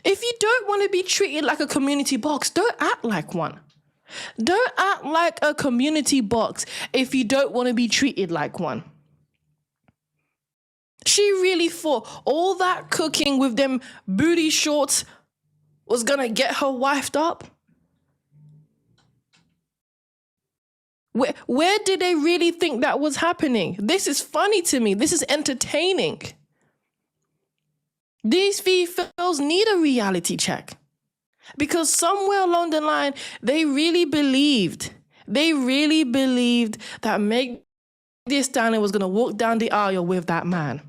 If you don't want to be treated like a community box, don't act like one. Don't act like a community box if you don't want to be treated like one. She really thought all that cooking with them booty shorts was going to get her wifed up? Where did they really think that was happening? This is funny to me. This is entertaining. These Fefails need a reality check. Because somewhere along the line, they really believed that Meg Thee Stallion was going to walk down the aisle with that man.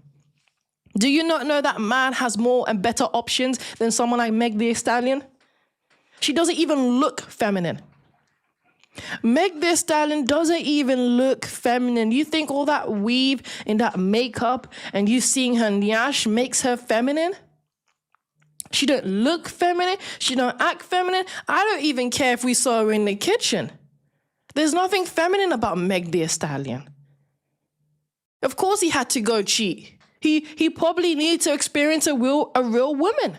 Do you not know that man has more and better options than someone like Meg Thee Stallion? She doesn't even look feminine. Meg Thee Stallion doesn't even look feminine. You think all that weave and that makeup and you seeing her nyash makes her feminine? She don't look feminine. She don't act feminine. I don't even care if we saw her in the kitchen. There's nothing feminine about Meg Thee Stallion. Of course he had to go cheat. He probably needed to experience a real woman.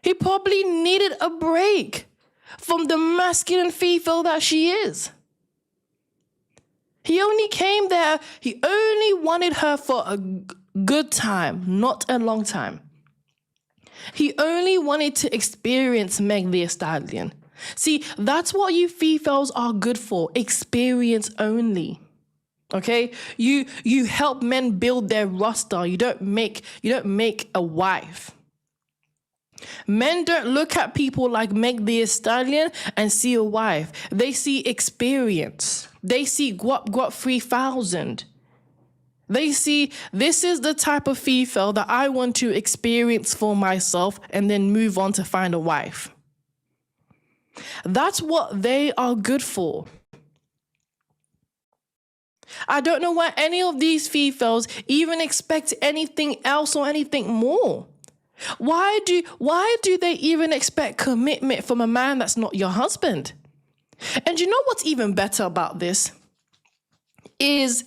He probably needed a break from the masculine Fefail that she is. He only came there, he only wanted her for a good time, not a long time. He only wanted to experience Meg Thee Stallion. See, that's what you Fefails are good for, experience only. Okay? You help men build their roster. You don't make a wife. Men don't look at people like Meg Thee Stallion and see a wife. They see experience. They see guap 3000. They see, this is the type of Fefail that I want to experience for myself and then move on to find a wife. That's what they are good for. I don't know why any of these Fefails even expect anything else or anything more. Why do they even expect commitment from a man that's not your husband? And you know what's even better about this? Is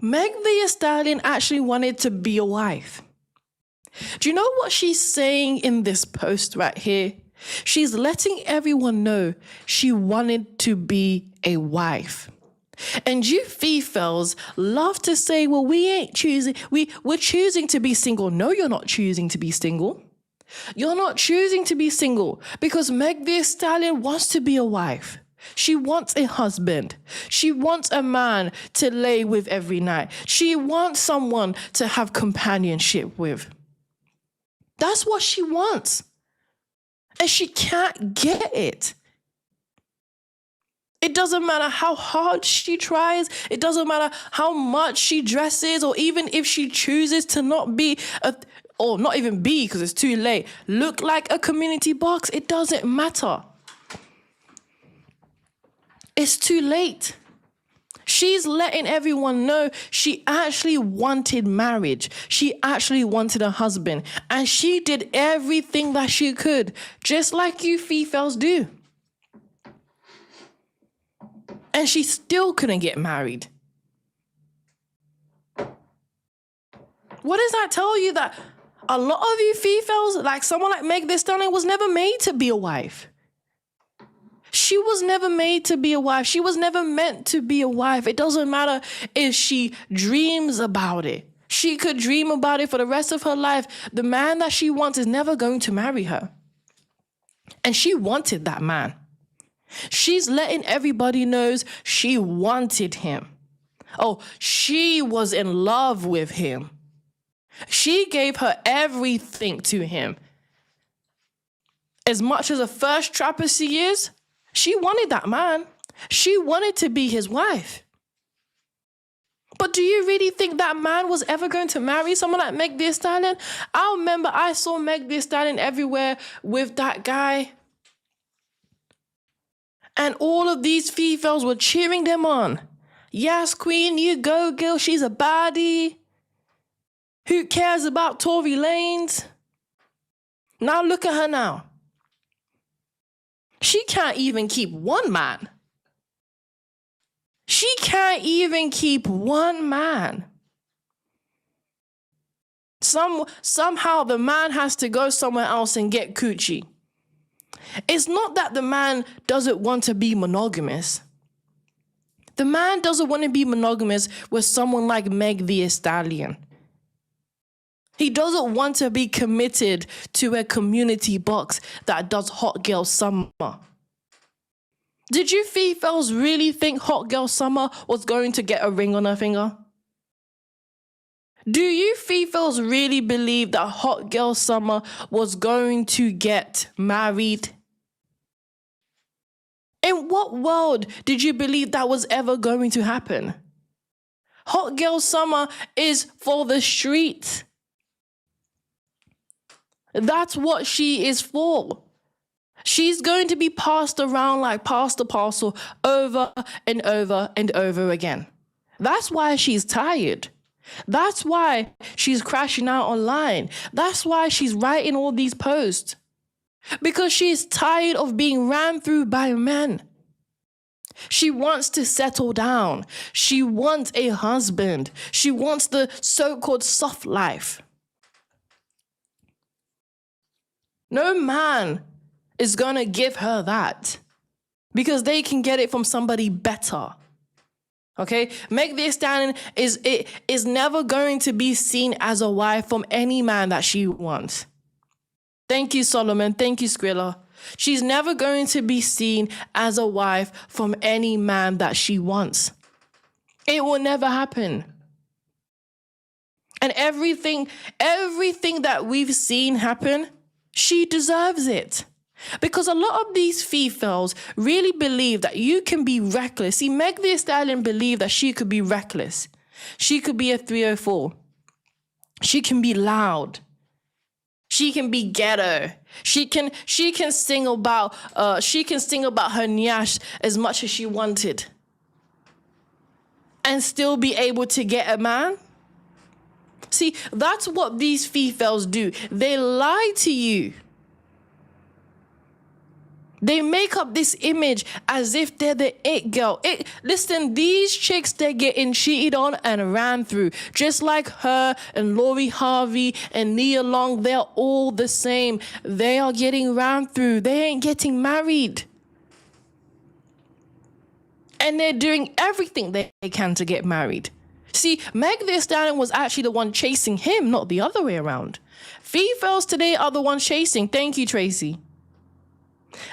Meg Thee Stallion actually wanted to be a wife. Do you know what she's saying in this post right here? She's letting everyone know she wanted to be a wife. And you Fefails love to say, well, we ain't choosing, we're choosing to be single. No, you're not choosing to be single. You're not choosing to be single because Meg Thee Stallion wants to be a wife. She wants a husband. She wants a man to lay with every night. She wants someone to have companionship with. That's what she wants. And she can't get it. It doesn't matter how hard she tries. It doesn't matter how much she dresses, or even if she chooses to not be, or not even be because it's too late, look like a community box. It doesn't matter. It's too late. She's letting everyone know she actually wanted marriage. She actually wanted a husband. And she did everything that she could, just like you Fefails do. And she still couldn't get married. What does that tell you? That a lot of you Fefails, like someone like Meg Thee Stallion, was never made to be a wife. She was never made to be a wife. She was never meant to be a wife. It doesn't matter if she dreams about it. She could dream about it for the rest of her life. The man that she wants is never going to marry her. And she wanted that man. She's letting everybody know she wanted him. Oh, she was in love with him. She gave her everything to him. As much as a first trapper she is, she wanted that man. She wanted to be his wife. But do you really think that man was ever going to marry someone like Meg Thee Stallion? I remember I saw Meg Thee Stallion everywhere with that guy. And all of these Fefails were cheering them on. Yes, queen, you go, girl. She's a baddie. Who cares about Tory Lanez? Now look at her now. She can't even keep one man. She can't even keep one man. Somehow the man has to go somewhere else and get coochie. It's not that the man doesn't want to be monogamous. The man doesn't want to be monogamous with someone like Meg the Stallion. He doesn't want to be committed to a community box that does Hot Girl Summer. Did you Fefails really think Hot Girl Summer was going to get a ring on her finger? Do you Fefails really believe that Hot Girl Summer was going to get married? In what world did you believe that was ever going to happen? Hot Girl Summer is for the street. That's what she is for. She's going to be passed around like pasta parcel over and over and over again. That's why she's tired. That's why she's crashing out online. That's why she's writing all these posts. Because she's tired of being ran through by men. She wants to settle down. She wants a husband. She wants the so-called soft life. No man is going to give her that because they can get it from somebody better. Okay? Meg Thee Stallion is never going to be seen as a wife from any man that she wants. Thank you, Solomon. Thank you, Skrilla. She's never going to be seen as a wife from any man that she wants. It will never happen. And everything that we've seen happen, she deserves it. Because a lot of these Fefails really believe that you can be reckless. See, Meg Thee Stallion believed that she could be reckless. She could be a 304. She can be loud. She can be ghetto. She can sing about her nyash as much as she wanted. And still be able to get a man. See, that's what these Fefails do. They lie to you. They make up this image as if they're the it girl. Listen, these chicks, they're getting cheated on and ran through. Just like her and Lori Harvey and Nia Long, they're all the same. They are getting ran through. They ain't getting married. And they're doing everything they can to get married. See, Meg Thee Stallion was actually the one chasing him, not the other way around. Fefails today are the ones chasing. Thank you, Tracy.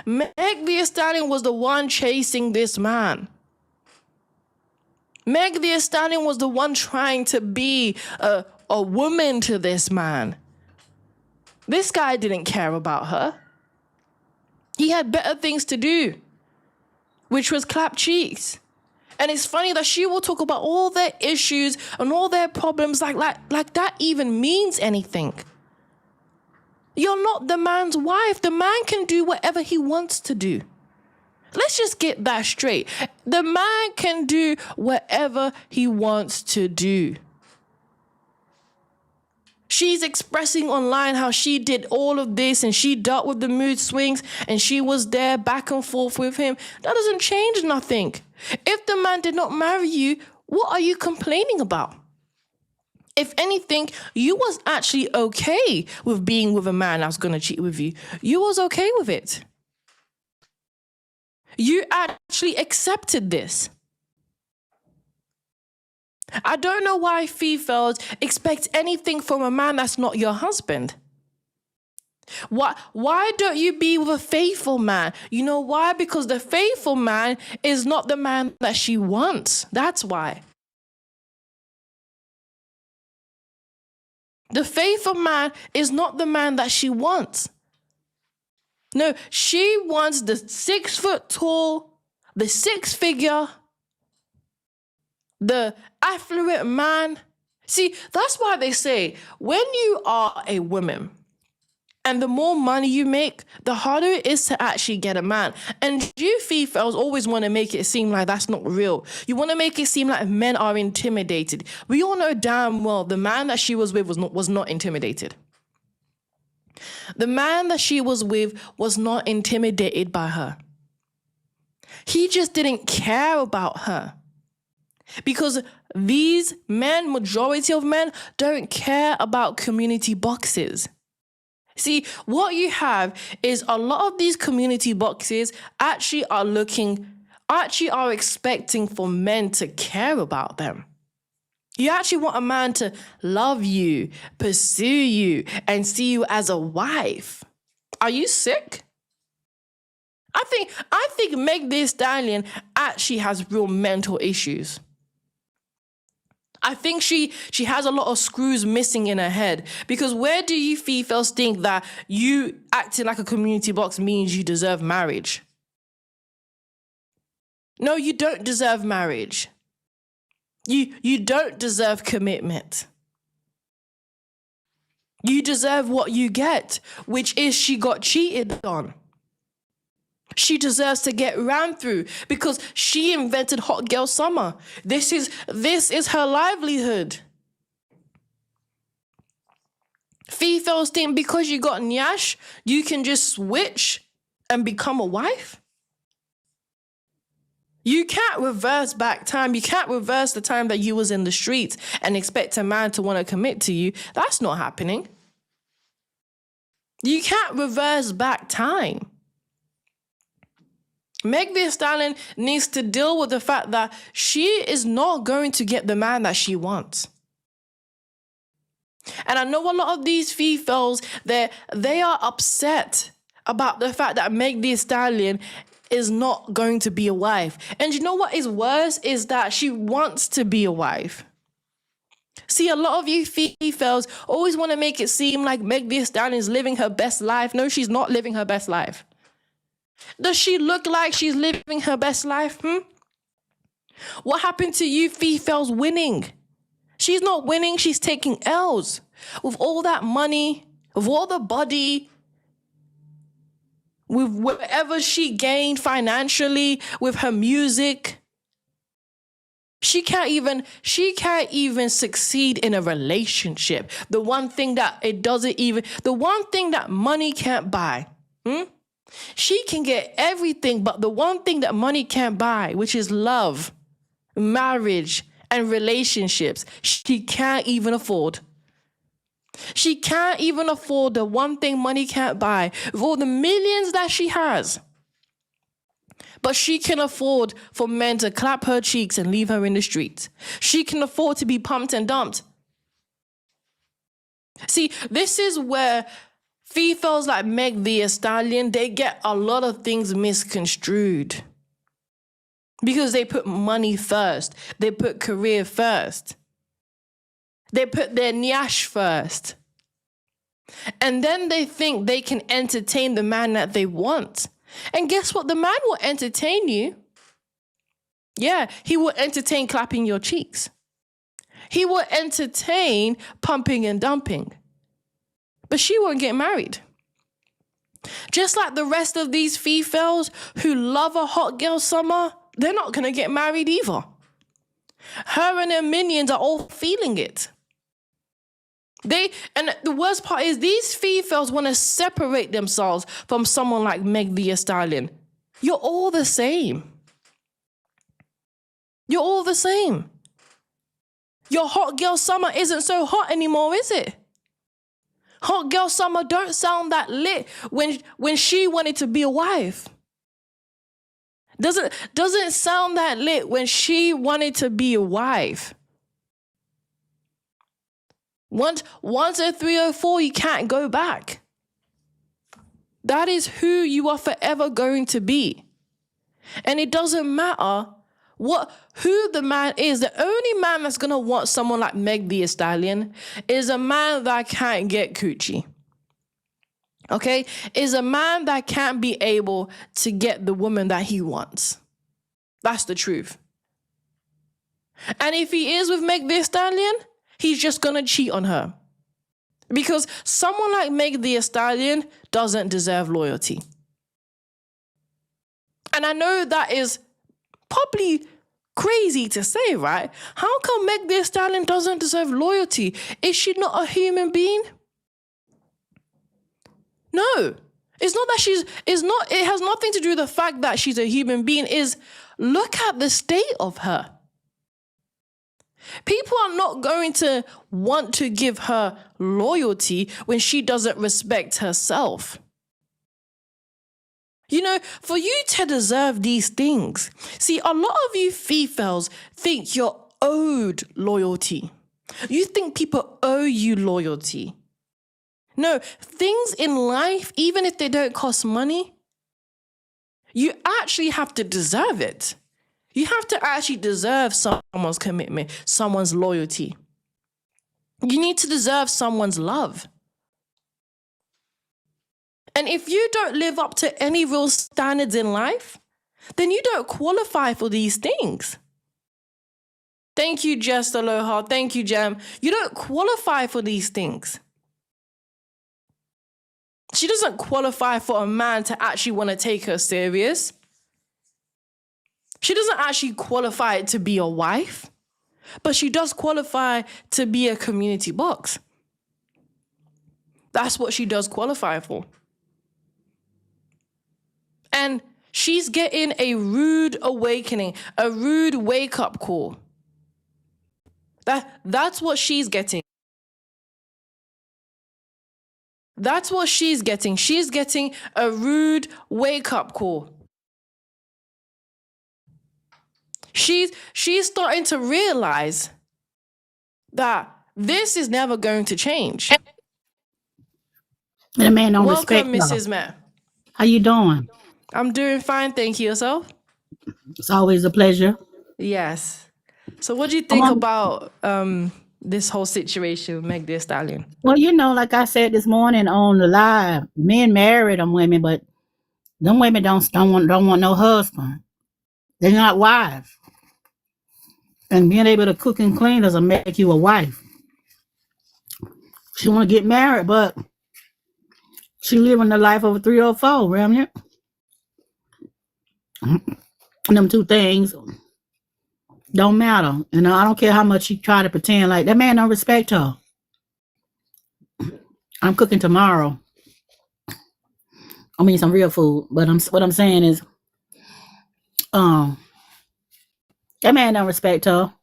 Meg Thee Stallion was the one chasing this man. Meg Thee Stallion was the one trying to be a woman to this man. This guy didn't care about her. He had better things to do, which was clap cheeks. And it's funny that she will talk about all their issues and all their problems like that even means anything. You're not the man's wife. The man can do whatever he wants to do. Let's just get that straight. The man can do whatever he wants to do. She's expressing online how she did all of this and she dealt with the mood swings and she was there back and forth with him. That doesn't change nothing. If the man did not marry you, what are you complaining about? If anything, you was actually okay with being with a man that's going to cheat with you. You was okay with it. You actually accepted this. I don't know why Fefails expect anything from a man that's not your husband. Why don't you be with a faithful man? You know why? Because the faithful man is not the man that she wants. That's why. The faithful man is not the man that she wants. No, she wants the 6 foot tall, the 6-figure, the affluent man. See, that's why they say when you are a woman and the more money you make, the harder it is to actually get a man. And you Fefails always want to make it seem like that's not real. You want to make it seem like men are intimidated. We all know damn well the man that she was with was not intimidated. The man that she was with was not intimidated by her. He just didn't care about her. Because these men, majority of men, don't care about community boxes. See, what you have is a lot of these community boxes actually are expecting for men to care about them. You actually want a man to love you, pursue you, and see you as a wife. Are you sick? I think Meg Thee Stallion actually has real mental issues. I think she has a lot of screws missing in her head, because where do you Fefails think that you acting like a community box means you deserve marriage? No, you don't deserve marriage. You don't deserve commitment. You deserve what you get, which is she got cheated on. She deserves to get ran through because she invented Hot Girl Summer. This is her livelihood. Fefails think because you got nyash, you can just switch and become a wife? You can't reverse back time. You can't reverse the time that you was in the streets and expect a man to want to commit to you. That's not happening. You can't reverse back time. Meg Thee Stallion needs to deal with the fact that she is not going to get the man that she wants. And I know a lot of these Fefails, they are upset about the fact that Meg Thee Stallion is not going to be a wife. And you know what is worse is that she wants to be a wife. See, a lot of you Fefails always want to make it seem like Meg Thee Stallion is living her best life. No, she's not living her best life. Does she look like she's living her best life? What happened to you Fefails winning? She's not winning, she's taking L's. With all that money, with all the body, with whatever she gained financially, with her music, she can't even succeed in a relationship. The one thing that money can't buy. She can get everything, but the one thing that money can't buy, which is love, marriage, and relationships, she can't even afford. She can't even afford the one thing money can't buy with all the millions that she has. But she can afford for men to clap her cheeks and leave her in the streets. She can afford to be pumped and dumped. See, this is where Fefails like Meg Thee Stallion, they get a lot of things misconstrued. Because they put money first. They put career first. They put their nyash first. And then they think they can entertain the man that they want. And guess what? The man will entertain you. Yeah, he will entertain clapping your cheeks. He will entertain pumping and dumping. But she won't get married. Just like the rest of these Fefails who love a Hot Girl Summer, they're not going to get married either. Her and her minions are all feeling it. And the worst part is these Fefails want to separate themselves from someone like Meg Thee Stallion. You're all the same. You're all the same. Your Hot Girl Summer isn't so hot anymore, is it? Hot Girl Summer don't sound that lit when she wanted to be a wife. Doesn't sound that lit when she wanted to be a wife. Once a 304, you can't go back. That is who you are forever going to be. And it doesn't matter who the man is. The only man that's going to want someone like Meg Thee Stallion is a man that can't get coochie. Okay? Is a man that can't be able to get the woman that he wants. That's the truth. And if he is with Meg Thee Stallion, he's just going to cheat on her. Because someone like Meg Thee Stallion doesn't deserve loyalty. And I know that is probably crazy to say, right? How come Meg Thee Stallion doesn't deserve loyalty? Is she not a human being? No. It's not that it has nothing to do with the fact that she's a human being. Look at the state of her. People are not going to want to give her loyalty when she doesn't respect herself. You know, for you to deserve these things. See, a lot of you Fefails think you're owed loyalty. You think people owe you loyalty. No, things in life, even if they don't cost money, you actually have to deserve it. You have to actually deserve someone's commitment, someone's loyalty. You need to deserve someone's love. And if you don't live up to any real standards in life, then you don't qualify for these things. Thank you, Just Aloha. Thank you, Jam. You don't qualify for these things. She doesn't qualify for a man to actually want to take her serious. She doesn't actually qualify to be a wife, but she does qualify to be a community box. That's what she does qualify for. And she's getting a rude awakening, a rude wake-up call. That's what she's getting. That's what she's getting. She's getting a rude wake-up call. She's starting to realize that this is never going to change. The man don't Welcome, respect her. Mrs. Matt. How you doing? I'm doing fine, thank you. Yourself? It's always a pleasure. Yes. So what do you think about this whole situation with Meg Thee Stallion? Well, you know, like I said this morning on the live, men marry them women, but them women don't want no husband. They're not wives. And being able to cook and clean doesn't make you a wife. She want to get married, but she living the life of a 304, remember? Them two things don't matter. And I don't care how much she try to pretend like that man don't respect her. I'm cooking tomorrow. I mean some real food, but what I'm saying is that man don't respect her.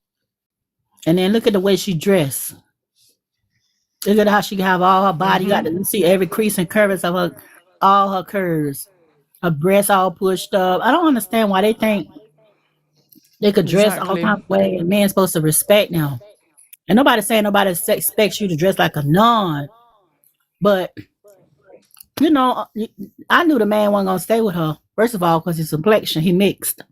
And then look at the way she dressed. Look at how she have all her body. You got to see every crease and curves of her, all her curves. Her breasts all pushed up. I don't understand why they think they could dress all Exactly. kinds of way and men's supposed to respect them. And nobody's saying nobody expects you to dress like a nun. But, you know, I knew the man wasn't going to stay with her. First of all, because his complexion, he mixed.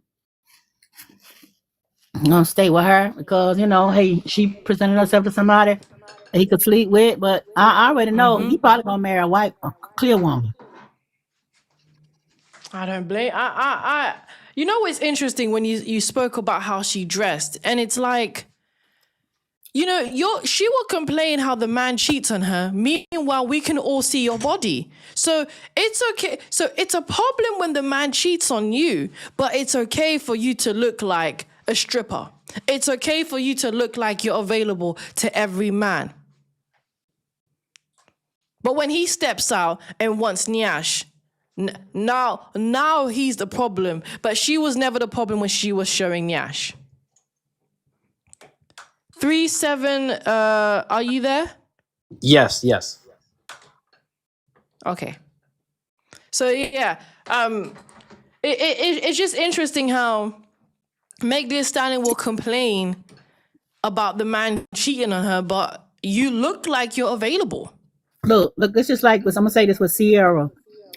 He going to stay with her because, you know, hey, she presented herself to somebody that he could sleep with. But I already know he probably going to marry a clear woman. I don't blame. You know what's interesting when you spoke about how she dressed, and it's like, you know, she will complain how the man cheats on her. Meanwhile, we can all see your body. So it's okay. So it's a problem when the man cheats on you, but it's okay for you to look like a stripper. It's okay for you to look like you're available to every man. But when he steps out and wants nyash, now he's the problem. But she was never the problem when she was showing nyash. 37, are you there? Yes. Okay. So yeah, it's just interesting how Meg Thee Stallion will complain about the man cheating on her, but you look like you're available. Look, it's just like this. I'm going to say this with Sierra.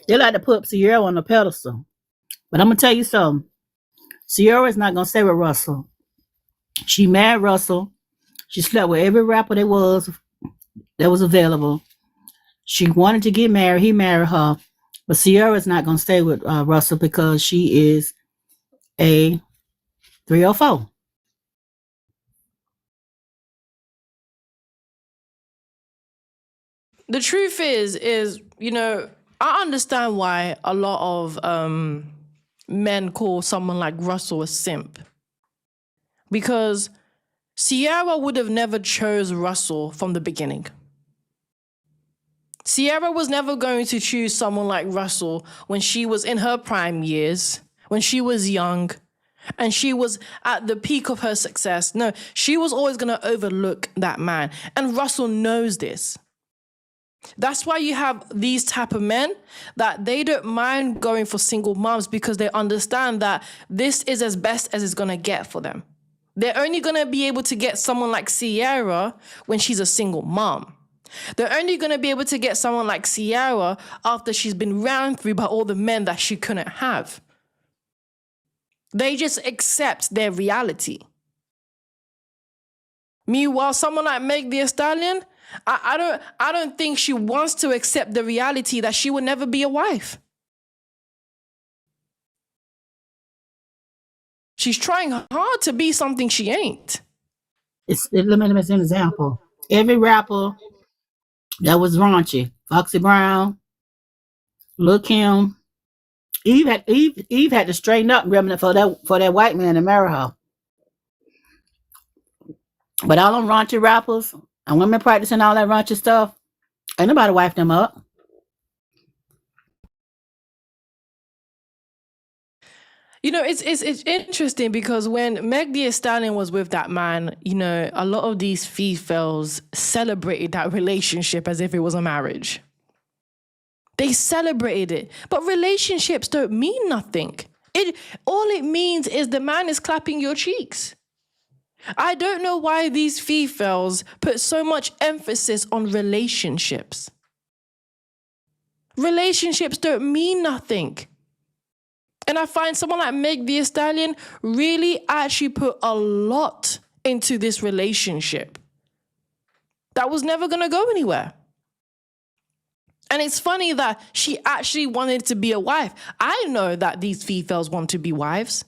They like to put Sierra on a pedestal. But I'm going to tell you something. Sierra is not going to stay with Russell. She married Russell. She slept with every rapper that was available. She wanted to get married. He married her. But Sierra is not going to stay with Russell because she is a 304. The truth is, you know, I understand why a lot of men call someone like Russell a simp. Because Sierra would have never chose Russell from the beginning. Sierra was never going to choose someone like Russell when she was in her prime years, when she was young, and she was at the peak of her success. No, she was always going to overlook that man. And Russell knows this. That's why you have these type of men that they don't mind going for single moms, because they understand that this is as best as it's going to get for them. They're only going to be able to get someone like Sierra when she's a single mom. They're only going to be able to get someone like Sierra after she's been ran through by all the men that she couldn't have. They just accept their reality. Meanwhile, someone like Meg Thee Stallion, I don't think she wants to accept the reality that she will never be a wife. She's trying hard to be something she ain't. Let me as an example. Every rapper that was raunchy, Foxy Brown, Lil' Kim, Eve had to straighten up remnant for that white man to marry her. But all them raunchy rappers and women practicing all that raunchy stuff, ain't nobody wipe them up. You know, it's interesting because when Meg Thee Stallion was with that man, you know, a lot of these Fefails celebrated that relationship as if it was a marriage. They celebrated it. But relationships don't mean nothing. All it means is the man is clapping your cheeks. I don't know why these Fefails put so much emphasis on relationships. Relationships don't mean nothing. And I find someone like Meg Thee Stallion really actually put a lot into this relationship that was never going to go anywhere. And it's funny that she actually wanted to be a wife. I know that these Fefails want to be wives.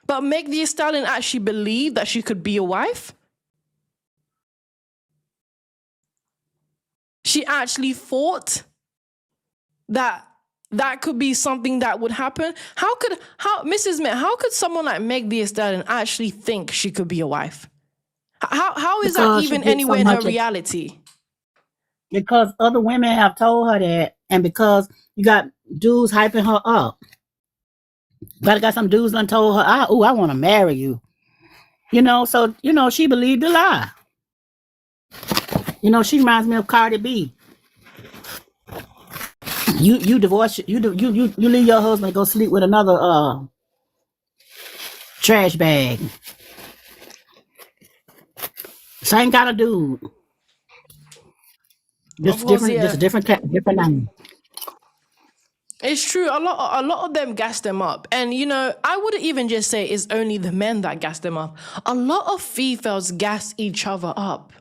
But Meg Thee Stallion actually believed that she could be a wife. She actually thought that could be something that would happen. Mrs. Met, how could someone like Meg Thee Stallion actually think she could be a wife? How is that even anywhere in her reality? Because other women have told her that, and because you got dudes hyping her up. But I got some dudes done told her, I want to marry you. You know, so, you know, she believed the lie. You know, she reminds me of Cardi B. You divorce, you leave your husband and go sleep with another trash bag. Same kind of dude. Just different name. It's true. A lot of them gas them up. And, you know, I wouldn't even just say it's only the men that gas them up. A lot of females gas each other up.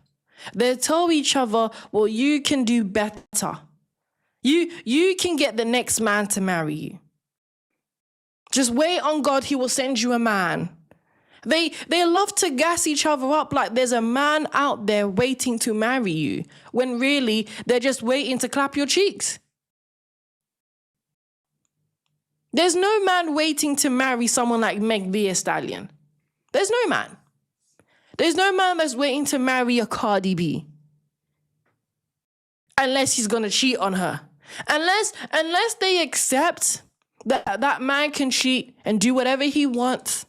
They tell each other, well, you can do better. You can get the next man to marry you. Just wait on God. He will send you a man. They love to gas each other up like there's a man out there waiting to marry you, when really they're just waiting to clap your cheeks. There's no man waiting to marry someone like Meg Thee Stallion. There's no man. There's no man that's waiting to marry a Cardi B. Unless he's going to cheat on her. Unless they accept that man can cheat and do whatever he wants.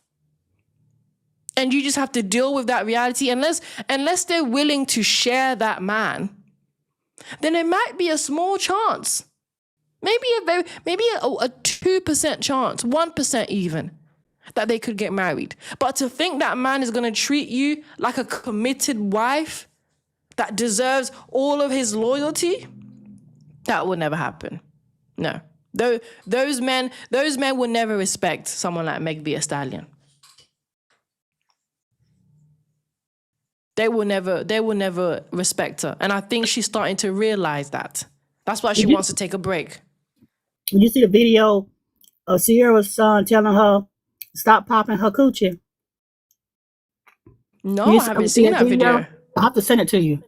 And you just have to deal with that reality. Unless they're willing to share that man, then it might be a small chance. Maybe a 2% chance, 1% even, that they could get married. But to think that man is going to treat you like a committed wife that deserves all of his loyalty, that would never happen. No. Those men will never respect someone like Meg Thee Stallion. They will never respect her. And I think she's starting to realize that. That's why she wants to take a break. Did you see the video of Sierra's son telling her, stop popping her coochie? No, I haven't seen that video. I'll have to send it to you.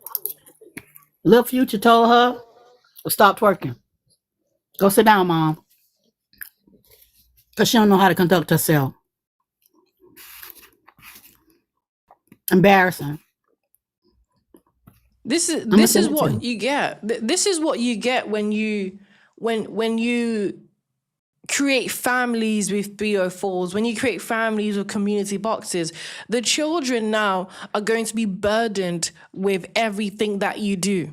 Lil Future told her to stop twerking. Go sit down, Mom. Because she don't know how to conduct herself. Embarrassing. This is what you get. This is what you get when you create families with 304s, when you create families with community boxes, the children now are going to be burdened with everything that you do.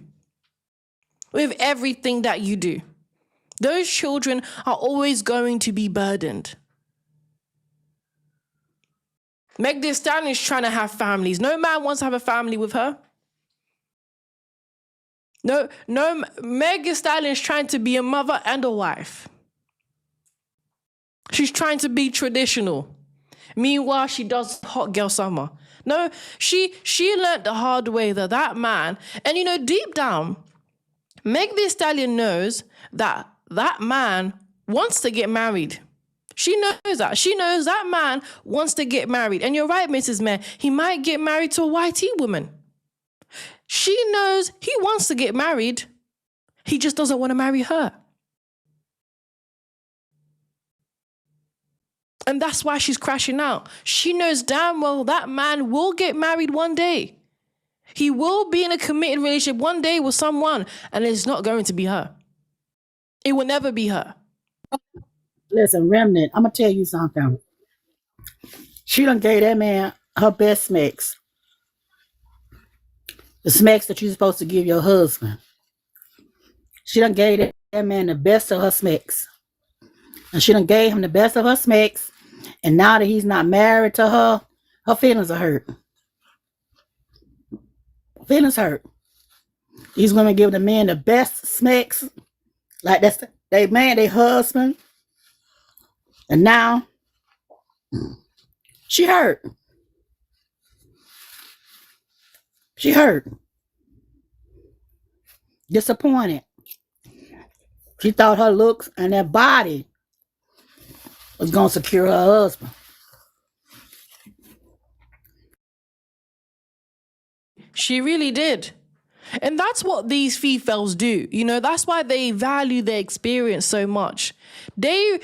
With everything that you do. Those children are always going to be burdened. Meg Thee Stallion is trying to have families. No man wants to have a family with her. No, Meg Thee Stallion is trying to be a mother and a wife. She's trying to be traditional. Meanwhile, she does hot girl summer. No, she learned the hard way that man, and you know, deep down, Meg Thee Stallion knows that man wants to get married. She knows that. She knows that man wants to get married. And you're right, Mrs. Mayor. He might get married to a YT woman. She knows he wants to get married. He just doesn't want to marry her. And that's why she's crashing out. She knows damn well that man will get married one day. He will be in a committed relationship one day with someone, and it's not going to be her. It will never be her. Listen, Remnant, I'm going to tell you something. She done gave that man her best smacks. The smacks that you're supposed to give your husband. She done gave that man the best of her smacks. And she done gave him the best of her smacks. And now that he's not married to her, her feelings are hurt. Feelings hurt. These women give the men the best smacks. Like that's they man, they husband. And now she hurt. She hurt. Disappointed. She thought her looks and that body was going to secure her husband. She really did. And that's what these Fefails do. You know, that's why they value their experience so much. They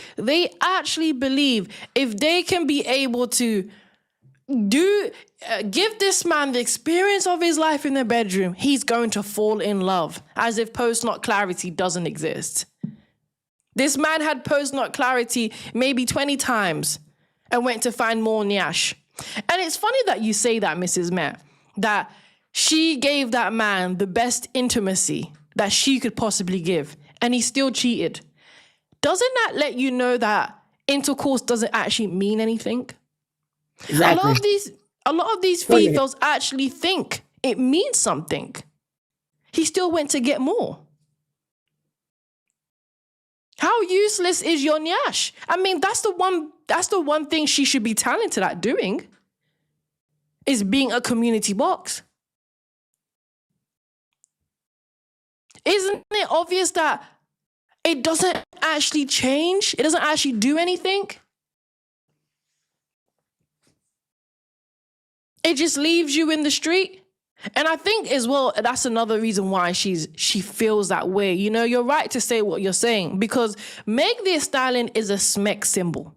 actually believe if they can be able to give this man the experience of his life in the bedroom, he's going to fall in love, as if post-nut clarity doesn't exist. This man had post-nut clarity maybe 20 times and went to find more nyash. And it's funny that you say that, Mrs. Mayor, that she gave that man the best intimacy that she could possibly give, and he still cheated. Doesn't that let you know that intercourse doesn't actually mean anything? Exactly. A lot of these Fefails actually think it means something. He still went to get more. How useless is your nyash? I mean, that's the one thing she should be talented at doing, is being a community box. Isn't it obvious that it doesn't actually change? It doesn't actually do anything? It just leaves you in the street. And I think as well, that's another reason why she feels that way. You know, you're right to say what you're saying, because Meg Thee Stallion is a smek symbol.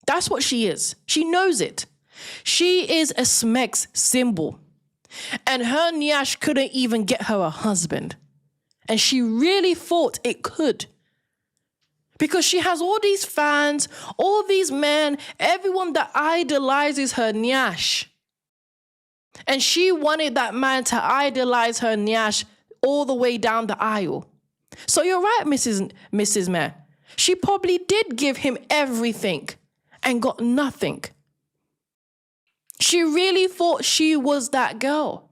That's what she is. She knows it. She is a smek's symbol. And her nyash couldn't even get her a husband. And she really thought it could. Because she has all these fans, all these men, everyone that idolizes her nyash. And she wanted that man to idolize her nyash all the way down the aisle. So you're right, Mrs. Mayor. She probably did give him everything and got nothing. She really thought she was that girl.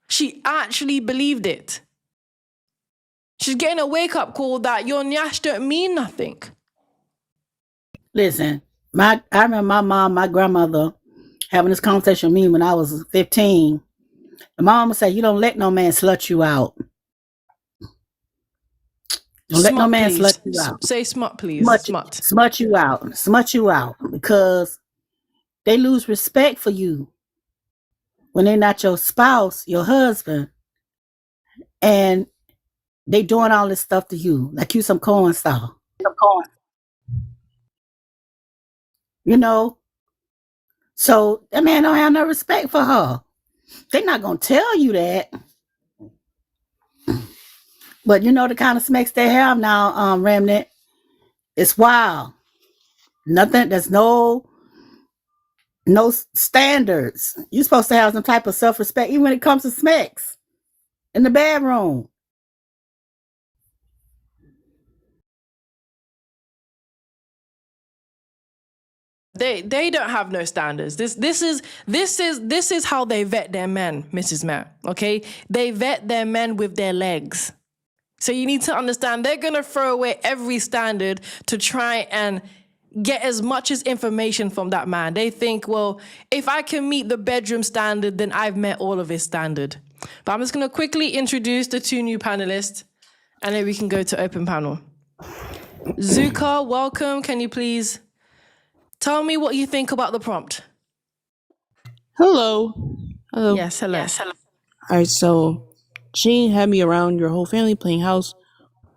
She actually believed it. She's getting a wake-up call that your nyash don't mean nothing. Listen, I remember my mom, my grandmother having this conversation with me when I was 15. And my mom would say, you don't let no man slut you out. Don't let no man slut you out. Say smut, please. Smut you out. Smut you out. Because they lose respect for you when they're not your spouse, your husband, and they doing all this stuff to you, like you some corn style. You know? So that man don't have no respect for her. They're not going to tell you that. But you know the kind of smacks they have now, Remnant. It's wild. Nothing. There's no standards. You're supposed to have some type of self-respect, even when it comes to sex in the bedroom. They don't have no standards. This is how they vet their men, Mrs. Matt. Okay, they vet their men with their legs. So you need to understand they're gonna throw away every standard to try and get as much as information from that man. They think, well, if I can meet the bedroom standard, then I've met all of his standard. But I'm just gonna quickly introduce the two new panelists, and then we can go to open panel. Zuka, welcome. Can you please tell me what you think about the prompt? Hello. Hello. Yes, hello. All right, so Gene had me around your whole family playing house,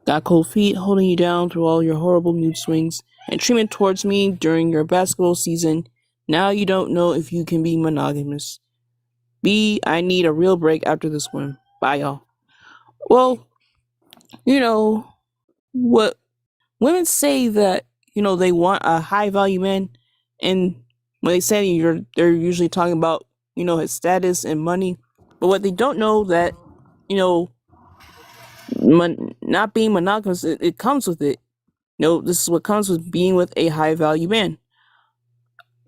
got cold feet holding you down through all your horrible mood swings, and treatment towards me during your basketball season. Now you don't know if you can be monogamous. B, I need a real break after this one. Bye, y'all. Well, you know, what women say that, they want a high value man, and when they say they're usually talking about, his status and money. But what they don't know that, not being monogamous, it comes with it. This is what comes with being with a high value man.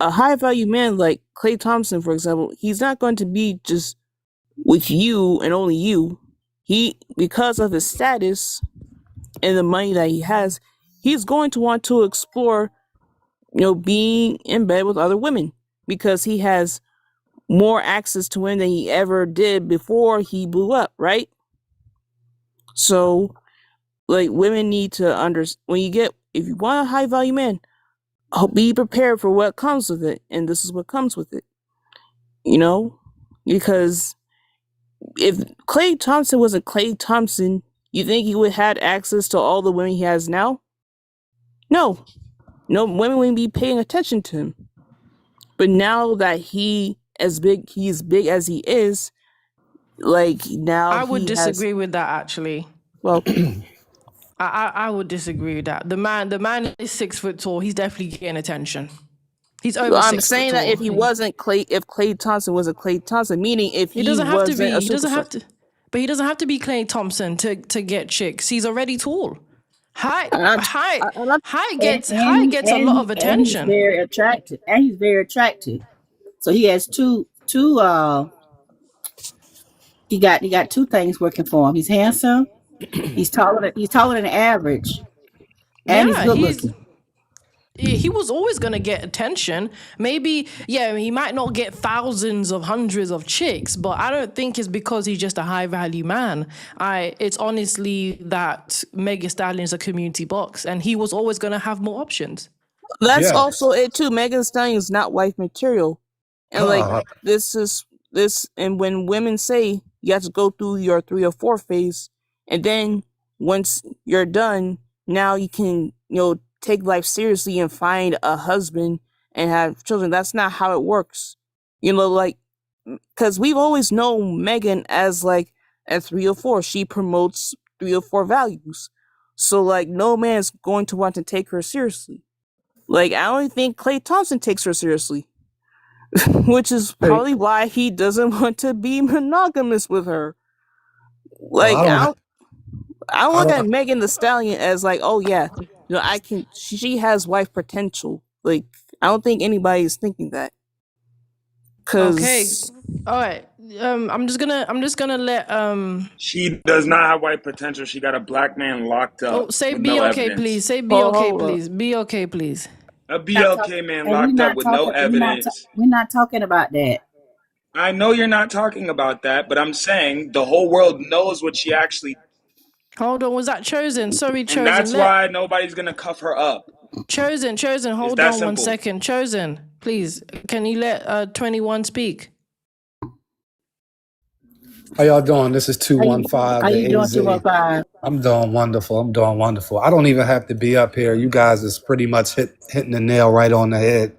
A high value man like Klay Thompson, for example, he's not going to be just with you and only you. Because of his status and the money that he has, he's going to want to explore, being in bed with other women because he has more access to women than he ever did before he blew up, right? So, women need to understand, if you want a high value man, be prepared for what comes with it, and this is what comes with it, because if Klay Thompson wasn't Klay Thompson, you think he would have had access to all the women he has now? No, women wouldn't be paying attention to him. But now that he's big as he is, now I would disagree with that actually. Well, I would disagree with that. The man is 6 foot tall. He's definitely getting attention. He's over 6 foot tall. I'm saying that if Klay Thompson wasn't Klay Thompson, meaning if he doesn't have to be, he doesn't have to, but he doesn't have to be Klay Thompson to get chicks. He's already tall. Height gets a lot of attention. And he's very attractive. So he has two. He got two things working for him. He's handsome. He's taller than average, and he's good looking. He was always going to get attention. Maybe, he might not get thousands of hundreds of chicks, but I don't think it's because he's just a high value man. It's honestly that Megan Stallion's a community box, and he was always going to have more options. That's also it too. Megan Stallion is not wife material, and and when women say you have to go through your 3 or 4 phase, and then once you're done, now you can take life seriously and find a husband and have children. That's not how it works. Because we've always known Megan as at 3 or 4. She promotes 3 or 4 values. So no man is going to want to take her seriously. I don't think Klay Thompson takes her seriously. Which is probably why he doesn't want to be monogamous with her. I don't look at Megan Thee Stallion as she has wife potential. I don't think anybody is thinking that. Okay, all right. I'm just gonna let She does not have wife potential. She got a black man locked up. Say be okay, please. Say be okay, please. Be okay, please. A BLK man locked up with no evidence. We're not talking about that. I know you're not talking about that, but I'm saying the whole world knows what she actually. Hold on, was that Chosen? Sorry, Chosen. And that's why nobody's gonna cuff her up. Chosen, hold on 1 second. Chosen, please, can you let 21 speak? How y'all doing? This is 215. How you doing, 215? I'm doing wonderful. I don't even have to be up here. You guys is pretty much hitting the nail right on the head.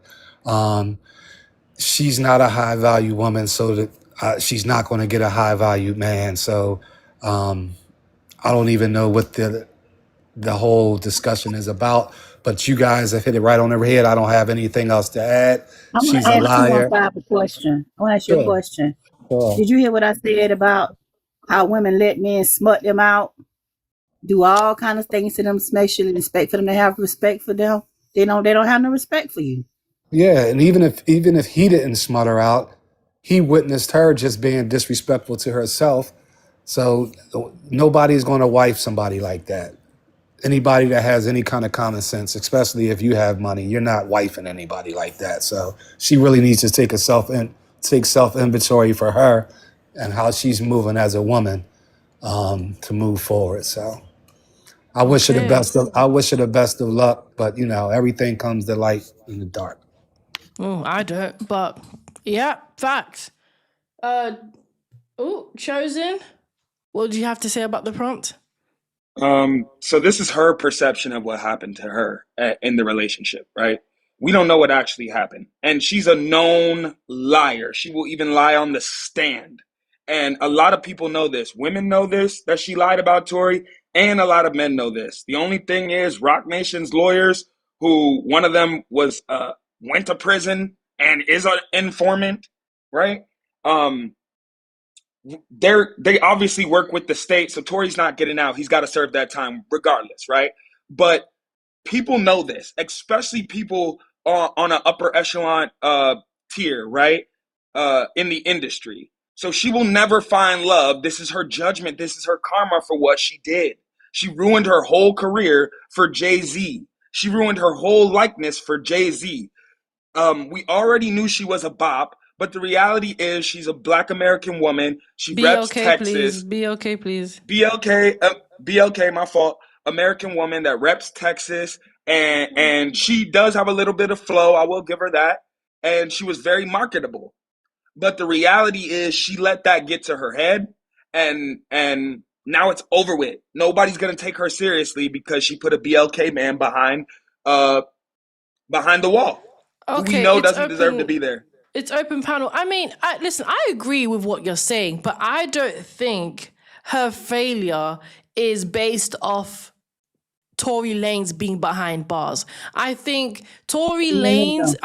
She's not a high value woman, so that she's not going to get a high value man. So I don't even know what the whole discussion is about. But you guys have hit it right on the head. I don't have anything else to add. I'm going She's to a ask liar. 215 a question. I want to ask you a Sure, question. sure. Did you hear what I said about how women let men smut them out, do all kind of things to them, make sure they expect for them to have respect for them? They don't have no respect for you. Yeah, and even if he didn't smut her out, he witnessed her just being disrespectful to herself. So nobody's going to wife somebody like that. Anybody that has any kind of common sense, especially if you have money, you're not wifing anybody like that. So she really needs to take self inventory for her and how she's moving as a woman to move forward. So I wish her the Okay. best of I wish her the best of luck, but everything comes to light in the dark. Oh, I don't. But yeah, facts. Chosen. What did you have to say about the prompt? So this is her perception of what happened to her in the relationship, right? We don't know what actually happened. And she's a known liar. She will even lie on the stand. And a lot of people know this. Women know this, that she lied about Tory, and a lot of men know this. The only thing is Rock Nation's lawyers, who one of them went to prison and is an informant, right? They obviously work with the state, so Tory's not getting out. He's got to serve that time regardless, right? But people know this, especially people on an upper echelon tier, right? In the industry. So she will never find love. This is her judgment. This is her karma for what she did. She ruined her whole career for Jay-Z. She ruined her whole likeness for Jay-Z. We already knew she was a bop, but the reality is she's a Black American woman. She Be reps okay, please. Texas. Be okay, please. BLK, my fault. American woman that reps Texas, and she does have a little bit of flow. I will give her that, and she was very marketable. But the reality is, she let that get to her head, and now it's over with. Nobody's gonna take her seriously because she put a BLK man behind the wall, who we Okay, know it's doesn't deserve to open. be there. It's open panel. I mean, listen, I agree with what you're saying, but I don't think her failure is based off Tory Lanez being behind bars. I think Tory Lanez,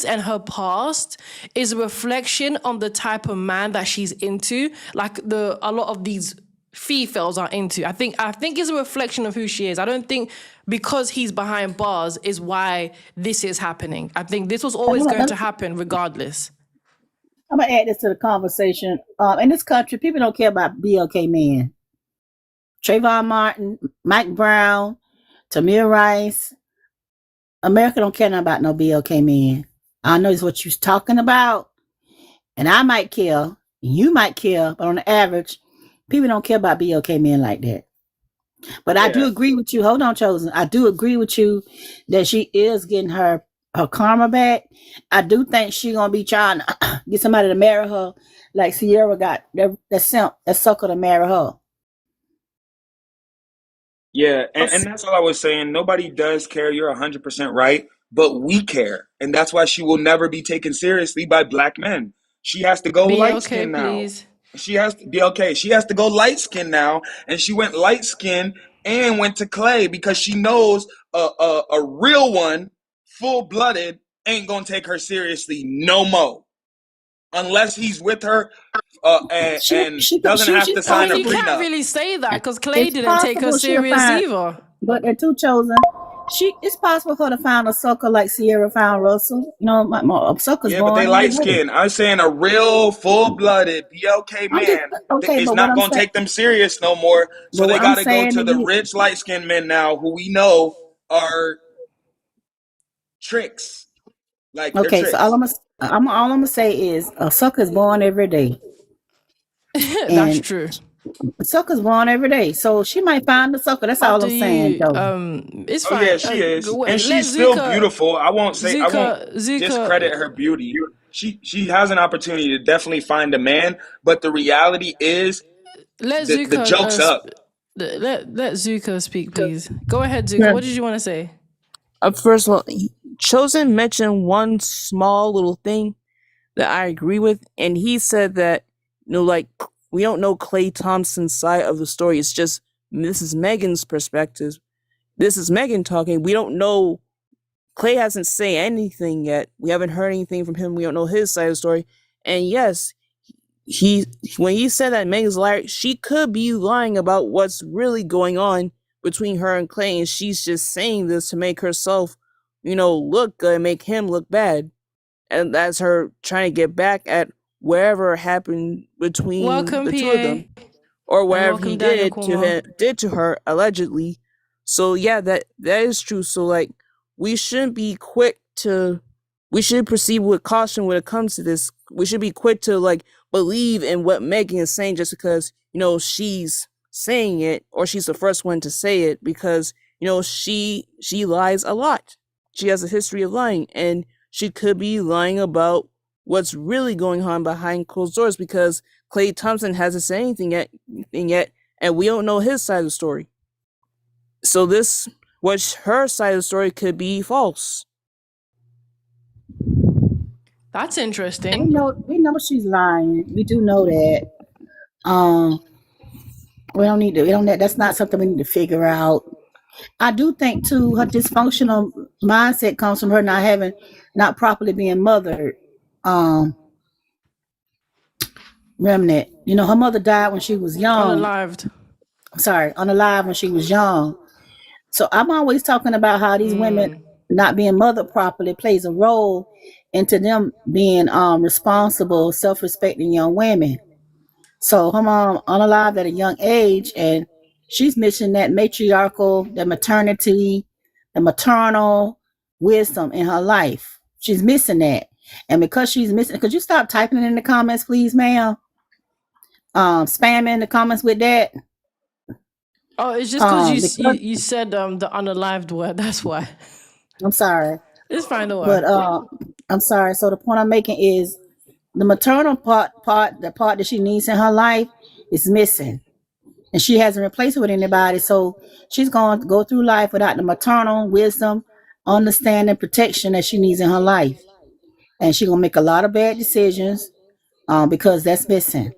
and her past is a reflection on the type of man that she's into. Like a lot of these Fefails are into. I think it's a reflection of who she is. I don't think because he's behind bars is why this is happening. I think this was always going to happen regardless. I'm gonna add this to the conversation. In this country, people don't care about BLK men. Trayvon Martin, Mike Brown, Tamir Rice. America don't care nothing about no BLK men. I know it's what you're talking about, and I might care, you might care, but on the average, people don't care about BLK men like that. But I do agree with you. Hold on, Chosen. I do agree with you that she is getting her karma back. I do think she gonna be trying to get somebody to marry her, like Sierra got that sucker to marry her. Yeah, and that's all I was saying. Nobody does care. You're 100% right, but we care, and that's why she will never be taken seriously by Black men. She has to go Be light okay, skin now. please. She has to be okay. She has to go light skin now, and she went light skin and went to clay because she knows a real one, full blooded, ain't gonna take her seriously no more unless he's with her and doesn't have to I sign mean, a you can't prenup. really say that because Clay It's didn't take her possible she'll serious find, either. but they're too chosen. It's possible for her to find a sucker like Sierra found Russell. You know, my sucker's Yeah, but they born every light day. skin. I'm saying a real full blooded BLK I'm just man okay, is but what not I'm gonna saying, take them serious no more. So but they what I'm gotta go saying to to the you, rich light skinned men now who we know are tricks. Like they're okay. So tricks. all I'm gonna say is a sucker's born every day, That's and true. a sucker's born every day. So she might find the sucker. That's all After I'm saying, you, Joe. it's Oh yeah, fine. she is. And Wait, let she's still Zuka, beautiful. I won't discredit her beauty. She has an opportunity to definitely find a man, but the reality is let the Zuka, joke's up. let Zuka speak, please. Go ahead, Zuka. Yeah. What did you want to say? First of all, Chosen mentioned one small little thing that I agree with, and he said that like we don't know Klay Thompson's side of the story. It's just this is Megan's perspective, this is Megan talking. We don't know. Clay hasn't said anything yet. We haven't heard anything from him. We don't know his side of the story. And yes, when he said that Megan's liar, she could be lying about what's really going on between her and Clay, and she's just saying this to make herself, look good, make him look bad. And that's her trying to get back at wherever happened between Welcome, the two of them, PA. or And whatever he welcome, Daniel did to Kuma. her allegedly. So yeah, that is true. So like, we shouldn't be quick to. We should proceed with caution when it comes to this. We should be quick to like believe in what Megan is saying just because she's saying it, or she's the first one to say it, because she lies a lot. She has a history of lying, and she could be lying about what's really going on behind closed doors, because Clay Thompson hasn't said anything yet, and we don't know his side of the story. So her side of the story could be false. That's We interesting. know she's lying. We do know that. That's not something we need to figure out. I do think too, her dysfunctional mindset comes from her not properly being mothered. Remnant. Her mother died when she was young. Unalived. Unalive when she was young. So I'm always talking about how these women not being mothered properly plays a role into them being responsible, self-respecting young women. So her mom unalived at a young age, and she's missing that matriarchal, the maternity, the maternal wisdom in her life. She's missing that. And because she's missing, could you stop typing it in the comments, please, ma'am? Spamming the comments with that. Oh, it's just because you said the unalived word. That's why. I'm sorry. It's fine, though. But I'm sorry. So the point I'm making is the maternal part, the part that she needs in her life is missing. And she hasn't replaced it with anybody. So she's going to go through life without the maternal wisdom, understanding, protection that she needs in her life. And she's going to make a lot of bad decisions because that's missing.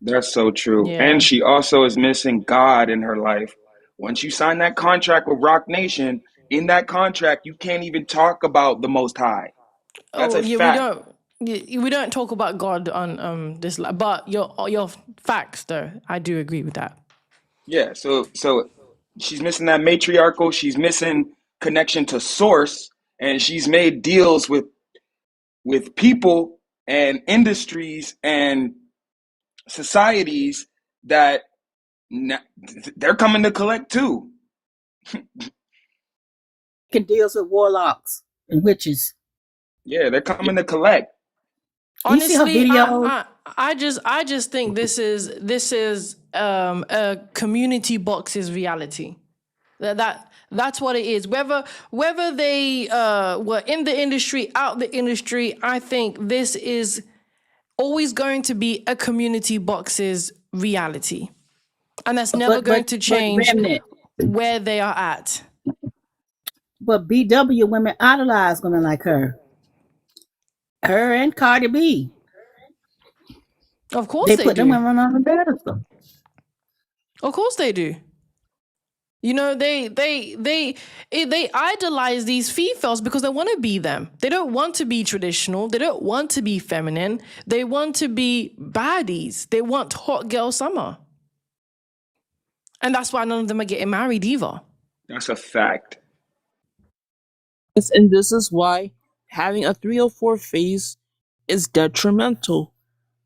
That's so true. Yeah. And she also is missing God in her life. Once you sign that contract with Rock Nation, in that contract, you can't even talk about the Most High. That's Oh, a yeah, fact. we don't talk about God on this, but your facts, though, I do agree with that. Yeah, so she's missing that matriarchal, she's missing connection to source, and she's made deals with people and industries and societies that they're coming to collect too. Can deals with warlocks and witches. Yeah, they're coming to collect. Honestly, you see her video? I just think this is a community box's reality. That's what it is. Whether they were in the industry, out the industry, I think this is always going to be a community box's reality, and that's never going to change where they are at. But BW women idolize women like her. Her and Cardi B. Of course They they put do. them women on the pedestal. Of course they do. They idolize these Fefails because they want to be them. They don't want to be traditional. They don't want to be feminine. They want to be baddies. They want hot girl summer. And that's why none of them are getting married either. That's a fact. And this is why having a 304 phase is detrimental.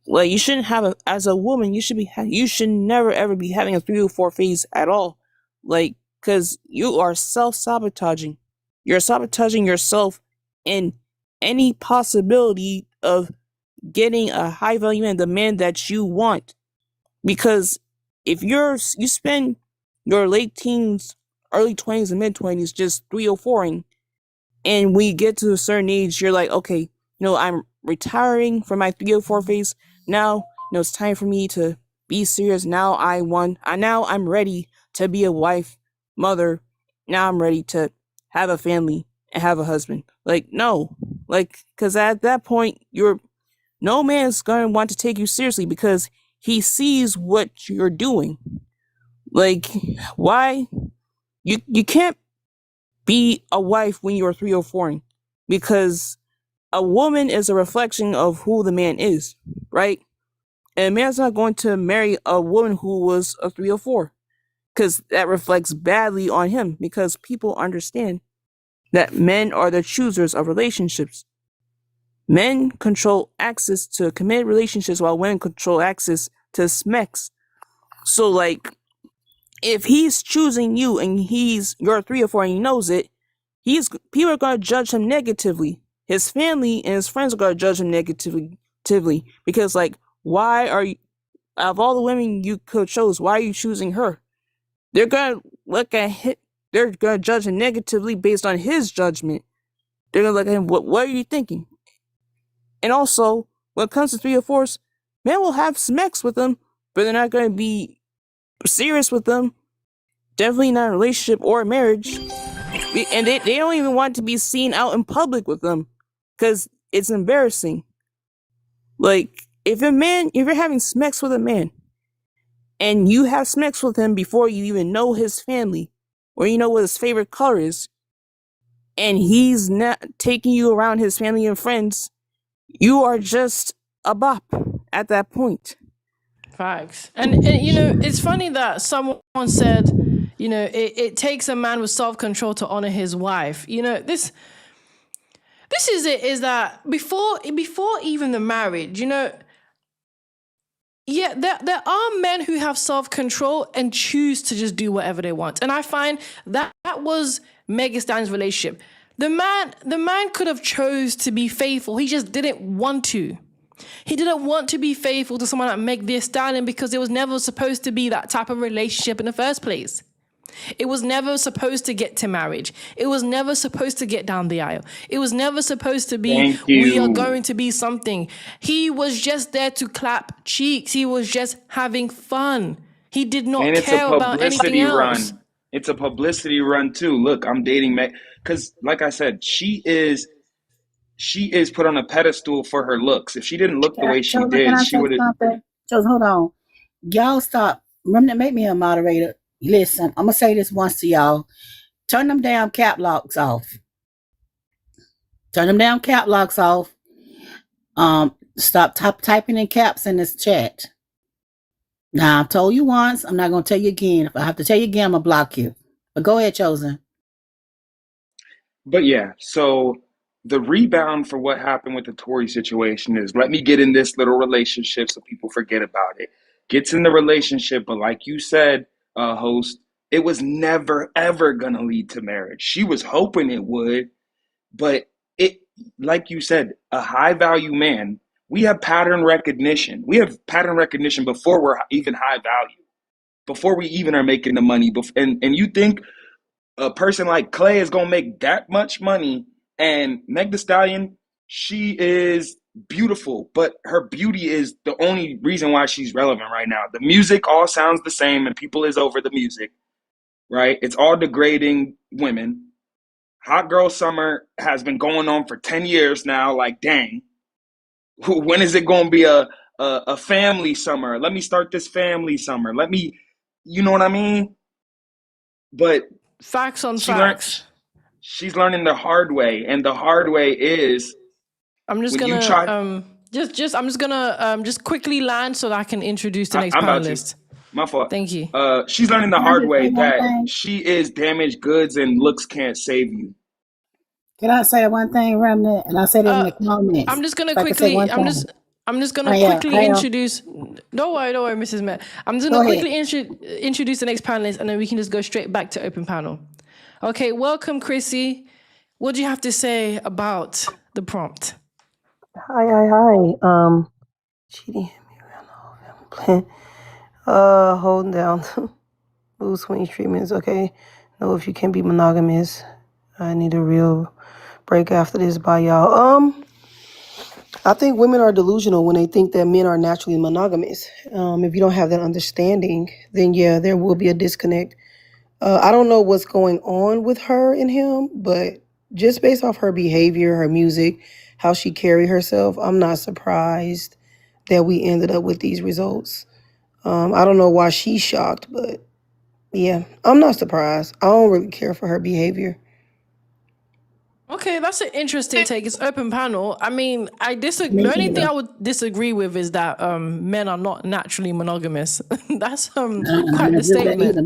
Like, you shouldn't have as a woman, you should never ever be having a 304 phase at all. Like, because you are self-sabotaging. You're sabotaging yourself in any possibility of getting a high value man, the man that you want. Because if you spend your late teens, early 20s, and mid 20s just 304ing, and when you get to a certain age, you're like, okay, I'm retiring from my 304 phase. Now, it's time for me to be serious. Now I'm ready to be a wife, mother. Now I'm ready to have a family and have a husband. Like, no. Like, because at that point, no man's going to want to take you seriously because he sees what you're doing. Like, why you can't be a wife when you're 304, because a woman is a reflection of who the man is, right? And a man's not going to marry a woman who was a 304, because that reflects badly on him, because people understand that men are the choosers of relationships. Men control access to committed relationships while women control access to smex. So like, if he's choosing you and you're 304 and he knows it, people are gonna judge him negatively. His family and his friends are gonna judge him negatively, because like, why are you, out of all the women you could chose, why are you choosing her? They're gonna look at they're gonna judge him negatively based on his judgment. They're gonna look at him, what are you thinking? And also, when it comes to 304s, men will have smex with them, but they're not gonna be serious with them. Definitely not a relationship or a marriage. And they don't even want to be seen out in public with them, because it's embarrassing. Like, if you're having smex with a man, and you have smex with him before you even know his family, or you know what his favorite color is, and he's not taking you around his family and friends, you are just a bop at that point. Facts. And you know, it's funny that someone said, you know, it takes a man with self-control to honor his wife. You know, this is it, is that before even the marriage, you know, yeah, there are men who have self-control and choose to just do whatever they want. And I find that was Megan Stallion's relationship. The man could have chose to be faithful. He just didn't want to. He didn't want to be faithful to someone like Meg Thee Stallion, because it was never supposed to be that type of relationship in the first place. It was never supposed to get to marriage. It was never supposed to get down the aisle. It was never supposed to be, we are going to be something. He was just there to clap cheeks. He was just having fun. He did not care about anything else. It's a publicity run too. Look, I'm dating Meg, because like I said, she is put on a pedestal for her looks. If she didn't look the way she did, she would have. Just hold on. Y'all stop. Remember to make me a moderator. Listen, I'm going to say this once to y'all. Turn them damn cap locks off. Turn them damn cap locks off. Stop typing in caps in this chat. Now, I've told you once. I'm not going to tell you again. If I have to tell you again, I'm going to block you. But go ahead, Chosen. But yeah, so the rebound for what happened with the Tory situation is, let me get in this little relationship so people forget about it. Gets in the relationship, but like you said, host, it was never, ever going to lead to marriage. She was hoping it would, but it, like you said, a high value man, we have pattern recognition. We have pattern recognition before we're even high value, before we even are making the money. And you think a person like Clay is going to make that much money, and Meg Thee Stallion, she is beautiful, but her beauty is the only reason why she's relevant right now. The music all sounds the same and people is over the music, right? It's all degrading women. Hot Girl Summer has been going on for 10 years now. Like, dang, when is it going to be a family summer? Let me start this family summer. You know what I mean? But facts on facts. She's learning the hard way, and the hard way is, I'm just gonna just quickly land so that I can introduce the next panelist. My fault. Thank you. She's learning the hard way that she is damaged goods and looks can't save you. Can I say one thing, Remnant? And I said it in the comments. I'm just gonna quickly. I'm just gonna quickly introduce. Don't worry, Mrs. Met. I'm just gonna quickly introduce the next panelist, and then we can just go straight back to open panel. Okay, welcome, Chrissy. What do you have to say about the prompt? Hi. Cheating hit me around all holding down. Lose 20 treatments. Okay. Know if you can be monogamous. I need a real break after this. Bye, y'all. I think women are delusional when they think that men are naturally monogamous. If you don't have that understanding, then yeah, there will be a disconnect. I don't know what's going on with her and him, but just based off her behavior, her music, how she carried herself, I'm not surprised that we ended up with these results. I don't know why she's shocked, but Yeah, I'm not surprised. I don't really care for her behavior. Okay, that's an interesting take. It's open panel. I mean, I disagree. Me The only thing either. I would disagree with is that men are not naturally monogamous. That's I quite don't the agree with that statement. either.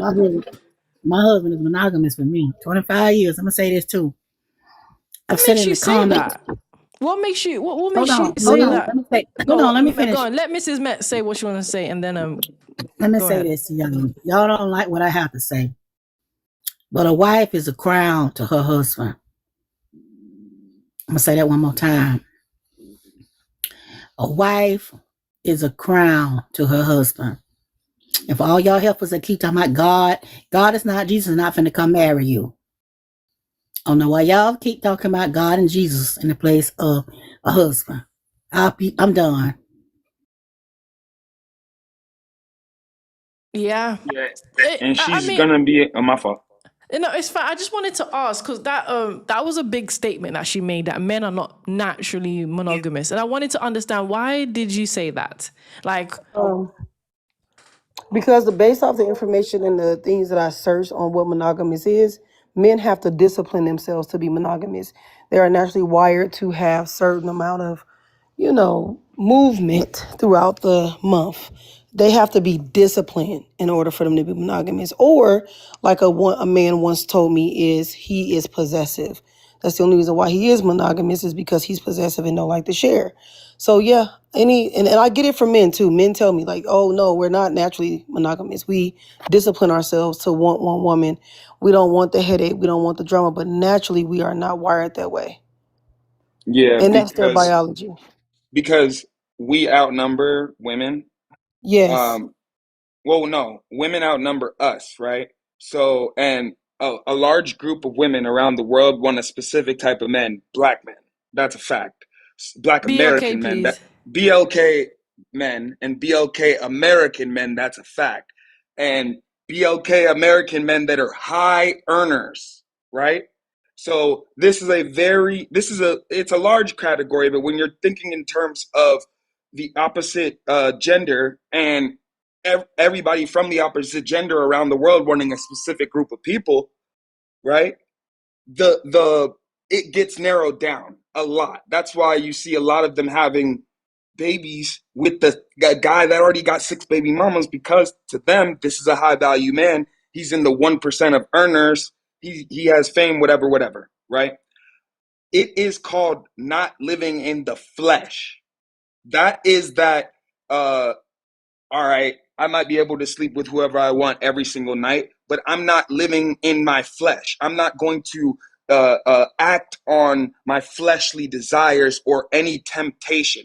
My husband is monogamous with me. 25 years. I'm gonna say this too. I've What said makes in you the say comments. that? What Hold makes you on, hold say on. that? Hold on. Let me Go finish. on. Let Mrs. Met say what she wants to say, and then Let me go say ahead. this to y'all. Y'all don't like what I have to say, but a wife is a crown to her husband. I'm gonna say that one more time. A wife is a crown to her husband. If all y'all helpers that keep talking about God is not, Jesus is not finna come marry you. I don't know why y'all keep talking about God and Jesus in the place of a husband. I'm done. Yeah. Yeah, and I she's mean, gonna be my fault. no, it's fine. I just wanted to ask because that was a big statement that she made that men are not naturally monogamous, and I wanted to understand why did you say that? Like, Because based off the information and the things that I searched on what monogamous is, men have to discipline themselves to be monogamous. They are naturally wired to have certain amount of, movement throughout the month. They have to be disciplined in order for them to be monogamous. Or, like a man once told me, is he is possessive. That's the only reason why he is monogamous is because he's possessive and don't like to share. So yeah, and I get it from men too. Men tell me like, oh no, we're not naturally monogamous. We discipline ourselves to want one woman. We don't want the headache. We don't want the drama. But naturally, we are not wired that way, Yeah, and that's their biology. because we outnumber women. Yes. Um, well, no, women outnumber us, right? So, and a large group of women around the world want a specific type of men, black men. That's a fact. Black BLK, American men, please. that BLK men and BLK American men, that's a fact. And BLK American men that are high earners, right? So it's a large category, but when you're thinking in terms of the opposite gender and everybody from the opposite gender around the world wanting a specific group of people, right? The it gets narrowed down a lot. That's why you see a lot of them having babies with the guy that already got 6 baby mamas, because to them this is a high value man. He's in the 1% of earners. He has fame, whatever, right? It is called not living in the flesh. That is that all right, I might be able to sleep with whoever I want every single night, but I'm not living in my flesh. I'm not going to act on my fleshly desires or any temptation.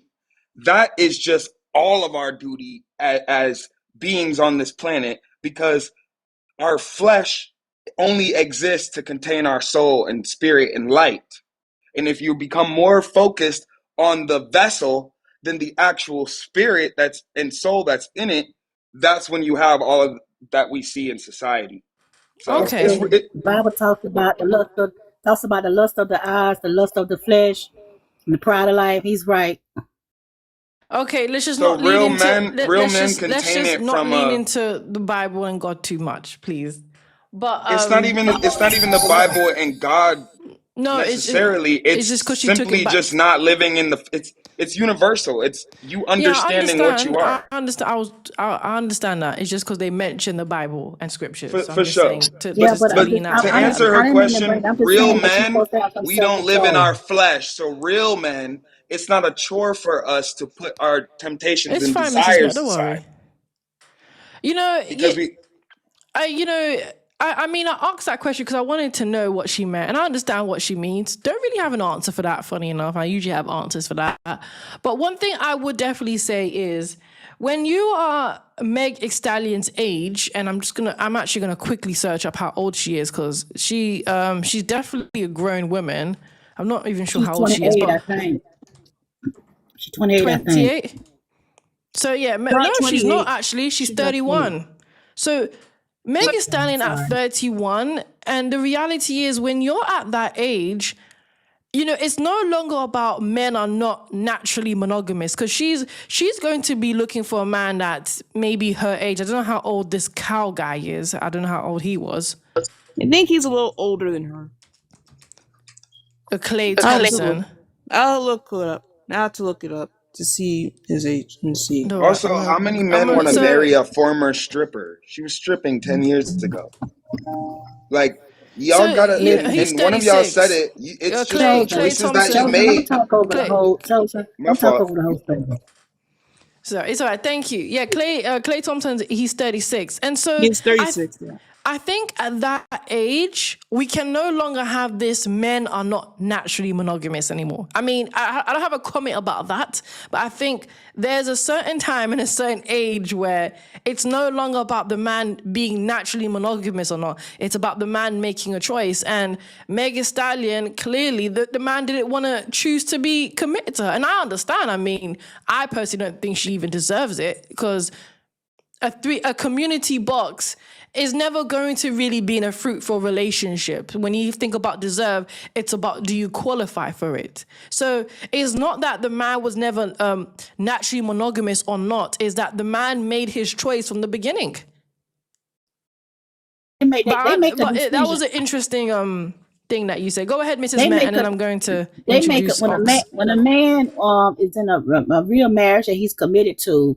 That is just all of our duty as beings on this planet, because our flesh only exists to contain our soul and spirit and light. And if you become more focused on the vessel than the actual spirit that's and soul that's in it, that's when you have all of that we see in society. So That's Okay. true. The Bible talks about the lust of the eyes, the lust of the flesh, and the pride of life. He's right. Okay, let's just so not lean real into men real men let's contain just it not from lean a into the Bible and God too much, please. But it's not even the Bible and God no, necessarily. it's It's just because she took it simply back. just not living in the it's universal. It's you Yeah, I understanding what you understand. I are. understand. I understand that. It's just because they mention the Bible and scriptures. So I'm For just sure. saying to Yeah, But just but to I'm but lean just, out to to that. answer her I didn't mean to bring question, it. I'm just real saying that she's men, supposed to have some we self don't live in control. our flesh. So real men, it's not a chore for us to put our temptations It's and fine, Mrs. Met. desires Don't aside, worry. You know, because we I, you know, I mean, I asked that question because I wanted to know what she meant, and I understand what she means. Don't really have an answer for that. Funny enough, I usually have answers for that. But one thing I would definitely say is, when you are Meg Thee Stallion's age, and I'm actually gonna quickly search up how old she is because she's definitely a grown woman. I'm not even sure She's how old she is, 28, but I think. She's 28, I think. 28. So yeah, no, Not she's not 28. actually. She's She's about 28. 31. So Meg Thee I'm Stallion at sorry. 31, and the reality is when you're at that age, it's no longer about men are not naturally monogamous, because she's going to be looking for a man that's maybe her age. I don't know how old this cow guy is. I don't know how old he was. I think he's a little older than her. Clay Thompson. I'll look it up. I have to look it up to see his age and see. No, Also, how many men want to marry a former stripper? She was stripping 10 years ago. Like, y'all gotta, and one of y'all said it, it's just choices that you made. Don't talk over the whole, don't talk over the whole thing. So it's all right. Thank you. Yeah, Clay Thompson, he's 36. And so he's 36, yeah. I think at that age, we can no longer have this men are not naturally monogamous anymore. I mean, I don't have a comment about that, but I think there's a certain time and a certain age where it's no longer about the man being naturally monogamous or not. It's about the man making a choice. And Meg Stallion, clearly, the man didn't want to choose to be committed to her. And I understand. I mean, I personally don't think she even deserves it, because a community box is never going to really be in a fruitful relationship. When you think about deserve, it's about, do you qualify for it? So it's not that the man was never naturally monogamous or not, is that the man made his choice from the beginning. That was an interesting thing that you said. Go ahead, Mrs. Matt, and then I'm going to introduce when a man is in a real marriage that he's committed to,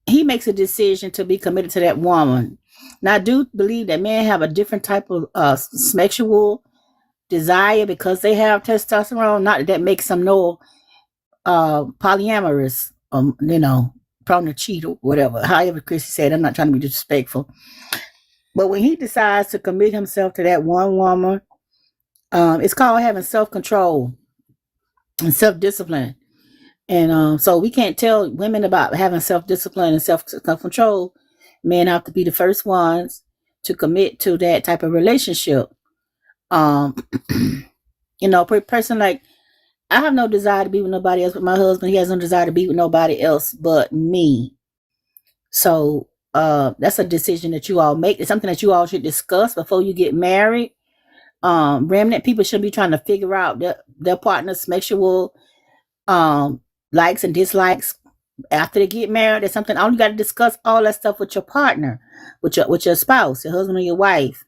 he makes a decision to be committed to that woman. Now, I do believe that men have a different type of sexual desire because they have testosterone. Not that makes them no polyamorous, prone to cheat or whatever. However, Chrissy said, I'm not trying to be disrespectful. But when he decides to commit himself to that one woman, it's called having self-control and self-discipline. And so we can't tell women about having self-discipline and self-control. Men have to be the first ones to commit to that type of relationship. Person like, I have no desire to be with nobody else but my husband. He has no desire to be with nobody else but me. So that's a decision that you all make. It's something that you all should discuss before you get married. Remnant people should be trying to figure out their partner's sexual likes and dislikes after they get married. It's something you got to discuss all that stuff with your partner, with your spouse, your husband or your wife.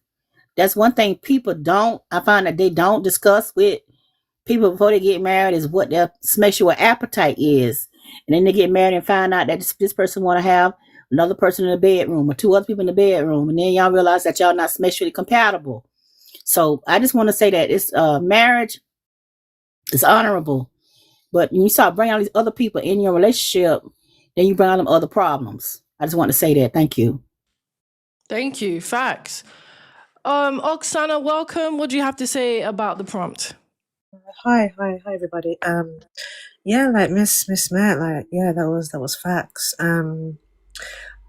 That's one thing I find that they don't discuss with people before they get married, is what their sexual appetite is. And then they get married and find out that this person want to have another person in the bedroom or two other people in the bedroom, and then y'all realize that y'all not sexually compatible. So I just want to say that it's marriage is honorable. But when you start bringing all these other people in your relationship, then you bring all them other problems. I just want to say that. Thank you. Thank you. Facts. Oksana, welcome. What do you have to say about the prompt? Hi, everybody. Like Miss Matt, that was facts. To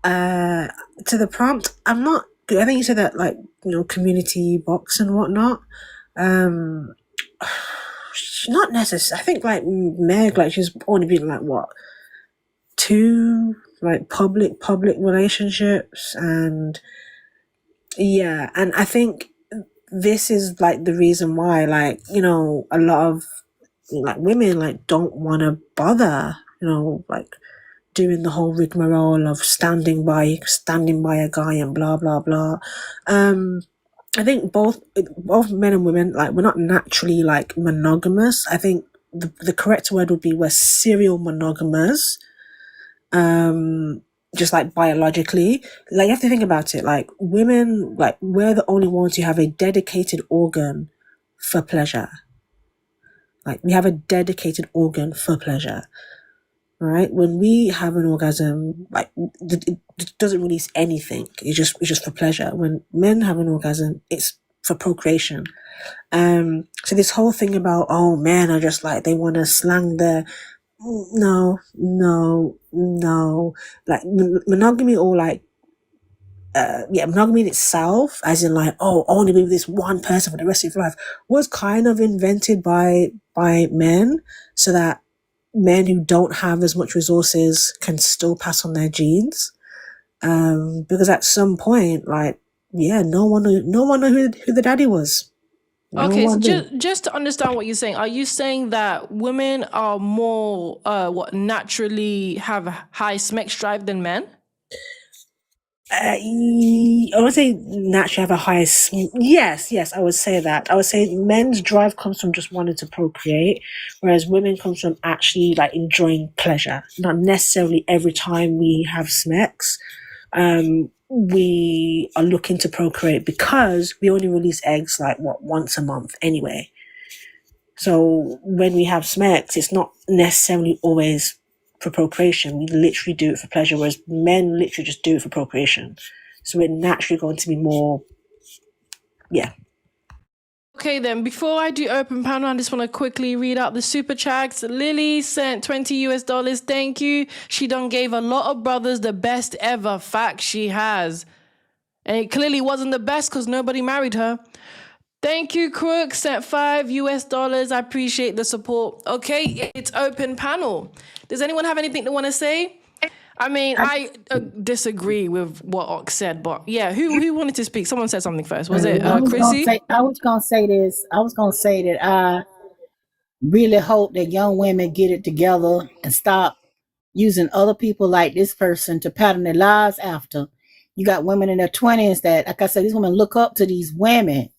the prompt, I'm not. I think you said that, community box and whatnot. Not necessary. I think Meg, she's only been 2 public relationships, and and I think this is the reason why a lot of women don't want to bother doing the whole rigmarole of standing by a guy and blah blah blah. I think both men and women, we're not naturally monogamous. I think the correct word would be we're serial monogamous. Just biologically, you have to think about it. Women, we're the only ones who have a dedicated organ for pleasure. We have a dedicated organ for pleasure. Right? When we have an orgasm, it doesn't release anything. It's just for pleasure. When men have an orgasm, it's for procreation. So this whole thing about, men are just they want to slang their, no. Monogamy or monogamy in itself, as in only be with this one person for the rest of your life, was kind of invented by men so that men who don't have as much resources can still pass on their genes, because at some point no one knew who the daddy was. No Okay, so one do. just to understand what you're saying, are you saying that women are more naturally have a high sex drive than men? I would say naturally have a higher. Yes, I would say that. I would say men's drive comes from just wanting to procreate, whereas women comes from actually like enjoying pleasure. Not necessarily every time we have sex, we are looking to procreate because we only release eggs like once a month anyway. So when we have sex, it's not necessarily always for procreation. We literally do it for pleasure, whereas men literally just do it for procreation. So we're naturally going to be more, yeah. Okay, then before I do open panel, I just want to quickly read out the super chats. Lily sent $20. Thank you. She done gave a lot of brothers the best ever. Fact, she has. And it clearly wasn't the best because nobody married her. Thank you, Crook. Sent $5. I appreciate the support. Okay, it's open panel. Does anyone have anything they want to say? I mean, I disagree with what Ox said, but yeah, who wanted to speak? Someone said something first. Was it Chrissy? I was gonna say this. I was gonna say that I really hope that young women get it together and stop using other people like this person to pattern their lives after. You got women in their 20s that, like I said, these women look up to these women,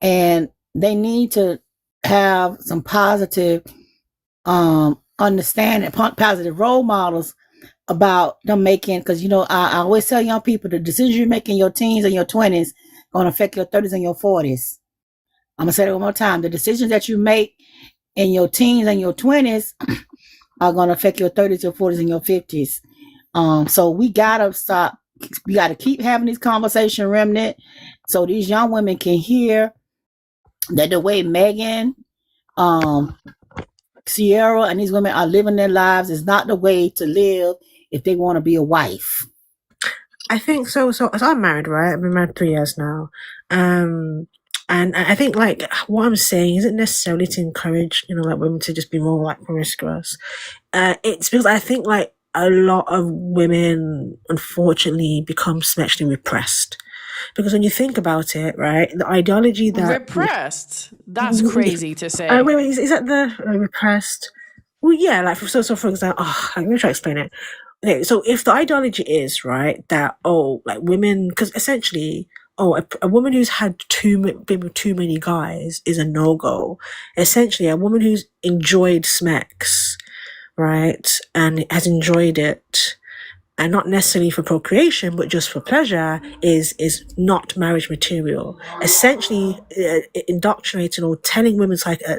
and they need to have some positive understanding, positive role models about them making, because I always tell young people the decisions you make in your teens and your 20s going to affect your 30s and your 40s. I'm gonna say it one more time. The decisions that you make in your teens and your 20s are going to affect your 30s, your 40s, and your 50s. So we gotta stop. We gotta keep having these conversation remnant, so these young women can hear that the way Megan, Sierra, and these women are living their lives is not the way to live if they want to be a wife. I think so. So I'm married, right? I've been married 3 years now. And I think like what I'm saying isn't necessarily to encourage, like women to just be more like promiscuous. It's because I think like a lot of women unfortunately become sexually repressed. Because when you think about it, right, the ideology that Repressed. That's crazy to say. wait, is that the repressed? Well, yeah, like so for example, let me try to explain it. Okay, so if the ideology is right that like women, because essentially a woman who's had been with too many guys is a no-go. Essentially, a woman who's enjoyed sex, right, and has enjoyed it, and not necessarily for procreation, but just for pleasure, is not marriage material. Essentially, indoctrinating or telling women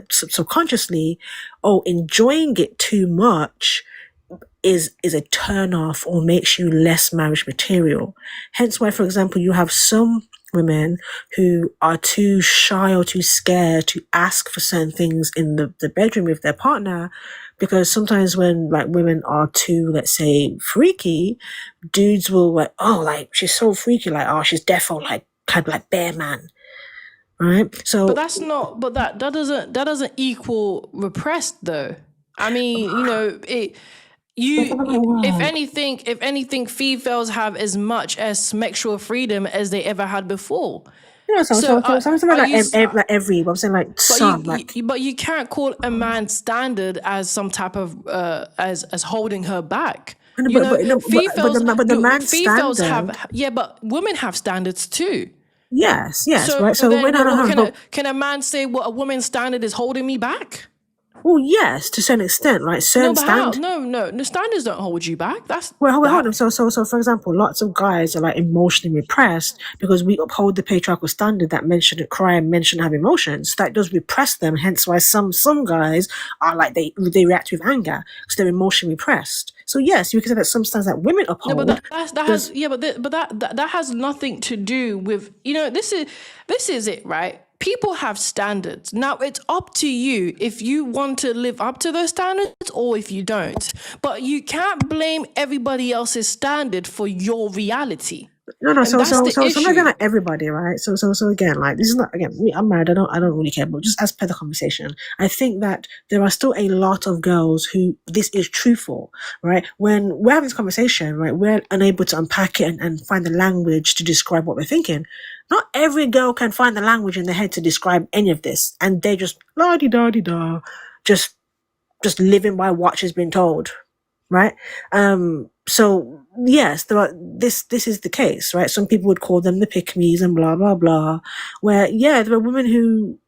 subconsciously, enjoying it too much is a turn off or makes you less marriage material. Hence why, for example, you have some women who are too shy or too scared to ask for certain things in the bedroom with their partner, because sometimes when like women are too, let's say, freaky, dudes will like, she's so freaky, like, she's defo like kind of like bear man. Right? So But that's not, but that doesn't equal repressed though. I mean, if anything, Fefails have as much as sexual freedom as they ever had before. I'm saying like every, but I'm saying like some, but you can't call a man's standard as some type of as holding her back. But the man's Fefails standard, but women have standards too. Yes, So, right. So then, can a man say what a woman's standard is holding me back? Well, yes, to some extent, right? Certain the standards don't hold you back. That's hold on. So, for example, lots of guys are like emotionally repressed because we uphold the patriarchal standard that men shouldn't cry and men shouldn't have emotions. That does repress them. Hence, why some guys are like they react with anger because they're emotionally repressed. So, yes, you can say that some standards that women uphold. No, but that has nothing to do with This is it, right? People have standards. Now, it's up to you if you want to live up to those standards or if you don't. But you can't blame everybody else's standard for your reality. No. So maybe not everybody, right? So again, like this is not me. I'm married. I don't really care. But just as per the conversation, I think that there are still a lot of girls who this is true for, right? When we're having this conversation, right, we're unable to unpack it and find the language to describe what we're thinking. Not every girl can find the language in their head to describe any of this, and they just la-di-da-di-da, just living by what has been told, right? So yes, this is the case, right? Some people would call them the pick-me's and blah blah blah. Where there are women who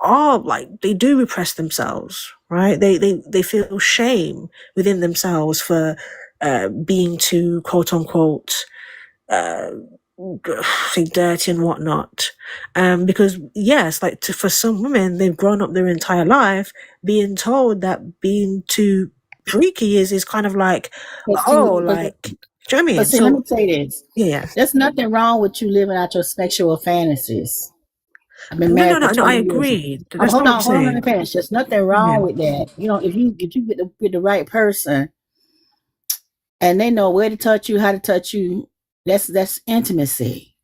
are like, they do repress themselves, right? They feel shame within themselves for being too quote unquote say dirty and whatnot, because yes, like for some women, they've grown up their entire life being told that being too freaky is kind of like, But do you see, know what I mean? but see, let me say this. Yeah. There's nothing wrong with you living out your sexual fantasies. I've been No, married for 20 I years. agree. That's Hold not on, what I'm let me saying. finish. There's nothing wrong with that. You know, if you get the right person and they know where to touch you, how to touch you, that's intimacy.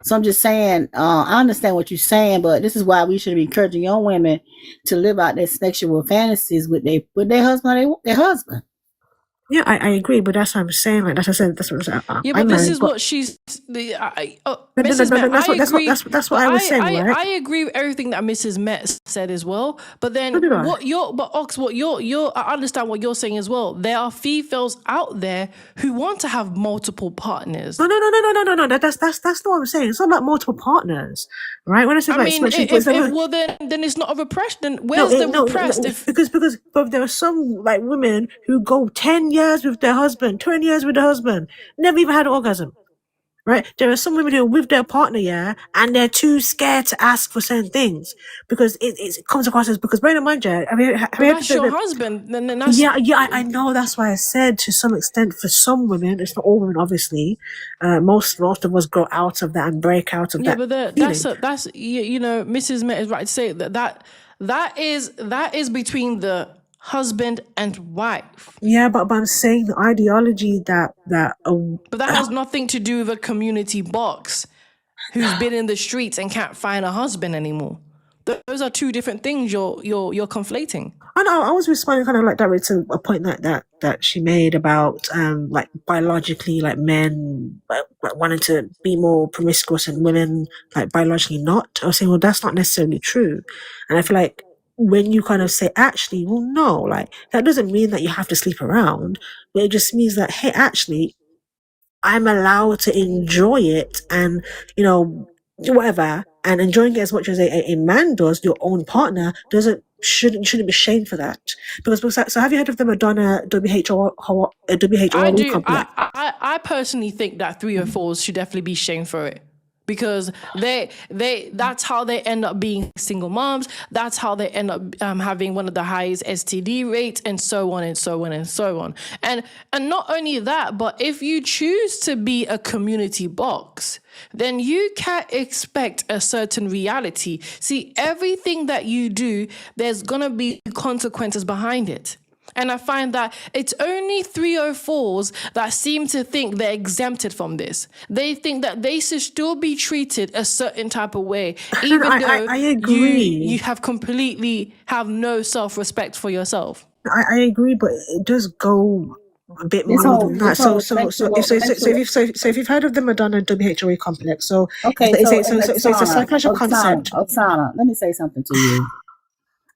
So I'm just saying, I understand what you're saying, but this is why we should be encouraging young women to live out their sexual fantasies with their husband, their husband. Yeah, I agree, but that's what I'm saying. Like that's what I said. That's what I'm saying. Yeah, but this is what she's Mrs. Met. I agree. That's what I was saying, right? I agree with everything that Mrs. Met said as well. But then I understand what you're saying as well. There are females out there who want to have multiple partners. No. That's not what I'm saying. It's not about multiple partners, right? When I say then it's not a repression. Then where's the repressed? Because there are some like women who go 10 years with their husband, 20 years with their husband, never even had an orgasm. Right? There are some women who are with their partner, and they're too scared to ask for certain things because it comes across as, because bear in mind, that's your husband. Then that's I know. That's why I said to some extent for some women, it's not all women, obviously. Most of us grow out of that and break out of that. Yeah, but that's you know, Mrs. Met is right to say that is between the husband and wife. Yeah, but I'm saying the ideology but that has nothing to do with a community box who's been in the streets and can't find a husband anymore. Those are two different things you're conflating. I know. I was responding kind of like that to a point that she made about like biologically, like men like wanting to be more promiscuous and women like biologically not. I was saying, well, that's not necessarily true, and I feel like when you kind of say, actually, well, no, like that doesn't mean that you have to sleep around, but it just means that, hey, actually, I'm allowed to enjoy it and, you know, whatever, and enjoying it as much as a man does, your own partner, shouldn't be shamed for that. Because so have you heard of the Madonna-Whore complex? I personally think that 304s should definitely be shamed for it. Because that's how they end up being single moms. That's how they end up having one of the highest STD rates, and so on and so on and so on. And not only that, but if you choose to be a community box, then you can't expect a certain reality. See, everything that you do, there's gonna be consequences behind it. And I find that it's only 304s that seem to think they're exempted from this. They think that they should still be treated a certain type of way, even though I agree. You have no self-respect for yourself. I agree, but it does go a bit more than that. So if you've heard of the Madonna-Whore complex, so it's a psychological concept. Oksana, let me say something to you.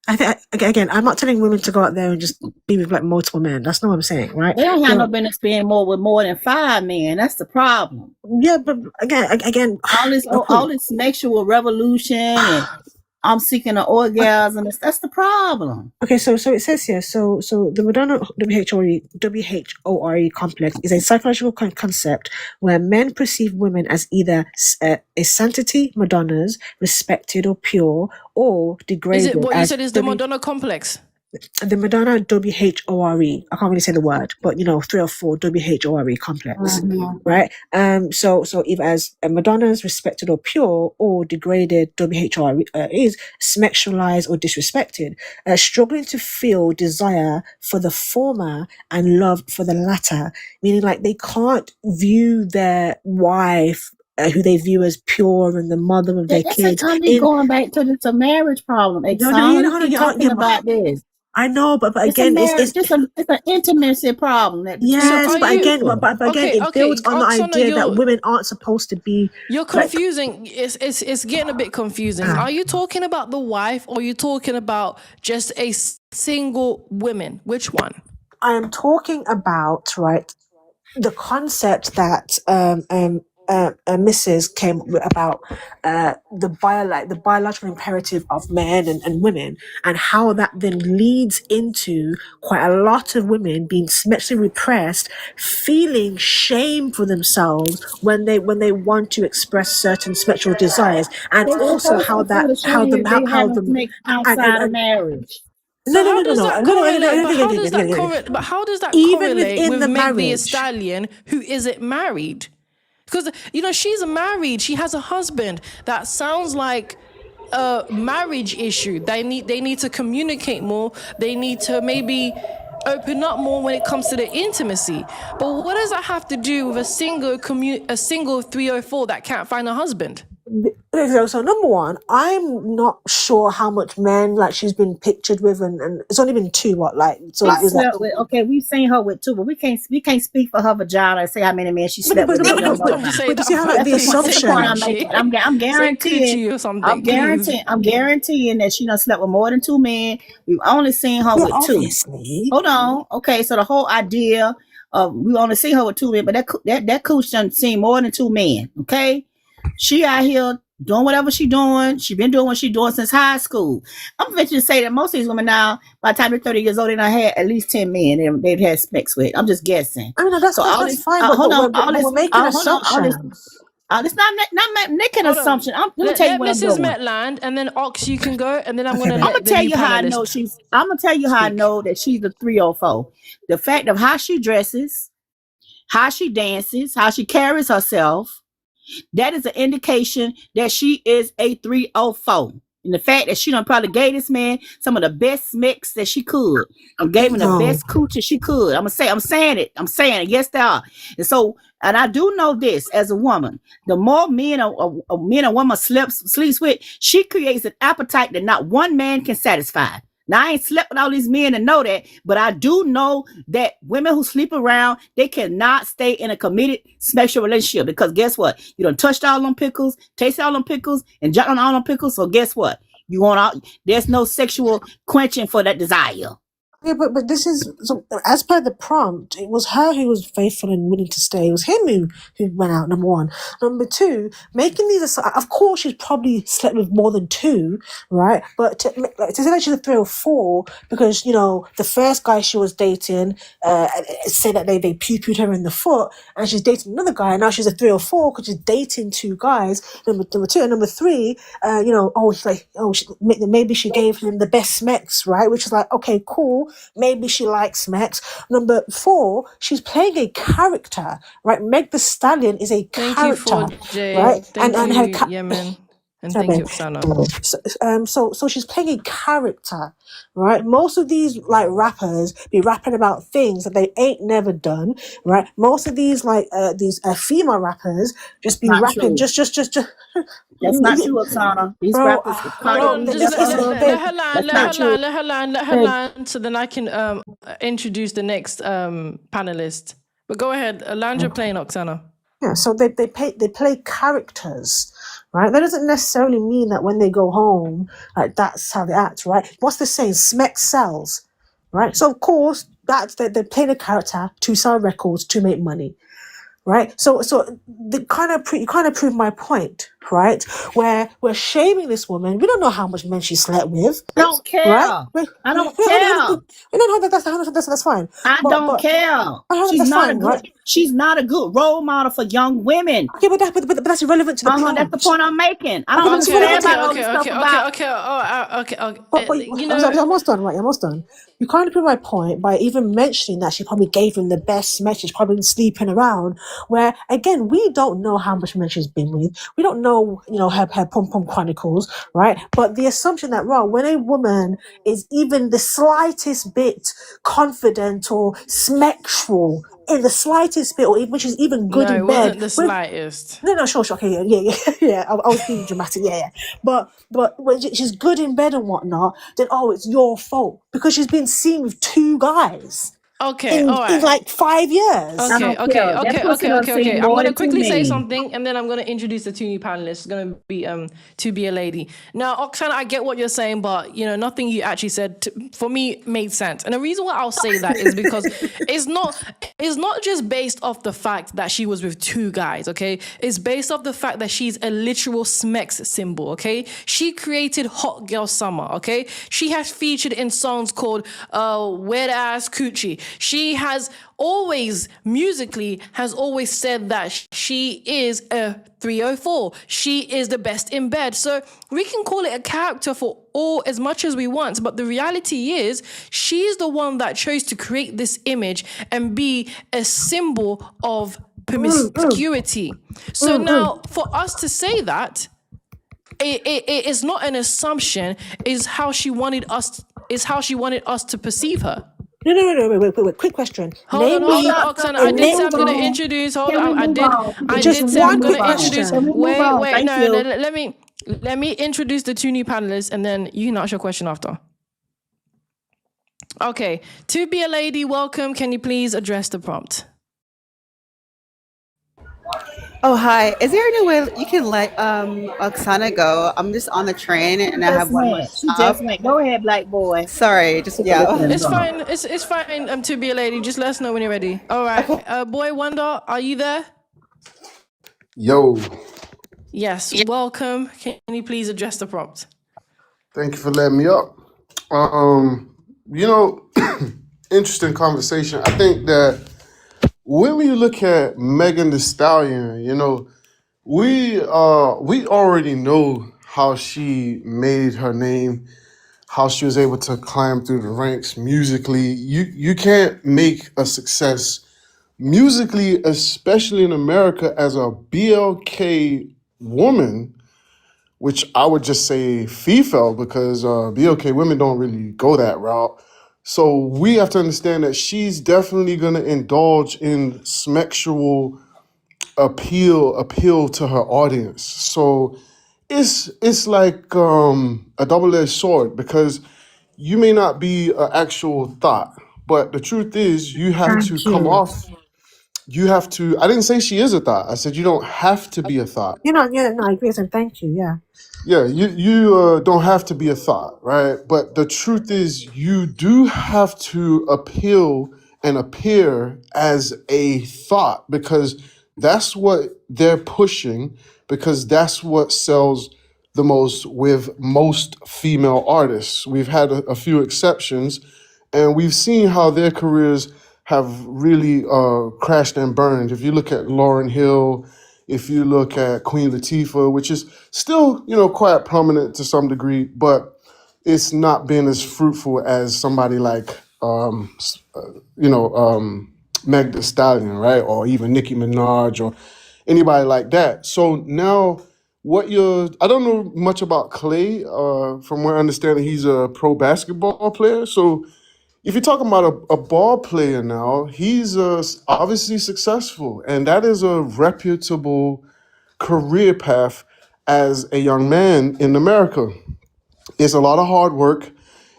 I think, again, I'm not telling women to go out there and just be with like multiple men. That's not what I'm saying, right? They don't have no business being with more than 5 men. That's the problem. Yeah, but again, all this sexual revolution and I'm seeking an orgasm. That's the problem. Okay, so it says here, so the Madonna-Whore complex is a psychological concept where men perceive women as either a sanctity, Madonnas, respected or pure, or degraded. Is it what you said is the Madonna complex? The Madonna-Whore, I can't really say the word, but 304 Whore complex, right? So either as Madonna's respected or pure, or degraded Whore is sexualized or disrespected, struggling to feel desire for the former and love for the latter, meaning like they can't view their wife who they view as pure and the mother of their kids. That's going back to the marriage problem. Talking about this. I know, but It's a again, marriage. It's an intimacy problem that between So yes, are two but you again, people. but again, okay? it builds on the Oksana, idea that women aren't supposed to be you're like. confusing. It's getting a bit confusing. Are you talking about the wife, or are you talking about just a single woman? Which one? I am talking about, right, the concept that Mrs. came about the biological imperative of men and women, and how that then leads into quite a lot of women being sexually repressed, feeling shame for themselves when they want to express certain sexual desires, and They also supposed how to feel that the shame they how having the sex outside of and marriage. So how does no that no no correlate? But how does no that no correlate? But how does that even correlate within with the Meg the marriage. Stallion, who isn't married? Because she's married. She has a husband. That sounds like a marriage issue. They need to communicate more. They need to maybe open up more when it comes to the intimacy. But what does that have to do with a single 304 that can't find a husband? So number one, I'm not sure how much men like she's been pictured with, and it's only been two. What like so She it was like. slept with. Okay, we've seen her with two, but we can't speak for her vagina and say how many men she slept with. No, We don't don't know. say You see that, how man. like the That's Please say the point I'm assumption. making. coochie. I'm Say guaranteeing. coochie or something, please. I'm guaranteeing that she done slept with more than two men. We've only seen her Yeah, with two. obviously. Hold on. Okay, so the whole idea of we only see her with two men, but that cooch done seen more than two men. Okay, she out here doing whatever she doing. She been doing what she doing since high school. I'm venturing to say that most of these women now, by the time they're 30 years old, they done had at least 10 men they've had sex with. I'm just guessing. I mean, So all that's this, fine, hold on, but all this, we're making hold on, all this. assumptions. It's not making an Hold on. assumption. Let me tell you Let what I'm Mrs. doing. Met land, and then Ox, you can go, and then I'm Okay, gonna babe. I'm gonna let the tell new you how I know panelist I'm gonna tell you how I speak. know that she's the 304. The fact of how she dresses, how she dances, how she carries herself, that is an indication that she is a 304. And the fact that she done probably gave this man some of the best mix that she could and gave him the No. best coochie she could. I'm saying it. Yes, they are. And so, and I do know this as a woman, the more men a woman sleeps with, she creates an appetite that not one man can satisfy. Now, I ain't slept with all these men to know that, but I do know that women who sleep around, they cannot stay in a committed sexual relationship because guess what? You done touched all them pickles, tasted all them pickles, and jumped on all them pickles. So guess what? There's no sexual quenching for that desire. Yeah, but this is so, as per the prompt, it was her who was faithful and willing to stay. It was him who went out. Number one, number two, making these. Of course, she's probably slept with more than two, right? But to say that she's a 304 because the first guy she was dating said that they poo-pooed her in the foot, and she's dating another guy, and now she's a 304 because she's dating two guys. Number two and number three, maybe she gave him the best smex, right? Which is like, okay, cool. Maybe she likes Mex. Number four, she's playing a character, right? Meg the Stallion is a Thank you character, for Jay. right? Thank And you, her Yemen, and Sorry, thank you, babe. Oksana. So she's playing a character, right? Most of these like rappers be rapping about things that they ain't never done, right? Most of these these female rappers just be Not rapping, true. just. That's not true, Oksana. These Bro, rappers, Hold Cardi on, B, just that's let her land, that's let not her true. land, let her land, let her Babe. land, so then I can introduce the next panelist. But go ahead, land your plane, Oksana. Yeah, so they play characters, right? That doesn't necessarily mean that when they go home, like that's how they act, right? What's the saying? Smeck sells, right? So of course that's they're playing a character to sell records to make money, right? So you kind of prove my point, right? Where we're shaming this woman. We don't know how much men she slept with, I don't care. right? I don't care. We don't know that's fine. I don't care. She's That's not fine, right? She's not a good role model for young women. Okay, but that's irrelevant to the prompt. That's the point I'm making. I don't Okay, but it's understand relevant to about all this stuff about. I'm almost done, right? I'm almost done. You can't prove my point by even mentioning that she probably gave him the best message, probably sleeping around. Where again, we don't know how much men she's been with. We don't know know, her pom pom chronicles, right? But the assumption that, when a woman is even the slightest bit confident or sexual in the slightest bit, or even she's even good No, it in bed wasn't the with. slightest. No, sure, okay, yeah. I was being dramatic, yeah. But when she's good in bed and whatnot, then it's your fault because she's been seen with 2 guys Okay, in all right. like 5 years. I don't care. That pussy done seen I'm more gonna than 2 quickly say men. something, and then I'm gonna introduce the 2 new panelists. It's gonna be to be a lady. Now, Oksana, I get what you're saying, but nothing you actually said for me made sense. And the reason why I'll say that is because it's not just based off the fact that she was with 2 guys. Okay, it's based off the fact that she's a literal Smex symbol. Okay, she created Hot Girl Summer. Okay, she has featured in songs called Wet Ass Coochie. She has always musically said that she is a 304. She is the best in bed. So we can call it a character for all as much as we want, but the reality is she's the one that chose to create this image and be a symbol of promiscuity. So now for us to say that it is not an assumption, is how she wanted us to perceive her. No, wait. Quick question. Hold on, Oksana. I did say I'm going to introduce. Hold on. I did say I'm going to introduce. Wait. Thank No, you. let me introduce the 2 new panelists, and then you can ask your question after. Okay. To be a lady, welcome. Can you please address the prompt? Oh, hi. Is there any way you can let Oksana go? I'm just on the train and I have one more She stop. just went. Go ahead, black boy. Sorry, just yeah. It's fine. It's fine. To be a lady, just let us know when you're ready. All right. Boy Wonder, are you there? Yo, Yes. Welcome. Can you please address the prompt? thank you for letting me up. Interesting conversation. I think that when you look at Megan Thee Stallion, we already know how she made her name, how she was able to climb through the ranks musically. You can't make a success musically, especially in America, as a BLK woman, which I would just say Fefails, because BLK women don't really go that route. So we have to understand that she's definitely going to indulge in sexual appeal to her audience. So it's like a double-edged sword, because you may not be an actual thought, but the truth is you have to Thank come you. off. You have to. I didn't say she is a thought. I said you don't have to be a thought. I agree, and thank you, yeah. Yeah, you don't have to be a thought, right? But the truth is, you do have to appeal and appear as a thought, because that's what they're pushing, because that's what sells the most with most female artists. We've had a few exceptions, and we've seen how their careers have really crashed and burned. If you look at Lauryn Hill, if you look at Queen Latifah, which is still, quite prominent to some degree, but it's not been as fruitful as somebody like, Meg Thee Stallion, right? Or even Nicki Minaj or anybody like that. So now I don't know much about Clay. From what I understand, he's a pro basketball player. So if you're talking about a ball player now, he's obviously successful, and that is a reputable career path as a young man in America. It's a lot of hard work.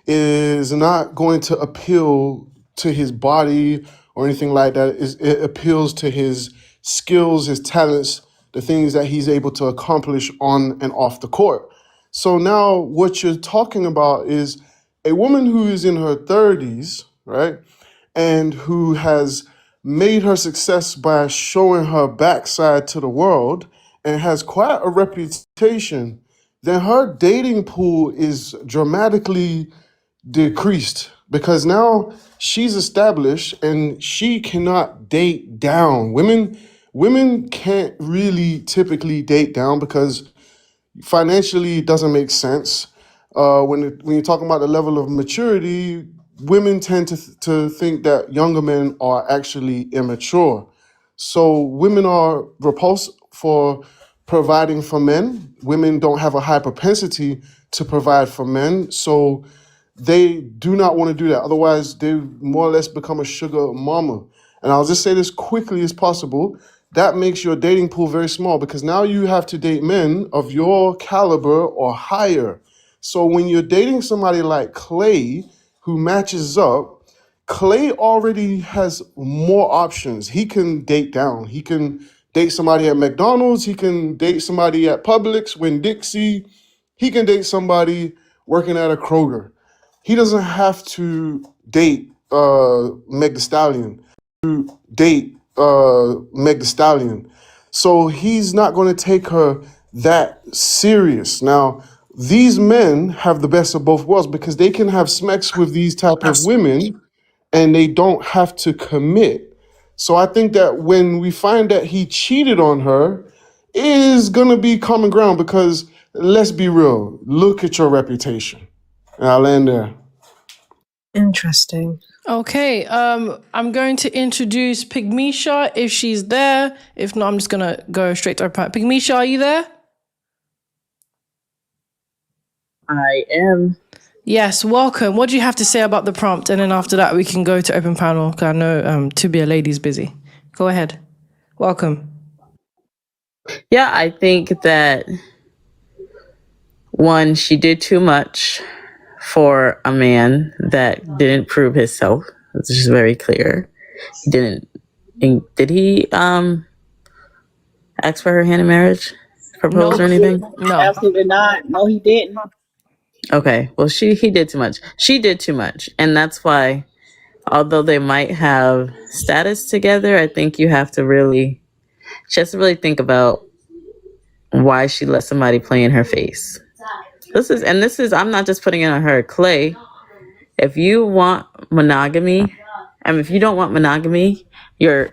It is not going to appeal to his body or anything like that. It appeals to his skills, his talents, the things that he's able to accomplish on and off the court. So now what you're talking about is a woman who is in her 30s, right? And who has made her success by showing her backside to the world and has quite a reputation, then her dating pool is dramatically decreased, because now she's established and she cannot date down. Women can't really typically date down because financially it doesn't make sense. When you're talking about the level of maturity, women tend to think that younger men are actually immature. So women are repulsed for providing for men. Women don't have a high propensity to provide for men, so they do not want to do that. Otherwise, they more or less become a sugar mama. And I'll just say this quickly as possible. That makes your dating pool very small because now you have to date men of your caliber or higher. So when you're dating somebody like Clay, who matches up, Clay already has more options. He can date down. He can date somebody at McDonald's. He can date somebody at Publix, Winn-Dixie. He can date somebody working at a Kroger. He doesn't have to date Meg Thee Stallion. Meg Thee Stallion. So he's not going to take her that serious. Now, these men have the best of both worlds because they can have sex with these type of women and they don't have to commit. So I think that when we find that he cheated on her, it is going to be common ground because let's be real. Look at your reputation. And I'll end there. Interesting. Okay, I'm going to introduce Pygmisha if she's there. If not, I'm just going to go straight to our part. Pygmisha, are you there? I am. Yes, welcome. What do you have to say about the prompt? And then after that, we can go to open panel. Because I know To Be a Lady's busy. Go ahead. Welcome. Yeah, I think that one, she did too much for a man that didn't prove himself. It's just very clear. Did he ask for her hand in marriage? Propose or anything? No. Absolutely not. No, he didn't. Okay. Well, he did too much. She did too much. And that's why, although they might have status together, I think she has to really think about why she let somebody play in her face. This is I'm not just putting it on her. Clay, if you want monogamy, and if you don't want monogamy, you're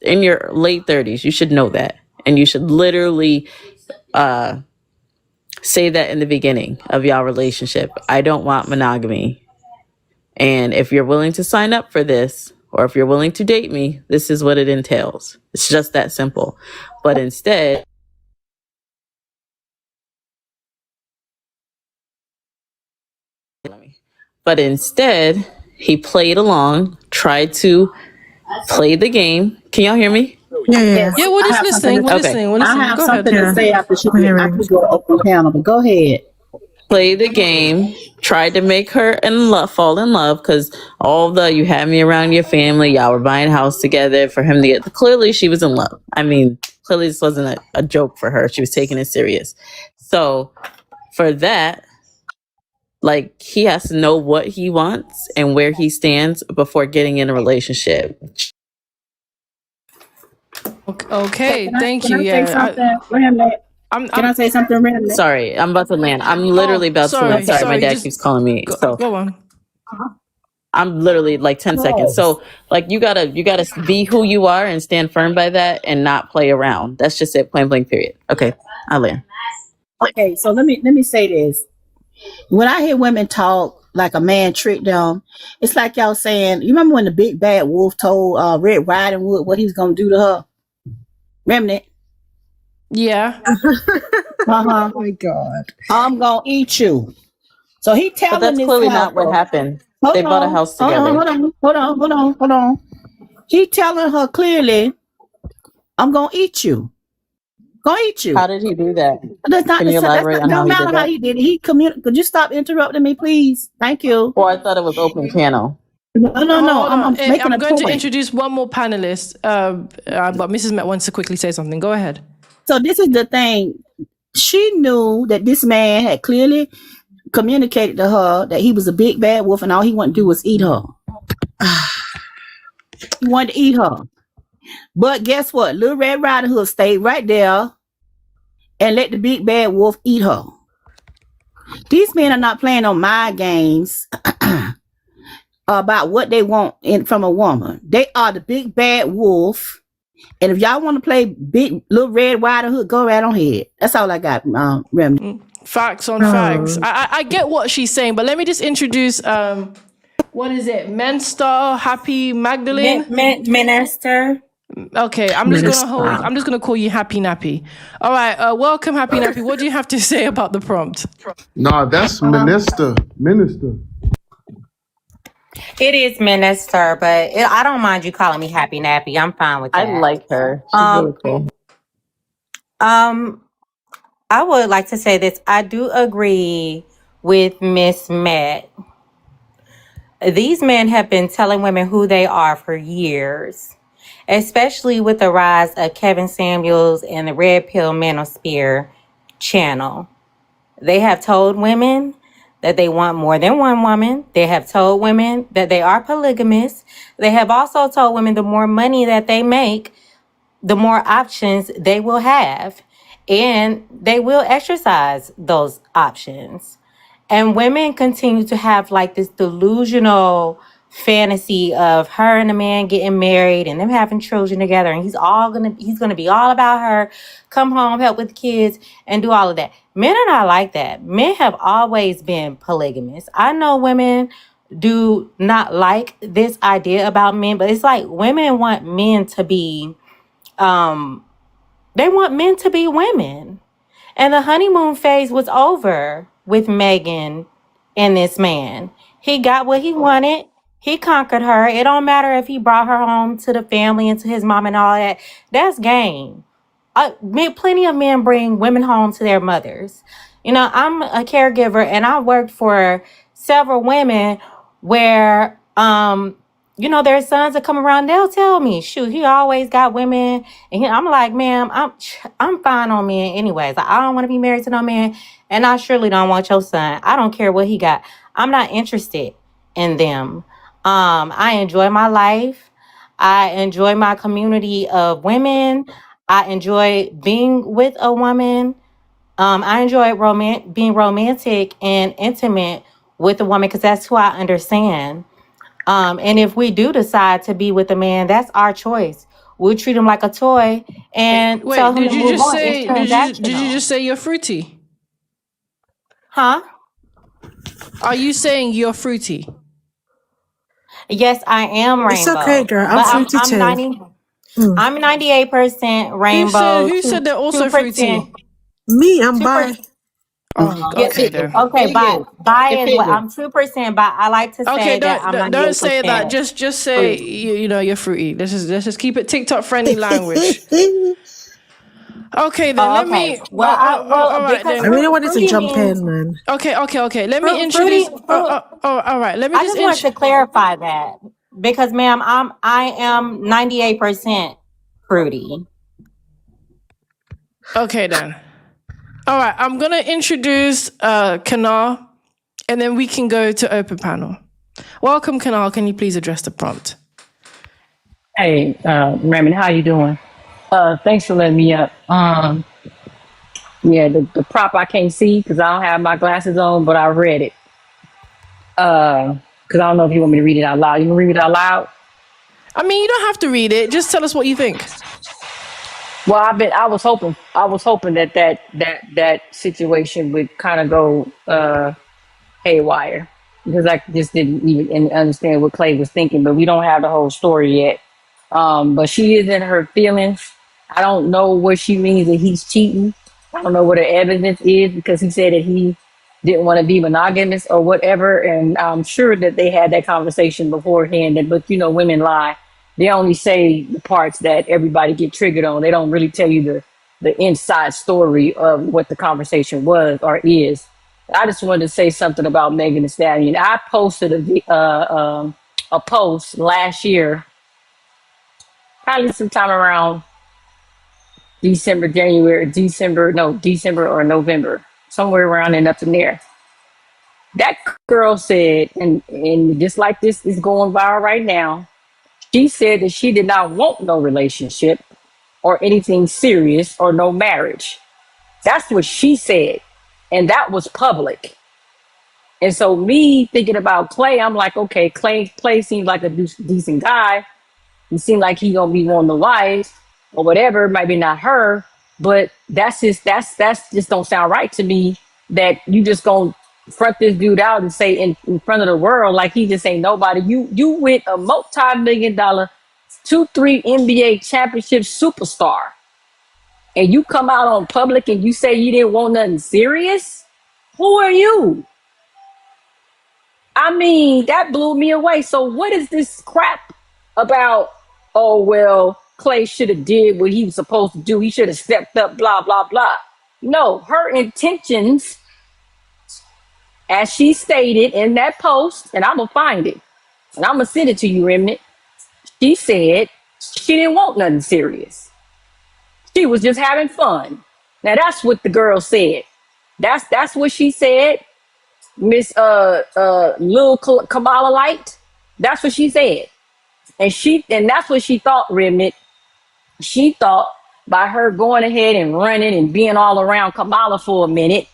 in your late 30s. You should know that. And you should literally say that in the beginning of y'all relationship. I don't want monogamy. And if you're willing to sign up for this, or if you're willing to date me, this is what it entails. It's just that simple. But instead, he played along, tried to play the game. Can y'all hear me? Yeah. Yeah, we're just listening. We're listening. We're listening. I have Go something ahead. to say after she go to open panel, but go ahead. Play the game, tried to make her fall in love, because although you had me around your family, y'all were buying a house together for him to get. Clearly, she was in love. I mean, clearly this wasn't a joke for her. She was taking it serious. So for that, like, he has to know what he wants and where he stands before getting in a relationship. Okay, thank you. Can I say something, Ramlet? Sorry, I'm about to land. I'm literally about to land. Sorry, my dad keeps calling me. Go on. I'm literally like 10 seconds. So like you gotta be who you are and stand firm by that and not play around. That's just it, point blank period. Okay, I'll land. Okay, so let me say this. When I hear women talk like a man tricked them, it's like y'all saying, you remember when the big bad wolf told Red Riding Hood what he was gonna do to her? Remnant. Yeah. Oh my God. I'm gonna eat you. So he telling But that's this clearly helper, not what happened. hold They bought a on, house together. Hold on. He telling her clearly, I'm gonna eat you. Gonna eat you. How did he do that? That's not. Can you elaborate on how Don't he did matter how that? he did it. Could you stop interrupting me, please? Thank you. Well, I thought it was open channel. No. Hold I'm on. making I'm a going point. to introduce one more panelist, but Mrs. Met wants to quickly say something. Go ahead. So this is the thing. She knew that this man had clearly communicated to her that he was a big bad wolf and all he wanted to do was eat her. He wanted to eat her. But guess what? Little Red Riding Hood stayed right there and let the big bad wolf eat her. These men are not playing on mind games about what they want from a woman. They are the big bad wolf. And if y'all want to play big Little Red Riding Hood, go right on ahead. That's all I got, Remedy. Facts on facts. I get what she's saying, but let me just introduce what is it? Menster Happy Magdalene? Minister. Okay, I'm just gonna call you Happy Nappy. All right, welcome, Happy Nappy. What do you have to say about the prompt? Nah, that's minister. Minister. It is minister, but I don't mind you calling me Happy Nappy. I'm fine with I that. like her. She's Um, beautiful. um, I would like to say this. I do agree with Miss Matt. These men have been telling women who they are for years, especially with the rise of Kevin Samuels and the Red Pill Manosphere channel. They have told women that they want more than one woman. They have told women that they are polygamous. They have also told women the more money that they make, the more options they will have. And they will exercise those options. And women continue to have like this delusional fantasy of her and a man getting married and them having children together, and he's gonna be all about her, come home, help with the kids, and do all of that. Men are not like that. Men have always been polygamous. I know women do not like this idea about men, but it's like women want men to be they want men to be women. And the honeymoon phase was over with Megan and this man. He got what he wanted. He conquered her. It don't matter if he brought her home to the family and to his mom and all that. That's game. Plenty of men bring women home to their mothers. You know, I'm a caregiver and I worked for several women where, you know, their sons that come around, they'll tell me, shoot, he always got women. And I'm like, ma'am, I'm fine on men anyways. Like, I don't want to be married to no man. And I surely don't want your son. I don't care what he got. I'm not interested in them. I enjoy my life. I enjoy my community of women. I enjoy being with a woman. I enjoy being romantic and intimate with a woman because that's who I understand. And if we do decide to be with a man, that's our choice. We'll treat him like a toy and tell Wait, him did to you move just on. It's say did you transactional. just say you're fruity? Huh? Are you saying you're fruity? Yes, I am It's okay, rainbow. girl. I'm But fruity too. I'm 98% rainbow, Who said they're also 2%, fruity? Me, I'm 2%. bi. Oh, Yeah, okay then. okay, Figures. bi It is what figures. I'm 2%, but I like to Okay, say that I'm don't say that. 98% Just say fruity. you know you're fruity. Let's just keep it TikTok friendly language. Okay then. Oh, Let okay. me. Well, All right because I then. really wanted to fruity jump means in, man. Okay. Let me introduce. All right. Let me I just just wanted to clarify that because, ma'am, I am 98% fruity. Okay then. All right. I'm gonna introduce Kanal, and then we can go to open panel. Welcome, Kanal. Can you please address the prompt? Hey, Raymond, how you doing? Thanks for letting me up. Yeah, the prop I can't see because I don't have my glasses on, but I read it. Because I don't know if you want me to read it out loud. You can read it out loud. I mean, you don't have to read it. Just tell us what you think. Well, I was hoping that situation would kind of go haywire because I just didn't even understand what Clay was thinking. But we don't have the whole story yet. But she is in her feelings. I don't know what she means that he's cheating. I don't know what the evidence is because he said that he didn't want to be monogamous or whatever. And I'm sure that they had that conversation beforehand. But you know, women lie. They only say the parts that everybody get triggered on. They don't really tell you the inside story of what the conversation was or is. I just wanted to say something about Megan Thee Stallion. I posted a post last year, probably sometime around December or November, somewhere around and up in there. That girl said, and just like this is going viral right now, she said that she did not want no relationship or anything serious or no marriage. That's what she said. And that was public. And so me thinking about Clay, I'm like, okay, Clay seems like a decent guy. He seemed like he gonna be wanting the wife or whatever, maybe not her, but that's just don't sound right to me that you just gonna front this dude out and say in front of the world like he just ain't nobody. You went a multi-million-dollar 2-3 NBA championship superstar, and you come out on public and you say you didn't want nothing serious? Who are you? I mean, that blew me away. So what is this crap about, oh, well, Clay should have did what he was supposed to do. He should have stepped up, blah, blah, blah. No, her intentions, as she stated in that post, and I'm going to find it, and I'm going to send it to you, Remnant. She said she didn't want nothing serious. She was just having fun. Now, that's what the girl said. That's what she said. Miss Lil Kamala Light. That's what she said. And that's what she thought, Remnant. She thought by her going ahead and running and being all around Kamala for a minute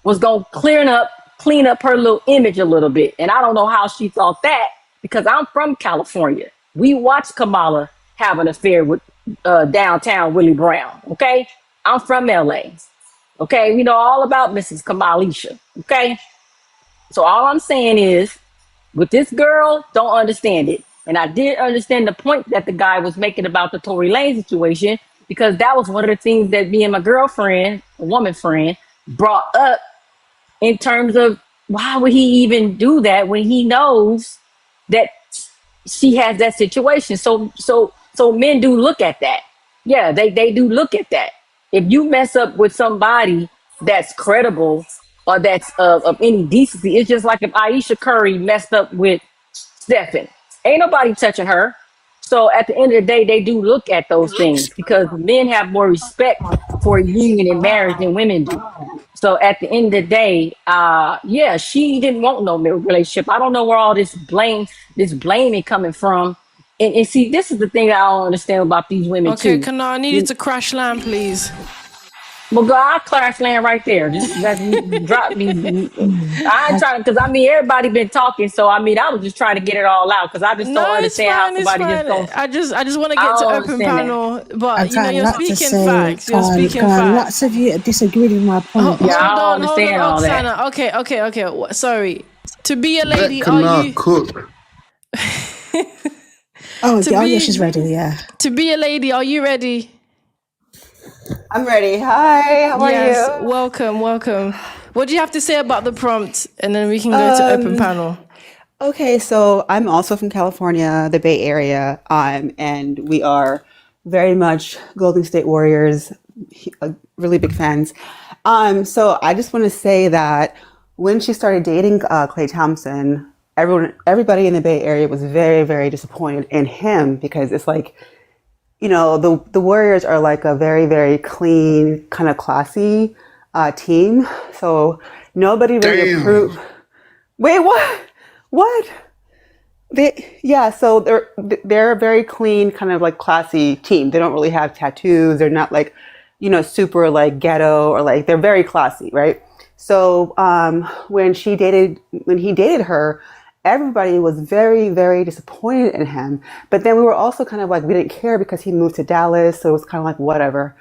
was gonna clean up her little image a little bit. And I don't know how she thought that, because I'm from California. We watched Kamala have an affair with downtown Willie Brown. Okay, I'm from LA. Okay, we know all about Mrs. Kamalisha. Okay. So all I'm saying is, with this girl, don't understand it. And I did understand the point that the guy was making about the Tory Lane situation, because that was one of the things that me and my girlfriend, a woman friend, brought up in terms of why would he even do that when he knows that she has that situation. So men do look at that. Yeah, they do look at that. If you mess up with somebody that's credible or that's of any decency, it's just like if Aisha Curry messed up with Stephen. Ain't nobody touching her. So at the end of the day, they do look at those things because men have more respect for a union and marriage than women do. So at the end of the day, yeah, she didn't want no relationship. I don't know where all this blaming coming from. And see, this is the thing that I don't understand about these women Okay, too. Kana, I need you to crash land, please. Well, girl, I'll class land right there. Just let me drop me. I ain't trying to, because I mean, everybody been talking. So, I mean, I was just trying to get it all out because I just don't No, it's understand how fine. It's somebody just fine. don't. I just want to I get to don't open understand that. panel, but I've you know, got you're lots to speaking say. facts. You're speaking Can't. facts. Lots of you disagreed with my point. Yeah, I don't Hold understand on, all that. Oksana. Okay. Sorry. To be a Let lady, are Kana you cook. Oh, to yeah, she's be ready. Yeah. to be a lady? Are you ready? I'm ready. Hi, how are Yes. you? Welcome. What do you have to say about the prompt, and then we can go to open panel. Okay, so I'm also from California, the Bay Area, and we are very much Golden State Warriors, really big fans. So I just want to say that when she started dating Klay Thompson, everybody in the Bay Area was very, very disappointed in him because it's like, you know, the Warriors are like a very, very clean, kind of classy team. So nobody really Damn. approved. Wait, what? What? So they're a very clean, kind of like classy team. They don't really have tattoos. They're not like, you know, super like ghetto or like, they're very classy, right? So when he dated her, everybody was very, very disappointed in him. But then we were also kind of like, we didn't care because he moved to Dallas, so it was kind of like whatever.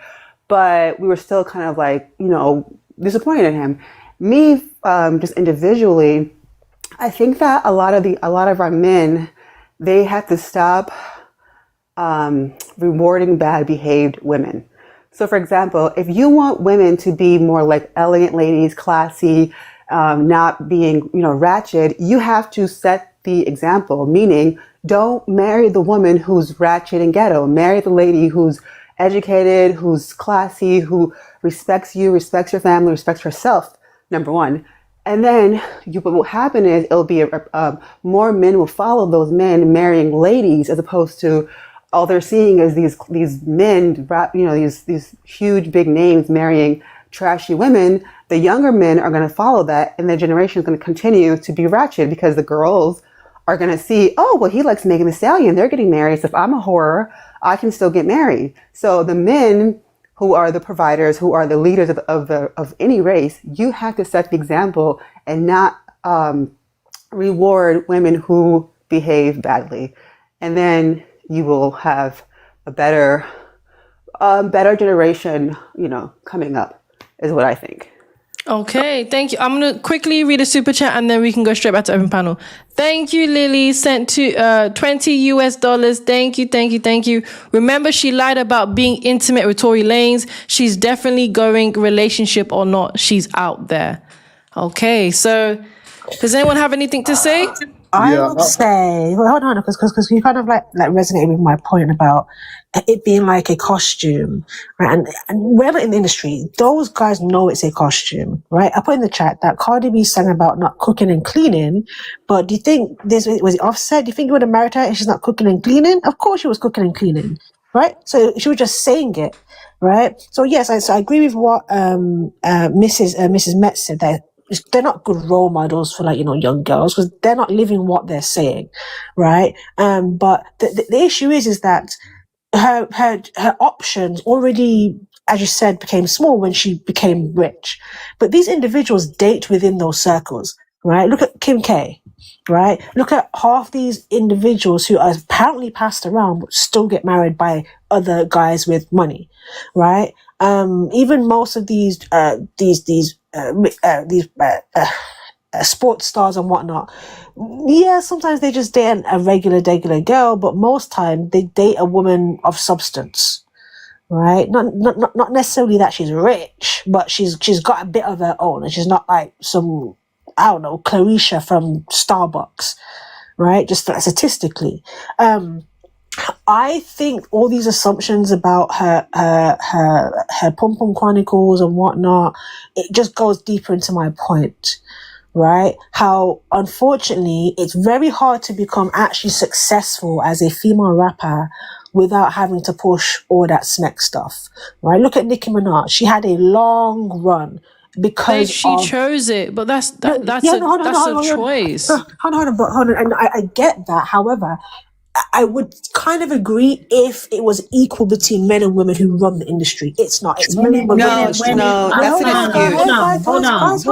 But we were still kind of like, you know, disappointed in him. Me, just individually, I think that a lot of our men, they have to stop rewarding bad behaved women. So for example, if you want women to be more like elegant ladies, classy, not being, you know, ratchet, you have to set the example, meaning don't marry the woman who's ratchet and ghetto. Marry the lady who's educated, who's classy, who respects you, respects your family, respects herself, number one. And then what will happen is it'll be more men will follow those men marrying ladies as opposed to all they're seeing is these men, you know, these huge big names marrying trashy women. The younger men are going to follow that, and the generation is going to continue to be ratchet because the girls are going to see, oh, well, he likes Megan Thee Stallion. They're getting married. So if I'm a whore, I can still get married. So the men who are the providers, who are the leaders of any race, you have to set the example and not reward women who behave badly. And then you will have a better generation, you know, coming up, is what I think. Okay, thank you. I'm gonna quickly read a super chat and then we can go straight back to open panel. Thank you, Lily. Sent to $20. Thank you. Remember, she lied about being intimate with Tory Lanez. She's definitely going relationship or not. She's out there. Okay, so does anyone have anything to say? I would say, well, hold on, because you kind of like resonated with my point about it being like a costume, right? And wherever in the industry, those guys know it's a costume, right? I put in the chat that Cardi B sang about not cooking and cleaning, but do you think was it Offset? Do you think you would have married her if she's not cooking and cleaning? Of course she was cooking and cleaning, right? So she was just saying it, right? So yes, I agree with what Mrs. Metz said, that they're not good role models for, like, you know, young girls, because they're not living what they're saying, right? But the issue is that her options already, as you said, became small when she became rich. But these individuals date within those circles, right? Look at Kim K, right? Look at half these individuals who are apparently passed around but still get married by other guys with money, right? Even most of these sports stars and whatnot, yeah, sometimes they just date a regular girl, but most time they date a woman of substance, right? Not necessarily that she's rich, but she's got a bit of her own, and she's not like some, I don't know, Clarisha from Starbucks, right? Just like statistically. I think all these assumptions about her Pum Pum Chronicles and whatnot, it just goes deeper into my point, right? How, unfortunately, it's very hard to become actually successful as a female rapper without having to push all that smack stuff, right? Look at Nicki Minaj. She had a long run because she chose it, but that's a choice. Hold on, and I get that. However, I would kind of agree if it was equal between men and women who run the industry. It's not. It's men and women. No, that's an excuse.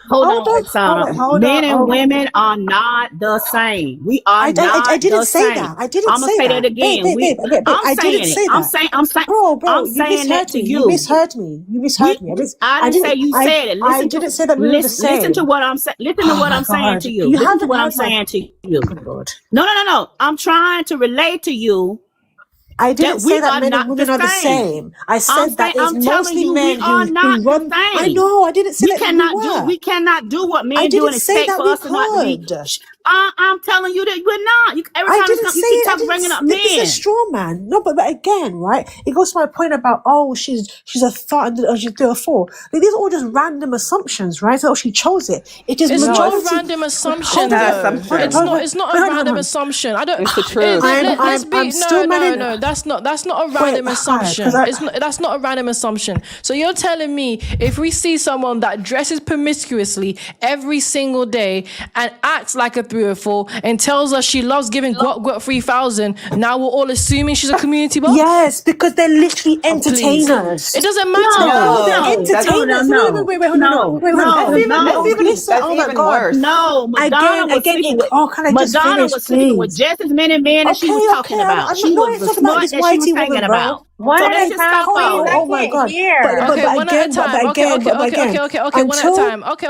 Hold on. Men and women are not the same. We are not I didn't the say same. that. I didn't I'm gonna say that again. I didn't say that. I'm saying that to you. You misheard me. I didn't say you said it. I didn't say that we were the same. Listen to what I'm saying. Listen to what I'm saying to you. Listen to what I'm saying to you. No. I'm trying to relate to you. I didn't say that men and women are the same. I said that it's mostly men who run. I know. I didn't say that we cannot do what men do and expect for us to not be. I'm telling you that we're not. Every time you keep bringing up men. It's a straw man. No, but again, right? It goes to my point about, she's a thought or she's 3 or 4. Like, these are all just random assumptions, right? So she chose it. It is it's majority. not a random assumption, though. It's not a random assumption. I don't. It's the truth. No. That's not a random assumption. That's not a random assumption. So you're telling me if we see someone that dresses promiscuously every single day and acts like a 3 or 4 and tells us she loves giving guap 3,000, now we're all assuming she's a community boss? Yes, because they're literally entertainers. It doesn't matter. They're entertainers. That's even worse. No, Madonna was sleeping with just as many men as she was talking about. She was the smart that she was thinking about. One at a time, please. Oh my God. Okay, one at a time. Okay, one at a time. Okay.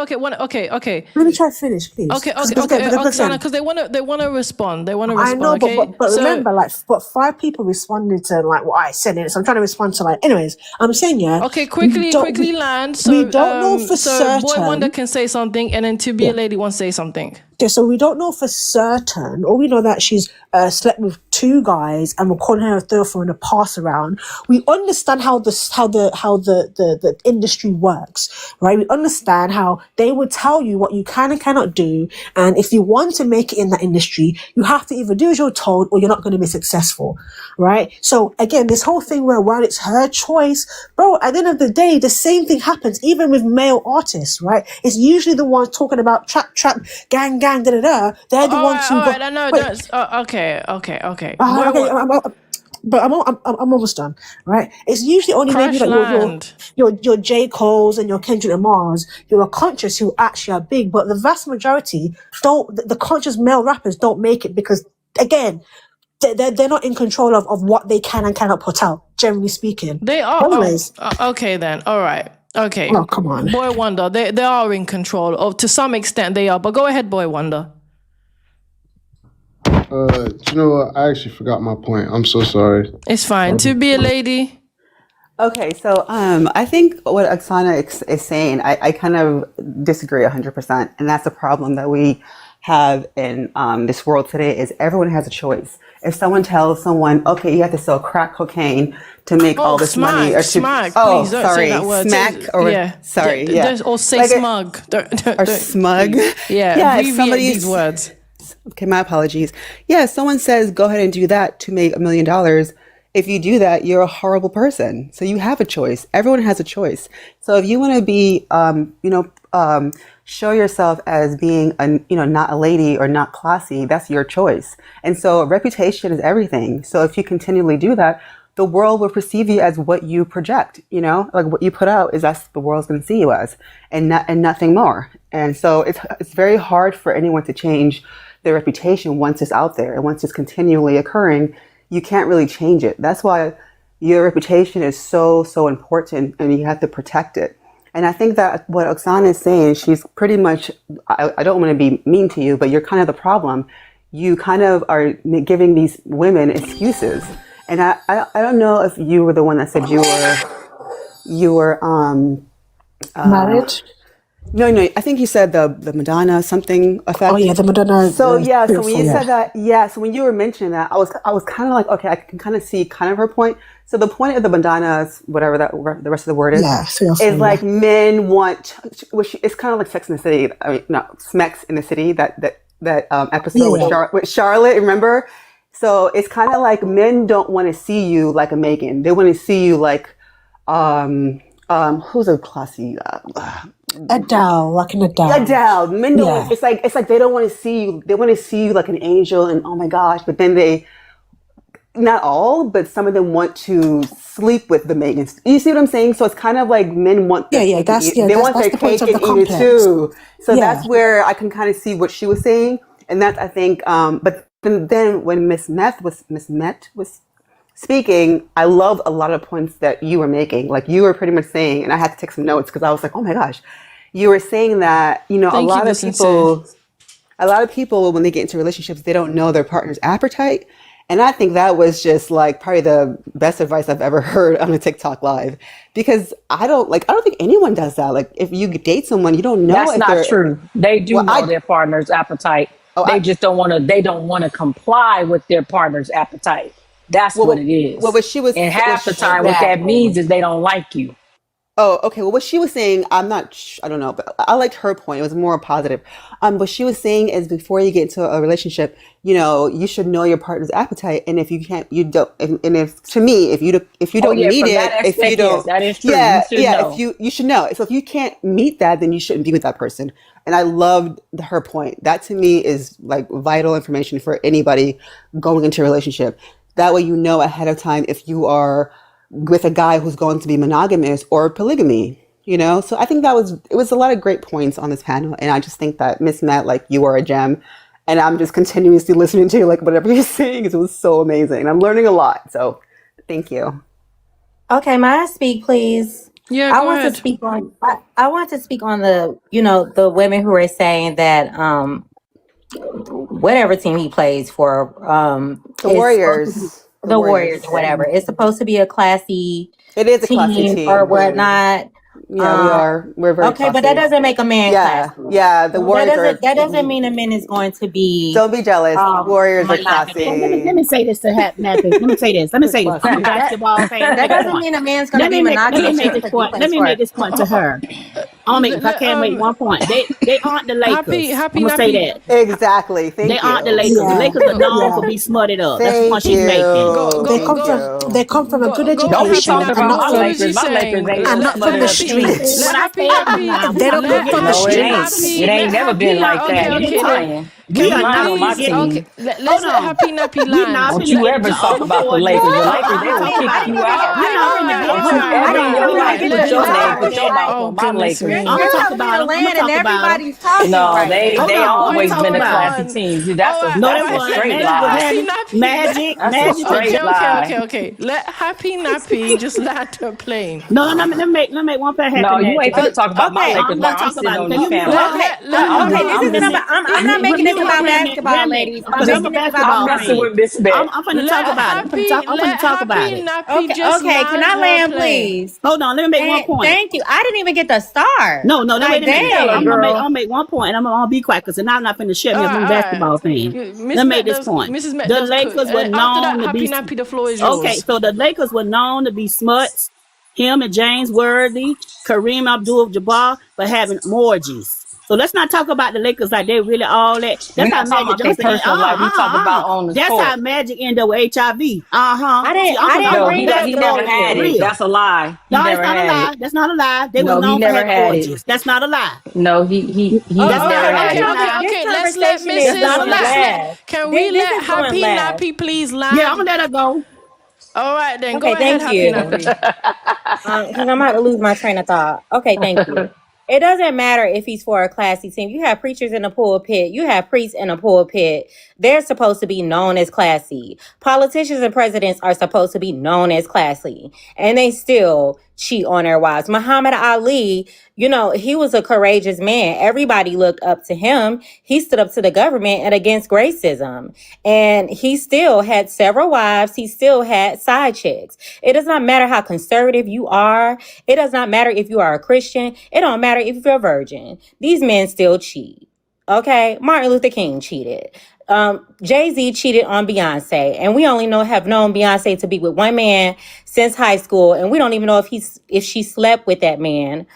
Let me try to finish, please. Okay, Oksana, because they want to respond. I know, but remember, like, but 5 people responded to like what I said in it. So I'm trying to respond to, like, anyways. I'm saying, yeah. Okay, quickly land. So we don't know for certain. Boy Wonder can say something, and then To Be a Lady wants to say something. Okay, so we don't know for certain, or we know that she's slept with 2 guys, and we're calling her a 3 or 4 in a pass around. We understand how the industry works, right? We understand how they would tell you what you can and cannot do, and if you want to make it in that industry, you have to either do as you're told, or you're not going to be successful, right? So again, this whole thing where, well, it's her choice, bro. At the end of the day, the same thing happens even with male artists, right? It's usually the ones talking about trap, gang. They're the ones who. Right, I know. Okay. But I'm almost done, right? It's usually only maybe like your J. Cole's and your Kendrick Lamar's, who are conscious, who actually are big, but the vast majority don't. The conscious male rappers don't make it because, again, they're not in control of what they can and cannot put out. Generally speaking, they are. Anyways, okay then. All right. Okay. Oh, come on. Boy Wonder, they are in control. Or to some extent they are. But go ahead, Boy Wonder. You know what? I actually forgot my point. I'm so sorry. It's fine. To be a lady. Okay, so I think what Oksana is saying, I kind of disagree 100%, and that's the problem that we have in this world today. Is everyone has a choice. If someone tells someone, okay, you have to sell crack cocaine to make all this money, or to smack, oh, please don't sorry, say that word. smack, or yeah, sorry, yeah, or say Like smug. or smug. Yeah, Yeah, if abbreviate somebody's these words. okay, my apologies. Yeah, if someone says, go ahead and do that to make $1 million. If you do that, you're a horrible person. So you have a choice. Everyone has a choice. So if you want to be, show yourself as being, not a lady or not classy, that's your choice. And so reputation is everything. So if you continually do that, the world will perceive you as what you project, like what you put out is that's the world's going to see you as, and nothing more. And so it's very hard for anyone to change their reputation once it's out there and once it's continually occurring. You can't really change it. That's why your reputation is so, so important, and you have to protect it. And I think that what Oksana is saying, she's pretty much, I don't want to be mean to you, but you're kind of the problem. You kind of are giving these women excuses. And I don't know if you were the one that said you were Married? No, I think you said the Madonna something effect. Oh yeah, the Madonna. So yeah, so when you beautiful, said that, yeah, so when you were mentioning that, I was kind of like, okay, I can kind of see kind of her point. So the point of the Madonna's, whatever that the rest of the word is, yeah, is like men want, which it's kind of like Sex in the City. I mean, no, Smex in the City. That episode with Charlotte, remember? So it's kind of like men don't want to see you like a Megan. They want to see you like, who's a classy? Adele, like an Adele. Adele. Men don't. It's like they don't want to see you. They want to see you like an angel, and oh my gosh! But then they, not all, but some of them want to sleep with the Megans. You see what I'm saying? So it's kind of like men want. They want their cake and eat it too. So that's where I can kind of see what she was saying, and that's I think. But then when Miss Met was speaking, I love a lot of points that you were making. Like you were pretty much saying, and I had to take some notes because I was like, oh my gosh. You were saying that, a lot of people, when they get into relationships, they don't know their partner's appetite. And I think that was just like probably the best advice I've ever heard on a TikTok live, because I don't think anyone does that. Like if you date someone, you don't know. That's not true. They do know their partner's appetite. They just don't want to. They don't want to comply with their partner's appetite. That's what it is. Well, what she was, and half the time, what that means is they don't like you. Oh, okay. Well, what she was saying, I don't know, but I liked her point. It was more positive. What she was saying is before you get into a relationship, you should know your partner's appetite. And if you can't, you don't, and if to me, if you don't meet it, if you don't, that is true. You should know. So if you can't meet that, then you shouldn't be with that person. And I loved her point. That to me is like vital information for anybody going into a relationship. That way, you know ahead of time if you are with a guy who's going to be monogamous or polygamy, So I think it was a lot of great points on this panel. And I just think that Miss Matt, like you are a gem. And I'm just continuously listening to like whatever you're saying. It was so amazing. I'm learning a lot. So thank you. Okay, may I speak, please? Yeah, I want to speak on the, the women who are saying that whatever team he plays for, the Warriors. The Warriors, whatever. It's supposed to be a classy It is a classy team or whatnot. Yeah, we are. We're very okay, but that doesn't make a man classy. Yeah, the Warriors that doesn't mean a man is going to be. Don't be jealous. Warriors are classy. Let me say this to Nappy. Let me say this. I'm a basketball fan. That doesn't mean a man's going to be monogamous. Let me make this point to her. If I can make one point, they aren't the Lakers. I'm gonna say that exactly. They aren't the Lakers. The Lakers are known for being smutted up. That's the point she's making. They come from a good education and not from the streets. They don't come from the streets. It ain't never been like that. You're lying. Let's let Happy Nappy land. Don't you ever talk about the Lakers. The Lakers, they will kick you out. right, put let, your let's name, talk put your about mouth Oh on my goodness Lakers. me. I'm gonna you're talk telling me about to them. I'm gonna land and talk about them. everybody's talking No, right they now. Hold they on. I'm gonna always talk been a about classy them. team. All right, No, all they That's a right. weren't. straight Magic was lie. Happy having Nappy. Magic. That's a Magic was straight Okay, okay, lie. okay, okay. Let Happy Nappy just land her plane. no. Let me make one point happy No, you ain't magic. finna talk about my Okay, Lakers I'm gonna while I'm talk sitting about it. on Can this you mute panel. up? okay. I'm This is finna not mute. about. I'm not making this Mute up. about Let me. basketball, ladies. I'm Cause I'm a making this about basketball I'm messing fan. with money. Miss Bet. I'm finna talk about it. I'm finna Let talk about Happy it. Nappy Okay, just okay. Can land I her land, plane. please? Hold on. Let me make one And point. thank you. I didn't even get to start. No, wait Like, a minute. Tell her, dang. girl. I'll make one point, and I'm gonna be quiet because now I'm not finna share me as I'm a All right. basketball fan. Miss Let me make Met this does. point. Mrs. Met The does cook. Lakers were After that, known to Happy be Nappy, the floor is okay. yours. So the Lakers were known to be smuts. Him and James Worthy, Kareem Abdul-Jabbar for having orgies. So let's not talk about the Lakers like they really all that. We're That's how not talking Magic about their Johnson. personal life. We talking about on the That's how court. Magic ended up with HIV. See, I didn't No, bring up he the never Lakers. had it. real. That's a lie. He No, it's never not a had it. lie. That's not a lie. They was No, he known for never having had it. orgies. That's not a lie. No, he That's never not a lie. had Okay, That's it. a okay, lie. This okay. Let's let conversation is That's not a Mrs. going lie. left. Can we This let is going Happy left. Nappy please Yeah, I'm land? gonna let her go. All right, then go Okay, ahead, thank Happy you. Nappy. Because I'm about to lose my train of thought. Okay, thank you. It doesn't matter if he's for a classy team. You have preachers in the pulpit. You have priests in the pulpit. They're supposed to be known as classy. Politicians and presidents are supposed to be known as classy. And they still cheat on their wives. Muhammad Ali, he was a courageous man. Everybody looked up to him. He stood up to the government and against racism. And he still had several wives. He still had side chicks. It does not matter how conservative you are. It does not matter if you are a Christian. It don't matter if you're a virgin. These men still cheat. Okay? Martin Luther King cheated. Jay-Z cheated on Beyonce, and we only have known Beyonce to be with one man since high school, and we don't even know if she slept with that man.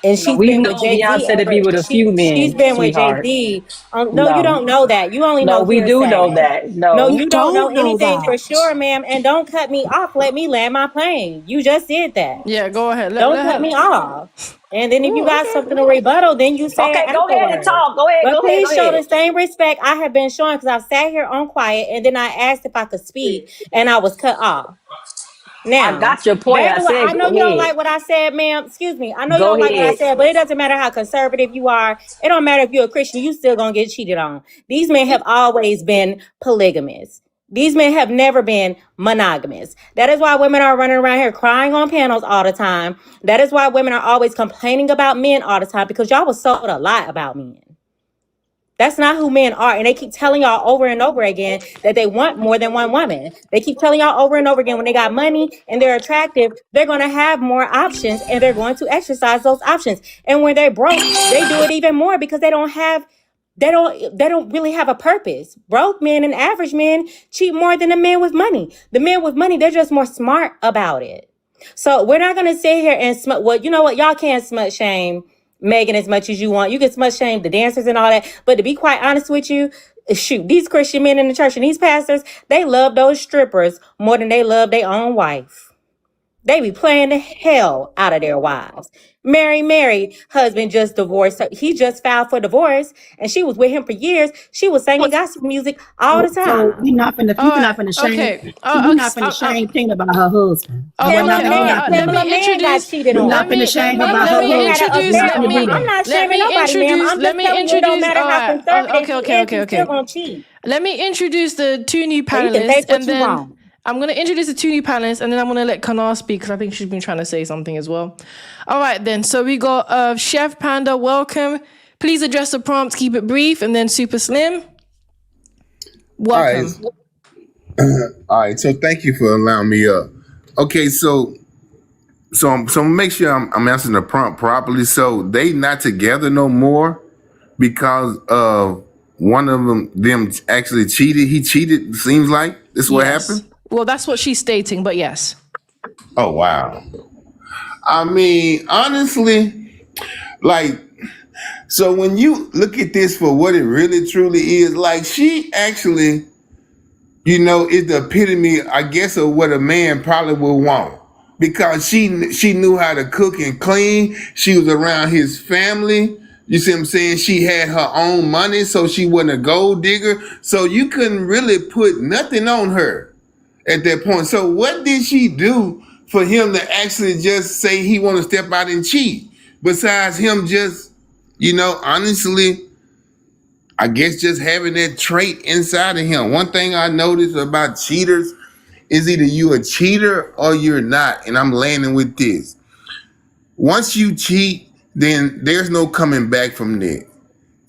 And No, she's we've been with known Jay-Z Beyonce to be with a few she's men, been with sweetheart. Jay-Z. No, you No. don't know that. You only No, know we do know hearsay. that. No, No. you don't know Don't know anything that. for sure, ma'am. And don't cut me off. Let me land my plane. You just did that. Yeah, go ahead. Don't cut me off. And then if you Oh, got okay. something to rebuttal, then you say it Okay, go ahead and afterwards. talk. Go ahead, But go ahead, please go show the ahead. same respect I have been showing because I've sat here on quiet and then I asked if I could speak and I was cut off. I Now, got your point. I very well, said I know go you don't ahead. like what I said, ma'am. Excuse me. I know you Go don't like what I ahead. said, but it doesn't matter how conservative you are. It don't matter if you're a Christian, you still gonna get cheated on. These men have always been polygamous. These men have never been monogamous. That is why women are running around here crying on panels all the time. That is why women are always complaining about men all the time because y'all was sold a lie about men. That's not who men are. And they keep telling y'all over and over again that they want more than one woman. They keep telling y'all over and over again when they got money and they're attractive, they're going to have more options and they're going to exercise those options. And when they're broke, they do it even more because they don't really have a purpose. Broke men and average men cheat more than the men with money. The men with money, they're just more smart about it. So we're not going to sit here and smut. Well, you know what? Y'all can't smut shame Megan as much as you want. You can smut shame the dancers and all that. But to be quite honest with you, shoot, these Christian men in the church and these pastors, they love those strippers more than they love their own wife. They be playing the hell out of their wives. Mary, husband just divorced her. He just filed for divorce, and she was with him for years. She was singing gospel music all the So time. we not finna, All you right. not finna shame. Okay. We not finna shame Tina about her husband. Oh, Right now, okay. All we right. not finna. Let Pamela me Man got introduce. cheated We on. not finna shame her about Let her Pamela Man me had an husband. We introduce. not affair Let finna on do her. me I'm that. not let shaming me nobody, ma'am. introduce. I'm Let just me telling you, it don't introduce. matter All how right. conservative Okay. he Okay. is, Okay. he's still Okay. gonna cheat. Let me introduce the two new So you can panelists, think what and you then want. I'm going to introduce the two new panelists, and then I'm going to let Kanar speak because I think she's been trying to say something as well. All right, then. So we got Chef Panda. Welcome. Please address the prompts. Keep it brief, and then Super Slim. All right. Welcome. All right. So thank you for allowing me up. Okay. So make sure I'm answering the prompt properly. So they not together no more because of one of them actually cheated. He cheated. Seems like this is what Yes. happened. Well, that's what she's stating, but yes. Oh wow. I mean, honestly, like, so when you look at this for what it really truly is, like she actually, is the epitome, I guess, of what a man probably would want. Because she knew how to cook and clean. She was around his family. You see what I'm saying? She had her own money, so she wasn't a gold digger. So you couldn't really put nothing on her at that point. So what did she do for him to actually just say he want to step out and cheat. Besides him just, honestly, I guess just having that trait inside of him. One thing I noticed about cheaters is either you a cheater or you're not. And I'm landing with this. Once you cheat, then there's no coming back from that.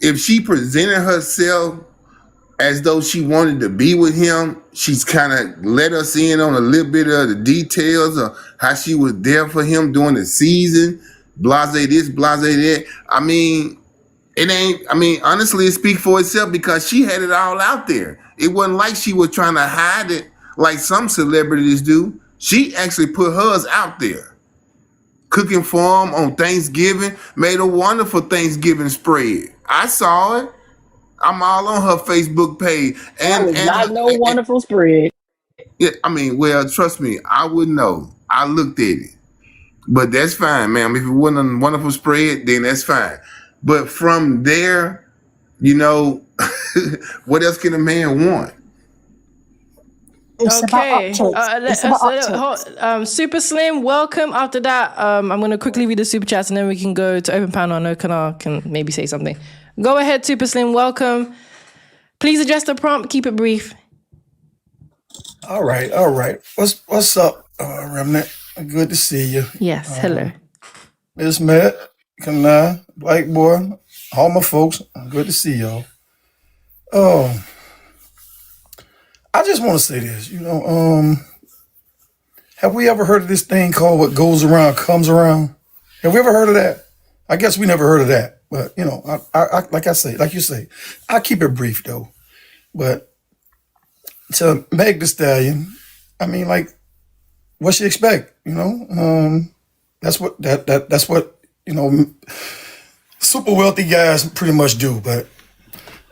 If she presented herself as though she wanted to be with him, she's kind of let us in on a little bit of the details of how she was there for him during the season, blase this, blase that. Honestly, it speaks for itself because she had it all out there. It wasn't like she was trying to hide it like some celebrities do. She actually put hers out there. Cooking for him on Thanksgiving, made a wonderful Thanksgiving spread. I saw it. I'm all on her Facebook page. That was not no wonderful spread. Yeah, trust me, I wouldn't know. I looked at it. But that's fine, ma'am. If it wasn't a wonderful spread, then that's fine. But from there, what else can a man want? It's Okay. about optics. Super Slim, welcome. After that, I'm going to quickly read the super chats and then we can go to open panel. I know Kanar can maybe say something. Go ahead, Super Slim. Welcome. Please address the prompt. Keep it brief. All right. What's up, Remnant? Good to see you. Yes. Hello. Miss Matt, Kana, Black Boy, all my folks. Good to see y'all. I just want to say this. Have we ever heard of this thing called what goes around comes around? Have we ever heard of that? I guess we never heard of that. But, I like you say, I keep it brief though. But to Meg the Stallion, what she expect, that's what super wealthy guys pretty much do. But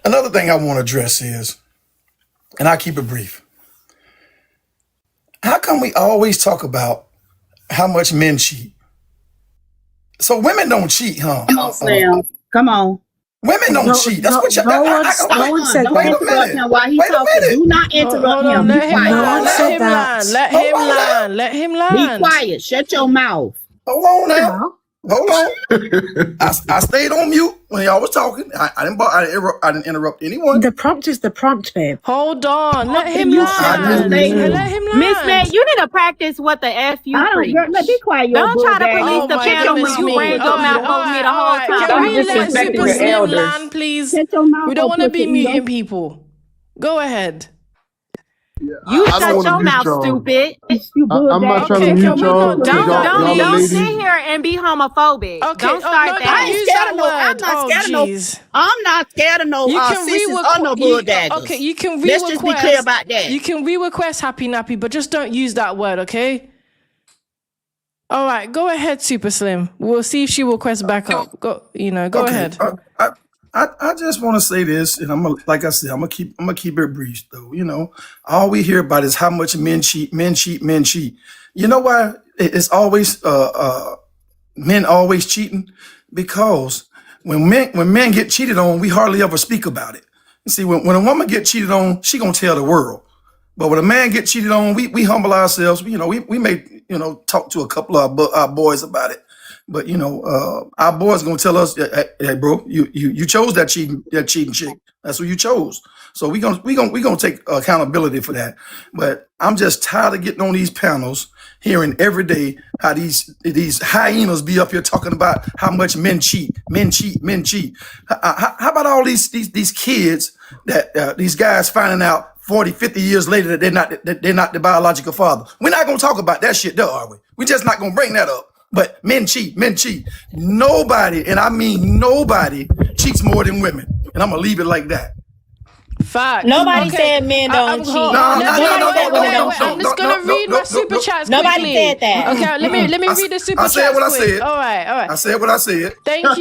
another thing I want to address is, and I keep it brief. How come we always talk about how much men cheat? So women don't cheat, huh? Come on, Slim. Come on. Women don't cheat. That's what y'all. No one said Don't interrupt him while he's talking. Do not interrupt him. Let him land. Let him land. Be quiet. Shut your mouth. Hold on now. Hold on. I stayed on mute when y'all was talking. I didn't interrupt anyone. The prompt is the prompt, babe. Hold on. Let him land. Let him land. Miss Meg, you need to practice what the F you preach. Be quiet. Don't try to police Oh the my panel when goodness you me. ran your mouth over me the whole time. Can we let disrespecting Super your Slim elders. land, please? Shut your mouth. We don't want to be Pussy, muting people. Go ahead. You I shut don't your wanna mouth, mute y'all. stupid. I'm not trying to Okay, mute can we y'all. not- Y'all Don't ladies. sit here and be homophobic. Okay, Don't start no, that. I ain't use scared that of no. I'm word. not scared of no. Jeez. I'm not scared of no You can sissies or no bull daggers. Okay, you can Let's just be clear about that. You can re-request Happy Nappy, but just don't use that word, okay? All right, go ahead, Super Slim. We'll see if she will request back up. Go ahead. I just want to say this, and I'm gonna keep it brief though. All we hear about is how much men cheat. You know why it's always men always cheating? Because when men get cheated on, we hardly ever speak about it. You see, when a woman get cheated on, she gonna tell the world. But when a man get cheated on, we humble ourselves. We may talk to a couple of our boys about it. But our boys gonna tell us, hey bro, you chose that cheating chick. That's who you chose. So we gonna take accountability for that. But I'm just tired of getting on these panels, hearing every day how these hyenas be up here talking about how much men cheat. How about all these kids that these guys finding out 40, 50 years later that they're not the biological father? We're not gonna talk about that shit, though, are we? We're just not gonna bring that up. But men cheat. Nobody, and I mean nobody, cheats more than women. And I'm gonna leave it like that. Fact. Nobody said men don't cheat. I'm just gonna read my super chats quickly. Nobody said that. Okay, let me read the super chats. I said what I quick. said. All right. I said what I said. Thank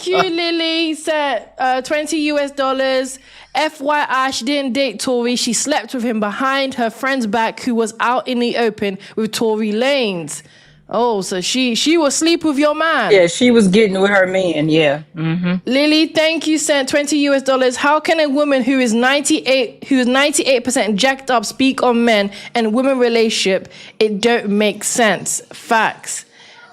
you, Lily. Said $20. FYI, she didn't date Tory. She slept with him behind her friend's back, who was out in the open with Tory Lanez. Oh, so she will sleep with your man. Yeah, she was getting with her man. Yeah. Mm-hmm. Lily, thank you, sent $20. How can a woman who is 98% jacked up speak on men and women relationship? It don't make sense. Facts.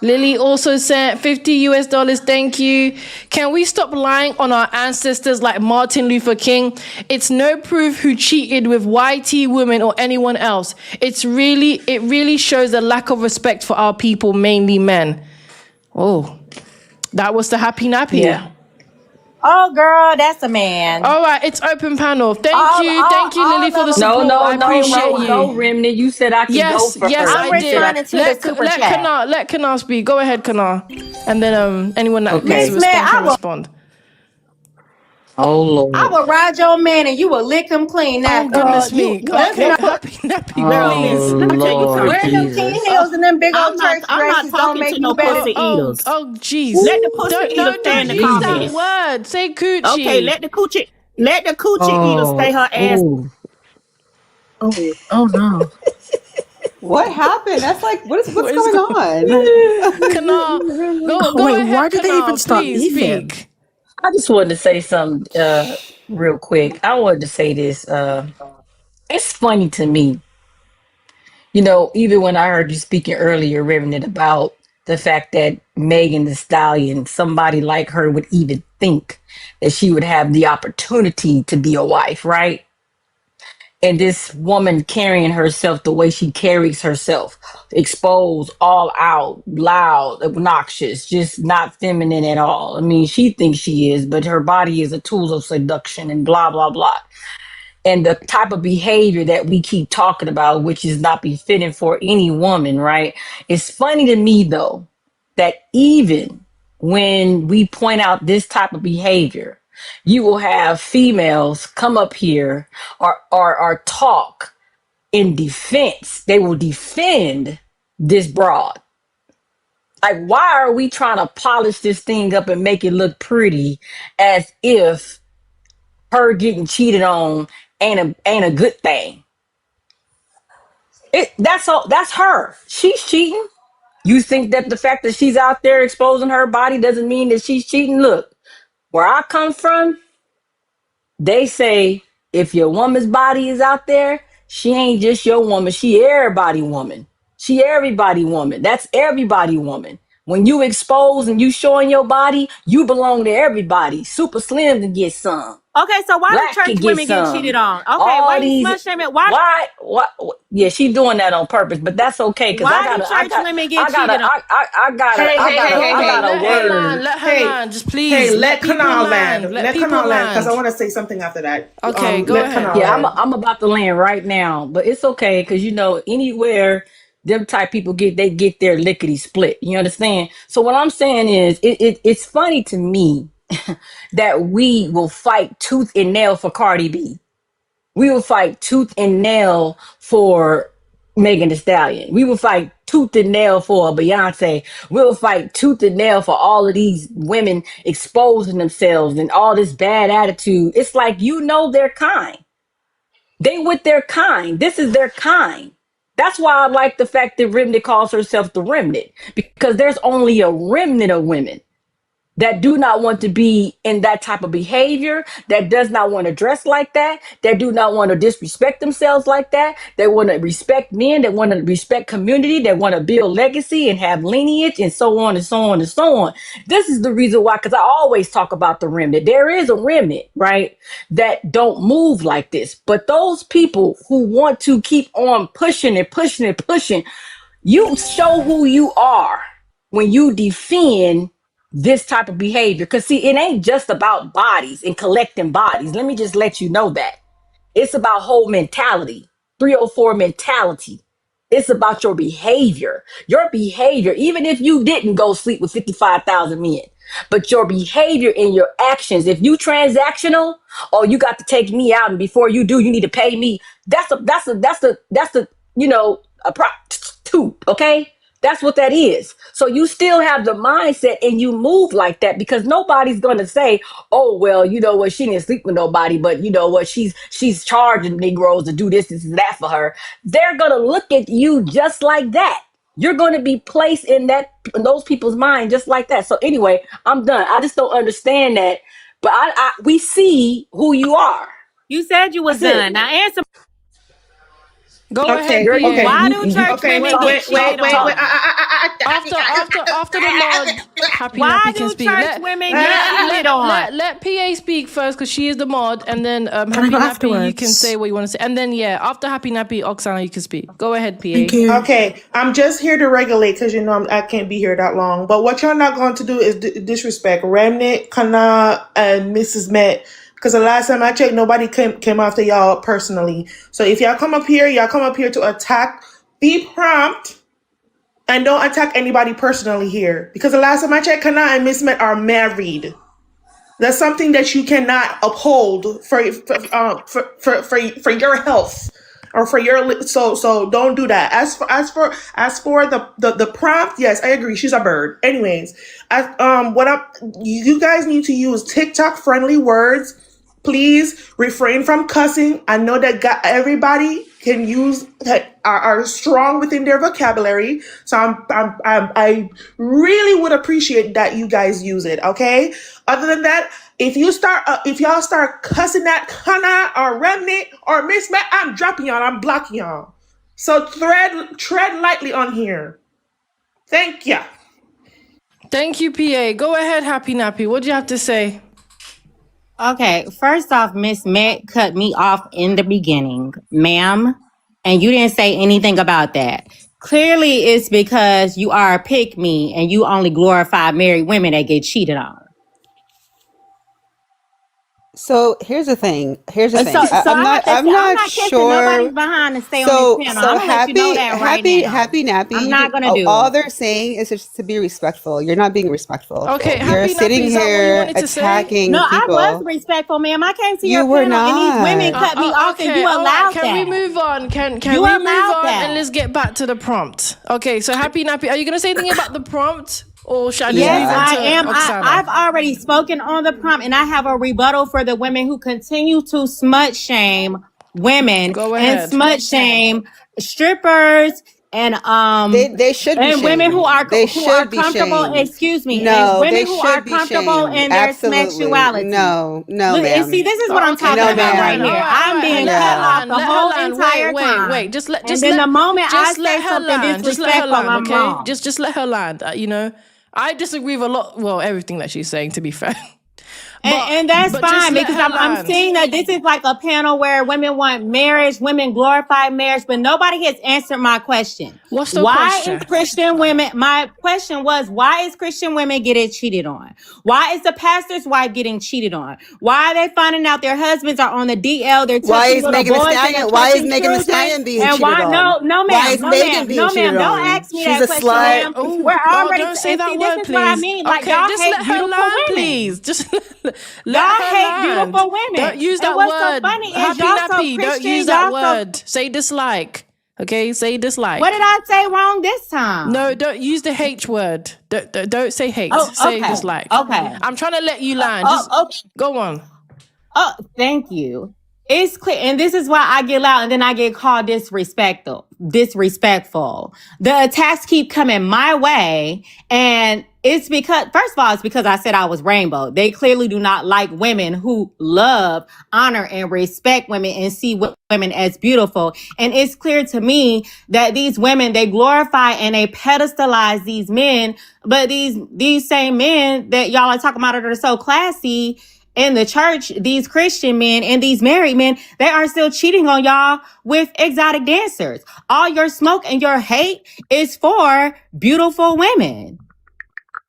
Lily also sent $50. Thank you. Can we stop lying on our ancestors like Martin Luther King? It's no proof who cheated with YT women or anyone else. It really shows a lack of respect for our people, mainly men. Oh, that was the happy nappy. Yeah. Oh, girl, that's a man. All right, it's open panel. Thank you, Lily, for the support. I appreciate you. No, Remnant. You said I could go for her. I I'm did. responding to the super chat. Let Kanar speak. Go ahead, Kanar, and then anyone that needs to respond can respond. Oh Lord. I will ride your man and you will lick him clean. Oh goodness me. Okay, happy nappy, please. Let me tell you something. Wearing them teen heels and them big old church I'm not dresses don't talking make to no you better. pussy eaters. Oh jeez. Let the pussy eaters stay in the use that comments. word. Say coochie. Okay, let the coochie eater stay her ass. Oh no. What happened? That's like, what's going on? Kanar, go Wait, ahead, why did they Kanar, even start please even? speak. I just wanted to say something real quick. I wanted to say this. It's funny to me, even when I heard you speaking earlier, Reverend, about the fact that Megan Thee Stallion, somebody like her would even think that she would have the opportunity to be a wife, right? And this woman carrying herself the way she carries herself, exposed, all out, loud, obnoxious, just not feminine at all. I mean, she thinks she is, but her body is a tool of seduction and blah, blah, blah. And the type of behavior that we keep talking about, which is not befitting for any woman, right? It's funny to me, though, that even when we point out this type of behavior, you will have females come up here or talk in defense. They will defend this broad. Like, why are we trying to polish this thing up and make it look pretty as if her getting cheated on ain't a good thing? That's her. She's cheating. You think that the fact that she's out there exposing her body doesn't mean that she's cheating? Look, where I come from, they say if your woman's body is out there, she ain't just your woman. She everybody woman. She everybody woman. That's everybody woman. When you expose and you showing your body, you belong to everybody. Super Slim can get some. Okay, so why Black do church can get women get some. cheated on? Okay, All why you these, slut shaming? Why yeah, she's doing that on purpose, but that's okay because do church women get cheated on? I got a word. Let her land. Just please. Hey, let people Kanar land. Let people Kanar land because I land. want to say something after that. Okay, go let ahead. Kanar Yeah, land. I'm about to land right now, but it's okay because anywhere them type people they get their lickety split. You understand? So what I'm saying is, it's funny to me that we will fight tooth and nail for Cardi B. We will fight tooth and nail for Megan Thee Stallion. We will fight tooth and nail for Beyonce. We'll fight tooth and nail for all of these women exposing themselves and all this bad attitude. It's like, their kind. They with their kind. This is their kind. That's why I like the fact that Remnant calls herself the Remnant, because there's only a remnant of women that do not want to be in that type of behavior, that does not want to dress like that do not want to disrespect themselves like that. They want to respect men, that want to respect community, that want to build legacy and have lineage and so on and so on and so on. This is the reason why, because I always talk about the remnant. There is a remnant, right, that don't move like this. But those people who want to keep on pushing and pushing and pushing, you show who you are when you defend this type of behavior. Because see, it ain't just about bodies and collecting bodies. Let me just let you know that. It's about whole mentality, 304 mentality. It's about your behavior. Your behavior, even if you didn't go sleep with 55,000 men, but your behavior and your actions, if you transactional, or you got to take me out, and before you do, you need to pay me. That's a prostitute, okay? That's what that is. So you still have the mindset and you move like that, because nobody's going to say, oh, well, you know what, she didn't sleep with nobody, but you know what, she's charging Negroes to do this and that for her. They're going to look at you just like that. you're going to be placed in those people's mind just like that. So anyway, I'm done. I just don't understand that. But we see who you are. You said you was That's it. done. Now answer. Go ahead, Girl, PA. Why do church Okay, women get cheated on? After the mod, Happy Why Nappy do can speak. church women get cheated on? Let PA speak first because she is the mod, and then Happy I go Nappy, you afterwards? can say what you want to say, and then after Happy Nappy, Oksana, you can speak. Go ahead, PA. Thank you. Okay, I'm just here to regulate because I can't be here that long. But what y'all not going to do is disrespect Remnant, Kana, and Mrs. Met. Because the last time I checked, nobody came after y'all personally. So if y'all come up here to attack. Be prompt and don't attack anybody personally here. Because the last time I checked, Kana and Miss Met are married. That's something that you cannot uphold for your health or for your so don't do that. As for the prompt, yes, I agree. She's a bird. Anyways, you guys need to use TikTok friendly words. Please refrain from cussing. I know that everybody can use that are strong within their vocabulary. So I really would appreciate that you guys use it. Okay. Other than that, if y'all start cussing at Kana or Remnant or Miss Matt, I'm dropping y'all. I'm blocking y'all. So tread lightly on here. Thank ya. Thank you, PA. Go ahead, Happy Nappy. What do you have to say? Okay, first off, Miss Matt cut me off in the beginning, ma'am, and you didn't say anything about that. Clearly, it's because you are a pick-me and you only glorify married women that get cheated on. So here's the thing. I'm not I'm not kissing sure. nobody's behind to stay on this panel. I'm gonna let you know that right now. Happy Nappy. I'm not gonna do all it. they're saying is just to be respectful. You're not being respectful. Okay, You're Happy sitting Nappy, is that what you here wanted to say? attacking No, people. I was respectful, ma'am. I came to You your were panel and these women not. cut me off and you all allowed Can that. we move on? Can You we allowed move on that. and let's get back to the prompt? Okay, so Happy Nappy, are you going to say anything about the prompt? Or should I just Yes, move on I to am. Oksana? I've already spoken on the prompt, and I have a rebuttal for the women who continue to smut shame women Go and ahead. smut shame strippers and They should be and women shamed. who are They who are should be comfortable. shamed. Excuse me, No, and women they who should are be comfortable shamed. in their Absolutely. sexuality. No, Look, and see, ma'am. this is what I'm talking No, about right ma'am. here. I'm being let cut her off land. the Let her whole land. entire time. Wait. Just let. The moment I let say her something land. Just let her disrespectful, land. I'm Okay. wrong. Just let her land. I disagree with a lot. Well, everything that she's saying. To be fair. And that's but just fine let because her I'm land. seeing that this is like a panel where women want marriage, women glorify marriage, but nobody has answered my question. What's the Why question? is Christian women? My question was, why is Christian women getting cheated on? Why is the pastor's wife getting cheated on? Why are they finding out their husbands are on the DL? They're Why touching is little Megan Thee boys and Stallion? they're Why is touching Megan Thee children. Stallion being And cheated why? on? No, Why ma'am, is no, Megan ma'am, being no, cheated ma'am. Don't on? ask me She's that a question, slut. ma'am. We're already. Don't say And that see, word, this is please. what I mean. Like, Okay, y'all just hate let her beautiful land, women. please. Just let Y'all her hate land. beautiful women. Don't use that And what's word. so funny is Happy y'all so Nappy. Don't Christian. use that Y'all so. word. Say dislike. Okay, say dislike. What did I say wrong this time? No, don't use the H word. Don't say hate. Oh, say okay. dislike. Okay. I'm trying to let you land. Just Okay. go on. Oh, thank you. It's clear, and this is why I get loud and then I get called disrespectful. The attacks keep coming my way, and it's because, first of all, it's because I said I was rainbow. They clearly do not like women who love, honor, and respect women and see women as beautiful. And it's clear to me that these women, they glorify and they pedestalize these men, but these same men that y'all are talking about that are so classy in the church, these Christian men and these married men, they are still cheating on y'all with exotic dancers. All your smoke and your hate is for beautiful women.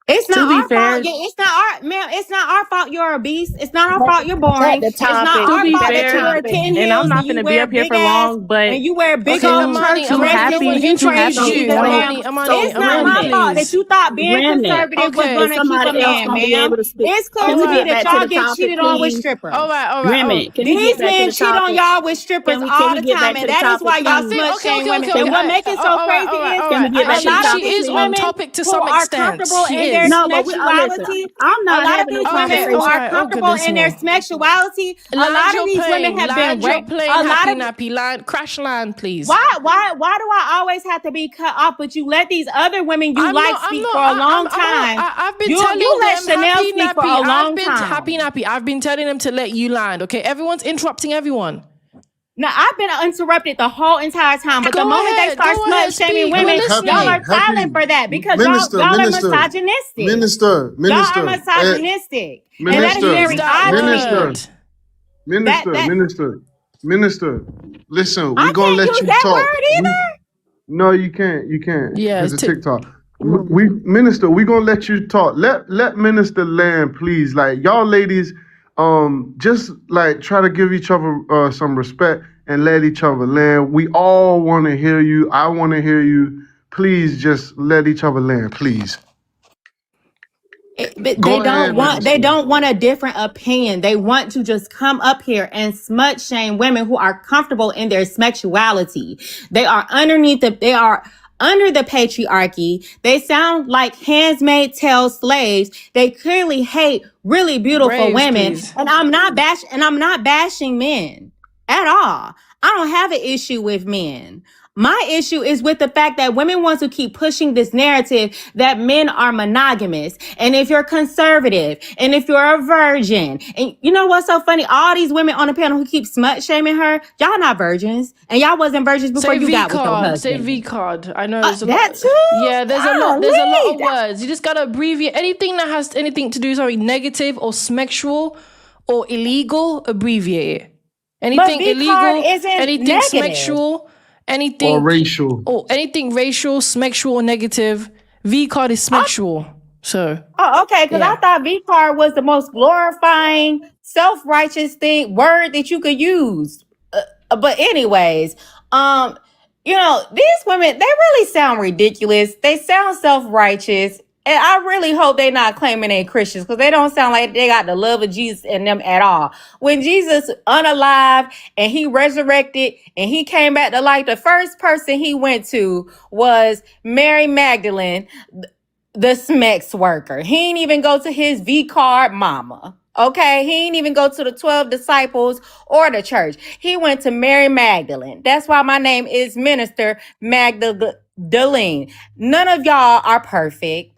It's not our fault. Yeah, it's not our, ma'am. It's not our fault you're obese. It's not our fault you're boring. It's not our fault that you wear 10 heels and I'm not and you going to be wear up here big for ass long, but and you wear big Okay, old Amani, church dresses no one and you praise introduced Jesus, you. ma'am. It's not my fault that you thought being conservative was going to keep a man, ma'am. It's clear to me that y'all get cheated on with strippers. All right. These men cheat on y'all with strippers all the time, and that is why y'all slut shame women. And what makes it so crazy is a lot of she these is on women topic to who some are extent. comfortable She in is. their No, but listen, sexuality, I'm a not lot of having no these women Okay, who all conversation. are right. Oh comfortable goodness in their me. sexuality, a Land lot of your these women plane. have been Land your raped. plane. A lot Happy of nappy. Land. Crash land, please. why do I always have to be cut off? But you let these other women you like I'm speak not. for a long I'm not. time. I've been You telling let them Chanel happy speak for nappy. a long Happy time. nappy. I've been telling them to let you land. Okay, everyone's interrupting everyone. Now I've been interrupted the whole entire time, but the Go moment they ahead. start Go slut ahead. shaming Speak. We're women, y'all listening. are silent for that because y'all are misogynistic. Y'all are misogynistic, and that is Use very that odd to word. me. That Minister. Listen, we I gonna can't let use you that talk. word either. No, you can't, Yeah. because of TikTok. We Minister, we gonna let you talk. Let Minister land, please. Like y'all ladies, just like try to give each other some respect and let each other land. We all want to hear you. I want to hear you. Please, just let each other land, please. But Go ahead, they Minister. don't want a different opinion. They want to just come up here and smut shame women who are comfortable in their sexuality. They are they are under the patriarchy. They sound like handmaid tale slaves. They clearly hate really beautiful Braves, women. please. And I'm not bashing men at all. I don't have an issue with men. My issue is with the fact that women want to keep pushing this narrative that men are monogamous. And if you're conservative and if you're a virgin, and you know what's so funny? All these women on the panel who keep smut shaming her, y'all not virgins. And y'all wasn't virgins before Say you V got with your card. Say husband. V card. I know there's a That lot. too? Yeah, there's a lot. There's a lot of words. You just gotta abbreviate anything that has anything to do with something negative or sexual or illegal. Abbreviate it. But Anything V card illegal, isn't anything negative. sexual, Or anything racial. anything racial, sexual, or negative. V card is sexual. So Oh, okay. Because I yeah. thought V card was the most glorifying, self-righteous word that you could use. But anyways, these women, they really sound ridiculous. They sound self-righteous. And I really hope they're not claiming they're Christians because they don't sound like they got the love of Jesus in them at all. When Jesus unalive and he resurrected and he came back to life, the first person he went to was Mary Magdalene, the Smex worker. He ain't even go to his V card mama. Okay, he ain't even go to the 12 disciples or the church. He went to Mary Magdalene. That's why my name is Minister Magdalene. None of y'all are perfect.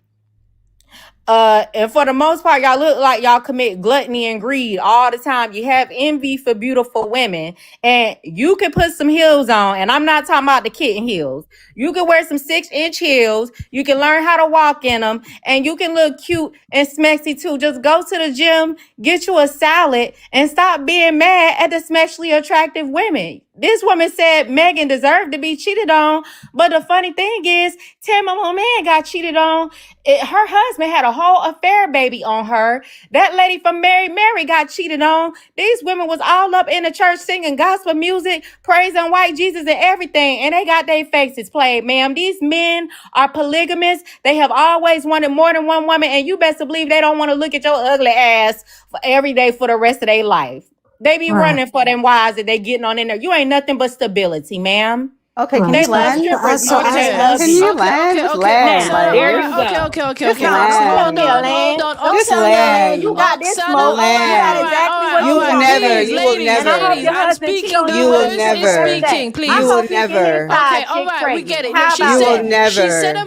And for the most part, y'all look like y'all commit gluttony and greed all the time. You have envy for beautiful women, and you can put some heels on. And I'm not talking about the kitten heels. You can wear some 6-inch heels. You can learn how to walk in them, and you can look cute and smexy too. Just go to the gym, get you a salad, and stop being mad at the sexually attractive women. This woman said Megan deserved to be cheated on, but the funny thing is, 10 more men got cheated on. Her husband had a whole affair baby on her. That lady from Mary got cheated on. These women was all up in the church singing gospel music, praising white Jesus and everything, and they got their faces played, ma'am. These men are polygamous. They have always wanted more than one woman, and you best believe they don't want to look at your ugly ass for every day for the rest of their life. They be Right. running for them wives that they getting on in there. You ain't nothing but stability, ma'am. Okay, can Right. They you love land? strippers So more than they Okay. love Can you. you land? Just land. Now, Like, there just, you go. Okay. just Tell me, land. Elaine. Just Tell me, Elaine, land. you got this Oksana, smoke. You got Land. exactly what You you will want. never. please, You will ladies, And I hope never. your I'm husband cheat speaking. on The You you will every host is every never. day. speaking, I You please. will hope he get his never. Okay, side all chick right, we get pregnant. it. No, How she about You will said that? a never.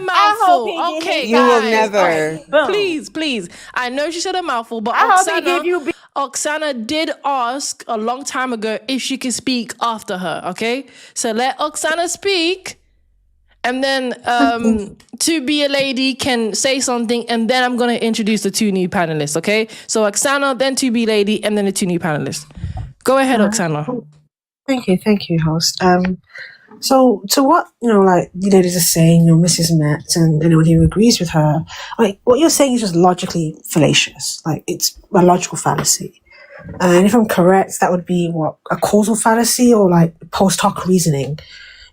I hope mouthful. he get his Okay, You will side chick guys, never. pregnant. Boom. please. I know she said a mouthful, but I hope he give you. Oksana did ask a long time ago if she could speak after her. Okay, so let Oksana speak. And then To Be a Lady can say something, and then I'm going to introduce the two new panelists, okay? So Oksana, then To Be Lady, and then the two new panelists. Go ahead, Oksana. Thank you, host. So to what like you ladies are saying, Mrs. Met, and anyone who agrees with her, like what you're saying is just logically fallacious. Like it's a logical fallacy. And if I'm correct, that would be what, a causal fallacy or like post hoc reasoning.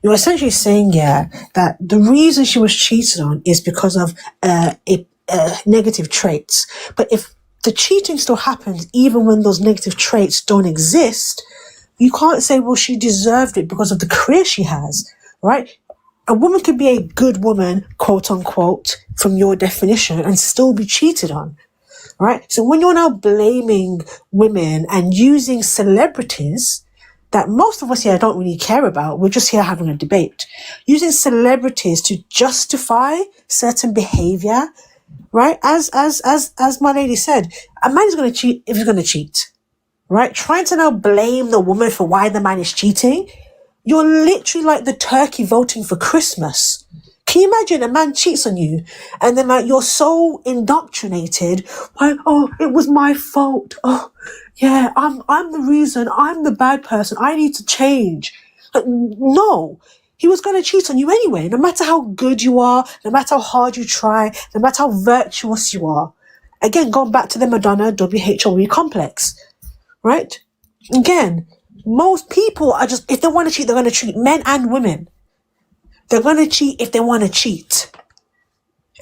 You're essentially saying, that the reason she was cheated on is because of negative traits. But if the cheating still happens even when those negative traits don't exist, you can't say, well, she deserved it because of the career she has, right? A woman could be a good woman, quote unquote, from your definition and still be cheated on, right? So when you're now blaming women and using celebrities that most of us here don't really care about, we're just here having a debate, using celebrities to justify certain behavior, right? As my lady said, a man is going to cheat if he's going to cheat, right? Trying to now blame the woman for why the man is cheating, you're literally like the turkey voting for Christmas. Can you imagine a man cheats on you and then like you're so indoctrinated, like, oh, it was my fault. Oh, yeah, I'm the reason. I'm the bad person. I need to change. Like, no, he was going to cheat on you anyway, no matter how good you are, no matter how hard you try, no matter how virtuous you are. Again, going back to the Madonna WHOE complex, right? Again, most people are just, if they want to cheat, they're going to cheat, men and women. They're going to cheat if they want to cheat.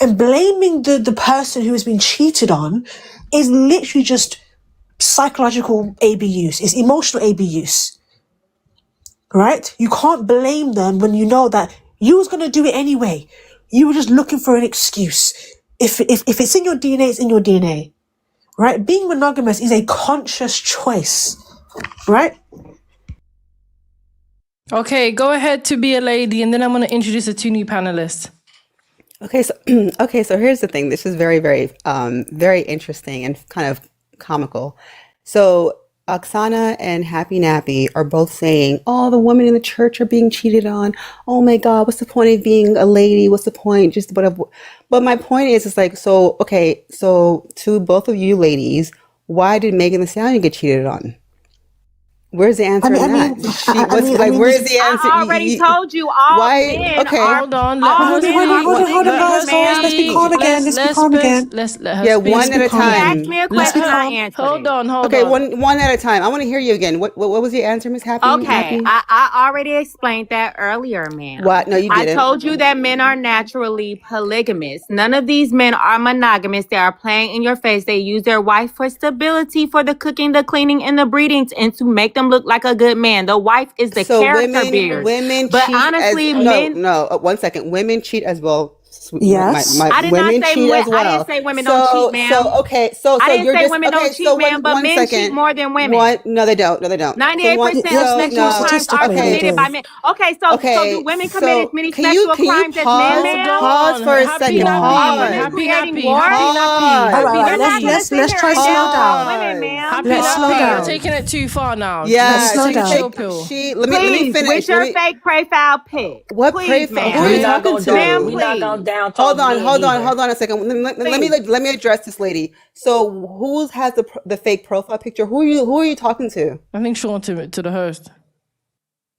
And blaming the person who has been cheated on is literally just psychological abuse. It's emotional abuse, right? You can't blame them when you know that you was going to do it anyway. You were just looking for an excuse. If it's in your DNA, it's in your DNA, right? Being monogamous is a conscious choice, right? Okay, go ahead to be a lady, and then I'm going to introduce the two new panelists. Okay, so here's the thing. This is very, very, very interesting and kind of comical. So Oksana and Happy Nappy are both saying, "Oh, the women in the church are being cheated on. Oh my God, what's the point of being a lady? What's the point? Just whatever." But my point is, it's like, so okay, so to both of you ladies, why did Megan Thee Stallion get cheated on? Where's the answer to that? Where's the answer? I already told you all Why? men Okay. are. Hold on, let all her men are speak. Hold on, guys, Let her let's be calm speak. again. Let's be calm again. Let's let her Yeah, speak. one at a He asked time. me a Let question, her. I answered Hold it. on, hold Okay, on. one at a time. I want to hear you again. What was the answer, Miss Happy? Okay, Happy? I already explained that earlier, ma'am. What? No, you I didn't. told you that men are naturally polygamous. None of these men are monogamous. They are playing in your face. They use their wife for stability, for the cooking, the cleaning, and the breeding, and to make them look like a good man. The wife is the So character women beard. But cheat honestly, as men. no. 1 second. Women cheat as well. Yes. I did women not say cheat as I well. didn't say women don't cheat, ma'am. I didn't you're say just women okay. don't cheat, So ma'am, but one men cheat second. more than women. No, they don't. No, they don't. 98% Yes, of no, sexual crimes are statistically they committed do. by men. Okay, so do women commit as many can you sexual crimes as men, pause? ma'am? Pause for a Happy second. Are nappy. women Pause. Happy creating nappy. war? Happy nappy. All Happy right, You're not nappy. gonna sit let's here try and slow down talk down. women, ma'am. Happy Let's slow nappy. You're down. taking it too far now. Let's slow Take a down. chill pill. Let me Please, finish. with your fake profile pic. What Please, who are ma'am. you We're not talking gonna down. Ma'am, to? We're not gonna please. down talk men either. Hold on a second. Let me address this lady. So who has the fake profile picture? Who are you talking to? I think Sean to the host.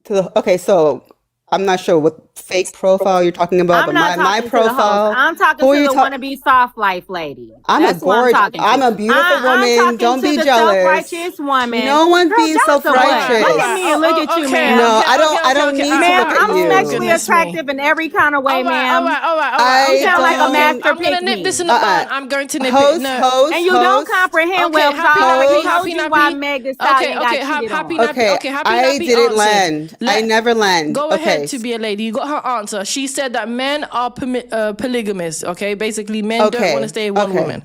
Okay, so I'm not sure what fake profile you're talking about, I'm but not my talking to the host. profile. I'm talking Who are to you the talking? wannabe soft life lady. I'm That's who I'm talking to. I'm a beautiful woman. I'm talking Don't to be the jealous. self-righteous woman. No one's Girl, being that's a what? self-righteous. Look at me and look at you, Okay. ma'am. No, Okay, I don't need to Ma'am, look at I'm you. sexually Goodness me. attractive in every kind of way, All ma'am. right. You Okay, sound like a master I'm gonna pick nip me. this in the bud. I'm going to nip it. Host, No. And you don't comprehend Okay, well because I already told you why nappy. Meg Thee Stallion got cheated Happy on. nappy. Okay, happy I nappy didn't answered. land. I never land. Go Okay. ahead to be a lady. You got her answer. She said that men are polygamous. Okay, basically men don't want to stay with one woman.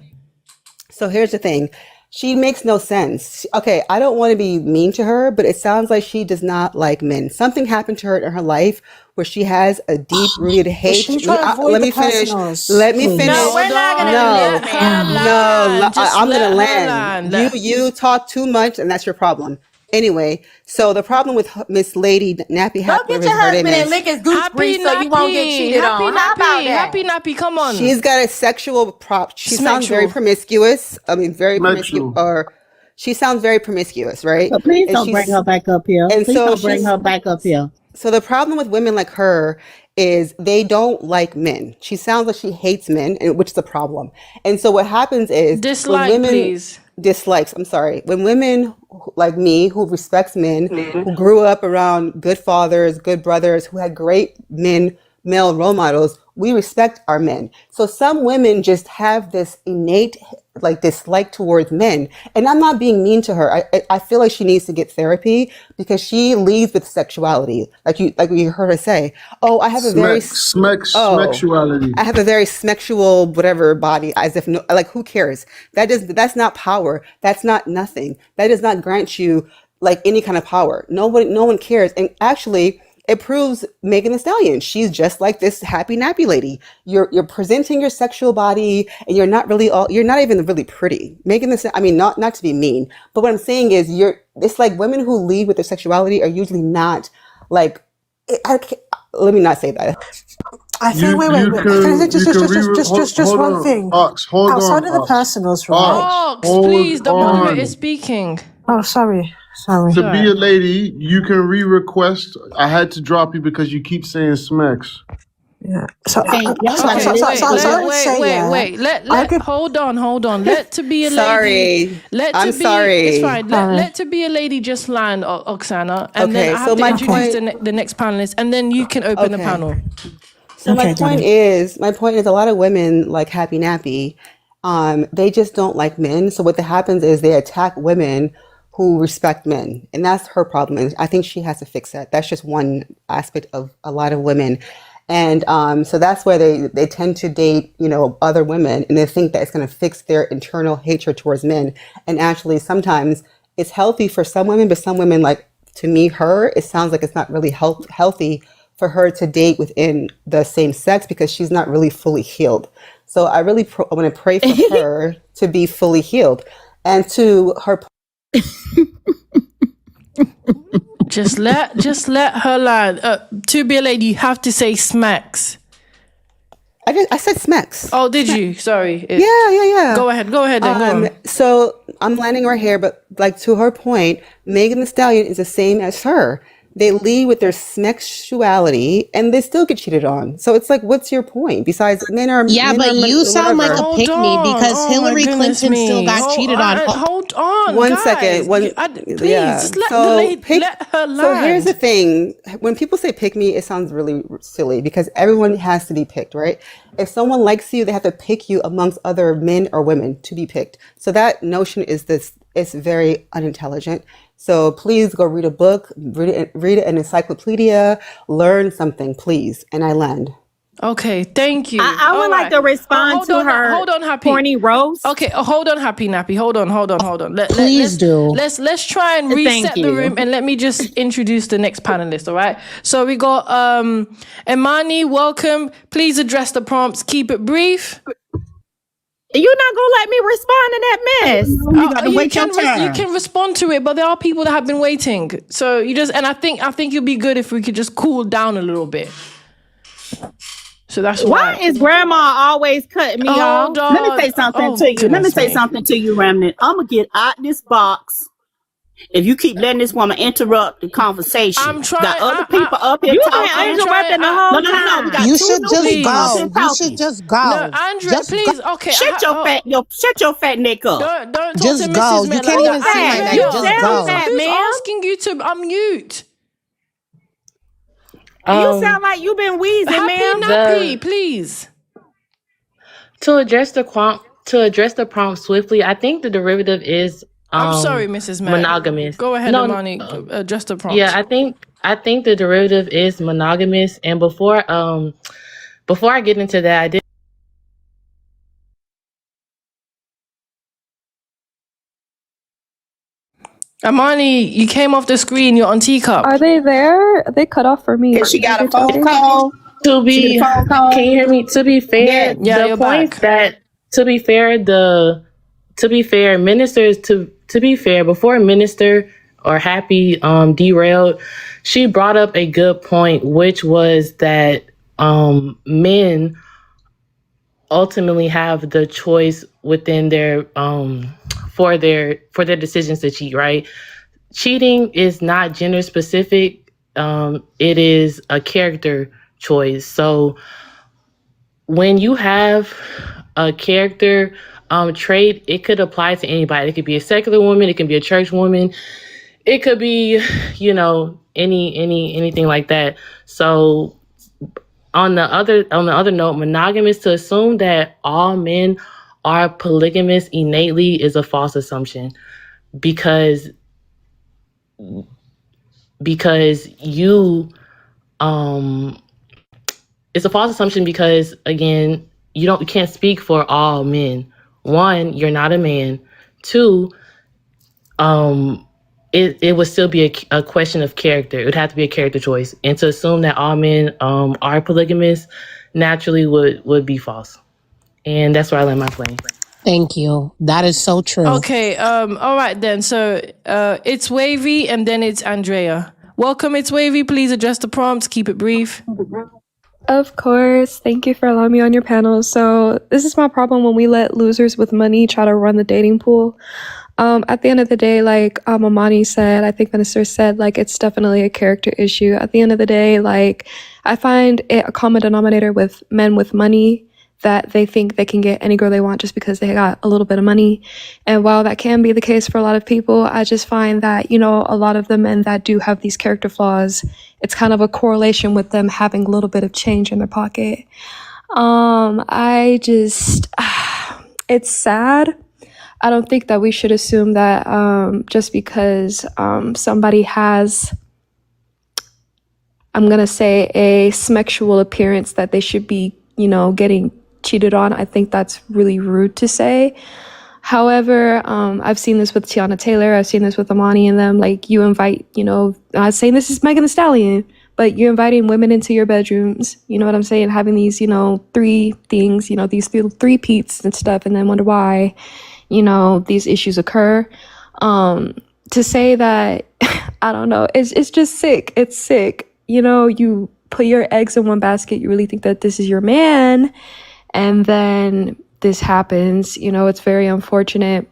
So here's the thing. She makes no sense. Okay, I don't want to be mean to her, but it sounds like she does not like men. Something happened to her in her life where she has a deep-rooted hate. She's trying to avoid Let the me finish. personals, Let me please. finish. No, we're not gonna Let do this, her ma'am. land. Just I'm let gonna her land. land. You talk too much, and that's your problem. Anyway, so the problem with Miss Lady Nappy Go Happy, get your husband and lick his goose grease so you won't get cheated on. How about that? Happy nappy, come on. she's got a sexual prop. She sounds very Sexual. promiscuous. I mean, very promiscuous. Sexual. Or she sounds very promiscuous, right? So please And don't bring her back up here. and Please so don't bring she's her back up here. so the problem with women like her is they don't like men. She sounds like she hates men, which is a problem. And so what happens is Dislike, when women please. dislikes, I'm sorry, when women like me who respects men, who grew up around good fathers, good brothers, who had great men male role models, we respect our men. So some women just have this innate like dislike towards men. And I'm not being mean to her. I feel like she needs to get therapy because she leads with sexuality. Like you heard her say, oh, I have a very Smexuality. I have a very sexual whatever body, as if no, like who cares? That's not power. That's not nothing. That does not grant you like any kind of power. No one cares. And actually, it proves Megan Thee Stallion. She's just like this happy nappy lady. You're presenting your sexual body, and you're not even really pretty. Megan Thee Stallion, I mean, not to be mean, but what I'm saying is it's like women who lead with their sexuality are usually not like. Let me not say that. I think wait. Can I just one thing? Ox, hold Outside on, of the Ox. personals, right? Ox, please, the moderator is speaking. Oh, sorry. To be a lady, you can re-request. I had to drop you because you keep saying smacks. Yeah. So Wait. Hold on. Let to be a lady. It's fine. Let to be a lady just land, Oksana, and then I have to introduce the next panelist, and then you can open the panel. So my point is a lot of women like Happy Nappy, they just don't like men. So what happens is they attack women who respect men, and that's her problem. And I think she has to fix that. That's just one aspect of a lot of women. And so that's where they tend to date, other women, and they think that it's going to fix their internal hatred towards men. And actually, sometimes it's healthy for some women, but some women, like to me, it sounds like it's not really healthy for her to date within the same sex because she's not really fully healed. So I really want to pray for her to be fully healed. And to her Just let her land. To be a lady, you have to say smacks. I said smacks. Oh, did you? Sorry. Yeah. Go ahead. Then go on. So I'm landing right here, but like to her point, Megan Thee Stallion is the same as her. They lead with their sexuality and they still get cheated on. So it's like, what's your point? Besides, you sound like a pick me because Hillary Clinton still got cheated on. Hold on. One guys. second. Please, just let her land. So here's the thing. When people say pick me, it sounds really silly because everyone has to be picked, right? If someone likes you, they have to pick you amongst other men or women to be picked. So that notion it's very unintelligent. So please go read a book, read an encyclopedia, learn something, please. And I land. Okay, thank you. I would like to respond to her. Hold on, Happy. Corny roast. Okay, hold on, Happy Nappy. Hold on. Please do. Let's try and reset the room, and let me just introduce the next panelist. All right. So we got Imani. Welcome. Please address the prompts. Keep it brief. You're not gonna let me respond to that mess. You can respond to it, but there are people that have been waiting. So I think it'd be good if we could just cool down a little bit. So that's why is Grandma always cutting me off? Let me say something to you. Let me say something to you, Remnant. I'm gonna get out this box. If you keep letting this woman interrupt the conversation, I'm trying. Got other people up here talking. You interrupting the whole time. We got you should just go. No, Andrea, please. Okay. Shut your fat neck up. Don't talk just to go. Mrs. You can't even see my neck. Just go. Who's asking you to unmute? You sound like you've been wheezing, ma'am. Nappy, please. To address the prompt swiftly, I think the derivative is I'm sorry, Mrs. Matt. monogamous. Go ahead, Imani. Address the prompt. Yeah, I think the derivative is monogamous. And before I get into that, I did. Imani, you came off the screen. You're on Teacup. Are they there? They cut off for me. She got a phone call. Can you hear me? To be fair, the point that before Minister or Happy derailed, she brought up a good point, which was that men ultimately have the choice within their for their decisions to cheat, right? Cheating is not gender specific. It is a character choice. So when you have a character trait, it could apply to anybody. It could be a secular woman, it can be a church woman, it could be, anything like that. So On the other note, monogamous, to assume that all men are polygamous innately is a false assumption, because you it's a false assumption because, again, you can't speak for all men. One, you're not a man. Two, it would still be a question of character. It would have to be a character choice. And to assume that all men are polygamous naturally would be false. And that's where I land my plane. Thank you. That is so true. Okay, all right then. So it's Wavy and then it's Andrea. Welcome, it's Wavy. Please address the prompts. Keep it brief. Of course. Thank you for allowing me on your panel. So this is my problem when we let losers with money try to run the dating pool. At the end of the day, like Amani said, I think Minister said, like, it's definitely a character issue. At the end of the day, like, I find it a common denominator with men with money that they think they can get any girl they want just because they got a little bit of money. And while that can be the case for a lot of people, I just find that, you know, a lot of the men that do have these character flaws, it's kind of a correlation with them having a little bit of change in their pocket. It's sad. I don't think that we should assume that just because somebody has, I'm going to say, a sexual appearance that they should be, you know, getting cheated on. I think that's really rude to say. However, I've seen this with Tiana Taylor. I've seen this with Amani and them. Like, you invite, you know, I'm not saying this is Megan Thee Stallion, but you're inviting women into your bedrooms. You know what I'm saying? Having these, you know, three things, you know, these little three-peats and stuff, and then wonder why, you know, these issues occur. To say that, I don't know, it's just sick. It's sick. You know, you put your eggs in one basket. You really think that this is your man, and then this happens. You know, it's very unfortunate.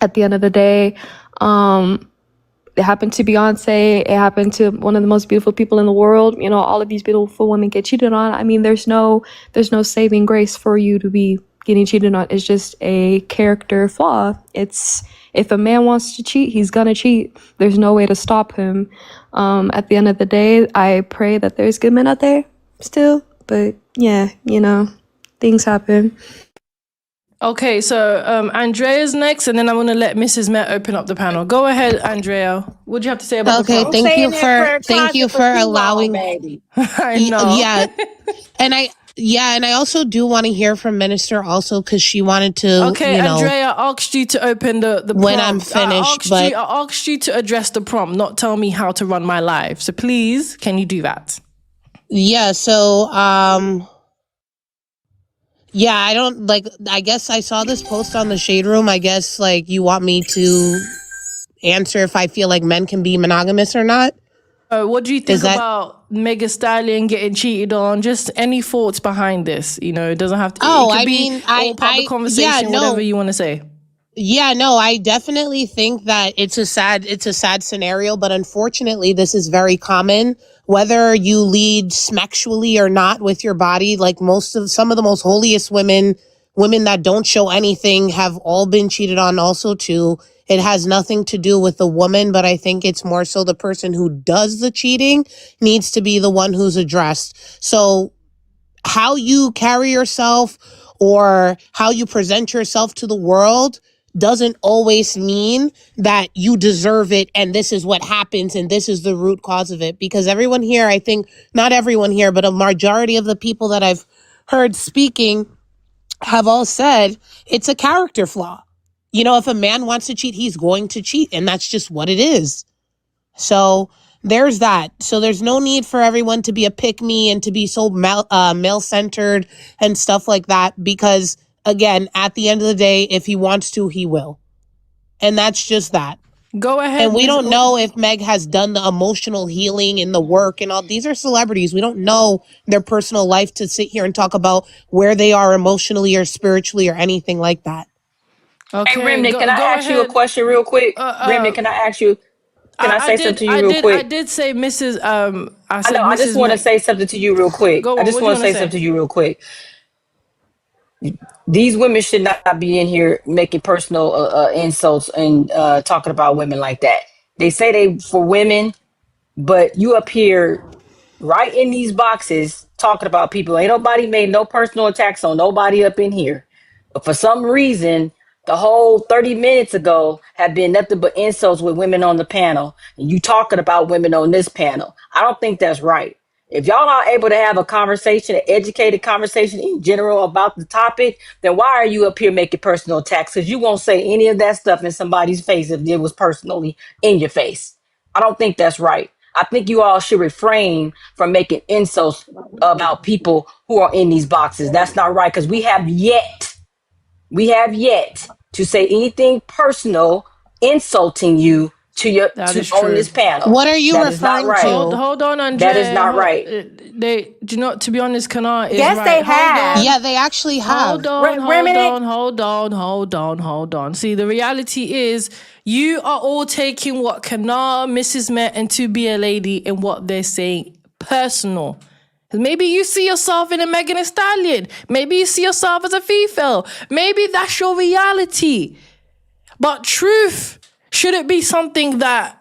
At the end of the day, it happened to Beyonce. It happened to one of the most beautiful people in the world. You know, all of these beautiful women get cheated on. I mean, there's no saving grace for you to be getting cheated on. It's just a character flaw. It's, if a man wants to cheat, he's gonna cheat. There's no way to stop him. At the end of the day, I pray that there's good men out there still. But yeah, you know, things happen. Okay, so Andrea's next, and then I'm going to let Mrs. Met open up the panel. Go ahead, Andrea. What do you have to say about the prompt? Thank you for allowing. I know. Yeah, and I also do want to hear from Minister also, because she wanted to. Okay, you know, Andrea asked you to open the prompt. When I'm finished, I asked you to address the prompt, not tell me how to run my life. So please, can you do that? Yeah. So yeah, I don't like. I guess I saw this post on the Shade Room. I guess like you want me to answer if I feel like men can be monogamous or not. What do you think about Megan Stallion getting cheated on? Just any thoughts behind this? You know, it doesn't have to. Oh, it could I be mean, all part of the conversation, whatever you want to say. Yeah, no, I definitely think that it's a sad scenario, but unfortunately, this is very common. Whether you lead sexually or not with your body, like some of the most holiest women that don't show anything have all been cheated on also too. It has nothing to do with the woman, but I think it's more so the person who does the cheating needs to be the one who's addressed. So how you carry yourself or how you present yourself to the world doesn't always mean that you deserve it and this is what happens and this is the root cause of it. Because everyone here, I think, not everyone here, but a majority of the people that I've heard speaking have all said it's a character flaw. You know, if a man wants to cheat, he's going to cheat, and that's just what it is. So there's that. So there's no need for everyone to be a pick-me and to be so male-centered and stuff like that, because again, at the end of the day, if he wants to, he will. And that's just that. Go ahead. And we don't know if Meg has done the emotional healing and the work and all. These are celebrities. We don't know their personal life to sit here and talk about where they are emotionally or spiritually or anything like that. Okay, hey, Remnant, can I ask you a question real quick? Remnant, can I ask you? Can I say something to you real quick? I did say Mrs. I just want to say something to you real quick. Go on, I just want to say something to you real quick. These women should not be in here making personal insults and talking about women like that. They say they for women, but you up here right in these boxes talking about people. Ain't nobody made no personal attacks on nobody up in here. But for some reason, the whole 30 minutes ago have been nothing but insults with women on the panel. And you talking about women on this panel. I don't think that's right. If y'all are able to have a conversation, an educated conversation in general about the topic, then why are you up here making personal attacks? Because you won't say any of that stuff in somebody's face if it was personally in your face. I don't think that's right. I think you all should refrain from making insults about people who are in these boxes. That's not right, because we have yet to say anything personal insulting you to your That to is on true. this panel. What are you That is not referring right. to? Hold on, Andre. That is not right. They do you know. To be honest, Kana is Yes, right. they Hold have. on. Yeah, they actually have. Hold on. See, the reality is you are all taking what Kana, Mrs. Met, and To Be a Lady and what they're saying personal. Maybe you see yourself in a Megan Thee Stallion. Maybe you see yourself as a Fefail. Maybe that's your reality. But truth shouldn't be something that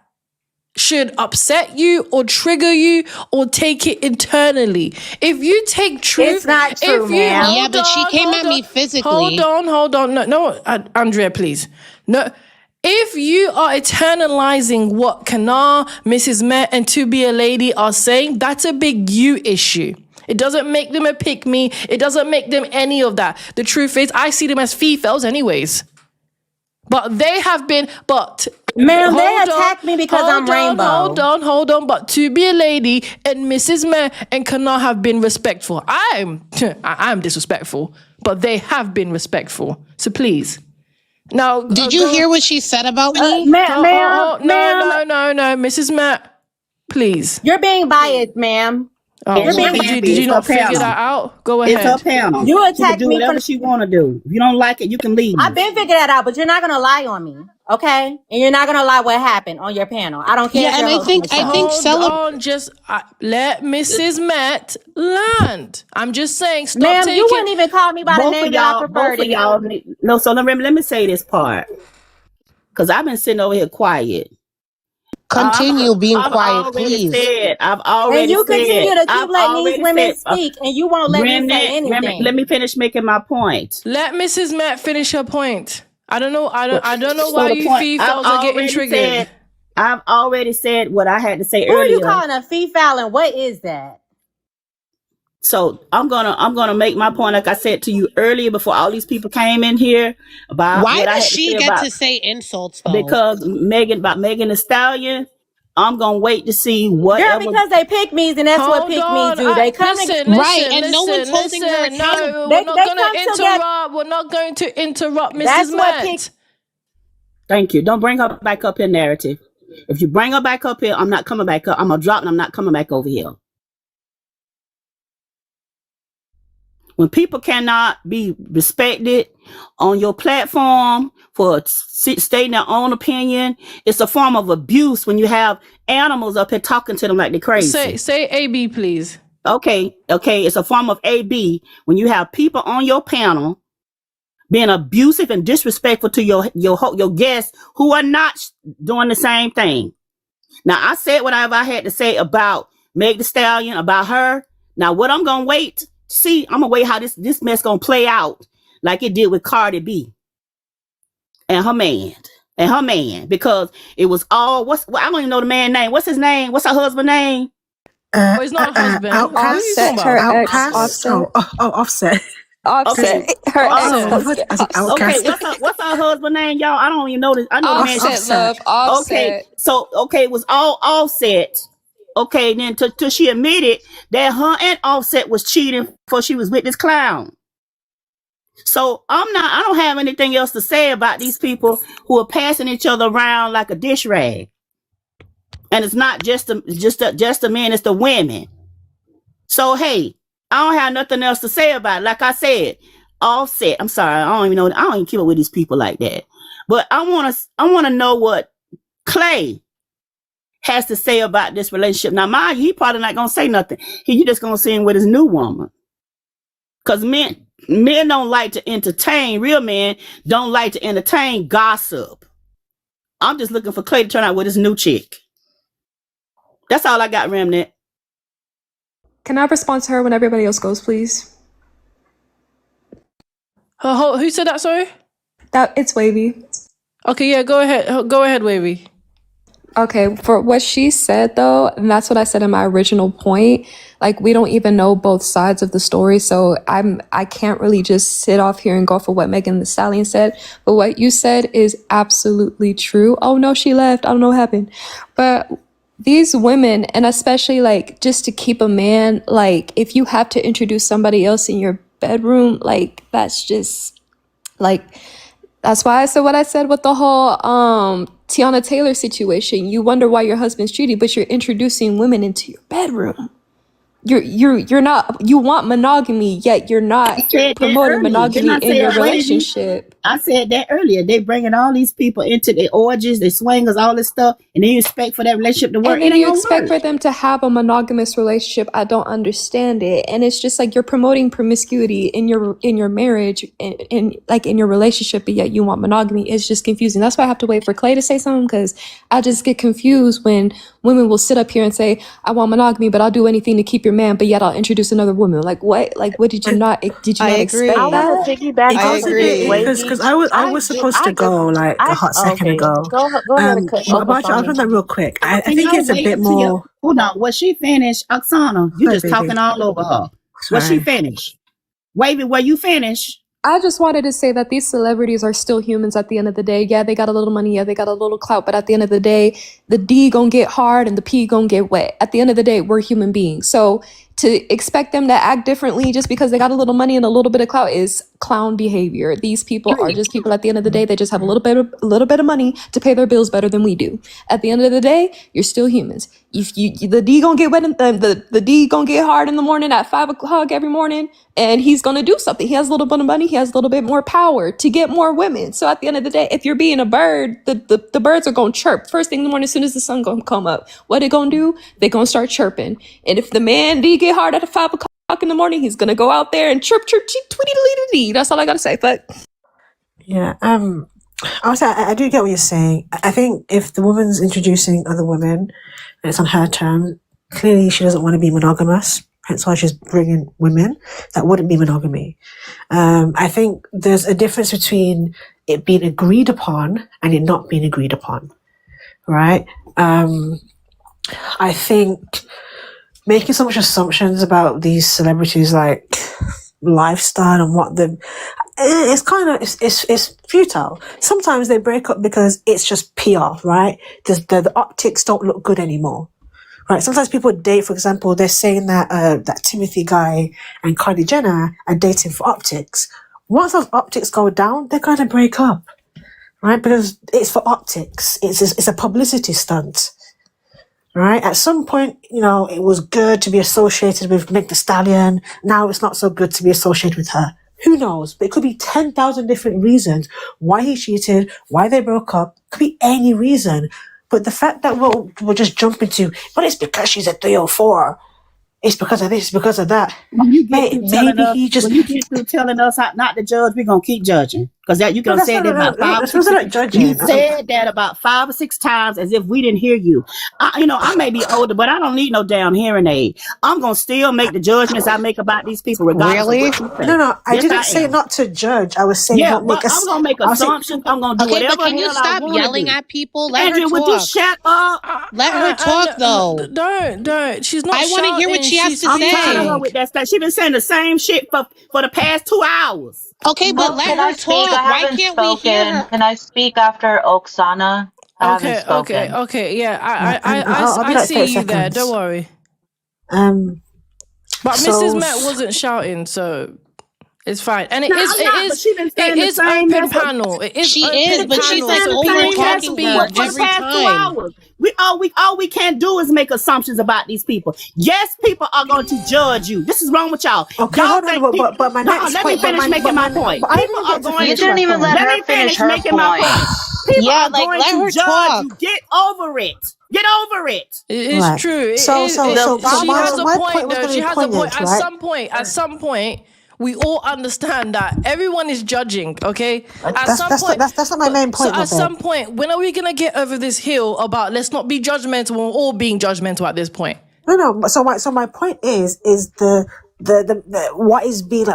should upset you or trigger you or take it internally. If you take truth, It's not true, ma'am. Yeah, but she came at me physically. Hold on. No, Andrea, please. No. If you are eternalizing what Kana, Mrs. Met, and To Be a Lady are saying, that's a big you issue. It doesn't make them a pick me. It doesn't make them any of that. The truth is, I see them as Fefails anyways. But they have been, Ma'am, they attacked me because I'm rainbow. Hold on. But To Be a Lady and Mrs. Met and Kana have been respectful. I'm disrespectful, but they have been respectful. So please. Now, did you hear what she said about me? Ma'am, no, Mrs. Met, please. You're being biased, ma'am. Did you not figure that out? Go ahead. It's her panel. You She can attacked do me whatever she want to do. If you don't like it, you can leave. I've been figuring that out, but you're not gonna lie on me, okay? And you're not gonna lie what happened on your panel. I don't care. Yeah, and I think let Mrs. Met land. I'm just saying, stop ma'am, taking. you wouldn't even call me by the name that I preferred. Both of y'all. No, so let me say this part, because I've been sitting over here quiet. Continue being quiet, please. I've already and you said. continue to keep letting these women speak, and you won't let me say anything. Let me finish making my point. Let Mrs. Met finish her point. I don't know why you Fefails are getting triggered. I've already said what I had to say Who earlier. Who are you calling a Fefail, and what is that? So I'm gonna make my point, like I said to you earlier before all these people came in here, about why what I does had she to say get about, to say insults though? Because Megan Thee Stallion. I'm gonna wait to see whatever. Girl, because they pick me's, and that's what pick me's do. They come right, and no one's holding her accountable. No, we're not going to interrupt. We're not going to interrupt Mrs. Met. Thank you. Don't bring her back up here, narrative. If you bring her back up here, I'm not coming back up. I'm gonna drop and I'm not coming back over here. When people cannot be respected on your platform for stating their own opinion, it's a form of abuse when you have animals up here talking to them like they're crazy. Say AB, please. Okay. It's a form of AB when you have people on your panel being abusive and disrespectful to your guests who are not doing the same thing. Now, I said whatever I had to say about Meg Thee Stallion, about her. Now, what I'm gonna wait. See, I'm gonna wait how this mess gonna play out, like it did with Cardi B and her man, because it was all I don't even know the man's name. What's his name? What's her husband's name? It's not her husband. Outcast. Offset. Okay. Outcast. What's her husband's name, y'all? I don't even know this. I know Offset. Okay, so it was all Offset. Okay, then till she admitted that her and Offset was cheating before she was with this clown. So I don't have anything else to say about these people who are passing each other around like a dish rag. And it's not just the men, it's the women. So hey, I don't have nothing else to say about it. Like I said, Offset. I'm sorry, I don't even keep up with these people like that. But I wanna know what Clay has to say about this relationship. Now, mind you, he probably not gonna say nothing. He just gonna see him with his new woman. Because men don't like to entertain. Real men don't like to entertain gossip. I'm just looking for Clay to turn out with his new chick. That's all I got, Remnant. Can I respond to her when everybody else goes, please? Who said that, sorry? It's Wavy. Okay, yeah, go ahead, Wavy. Okay, for what she said though, and that's what I said in my original point, like we don't even know both sides of the story, so I can't really just sit off here and go for what Megan Thee Stallion said, but what you said is absolutely true. Oh no, she left. I don't know what happened. But these women, and especially like just to keep a man, like if you have to introduce somebody else in your bedroom, like that's just like, that's why I said what I said with the whole Tiana Taylor situation. You wonder why your husband's cheating, but you're introducing women into your bedroom. You're not, you want monogamy, yet you're not promoting monogamy in your relationship. I said that earlier. They bringing all these people into their orgies, their swingers, all this stuff, and then you expect for that relationship to work. And then you expect for them to have a monogamous relationship. I don't understand it. And it's just like you're promoting promiscuity in your marriage and in your relationship, but yet you want monogamy. It's just confusing. That's why I have to wait for Clay to say something, because I just get confused when women will sit up here and say, I want monogamy, but I'll do anything to keep your man, but yet I'll introduce another woman. Like what? Like what did you not expect that? I want to piggyback off of this, because I was supposed to go like a hot second ago. Go ahead and I'll run that real quick. I think it's a bit more. Hold on, was she finished, Oksana? You just talking all over her. Was she finished? Wavy, were you finished? I just wanted to say that these celebrities are still humans at the end of the day. Yeah, they got a little money. Yeah, they got a little clout. But at the end of the day, the D gonna get hard and the P gonna get wet. At the end of the day, we're human beings. So to expect them to act differently just because they got a little money and a little bit of clout is clown behavior. These people are just people at the end of the day. They just have a little bit of money to pay their bills better than we do. At the end of the day, you're still humans. If the D gonna get wet, the D gonna get hard in the morning at 5 o'clock every morning, and he's gonna do something. He has a little bit of money. He has a little bit more power to get more women. So at the end of the day, if you're being a bird, the birds are gonna chirp first thing in the morning as soon as the sun gonna come up. What they gonna do? They gonna start chirping. And if the man D get hard at 5 o'clock in the morning, he's gonna go out there and chirp, tweety dee. That's all I gotta say. But yeah, also I do get what you're saying. I think if the woman's introducing other women and it's on her term, clearly she doesn't want to be monogamous. Hence why she's bringing women. That wouldn't be monogamy. I think there's a difference between it being agreed upon and it not being agreed upon, right? I think making so much assumptions about these celebrities, like lifestyle and what the, it's kind of, it's futile. Sometimes they break up because it's just PR, right? The optics don't look good anymore. Right. Sometimes people date, for example, they're saying that that Timothy guy and Kylie Jenner are dating for optics. Once those optics go down, they're going to break up, right? Because it's for optics. It's a publicity stunt, right? At some point, it was good to be associated with Meg Thee Stallion. Now it's not so good to be associated with her. Who knows? But it could be 10,000 different reasons why he cheated, why they broke up. Could be any reason. But the fact that we'll just jump into, but it's because she's a 304. It's because of this, because of that. When you get through telling us how not to judge, we're gonna keep judging. Because that you can say that about 5 or 6 times. You said that about 5 or 6 times as if we didn't hear you. I may be older, but I don't need no damn hearing aid. I'm gonna still make the judgments I make about these people, regardless. Really? Of what you say. No, I didn't say not to judge. I was saying I'm gonna make assumptions. I'm gonna do whatever. But can you stop yelling at people? Let Andrew, her talk. would you shut up? Let her talk, though. Don't. She's not. I want to hear what she has to I'm say. tired of her with that stuff. She's been saying the same shit for the past 2 hours. Okay, but let her talk. Why can't we hear her? Can I speak after Oksana? Okay. Yeah, I see you there. Don't worry. But Mrs. Met wasn't shouting, so it's fine. And it is open panel. It is she open is, but panel, she's like so over people can talking speak her For the every past 2 time. hours. All we can't do is make assumptions about these people. Yes, people are going to judge you. This is wrong with y'all. Okay, y'all hold on, think but my next let point. me finish making my point. People are going You to didn't even let her finish her making my point. point. People Yeah, are like, going let to her judge talk. you. Get over it. Get over it. It is true. So she has a my point point was though. gonna She be has a point. poignant, At some point, we all understand that everyone is judging. Okay. That's not my main point. So at some point, when are we gonna get over this hill about let's not be judgmental? We're all being judgmental at this point. No. So my point is the what is being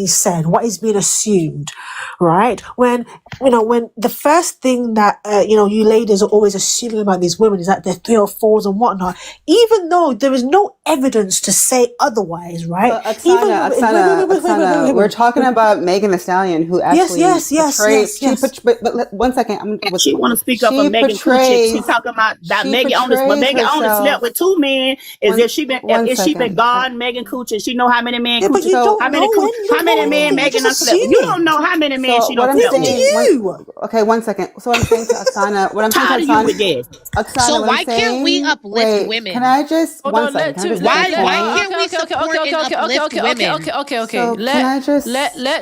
said, what is being assumed, right? When the first thing that you ladies are always assuming about these women is that they're 304s and whatnot, even though there is no evidence to say otherwise, right? But Oksana, we're talking about Megan Thee Stallion, who actually portrays. But 1 second, She want to speak up for Megan Coochie. She talking about that Megan only, but Megan only slept with 2 men. If she been gone, Megan Coochie, she know how many men Coochie. How many men Megan done slept with? You don't know how many men she done slept with. Okay, 1 second. So I'm saying to Oksana, what I'm saying to Oksana, so why can't we uplift women? Can I just why can't we support and uplift women? Okay. Let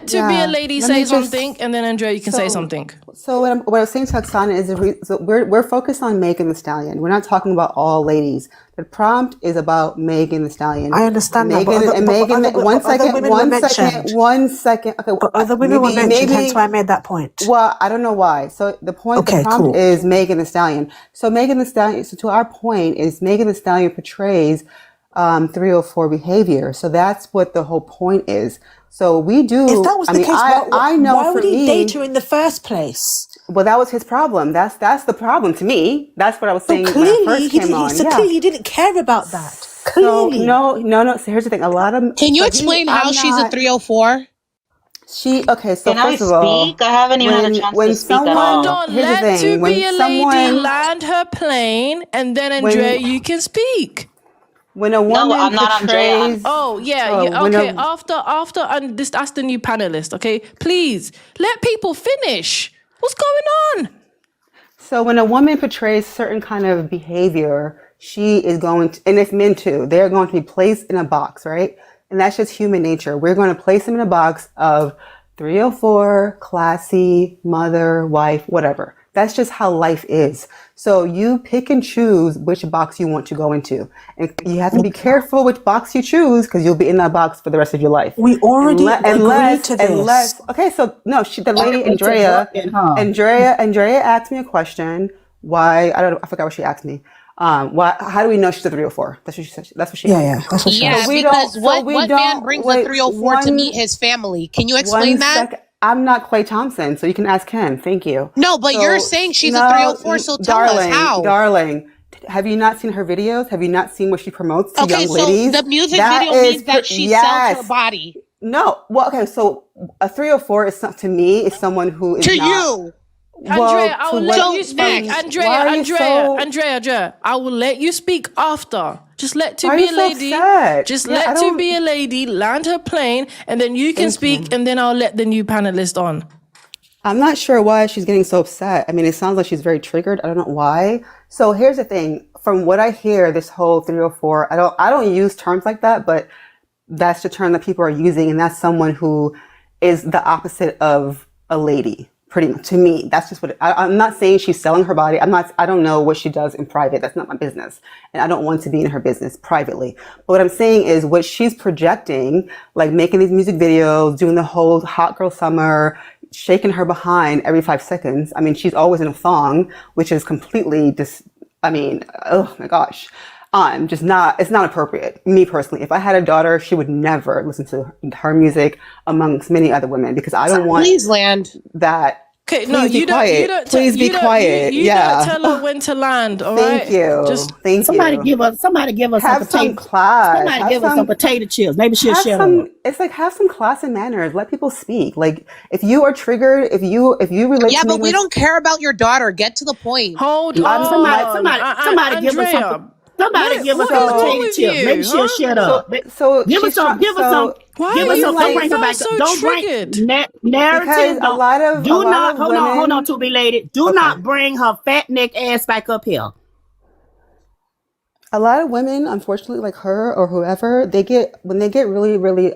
to be a lady say something, and then Andrea, you can say something. So what I was saying to Oksana is we're focused on Megan Thee Stallion. We're not talking about all ladies. The prompt is about Megan Thee Stallion. I understand that. One second. Okay, but other women were mentioned, hence why I made that point. Well, I don't know why. So the prompt is Megan Thee Stallion. So Megan Thee Stallion. So to our point is Megan Thee Stallion portrays 304 behavior. So that's what the whole point is. So we do. If that was the case, I know why for would he me, date her in the first place? Well, that was his problem. That's the problem to me. That's what I was saying when I first came on. Clearly, he didn't care about that. Clearly. So, no. So here's the thing. A lot of Can you explain how she's a 304? So Can first of I speak? I haven't even had a chance to speak at all. Hold on, let to be a lady land her plane, and then Andrea, you can speak. When a woman I'm not Andrea. Oh yeah. Okay. After, and that's the new panelist. Okay, please let people finish. What's going on? So when a woman portrays certain kind of behavior, she is going to, and it's men too, they're going to be placed in a box, right? And that's just human nature. We're going to place them in a box of 304, classy, mother, wife, whatever. That's just how life is. So you pick and choose which box you want to go into. And you have to be careful which box you choose because you'll be in that box for the rest of your life. We already agreed to this. Okay, so no, the lady Andrea asked me a question. Why? I forgot what she asked me. How do we know she's a 304? That's what she said. That's what she asked. Yeah, that's what she asked. Because what man brings a 304 to meet his family? Can you explain that? I'm not Clay Thompson, so you can ask him. Thank you. No, but you're saying she's a 304, so tell us how. Darling, have you not seen her videos? Have you not seen what she promotes to young ladies? So the music video means that she sells her body. No. Well, okay, so a 304 is to me is someone who is you. Andrea, I will let you speak. Andrea, I will let you speak after. Just let to be a lady. Just let to be a lady land her plane, and then you can speak, and then I'll let the new panelist on. I'm not sure why she's getting so upset. I mean, it sounds like she's very triggered. I don't know why. So here's the thing. From what I hear, this whole 304, I don't use terms like that, but that's the term that people are using, and that's someone who is the opposite of a lady. Pretty much, to me, that's just what I'm not saying she's selling her body. I don't know what she does in private. That's not my business. And I don't want to be in her business privately. But what I'm saying is what she's projecting, like making these music videos, doing the whole hot girl summer, shaking her behind every 5 seconds. I mean, she's always in a thong, which is completely oh my gosh. It's not appropriate. Me personally, if I had a daughter, she would never listen to her music amongst many other women because I don't want that. Okay, no, you don't. Please be quiet. You don't tell her when to land. All right. Thank you. Thank somebody you. Give us have some class. Somebody give us some potato chips. Maybe she'll shut up. It's like have some class and manners. Let people speak. Like if you are triggered, if you relate. Yeah, but we don't care about your daughter. Get to the point. Hold on. Somebody give us some. Somebody give us some potato chips. Maybe she'll shut up. So give us some. Why give us some. Don't bring her back. So don't triggered? Bring narrative. Hold on to be lady. Do not bring her fat neck ass back up here. A lot of women, unfortunately, like her or whoever, when they get really, really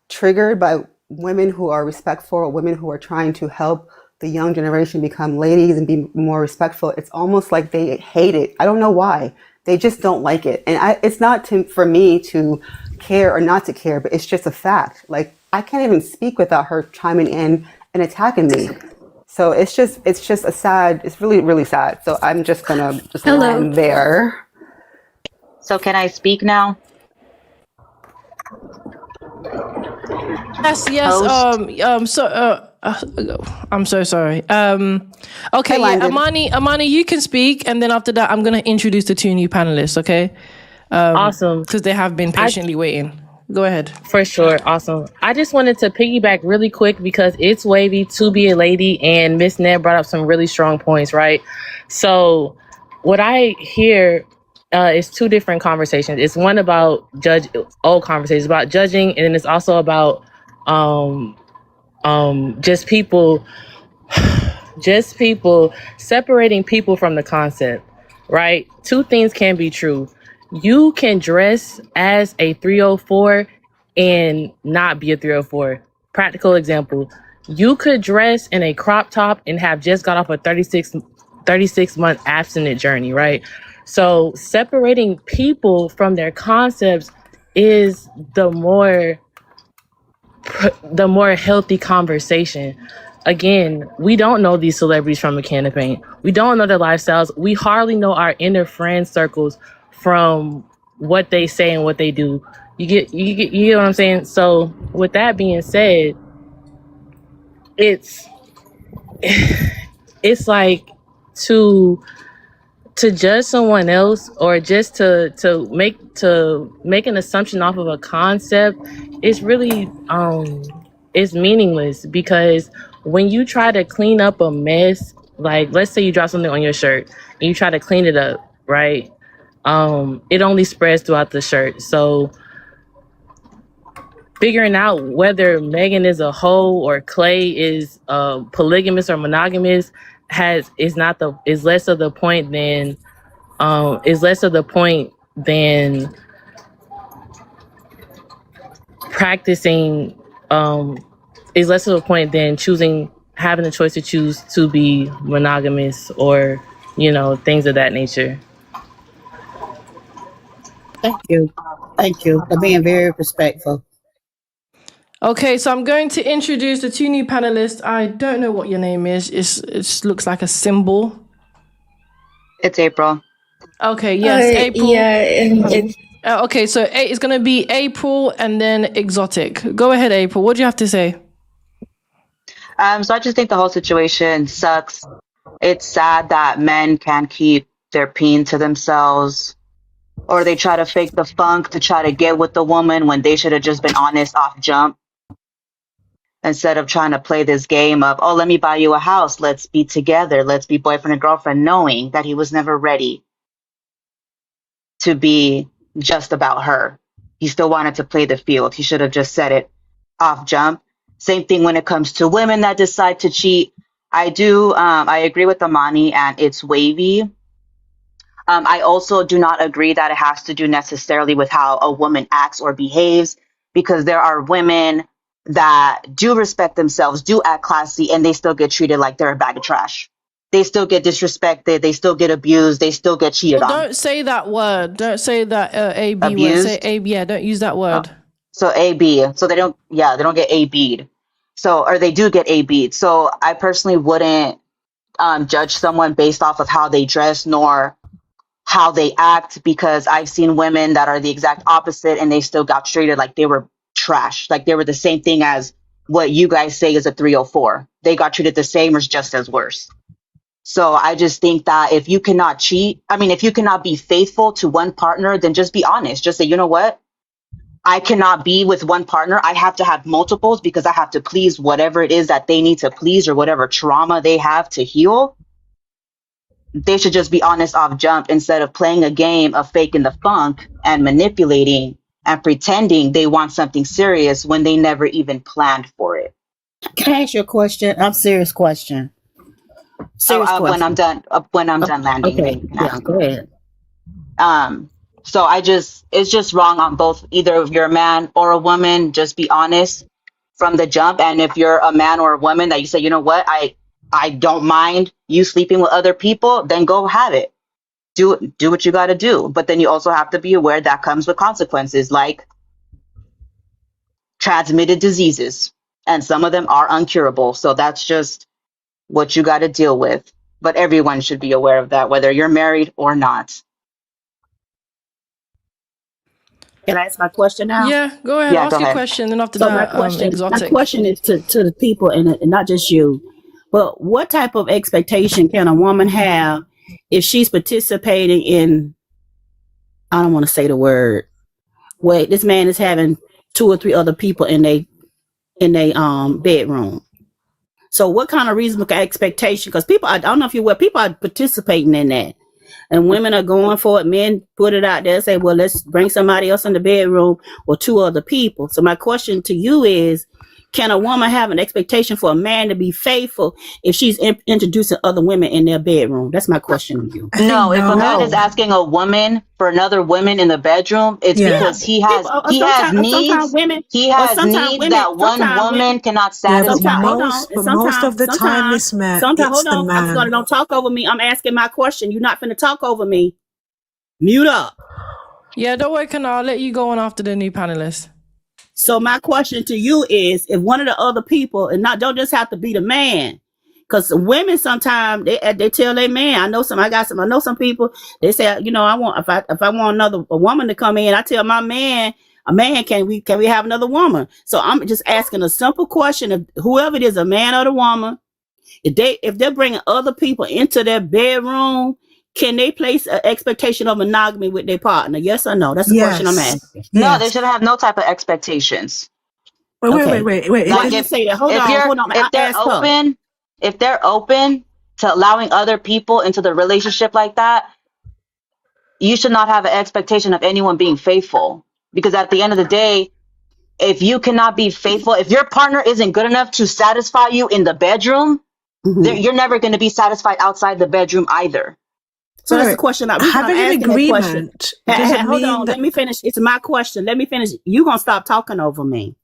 triggered by women who are respectful or women who are trying to help the young generation become ladies and be more respectful. It's almost like they hate it. I don't know why. They just don't like it. And it's not for me to care or not to care, but it's just a fact. Like I can't even speak without her chiming in and attacking me. So it's just it's really, really sad. So I'm just gonna land there. So can I speak now? Yes. Host? I'm so sorry. Okay, Hey, yeah, Landon. Amani, you can speak, and then after that, I'm gonna introduce the two new panelists. Okay. Awesome. Because they have been patiently waiting. Go ahead. For sure. Awesome. I just wanted to piggyback really quick because it's wavy to be a lady, and Miss Ned brought up some really strong points, right? So what I hear is two different conversations. It's one about old conversations about judging, and then it's also about just people separating people from the concept, right? Two things can be true. You can dress as a 304 and not be a 304. Practical example. You could dress in a crop top and have just got off a 36-month abstinent journey, right? So separating people from their concepts is the more healthy conversation. Again, we don't know these celebrities from a can of paint. We don't know their lifestyles. We hardly know our inner friend circles from what they say and what they do. You get what I'm saying? So with that being said, it's it's like to judge someone else or just to make an assumption off of a concept is really it's meaningless, because when you try to clean up a mess, like let's say you drop something on your shirt and you try to clean it up, right? It only spreads throughout the shirt. So figuring out whether Megan is a hoe or Clay is polygamous or monogamous is less of the point than practicing is less of a point than having the choice to choose to be monogamous or things of that nature. Thank you. Thank you for being very respectful. Okay, so I'm going to introduce the two new panelists. I don't know what your name is. It looks like a symbol. It's April. Okay, yes, April. It's Okay, so it's going to be April and then Exotic. Go ahead, April. What do you have to say? So I just think the whole situation sucks. It's sad that men can't keep their peen to themselves, or they try to fake the funk to try to get with the woman when they should have just been honest off jump, instead of trying to play this game of, oh, let me buy you a house, let's be together, let's be boyfriend and girlfriend, knowing that he was never ready to be just about her. He still wanted to play the field. He should have just said it off jump. Same thing when it comes to women that decide to cheat. I agree with Amani, and it's wavy. I also do not agree that it has to do necessarily with how a woman acts or behaves, because there are women that do respect themselves, do act classy, and they still get treated like they're a bag of trash. They still get disrespected. They still get abused. They still get cheated on. Don't say that word. Don't say that AB Abused? word. Say AB. Yeah, don't use that word. So AB. So they don't get AB'd. So, or they do get AB'd. So I personally wouldn't judge someone based off of how they dress nor how they act, because I've seen women that are the exact opposite and they still got treated like they were trash. Like they were the same thing as what you guys say is a 304. They got treated the same or just as worse. So I just think that if you cannot if you cannot be faithful to one partner, then just be honest. Just say, you know what? I cannot be with one partner. I have to have multiples because I have to please whatever it is that they need to please or whatever trauma they have to heal. They should just be honest off jump, instead of playing a game of faking the funk and manipulating and pretending they want something serious when they never even planned for it. Can I ask you a question? I'm serious question. Serious question. When I'm done landing, okay. Yeah, go ahead. So it's just wrong on both. Either if you're a man or a woman, just be honest from the jump. And if you're a man or a woman that you say, you know what, I don't mind you sleeping with other people, then go have it. Do what you got to do. But then you also have to be aware that comes with consequences, like transmitted diseases. And some of them are uncurable. So that's just what you got to deal with. But everyone should be aware of that, whether you're married or not. Can I ask my question now? Yeah, go ahead. Yeah, go Ask your ahead. question. Then after So my that, question exotic. is to the people and not just you, but what type of expectation can a woman have if she's participating in, I don't want to say the word, wait, this man is having 2 or 3 other people in they bedroom. So what kind of reasonable expectation? Because people, I don't know if you're aware, people are participating in that. And women are going for it. Men put it out there and say, well, let's bring somebody else in the bedroom or 2 other people. So my question to you is, can a woman have an expectation for a man to be faithful if she's introducing other women in their bedroom? That's my question to you. No, if a man No. is asking a woman for another woman in the bedroom, it's Yeah. because he has Sometimes needs. women, He or has sometimes needs women, that one sometimes women, woman cannot Yeah, but satisfy. hold on. most of the time, Miss Matt, Sometimes, it's hold the on. I'm man. gonna don't talk over me. I'm asking my question. You're not finna talk over me. Mute up. Yeah, don't worry, Kana. I'll let you go on after the new panelist. So my question to you is, if one of the other people, and not don't just have to be the man, because women sometimes they tell their man, I know some people, they say, you know, I want if I want a woman to come in, I tell my man, a man, can we have another woman? So I'm just asking a simple question of whoever it is, a man or the woman, if they're bringing other people into their bedroom, can they place an expectation of monogamy with their partner? Yes or no? That's the question I'm Yes. asking. No, they should have no type of expectations. Okay. Wait. Like you say that. Hold on. I asked her. If they're open to allowing other people into the relationship like that, you should not have an expectation of anyone being faithful. Because at the end of the day, if you cannot be faithful, if your partner isn't good enough to satisfy you in the bedroom, you're never going to be satisfied outside the bedroom either. So that's the question. Having an agreement doesn't Hold mean on. Let me finish. It's my question. Let me finish. You're going to stop talking over me.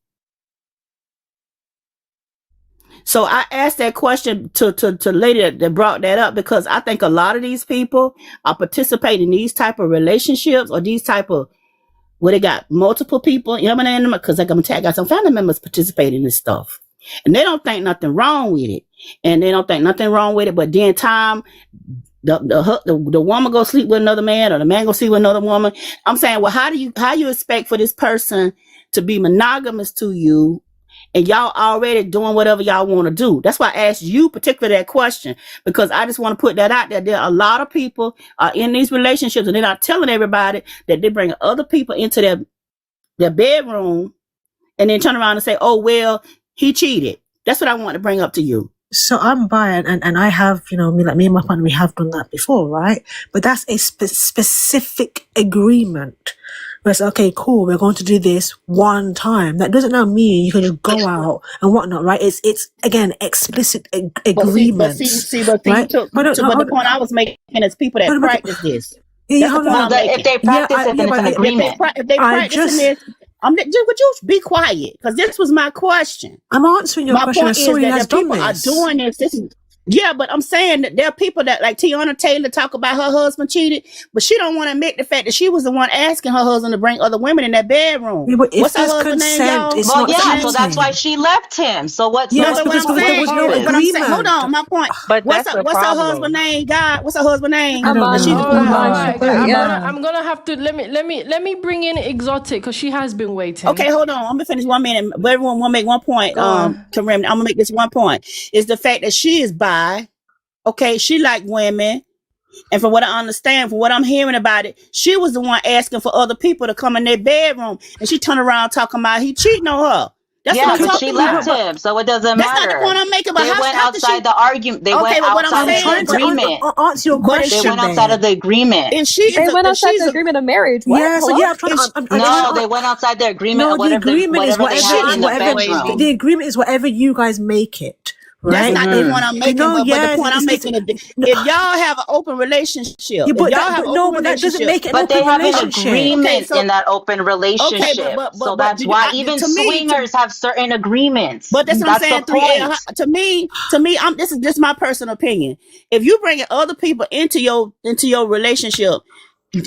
So I asked that question to lady that brought that up because I think a lot of these people are participating in these type of relationships or these type of where they got multiple people. You know what I mean? Because like I got some family members participating in this stuff, and they don't think nothing wrong with it, But then time, the woman go sleep with another man or the man go sleep with another woman. I'm saying, well, how you expect for this person to be monogamous to you? And y'all already doing whatever y'all want to do. That's why I asked you particularly that question, because I just want to put that out there. There are a lot of people in these relationships and they're not telling everybody that they're bringing other people into their bedroom and then turn around and say, oh, well, he cheated. That's what I want to bring up to you. So I'm bi, and I have, me and my partner, we have done that before, right? But that's a specific agreement. Where it's okay, cool, we're going to do this one time. That doesn't now mean you can just go out and whatnot, right? It's again explicit agreements. But the point I was making is people that practice this. That's the point I'm making. If they practice it, then it's an agreement. If they practice this, would you be quiet? Because this was my question. I'm answering your question. My point is that people are doing this. Yeah, but I'm saying that there are people that like Tiana Taylor talk about her husband cheated, but she don't want to admit the fact that she was the one asking her husband to bring other women in that bedroom. Yeah, but what's her husband's name, y'all? So that's why she left him. So what's there was no agreement. Hold on, my point. But what's her husband's name? God, what's her husband's name? I'm gonna have to let me bring in exotic because she has been waiting. Okay, hold on. I'm gonna finish 1 minute. Everyone want to make one point. To Rem, I'm gonna make this one point. Is the fact that she is bi. Okay, she like women, and from what I understand, from what I'm hearing about it, she was the one asking for other people to come in their bedroom, and she turned around talking about he cheating on her. That's what I'm talking she left him, so it doesn't matter. That's not the point I'm making. But they went outside the argument. They went outside of the agreement. Answer your question. They went outside of the agreement. They went outside the agreement of marriage. What? Yeah, so yeah, no, they went outside the agreement. No, the agreement is whatever. The agreement is whatever you guys make it. Right? That's not the point I'm making, but the point I'm making is if y'all have an open relationship, but that doesn't make it an open relationship. But they have an agreement in that open relationship. So that's why even swingers have certain agreements. But that's what I'm saying. To me, this is just my personal opinion. If you bring other people into your relationship,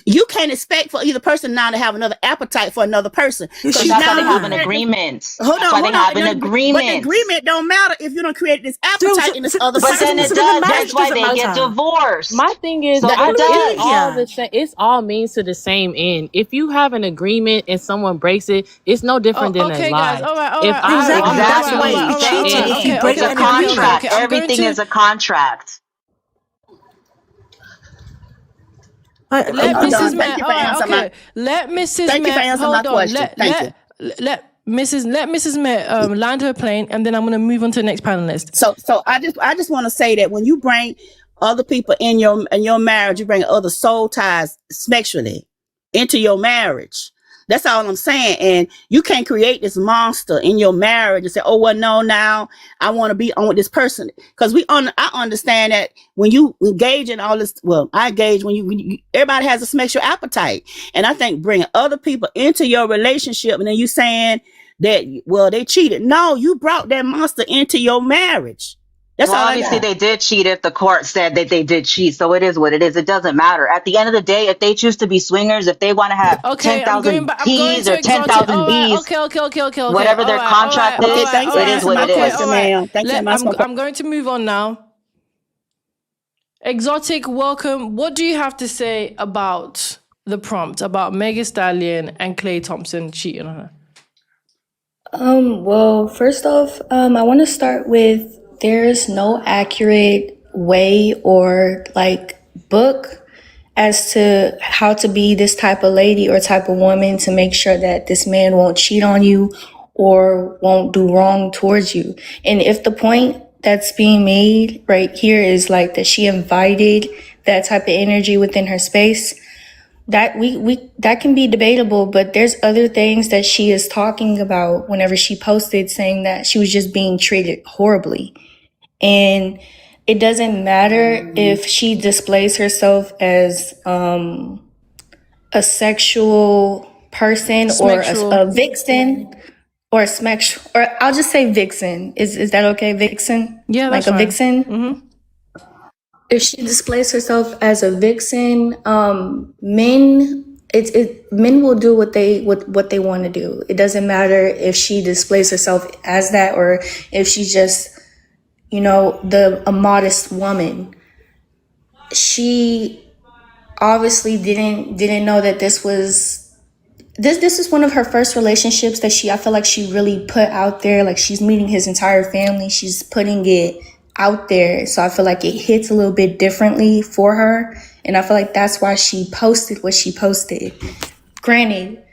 you can't expect for either person now to have another appetite for another person. But Because that's why now they you have an create this. agreement. Hold That's on, why they hold on. have an But the agreement. agreement don't matter if you don't create this appetite in this other But then person. it So then the does. marriage That's why doesn't they get matter. divorced. My thing is, So it it's does. all the same. It's all means to the same end. If you have an agreement and someone breaks it, it's no different than a Okay, guys. lie. All right, all If right, I all Exactly. right, all That's right, why all Exactly. you'd right, be all right. cheating if you Okay, break It's okay, a any okay, okay, okay, agreement. contract. okay. I'm going Everything to is a contract. let Hold Mrs. on. Thank Met. you All for right, answering my okay. Let Mrs. thank you for Met. answering my Hold on. question. Thank you. Let Mrs. Met land her plane, and then I'm going to move on to the next panelist. So I just want to say that when you bring other people in your marriage, you bring other soul ties sexually into your marriage. That's all I'm saying. And you can't create this monster in your marriage and say, "Oh well, no, now I want to be on with this person." Because I understand that when you engage in all this, well, I engage when you everybody has a sexual appetite, and I think bringing other people into your relationship and then you saying that, well, they cheated. No, you brought that monster into your marriage. That's Well, all I obviously got. they did cheat if the court said that they did cheat. So it is what it is. It doesn't matter. At the end of the day, if they choose to be swingers, if they want to have Okay, I'm going 10,000 back. I'm going P's to or exotic. 10,000 All right. B's, Okay. whatever All their right. All right. contract All Okay, is, right. thanks All for it right. is answering what my it Okay. is. question, All right. ma'am. Thank you for answering my question. I'm going to move on now. Exotic, welcome. What do you have to say about the prompt about Megan Stallion and Klay Thompson cheating on her? Well, first off, I want to start with there's no accurate way or like book as to how to be this type of lady or type of woman to make sure that this man won't cheat on you or won't do wrong towards you. And if the point that's being made right here is like that she invited that type of energy within her space, that we that can be debatable, but there's other things that she is talking about whenever she posted saying that she was just being treated horribly. And it doesn't matter if she displays herself as a sexual person or Smexual. a vixen or a smash, or I'll just say vixen. Is that okay? Vixen? Yeah, Like that's a fine. vixen? If she displays herself as a vixen, men will do what they want to do. It doesn't matter if she displays herself as that or if she's just, a modest woman. She obviously didn't know that this is one of her first relationships that I feel like she really put out there. Like she's meeting his entire family. She's putting it out there. So I feel like it hits a little bit differently for her. And I feel like that's why she posted what she posted. Granted,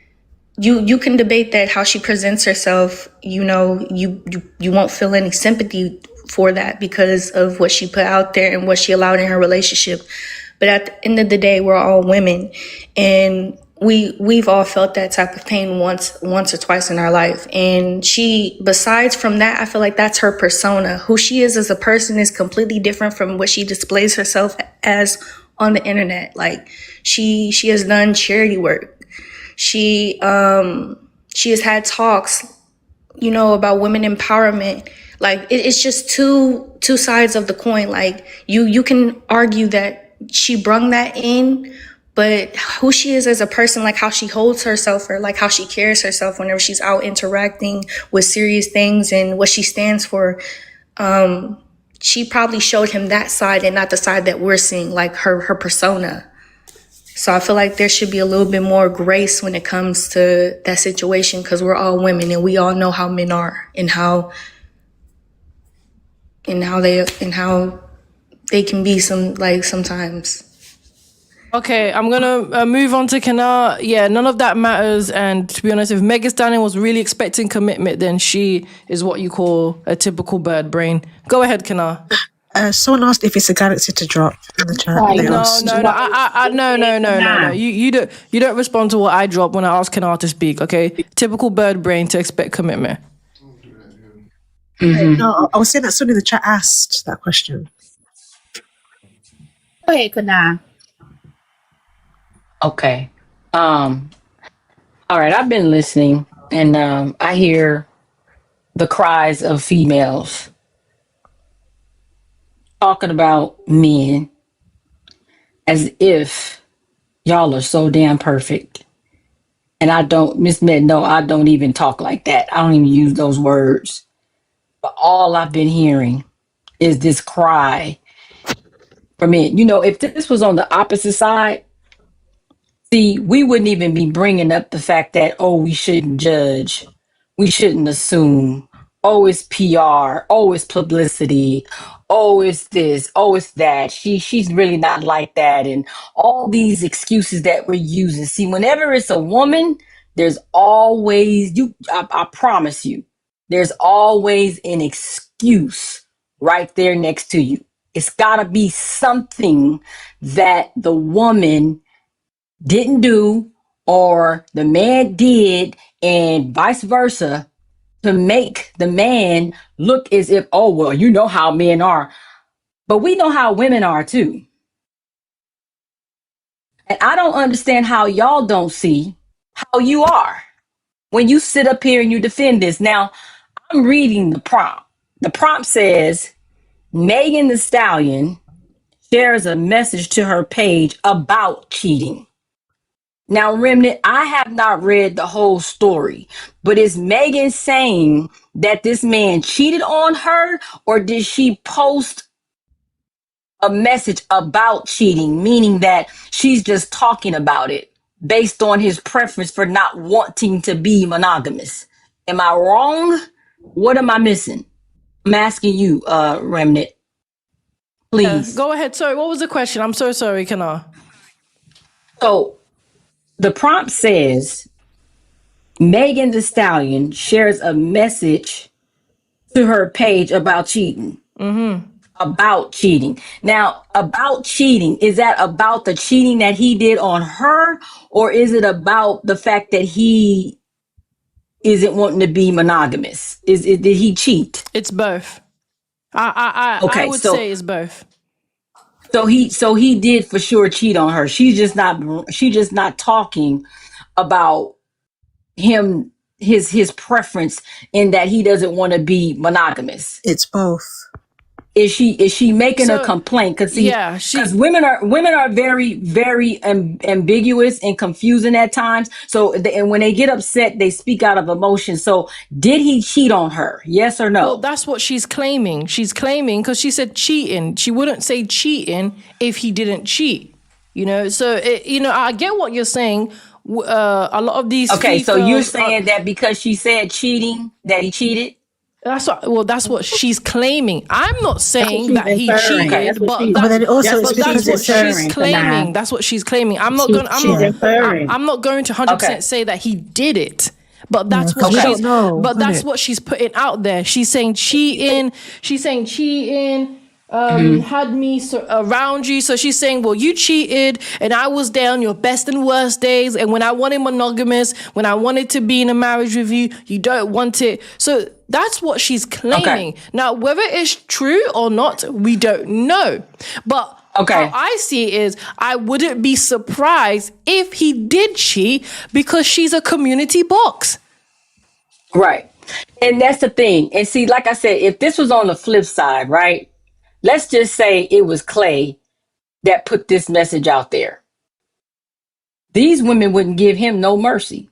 you can debate that how she presents herself, you won't feel any sympathy for that because of what she put out there and what she allowed in her relationship. But at the end of the day, we're all women, and we've all felt that type of pain once or twice in our life. And besides from that, I feel like that's her persona. Who she is as a person is completely different from what she displays herself as on the internet. Like she has done charity work. She has had talks, about women empowerment. Like it's just two sides of the coin. Like you can argue that she brung that in, but who she is as a person, like how she holds herself or like how she carries herself whenever she's out interacting with serious things and what she stands for, she probably showed him that side and not the side that we're seeing, like her persona. So I feel like there should be a little bit more grace when it comes to that situation because we're all women and we all know how men are and how they can be sometimes. Okay, I'm gonna move on to Kana. Yeah, none of that matters. And to be honest, if Megan Stallion was really expecting commitment, then she is what you call a typical bird brain. Go ahead, Kana. Someone asked if it's a galaxy to drop in the chat. They No. asked. No. You don't respond to what I drop when I ask Kana to speak. Okay, typical bird brain to expect commitment. No, I was saying that someone in the chat asked that question. Go ahead, Kana. Okay. All right. I've been listening, and I hear the cries of females talking about men as if Y'all are so damn perfect. And I don't, Miss Med, no, I don't even talk like that. I don't even use those words. But all I've been hearing is this cry for men. You know, if this was on the opposite side, see, we wouldn't even be bringing up the fact that, oh, we shouldn't judge. We shouldn't assume. Oh, it's PR. Oh, it's publicity. Oh, it's this. Oh, it's that. She's really not like that. And all these excuses that we're using. See, whenever it's a woman, there's always, I promise you, there's always an excuse right there next to you. It's gotta be something that the woman didn't do or the man did and vice versa to make the man look as if, oh, well, you know how men are. But we know how women are too. And I don't understand how y'all don't see how you are when you sit up here and you defend this. Now, I'm reading the prompt. The prompt says, Megan Thee Stallion shares a message to her page about cheating. Now, Remnant, I have not read the whole story, but is Megan saying that this man cheated on her, or did she post a message about cheating, meaning that she's just talking about it based on his preference for not wanting to be monogamous? Am I wrong? What am I missing? I'm asking you, Remnant, please. Go ahead. Sorry, what was the question? I'm so sorry, Kana. So the prompt says, Megan Thee Stallion shares a message to her page about cheating. About cheating. Now, about cheating, is that about the cheating that he did on her, or is it about the fact that he isn't wanting to be monogamous? Did he cheat? It's both. I would say it's both. So he did for sure cheat on her. She's just not talking about him, his preference in that he doesn't want to be monogamous. It's both. Is she making a complaint? Because women are very, very ambiguous and confusing at times. So and when they get upset, they speak out of emotion. So did he cheat on her? Yes or no? Well, that's what she's claiming. She's claiming because she said cheating. She wouldn't say cheating if he didn't cheat. You know, so I get what you're saying. A lot of these. Okay, so you're saying that because she said cheating, that he cheated? That's what she's claiming. I'm not saying that he cheated, but that's what she's claiming. That's what she's claiming. I'm not going to 100% say that he did it. But that's what she's putting out there. She's saying cheating. Had me around you. So she's saying, well, you cheated and I was there on your best and worst days. And when I wanted monogamous, when I wanted to be in a marriage with you, you don't want it. So that's what she's claiming. Now, whether it's true or not, we don't know. But how I see it is, I wouldn't be surprised if he did cheat because she's a community box. Right. And that's the thing. And see, like I said, if this was on the flip side, right? Let's just say it was Clay that put this message out there. These women wouldn't give him no mercy.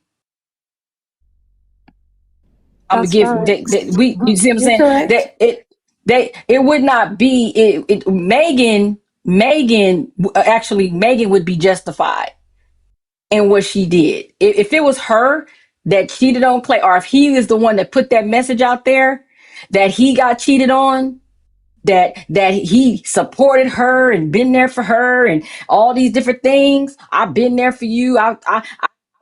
I'm gonna give you see what I'm saying? That it would not be Megan would be justified in what she did. If it was her that cheated on Clay, or if he is the one that put that message out there that he got cheated on, that he supported her and been there for her and all these different things. I've been there for you. I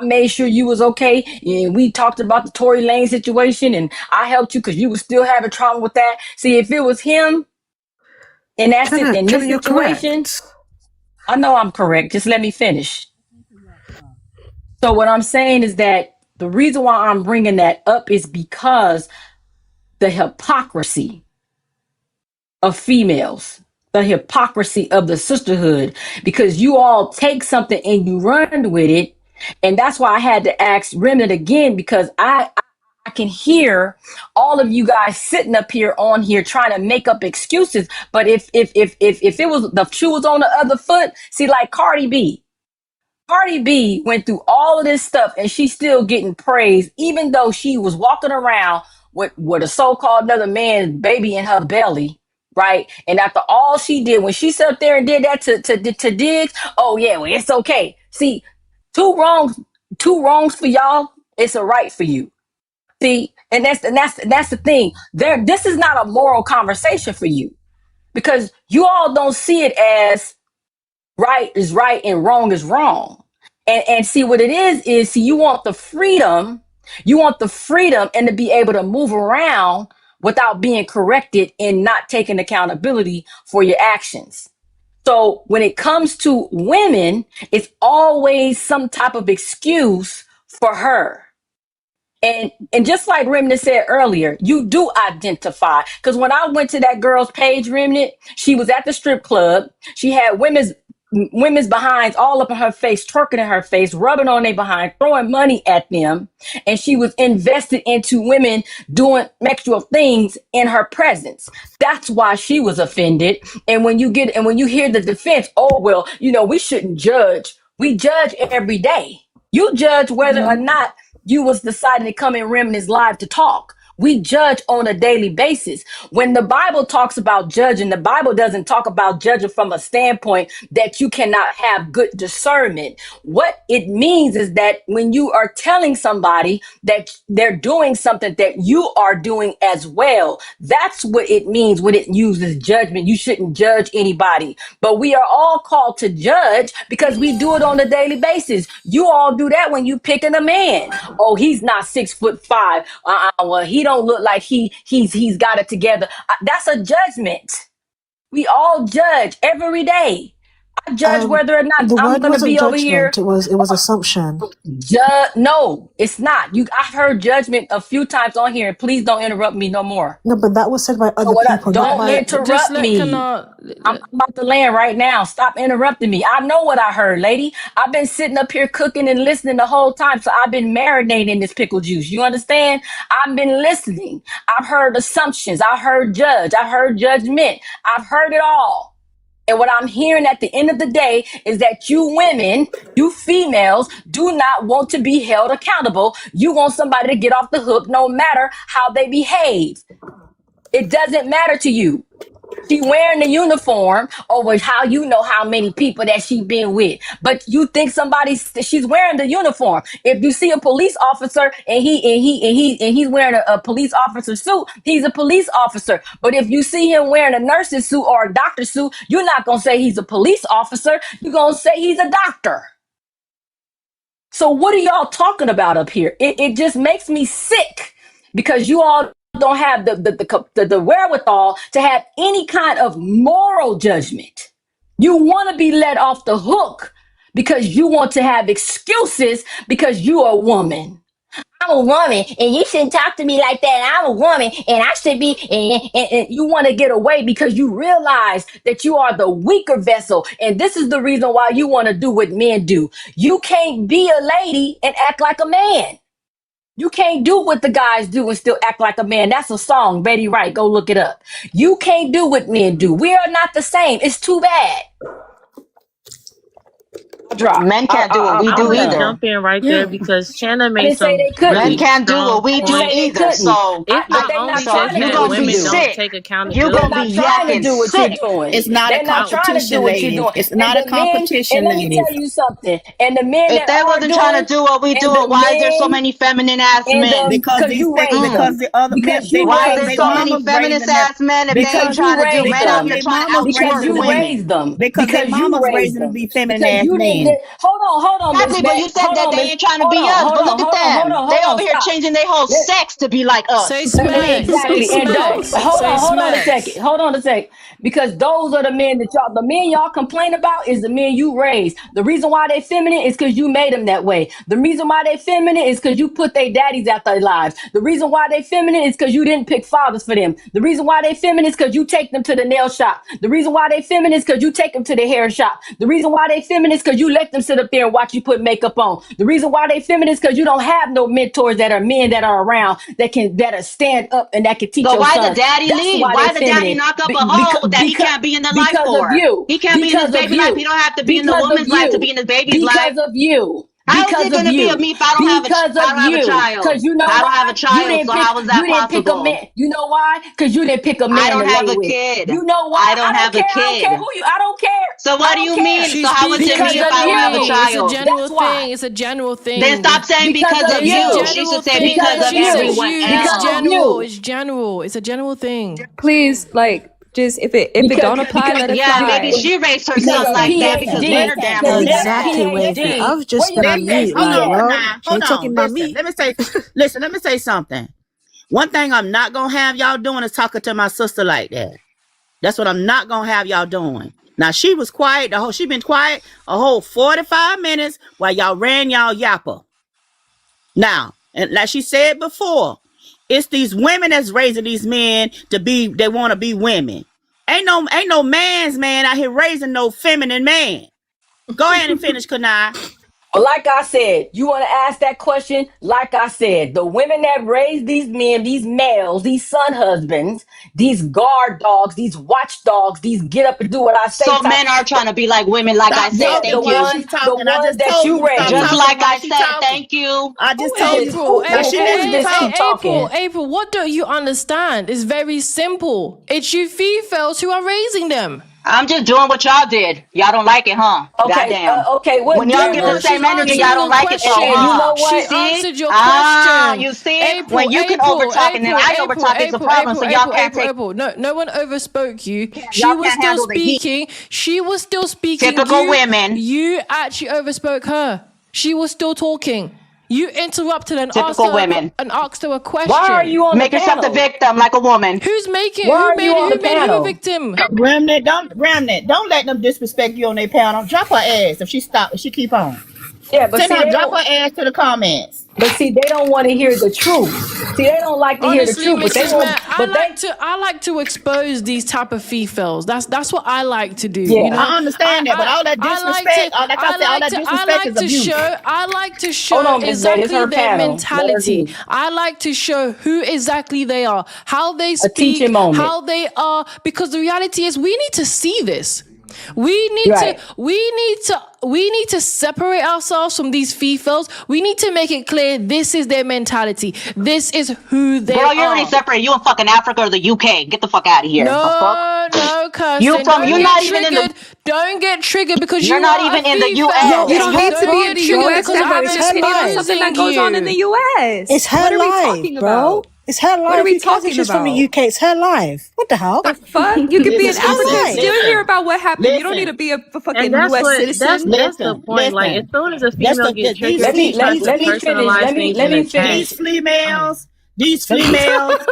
made sure you was okay. And we talked about the Tory Lane situation and I helped you because you were still having trauma with that. See, if it was him and that's it in this situation, I know I'm correct. Just let me finish. So what I'm saying is that the reason why I'm bringing that up is because the hypocrisy of females, the hypocrisy of the sisterhood, because you all take something and you run with it. And that's why I had to ask Remnant again, because I can hear all of you guys sitting up here on here trying to make up excuses. But if it was the shoe was on the other foot, see, like Cardi B, Cardi B went through all of this stuff and she's still getting praised, even though she was walking around with a so-called another man's baby in her belly, right? And after all she did, when she sat up there and did that to Diggs, oh yeah, well, it's okay. See, two wrongs for y'all, it's a right for you. See, and that's the thing. This is not a moral conversation for you because you all don't see it as right is right and wrong is wrong. And see what it is see, you want the freedom and to be able to move around without being corrected and not taking accountability for your actions. So when it comes to women, it's always some type of excuse for her. And just like Remnant said earlier, you do identify. Because when I went to that girl's page, Remnant, she was at the strip club. She had women's behinds all up in her face, twerking in her face, rubbing on their behind, throwing money at them. And she was invested into women doing sexual things in her presence. That's why she was offended. And when you hear the defense, oh, well, we shouldn't judge. We judge every day. You judge whether or not you was deciding to come in Remnant's live to talk. We judge on a daily basis. When the Bible talks about judging, the Bible doesn't talk about judging from a standpoint that you cannot have good discernment. What it means is that when you are telling somebody that they're doing something that you are doing as well, that's what it means when it uses judgment. You shouldn't judge anybody, but we are all called to judge because we do it on a daily basis. You all do that when you picking a man. Oh, he's not 6'5". Well, he don't look like he's got it together. That's a judgment. We all judge every day. I judge whether or not The I'm word gonna wasn't be over here. judgment. It was assumption. No, it's not. I've heard judgment a few times on here. Please don't interrupt me no more. No, but that was said by So other people, not don't by. Just interrupt let me. Kana. I'm about to land right now. Stop interrupting me. I know what I heard, lady. I've been sitting up here cooking and listening the whole time. So I've been marinating this pickle juice. You understand? I've been listening. I've heard assumptions. I heard judge. I heard judgment. I've heard it all. And what I'm hearing at the end of the day is that you women, you females, do not want to be held accountable. You want somebody to get off the hook no matter how they behave. It doesn't matter to you. She wearing the uniform over how you know how many people that she been with. But you think she's wearing the uniform. If you see a police officer and he's wearing a police officer suit, he's a police officer. But if you see him wearing a nurse's suit or a doctor's suit, you're not going to say he's a police officer. You're going to say he's a doctor. So what are y'all talking about up here? It just makes me sick because you all don't have the wherewithal to have any kind of moral judgment. You want to be let off the hook because you want to have excuses because you're a woman. I'm a woman and you shouldn't talk to me like that. I'm a woman and I should be, and you want to get away because you realize that you are the weaker vessel. And this is the reason why you want to do what men do. You can't be a lady and act like a man. You can't do what the guys do and still act like a man. That's a song, Betty Wright. Go look it up. You can't do what men do. We are not the same. It's too bad. Men can't do what we I do want to either. jump in right there because Shanna I made didn't say some they couldn't. Men really can't do strong what we do I didn't points. say they either. couldn't. So, It's But not they're not only so trying if just to you're that do gonna what you be women do. don't sick, take you're They're gonna accountability. be not trying to yakking do what you're sick. doing. It's not a They're not trying to do competition, what you're ladies. doing. It's And not a the men, and competition, let me tell ladies. you something. And the men If that they are wasn't trying to doing, do what we and do, the why is there so men, many feminine ass and men? Because because these you things, raised Mm. because them, the other men, because you Why is raised there their so them, many mamas raising feminist them. ass men if they ain't because you trying to do? raised Men out Because here them, their trying to mamas because outwork raising you them. women. raised them, Because their because you mamas raised raising them to them, be feminine because ass you didn't. men. Hold on, Miss Exactly, but Mac. you said Hold that on, they Miss. ain't trying to be us. But look at them. They Hold on. over here Stop. changing their whole sex to be like Say us. smacks. Say Exactly. And don't smacks. Say hold on a second. smacks. Hold on a second. Because those are the men the men y'all complain about is the men you raised. The reason why they feminine is because you made them that way. The reason why they feminine is because you put their daddies out their lives. The reason why they feminine is because you didn't pick fathers for them. The reason why they feminine is because you take them to the nail shop. The reason why they feminine is because you take them to the hair shop. The reason why they feminine is because you you let them sit up there and watch you put makeup on. The reason why they feminist because you don't have no mentors that are men that are around that stand up and that can teach So your why the sons. daddy That's leave? why Why they the daddy feminine. knock up a hoe that he can't be in the life Because of for? you. He can't be in his Because of baby life. you. He don't have to be in the Because of woman's life to be you. in his baby's life. Because of you. How is Because it of going to be of you. me if I don't have Because of a you. child? Because you know I don't have why? a child, so how is that You didn't pick a possible? man. You know why? Because you didn't pick a I man to don't have lay a with. kid. You know why? I don't I don't have a care. I don't care kid. who you. I don't care. So what I do don't you care. mean? So She's how is it speaking Because me if of I don't have a generally. you. It's a child? general That's why. thing. It's a general Then thing. stop saying Because because of of It's a you. you. She general should say thing Because because because of of she says you. everyone you. It's Because of else. general. you. It's general. It's a general thing. Please, like, just if it don't apply, let it Yeah, maybe fly. she raised her Because son of Listen, like that listen, because men PhD. are listen, damn Because he got a listen, Exactly, Wavy. listen. PhD. I've Where just been your on Listen, mute. hold PhD Like, on, at? what? Kanai. She Hold ain't on. taking my Listen, meat. let me say, listen, let me say something. One thing I'm not gonna have y'all doing is talking to my sister like that. That's what I'm not gonna have y'all doing. Now she was quiet, she been quiet a whole 45 minutes while y'all ran y'all yapper. Now, and like she said before, it's these women that's raising these men to be, they want to be women. Ain't no man's man out here raising no feminine man. Go ahead and finish, Kanai. But like I said, you want to ask that question? Like I said, the women that raise these men, these males, these son husbands, these guard dogs, these watchdogs, these get up and do what I say So type. men are trying to be like women, like I Stop said. talking The Thank while you. she talking. I ones just that told you you to stop Just raise. talking like while I she said, talking. thank you. I Who just is told this? you, April, let Who is Shannon this keep talk. talking? April, what don't you understand? It's very simple. It's you females who are raising them. I'm just doing what y'all did. Y'all don't like it, huh? Okay, Goddamn. okay. When What y'all No, give the no, gender? she's same energy, y'all answering don't a like it though, Okay, question. you know huh? She what? See? answered your Ah, question. you see? April, When you can April, overtalk and then April, I April, overtalk, it's a April, problem. So April, y'all April, can't April, take, April. No one overspoke you. She y'all was can't still handle the heat. speaking. She was still speaking. Typical women. You actually overspoke her. She was still talking. You interrupted and Typical women. asked her a Why are question. you on the Make yourself the panel? victim like a woman. Why are you on the Who made who a panel? victim? Remnant, don't let them disrespect you on their panel. Drop her ass if she keep on. Yeah, but Send see, her, they drop don't. her ass to the comments. But see, they don't want to hear the truth. See, they don't like to hear the Honestly, truth. But they Mrs. want. Mayor, But they. I like to expose these type of females. That's what I like to do. You Yeah. know, I understand that, but all that I like to disrespect, like I said, all that disrespect is abuse. I like to Hold show on, Miss Red. It's exactly her their panel. Let her mentality. do I like to show who exactly they are, how they a teaching speak, moment. how they are. Because the reality is, we need to see this. Right. We need to separate ourselves from these females. We need to make it clear this is their mentality. This is who they Girl, you're already are. separated. You in fucking Africa or the UK. Get the fuck out of here. The fuck? No, Kirsten. You're not even in the, Don't get triggered because you're you not are a even in the female. US. You And don't you, need to be Don't in get the triggered US because to I have have an an It's her opinion on life. something that exposing goes on in you. the US. It's her What are we life, talking bro. about? It's her What are life. we You talking? talking She's from the about? UK. It's her life. What the hell? The fuck? You could be in It's her Africa and life. still hear about what happened. You don't need Listen, to be a And fucking that's US what citizen. that's the point. Like as listen. soon as a That's female get these triggered, she tries to Let me finish. personalize things Let and me attack. finish. these females, these Let me females,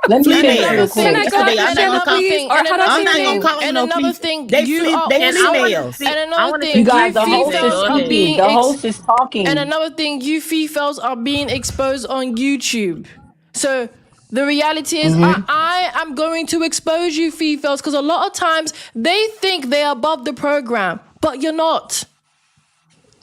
let me And finish another real females. Can thing, I quick. go Yesterday, after I'm not gonna Shannon, another call. please? thing, Or and how do I I'm say another her not gonna name? thing, call them and no another police. thing. They You flee. are They And I flee also, want to males. speak. and I another want to You thing. take guys, You the piggyback. host is females Go are ahead. speaking. being The host is and talking. another thing. You females are being exposed on YouTube. So the reality is, I am going to expose you females because a lot of times they think they're above the program, but you're not.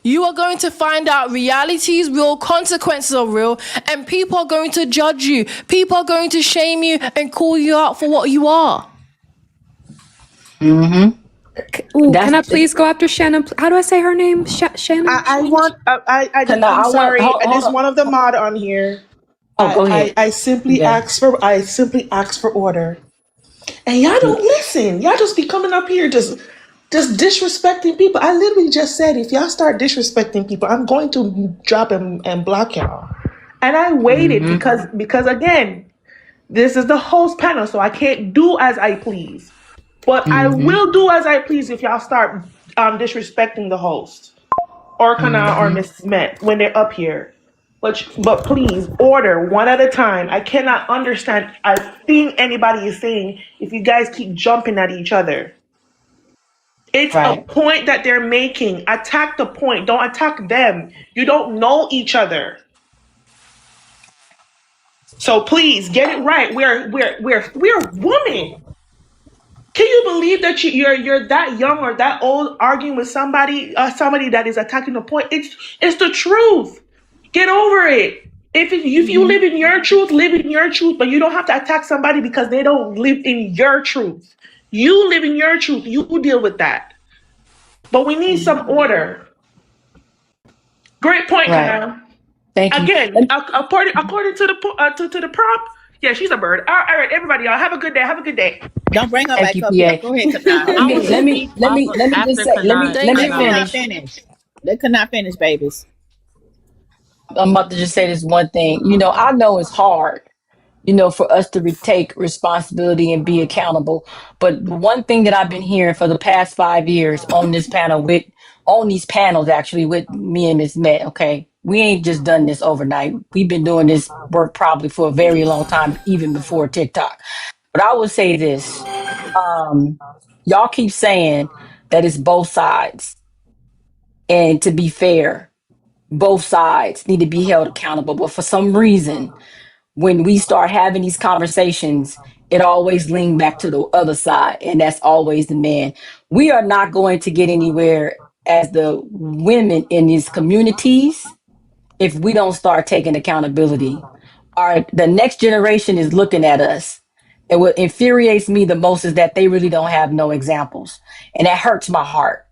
You are going to find out realities, real consequences are real, and people are going to judge you. People are going to shame you and call you out for what you are. Ooh, can That's I please go after Shannon? How do I say her name? Shannon? I want. I'm I want sorry. hold There's on. one of the mod on here. Oh, go ahead. I simply Okay. ask for. I simply ask for order, and y'all don't listen. Y'all just be coming up here just disrespecting people. I literally just said, if y'all start disrespecting people, I'm going to drop and block y'all. And I waited because again, this is the host panel, so I can't do as I please. But I will do as I please if y'all start disrespecting the host or Kana or Mrs. Met when they're up here. But please order one at a time. I cannot understand a thing anybody is saying if you guys keep jumping at each other. It's a Right. point that they're making. Attack the point. Don't attack them. You don't know each other. So please get it right. We're women. Can you believe that you're that young or that old arguing with somebody that is attacking the point? It's the truth. Get over it. If you live in your truth, live in your truth, but you don't have to attack somebody because they don't live in your truth. You live in your truth. You deal with that. But we need some order. Great point, Right. Kyle. Thank you. Again, according to the prompt, yeah, she's a bird. All right, everybody, y'all have a good day. Have a good day. Don't bring her Thank back you, up here. PA. Go ahead, Kana. Let I me want to let me speak. let me let me just After say Kanai, let Let me Kana finish. finish. Let Kana finish, babies. I'm about to just say this one thing. I know it's hard, for us to take responsibility and be accountable. But the one thing that I've been hearing for the past 5 years on this panel on these panels actually with me and Miss Met, okay, we ain't just done this overnight. We've been doing this work probably for a very long time, even before TikTok. But I would say this, um, y'all keep saying that it's both sides. And to be fair, both sides need to be held accountable. But for some reason, when we start having these conversations, it always leans back to the other side, and that's always the man. We are not going to get anywhere as the women in these communities if we don't start taking accountability. The next generation is looking at us. And what infuriates me the most is that they really don't have no examples, and that hurts my heart.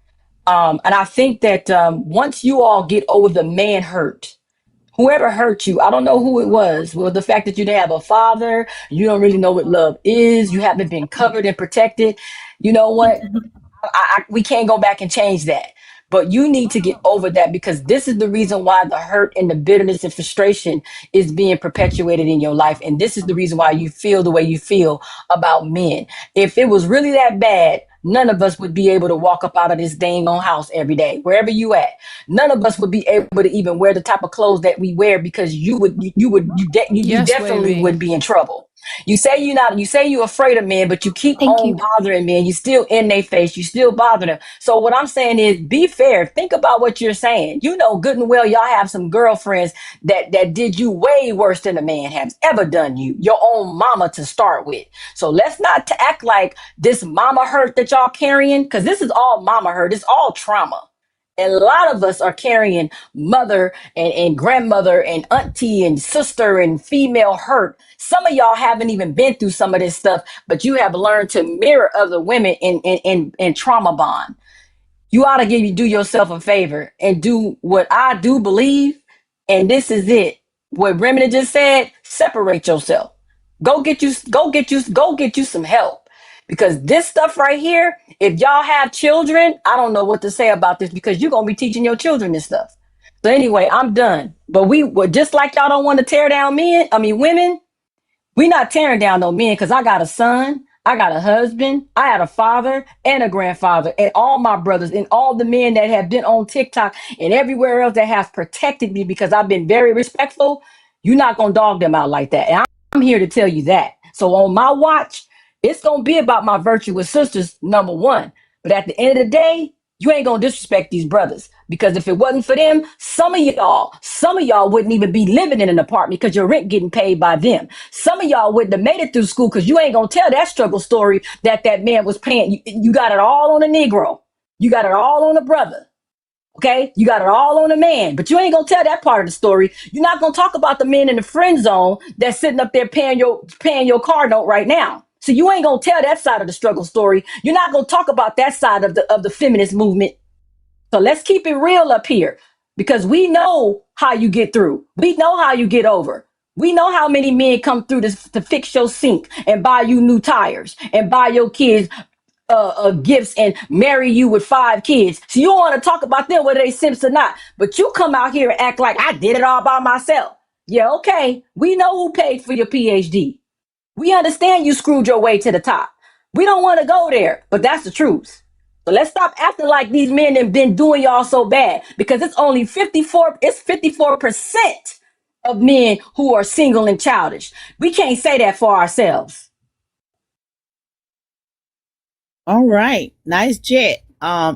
And I think that once you all get over the man hurt, whoever hurt you, I don't know who it was. Well, the fact that you didn't have a father, you don't really know what love is, you haven't been covered and protected. You know what? We can't go back and change that. But you need to get over that because this is the reason why the hurt and the bitterness and frustration is being perpetuated in your life. And this is the reason why you feel the way you feel about men. If it was really that bad, none of us would be able to walk up out of this dang on house every day, wherever you at. None of us would be able to even wear the type of clothes that we wear because you Yes, definitely wavy. would be in trouble. You say you're afraid of men, but you keep Thank on you. bothering men. You still in their face. You still bother them. So what I'm saying is be fair. Think about what you're saying. You know good and well y'all have some girlfriends that did you way worse than a man has ever done you. Your own mama to start with. So let's not act like this mama hurt that y'all carrying, because this is all mama hurt. It's all trauma. And a lot of us are carrying mother and grandmother and auntie and sister and female hurt. Some of y'all haven't even been through some of this stuff, but you have learned to mirror other women in trauma bond. You ought to do yourself a favor and do what I do believe. And this is it. What Remedy just said, separate yourself. Go get you some help. Because this stuff right here, if y'all have children, I don't know what to say about this because you're going to be teaching your children this stuff. So anyway, I'm done. But just like y'all don't want to tear down women, we not tearing down no men because I got a son, I got a husband, I had a father and a grandfather, and all my brothers and all the men that have been on TikTok and everywhere else that has protected me because I've been very respectful. You're not gonna dog them out like that. And I'm here to tell you that. So on my watch, it's gonna be about my virtuous sisters, number one. But at the end of the day, you ain't gonna disrespect these brothers because if it wasn't for them, some of y'all wouldn't even be living in an apartment because your rent getting paid by them. Some of y'all wouldn't have made it through school because you ain't gonna tell that struggle story that man was paying. You got it all on a Negro. You got it all on a brother. Okay, you got it all on a man, but you ain't gonna tell that part of the story. You're not gonna talk about the men in the friend zone that's sitting up there paying your car note right now. So you ain't gonna tell that side of the struggle story. You're not gonna talk about that side of the feminist movement. So let's keep it real up here because we know how you get through. We know how you get over. We know how many men come through to fix your sink and buy you new tires and buy your kids gifts and marry you with 5 kids. So you don't want to talk about them whether they simps or not. But you come out here and act like I did it all by myself. Yeah, okay. We know who paid for your PhD. We understand you screwed your way to the top. We don't want to go there, but that's the truth. So let's stop acting like these men have been doing y'all so bad because it's only 54% of men who are single and childish. We can't say that for ourselves. All right. Nice jet.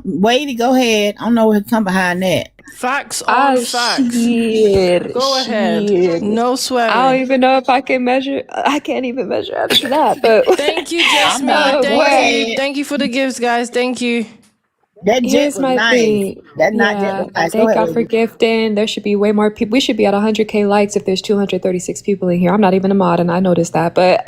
Wavy, go ahead. I don't know what come behind that. Facts on Ah, facts. shit. Go ahead. Shit. No I don't swearing. even know if I can measure. I can't even measure up to that. But Thank you, I'm not. Jasmine. Go Thank you. ahead. Thank you for the gifts, guys. Thank you. That jet here's was my nice. thing. That not jet Yeah, was nice. Go thank ahead, God for lady. gifting. There should be way more people. We should be at 100K likes if there's 236 people in here. I'm not even a mod, and I noticed that. But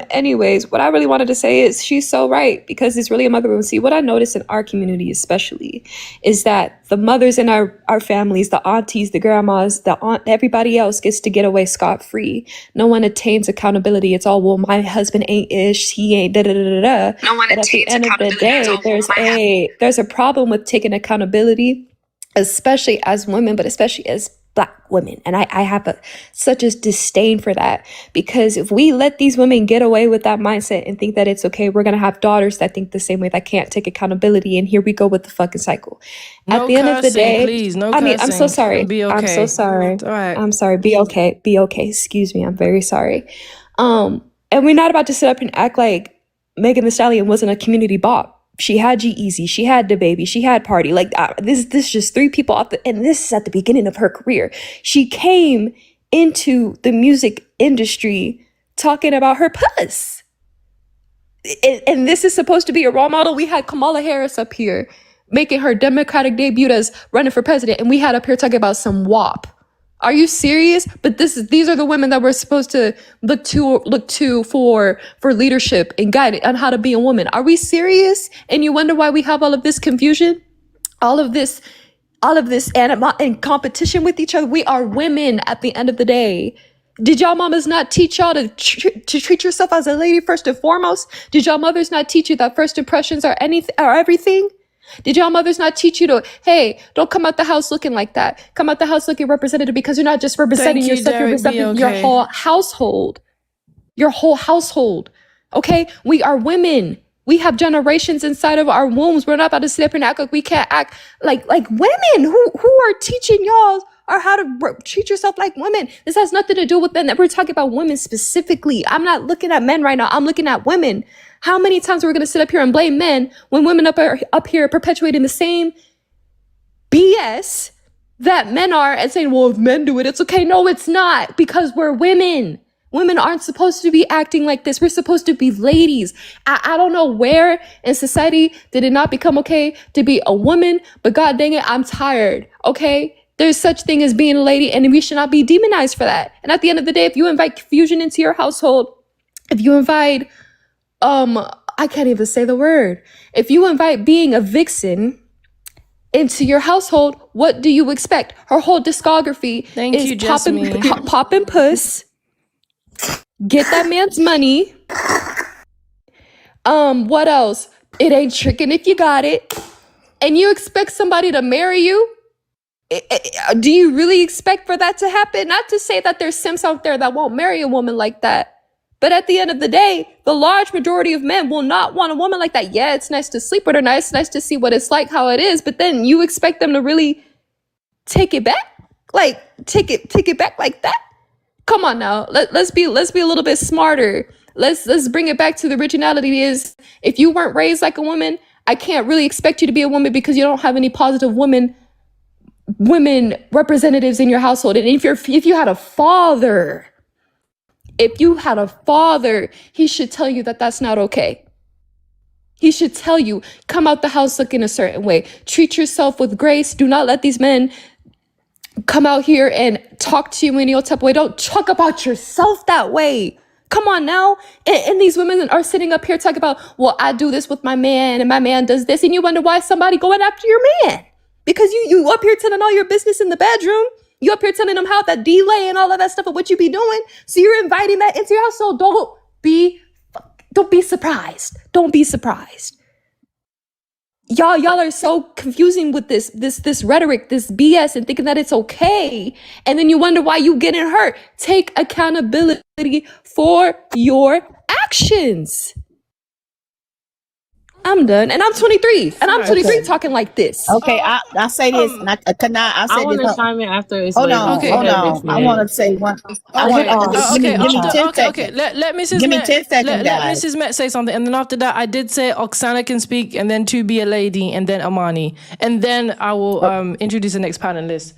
anyways, what I really wanted to say is she's so right, because it's really a mother wound. See, what I noticed in our community especially is that the mothers in our families, the aunties, the grandmas, the aunt, everybody else gets to get away scot-free. No one attains accountability. It's all, well, my husband ain't ish, he ain't da da da da da. No one But at the attains end of the accountability. It's day, all, well, there's a problem with taking accountability, especially as women, but especially as Black women. And I have such a disdain for that, because if we let these women get away with that mindset and think that it's okay, we're going to have daughters that think the same way, that can't take accountability. And here we go with the fucking cycle. No At the end of the cursing, day, please. No I mean, I'm so cursing. sorry. And be I'm so okay. sorry. It's all right. I'm sorry. Be okay. Be okay. Excuse me. I'm very sorry. And we're not about to sit up and act like Megan Thee Stallion wasn't a community bop. She had G-Eazy, she had DaBaby, she had Party. Like this just three people off and this is at the beginning of her career. She came into the music industry talking about her puss. And this is supposed to be a role model. We had Kamala Harris up here making her Democratic debut as running for president, and we had up here talking about some WAP. Are you serious? But these are the women that we're supposed to look to for leadership and guidance on how to be a woman. Are we serious? And you wonder why we have all of this confusion, all of this and competition with each other. We are women at the end of the day. Did y'all mamas not teach y'all to treat yourself as a lady first and foremost? Did y'all mothers not teach you that first impressions are everything? Did y'all mothers not teach you to, hey, don't come out the house looking like that. Come out the house looking representative, because you're not just representing yourself, you're representing your whole household. Your whole household. Okay? We are women. We have generations inside of our wombs. We're not about to sit up and act like we can't act like women who are teaching y'all or how to treat yourself like women. This has nothing to do with men. We're talking about women specifically. I'm not looking at men right now. I'm looking at women. How many times are we going to sit up here and blame men when women up here perpetuating the same BS that men are and saying, well, if men do it, it's okay. No, it's not, because we're women. Women aren't supposed to be acting like this. We're supposed to be ladies. I don't know where in society did it not become okay to be a woman, but God dang it, I'm tired, okay? There's such thing as being a lady, and we should not be demonized for that. And at the end of the day, if you invite confusion into your household, if you invite, I can't even say the word. If you invite being a vixen into your household, what do you expect? Her whole discography is popping puss, get that man's money. What else? It ain't tricking if you got it. And you expect somebody to marry you? Do you really expect for that to happen? Not to say that there's simps out there that won't marry a woman like that. But at the end of the day, the large majority of men will not want a woman like that. Yeah, it's nice to sleep with her. It's nice to see what it's like, how it is. But then you expect them to really take it back? Like, take it back like that? Come on now. Let's be a little bit smarter. Let's bring it back to the originality. Is if you weren't raised like a woman, I can't really expect you to be a woman, because you don't have any positive women representatives in your household. And if you had a father, he should tell you that that's not okay. He should tell you, come out the house looking a certain way. Treat yourself with grace. Do not let these men come out here and talk to you in any type of way. Don't talk about yourself that way. Come on now. And these women are sitting up here talking about, well, I do this with my man and my man does this. And you wonder why somebody going after your man. Because you up here telling all your business in the bedroom. You up here telling them how that delay and all of that stuff of what you be doing. So you're inviting that into your house. So don't be surprised. Don't be surprised. Y'all are so confusing with this rhetoric, this BS, and thinking that it's okay. And then you wonder why you getting hurt. Take accountability for your actions. I'm done. And I'm 23. And I'm 23 Okay. talking like this. Okay, I say this, and I'll I say want this. to chime in after it's Hold ladies. on, Go Okay. hold ahead, on. Miss I want Meg. to say one. I want Okay. give me Okay. give me 10 Okay. seconds. Let Mrs. Give me Met 10 seconds, let guys. Mrs. Met say something, and then after that, I did say Oksana can speak, and then to be a lady, and then Amani, and then I will introduce the next panelist.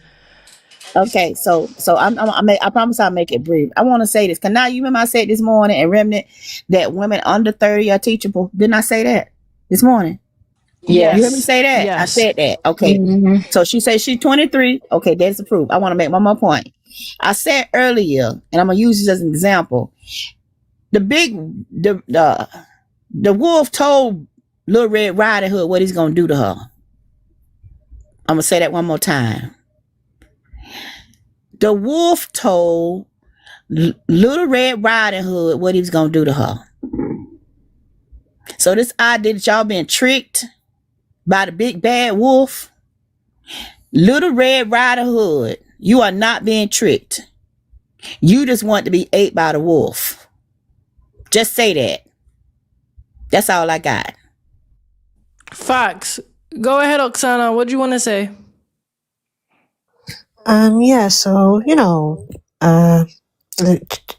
Okay, so I promise I'll make it brief. I want to say this. Cause now you remember I said this morning in Remnant that women under 30 are teachable. Didn't I say that this morning? You heard me Yes. say that? I Yes. said that. Okay. So she said she's 23. Okay, that's the proof. I want to make one more point. I said earlier, and I'm gonna use this as an example. The wolf told Little Red Riding Hood what he's gonna do to her. I'm gonna say that one more time. The wolf told Little Red Riding Hood what he was gonna do to her. So this idea that y'all being tricked by the big bad wolf, Little Red Riding Hood, you are not being tricked. You just want to be ate by the wolf. Just say that. That's all I got. Facts. Go ahead, Oksana. What do you want to say? Yeah, so,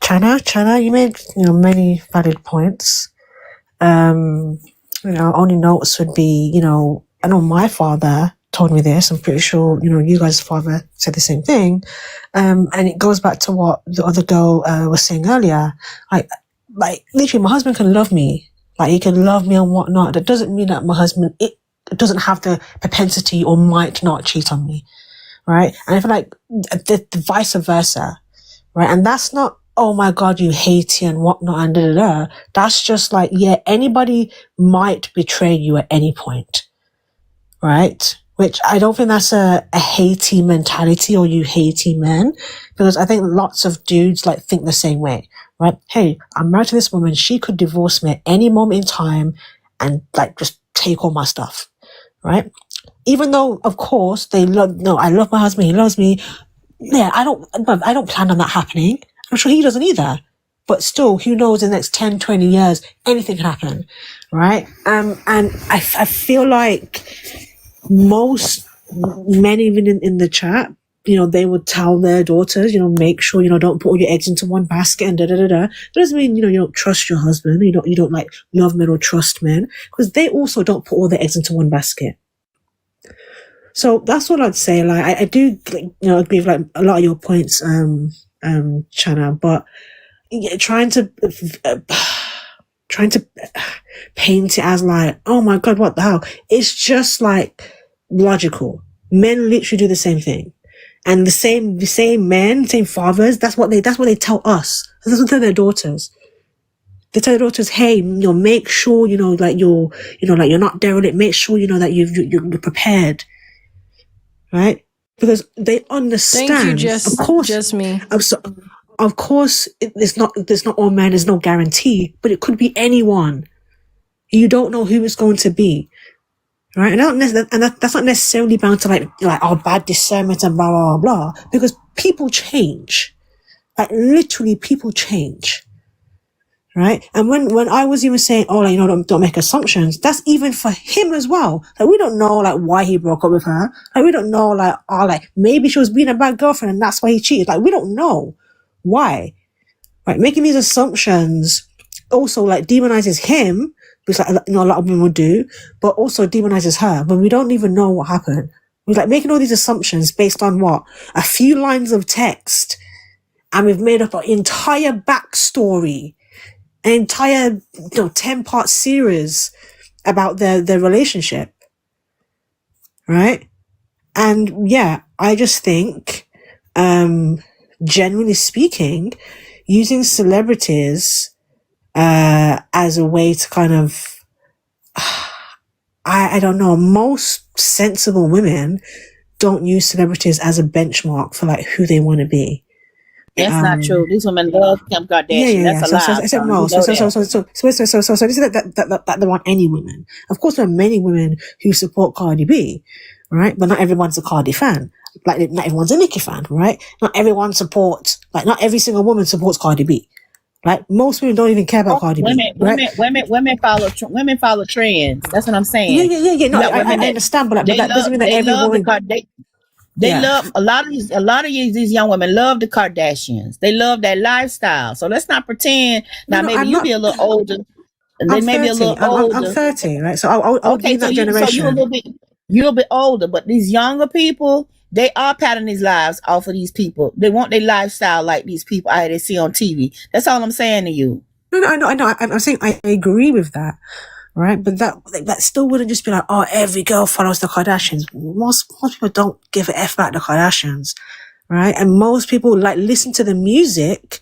China, you made, many valid points. Only notes would be, I know my father told me this. I'm pretty sure, you guys' father said the same thing. And it goes back to what the other girl was saying earlier. Like literally, my husband can love me. Like, he can love me and whatnot. That doesn't mean that my husband, it doesn't have the propensity or might not cheat on me. Right? And I feel like the vice versa. Right? And that's not, oh my God, you hate it and whatnot and da-da-da. That's just like, yeah, anybody might betray you at any point. Right? Which I don't think that's a Haiti mentality or you Haiti men, because I think lots of dudes like think the same way. Right? Hey, I'm married to this woman. She could divorce me at any moment in time and like just take all my stuff. Right? Even though, of course, I love my husband. He loves me. Yeah, I don't plan on that happening. I'm sure he doesn't either. But still, who knows, in the next 10, 20 years, anything can happen. Right? And I feel like most men, even in the chat, they would tell their daughters, make sure, don't put all your eggs into one basket and da-da-da-da. It doesn't mean, you don't trust your husband. You don't like love men or trust men, because they also don't put all their eggs into one basket. So that's what I'd say. Like, I do, agree with like a lot of your points, Chana, but yeah, trying to paint it as like, oh my God, what the hell? It's just like logical. Men literally do the same thing. And the same men, same fathers, that's what they tell us. That's what they tell their daughters. They tell their daughters, hey, make sure, like you're not derelict. Make sure, that you're prepared. Right? Because they understand. Thank you, Jess. Of course, Just me. Of course, there's not all men. There's no guarantee, but it could be anyone. You don't know who it's going to be, right? And that's not necessarily bound to like our bad discernment and blah blah blah. Because people change, like literally, people change. Right? And when I was even saying, oh, like, don't make assumptions, that's even for him as well. Like, we don't know, like, why he broke up with her. Like, we don't know, like, maybe she was being a bad girlfriend and that's why he cheated. Like, we don't know why. Right? Making these assumptions also, like, demonizes him, which, like, a lot of women would do, but also demonizes her when we don't even know what happened. We're, like, making all these assumptions based on what? A few lines of text. And we've made up an entire backstory, an entire 10-part series about their relationship, right? And yeah, I just think, generally speaking, using celebrities as a way to kind of, I don't know, most sensible women don't use celebrities as a benchmark for like who they want to be. That's not true. These women love Kim Kardashian. That's a lie. So this is that they want any women. Of course, there are many women who support Cardi B, right? But not everyone's a Cardi fan. Like, not everyone's a Nicki fan, right? Not every single woman supports Cardi B. Like most women don't even care about Cardi B, right? Women follow trends. That's what I'm Yeah, saying. yeah, yeah, yeah. You No, got women I that understand, but they that love doesn't mean that they every love the woman. car they Yeah. love a lot of these young women love the Kardashians. They love that lifestyle. So let's not pretend. No, Now no, maybe I'm you not. be a little older. They I'm may be a 30. little I'm older. 30, right? So I would be Okay, in that generation. you're a bit older, but these younger people, they are patterning these lives off of these people. They want their lifestyle like these people they see on TV. That's all I'm saying to you. No, I know. I'm saying I agree with that, right? But that still wouldn't just be like, oh, every girl follows the Kardashians. Most people don't give a f about the Kardashians, right? And most people like listen to the music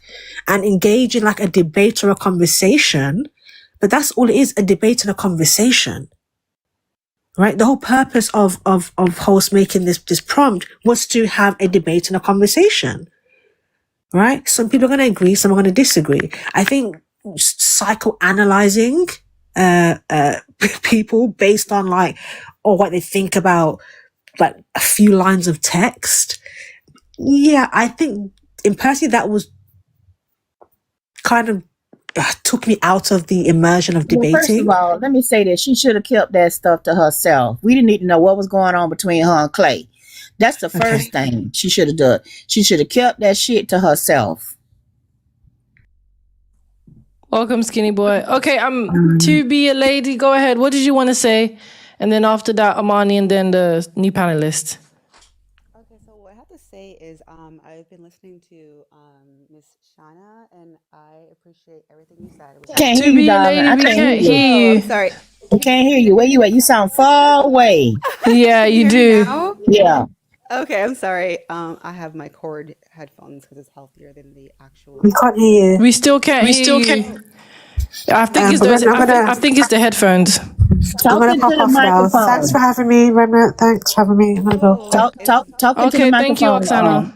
and engage in like a debate or a conversation. But that's all it is, a debate and a conversation, right? The whole purpose of host making this prompt was to have a debate and a conversation, right? Some people are going to agree, some are going to disagree. I think psychoanalyzing people based on like, or what they think about like a few lines of text. Yeah, I think in personally that was kind of took me out of the immersion of Well, first of debating. all, let me say that she should have kept that stuff to herself. We didn't need to know what was going on between her and Clay. That's the first thing she should have done. She should have kept that shit to herself. Welcome, skinny boy. Okay, to be a lady. Go ahead. What did you want to say? And then after that, Amani, and then the new panelist. Okay, so what I have to say is I've been listening to Miss Shana, and I appreciate everything you said. It was Can't hear To you, be a darling. lady, I we can't can't hear you. hear I'm you. sorry. I can't hear you. Where you at? You sound far away. Yeah, Can you you hear me do. now? Yeah. Okay, I'm sorry. I have my cord headphones because it's healthier than the actual. We can't hear you. We still can't hear you. I think it's But those. Remnant, I think it's the headphones. I'm gonna Talking to pop the off now. Thanks for microphone. having me, Remnant. Thanks for having me. I'm gonna go. Oh, Talking to the Okay, thank you, microphone. Oksana.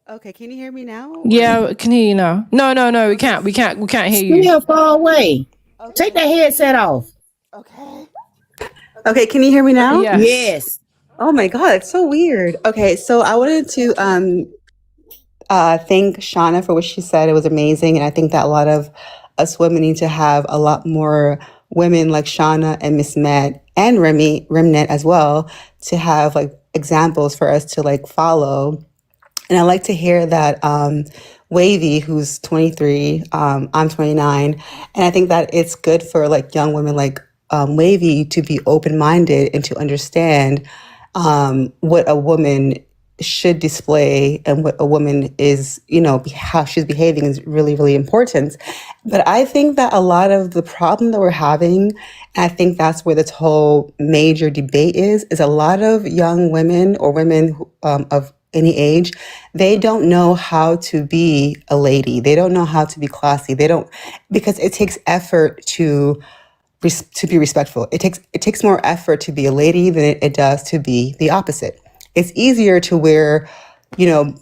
okay. Can you hear me now? Yeah, I can hear you now. No, we can't. We can't hear you. Still far away. Take Okay. that headset off. Okay. Okay. Can you hear me now? Yes. Yes. Oh my God, it's so weird. Okay, so I wanted to thank Shauna for what she said. It was amazing, and I think that a lot of us women need to have a lot more women like Shauna and Miss Met and Remnet as well to have like examples for us to like follow. And I like to hear that Wavy, who's 23, I'm 29, and I think that it's good for like young women like Wavy to be open-minded and to understand what a woman should display and what a woman is, how she's behaving is really, really important. But I think that a lot of the problem that we're having, and I think that's where this whole major debate is a lot of young women or women of any age, they don't know how to be a lady. They don't know how to be classy. Because it takes effort to be respectful. It takes more effort to be a lady than it does to be the opposite. It's easier to wear,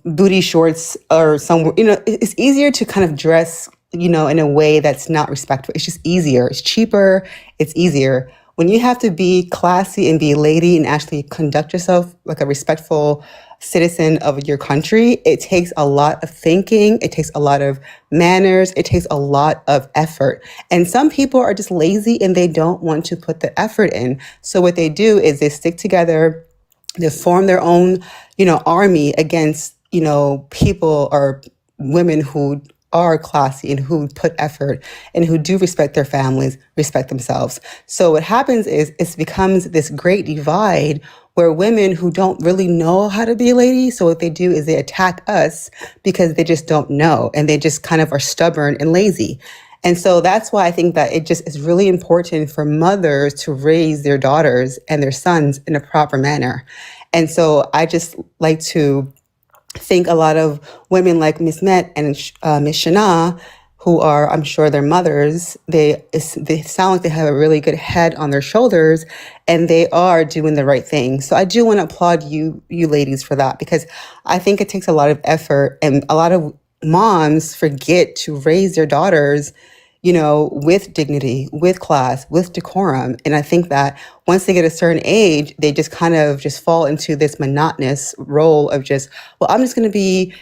booty shorts or somewhere, it's easier to kind of dress, in a way that's not respectful. It's just easier. It's cheaper. It's easier. When you have to be classy and be a lady and actually conduct yourself like a respectful citizen of your country, it takes a lot of thinking. It takes a lot of manners. It takes a lot of effort. And some people are just lazy and they don't want to put the effort in. So what they do is they stick together, they form their own, army against, people or women who are classy and who put effort and who do respect their families, respect themselves. So what happens is it becomes this great divide where women who don't really know how to be a lady, so what they do is they attack us because they just don't know and they just kind of are stubborn and lazy. And so that's why I think that it just is really important for mothers to raise their daughters and their sons in a proper manner. And so I just like to think a lot of women like Miss Met and Miss Shana, who are, I'm sure, their mothers, they sound like they have a really good head on their shoulders and they are doing the right thing. So I do want to applaud you ladies for that, because I think it takes a lot of effort, and a lot of moms forget to raise their daughters, with dignity, with class, with decorum. And I think that once they get a certain age, they just kind of just fall into this monotonous role of just, well, I'm just going to be,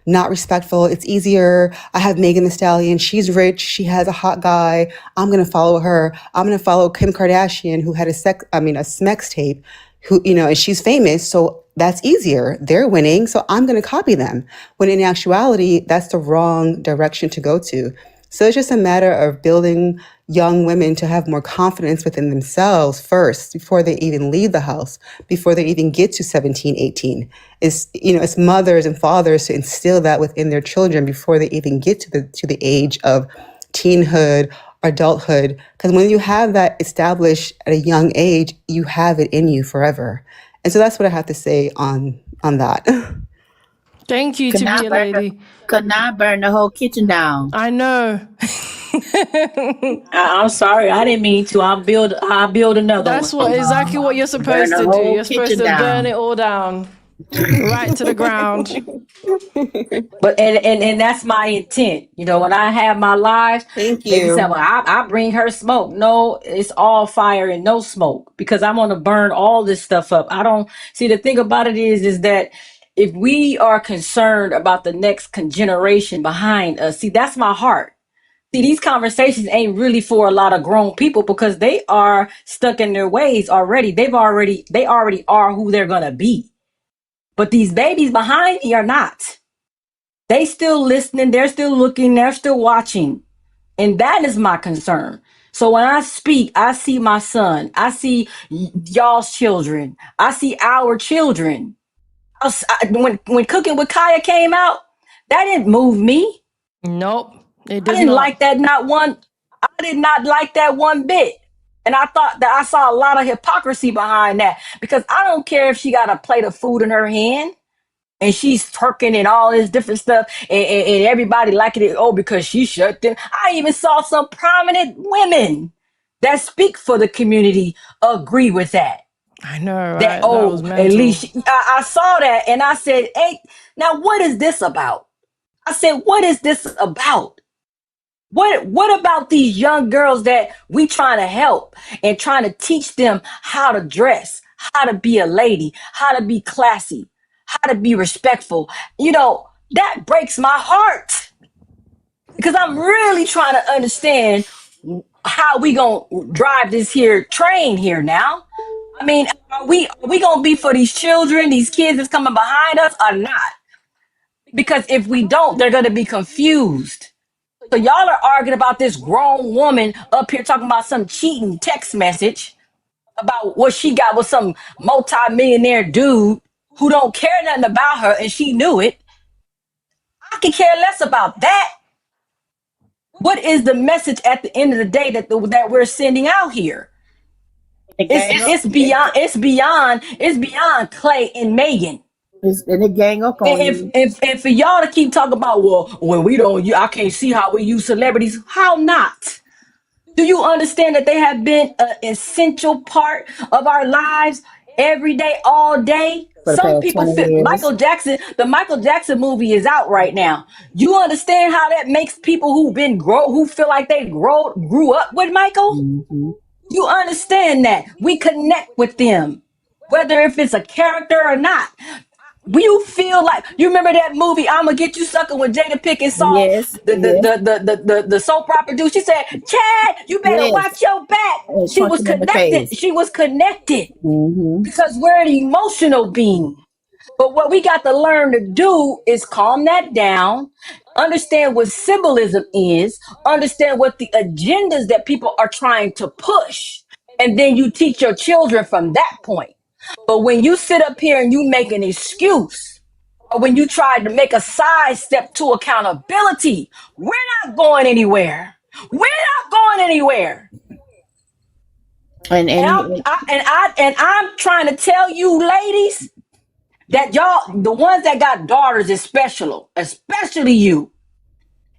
not respectful. It's easier. I have Megan Thee Stallion. She's rich. She has a hot guy. I'm going to follow her. I'm going to follow Kim Kardashian, who had a Smex tape, and she's famous. So that's easier. They're winning. So I'm going to copy them. When in actuality, that's the wrong direction to go to. So it's just a matter of building young women to have more confidence within themselves first, before they even leave the house, before they even get to 17, 18. It's mothers and fathers to instill that within their children before they even get to the age of teenhood, adulthood. Because when you have that established at a young age, you have it in you forever. And so that's what I have to say on that. Thank you, Could to be a lady. Could not burn the whole kitchen down. I know. I'm sorry, I didn't mean to. I'll build another That's one. exactly what you're supposed Burn to the do. whole You're supposed to kitchen down. burn it all down. Right to the ground. But and that's my intent. When I have my lives, Thank they can say, you. well, I bring her smoke. No, it's all fire and no smoke, because I'm gonna burn all this stuff up. I don't see. The thing about it is that if we are concerned about the next generation behind us, see, that's my heart. See, these conversations ain't really for a lot of grown people, because they are stuck in their ways already. They already are who they're gonna be. But these babies behind me are not. They still listening, they're still looking, they're still watching. And that is my concern. So when I speak, I see my son, I see y'all's children, I see our children. When Cooking with Kaya came out, that didn't move me. Nope, it I did didn't not. like that I did not like that one bit. And I thought that I saw a lot of hypocrisy behind that, because I don't care if she got a plate of food in her hand and she's twerking and all this different stuff, and everybody liking it. Oh, because she shut them. I even saw some prominent women that speak for the community agree with that. I know, right? That, That was at mental. least I saw that, and I said, hey, now what is this about? I said, what is this about? What about these young girls that we trying to help and trying to teach them how to dress, how to be a lady, how to be classy, how to be respectful? That breaks my heart, because I'm really trying to understand how we gonna drive this here train here now. I mean, are we gonna be for these children, these kids that's coming behind us, or not? Because if we don't, they're gonna be confused. So y'all are arguing about this grown woman up here talking about some cheating text message about what she got with some multi-millionaire dude who don't care nothing about her, and she knew it. I can care less about that. What is the message at the end of the day that we're sending out here? It's beyond Clay and Megan. And they gang up on you. And for y'all to keep talking about, well, when we don't, I can't see how we use celebrities. How not? Do you understand that they have been an essential part of our lives every day, all day? For the Some past people 20 feel years. the Michael Jackson movie is out right now. You understand how that makes people who feel like they grew up with Michael? Mm-hmm. You understand that we connect with them, whether if it's a character or not. You feel like you remember that movie "I'ma Get You Sucker" when Jada Pinkett saw Yes, yes, the soap opera dude. She said, "Chad, you better yes. watch your back." And She punch was him in the connected. face. She was connected Mm-hmm. because we're an emotional being. But what we got to learn to do is calm that down, understand what symbolism is, understand what the agendas that people are trying to push, and then you teach your children from that point. But when you sit up here and you make an excuse, or when you try to make a sidestep to accountability, we're not going anywhere. We're not going anywhere. And And I'm trying to tell you, ladies, that y'all, the ones that got daughters, especially you,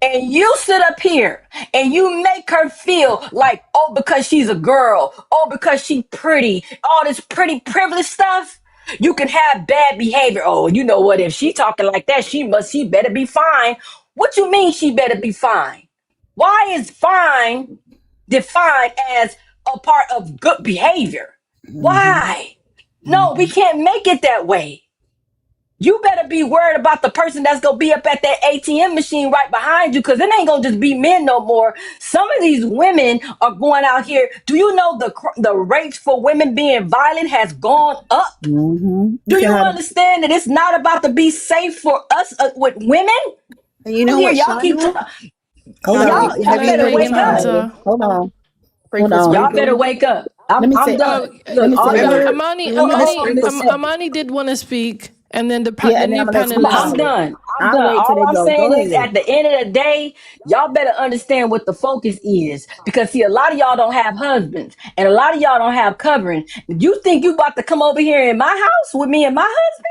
and you sit up here and you make her feel like, oh, because she's a girl, oh, because she's pretty, all this pretty privilege stuff, you can have bad behavior. Oh, you know what? If she talking like that, she better be fine. What you mean she better be fine? Why is fine defined as a part of good behavior? Why? No, we can't make it that way. You better be worried about the person that's gonna be up at that ATM machine right behind you, because it ain't gonna just be men no more. Some of these women are going out here. Do you know the rates for women being violent has gone up? You Do can you have, understand that it's not about to be safe for us with women? And you Out know here, what, y'all keep Shonda? hold on. y'all Have you better heard Megan wake up. Amani? Hunter. Hold on. Hold Sprinkle, on. Y'all better sprinkle. wake up. Let me I'm say, Oh, done. let Look, me all say y'all. this. Amani, Look, Let me, hold let on. me Listen. say, Amani did want to speak, and then yeah, the and then new I'm gonna let you I'm panelist. follow. done. I'm I'll done. wait till All they I'm go. Go saying is, ahead. at the end of the day, y'all better understand what the focus is. Because see, a lot of y'all don't have husbands, and a lot of y'all don't have covering. You think you about to come over here in my house with me and my husband?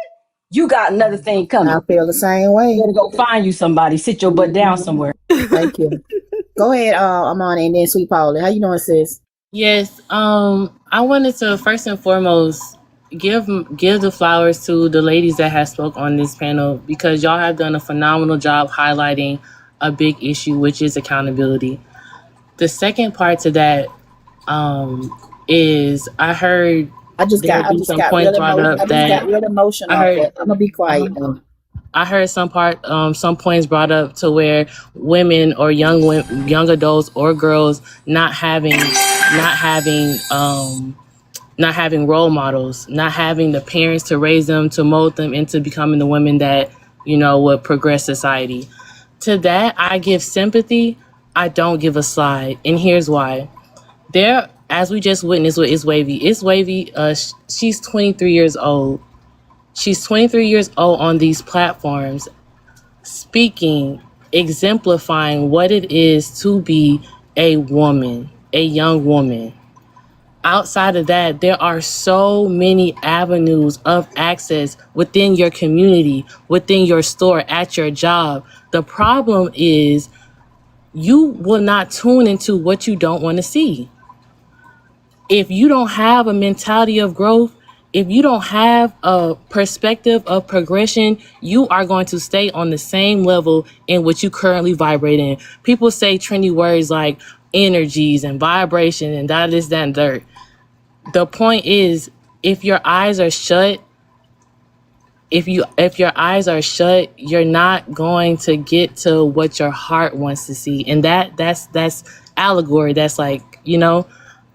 You got another thing I coming. feel the same way. Better go find you somebody. Sit your butt down somewhere. Thank you. Go ahead, Amani, and then Sweet Paula. How you doing, sis? Yes, I wanted to first and foremost give the flowers to the ladies that have spoke on this panel, because y'all have done a phenomenal job highlighting a big issue, which is accountability. The second part to that is I heard there be some points brought up I just got that real I emotional, heard but I'm gonna be quiet though. I heard some points brought up to where women or young adults or girls not having role models, not having the parents to raise them, to mold them into becoming the women that, would progress society. To that, I give sympathy. I don't give a slide. And here's why. There, as we just witnessed with It's Wavy, she's 23 years old. She's 23 years old on these platforms, speaking, exemplifying what it is to be a woman, a young woman. Outside of that, there are so many avenues of access within your community, within your store, at your job. The problem is you will not tune into what you don't want to see. If you don't have a mentality of growth, if you don't have a perspective of progression, you are going to stay on the same level in which you currently vibrate in. People say trendy words like energies and vibration and that, this, that, and dirt. The point is, if your eyes are shut, if your eyes are shut, you're not going to get to what your heart wants to see. And that's allegory. That's like,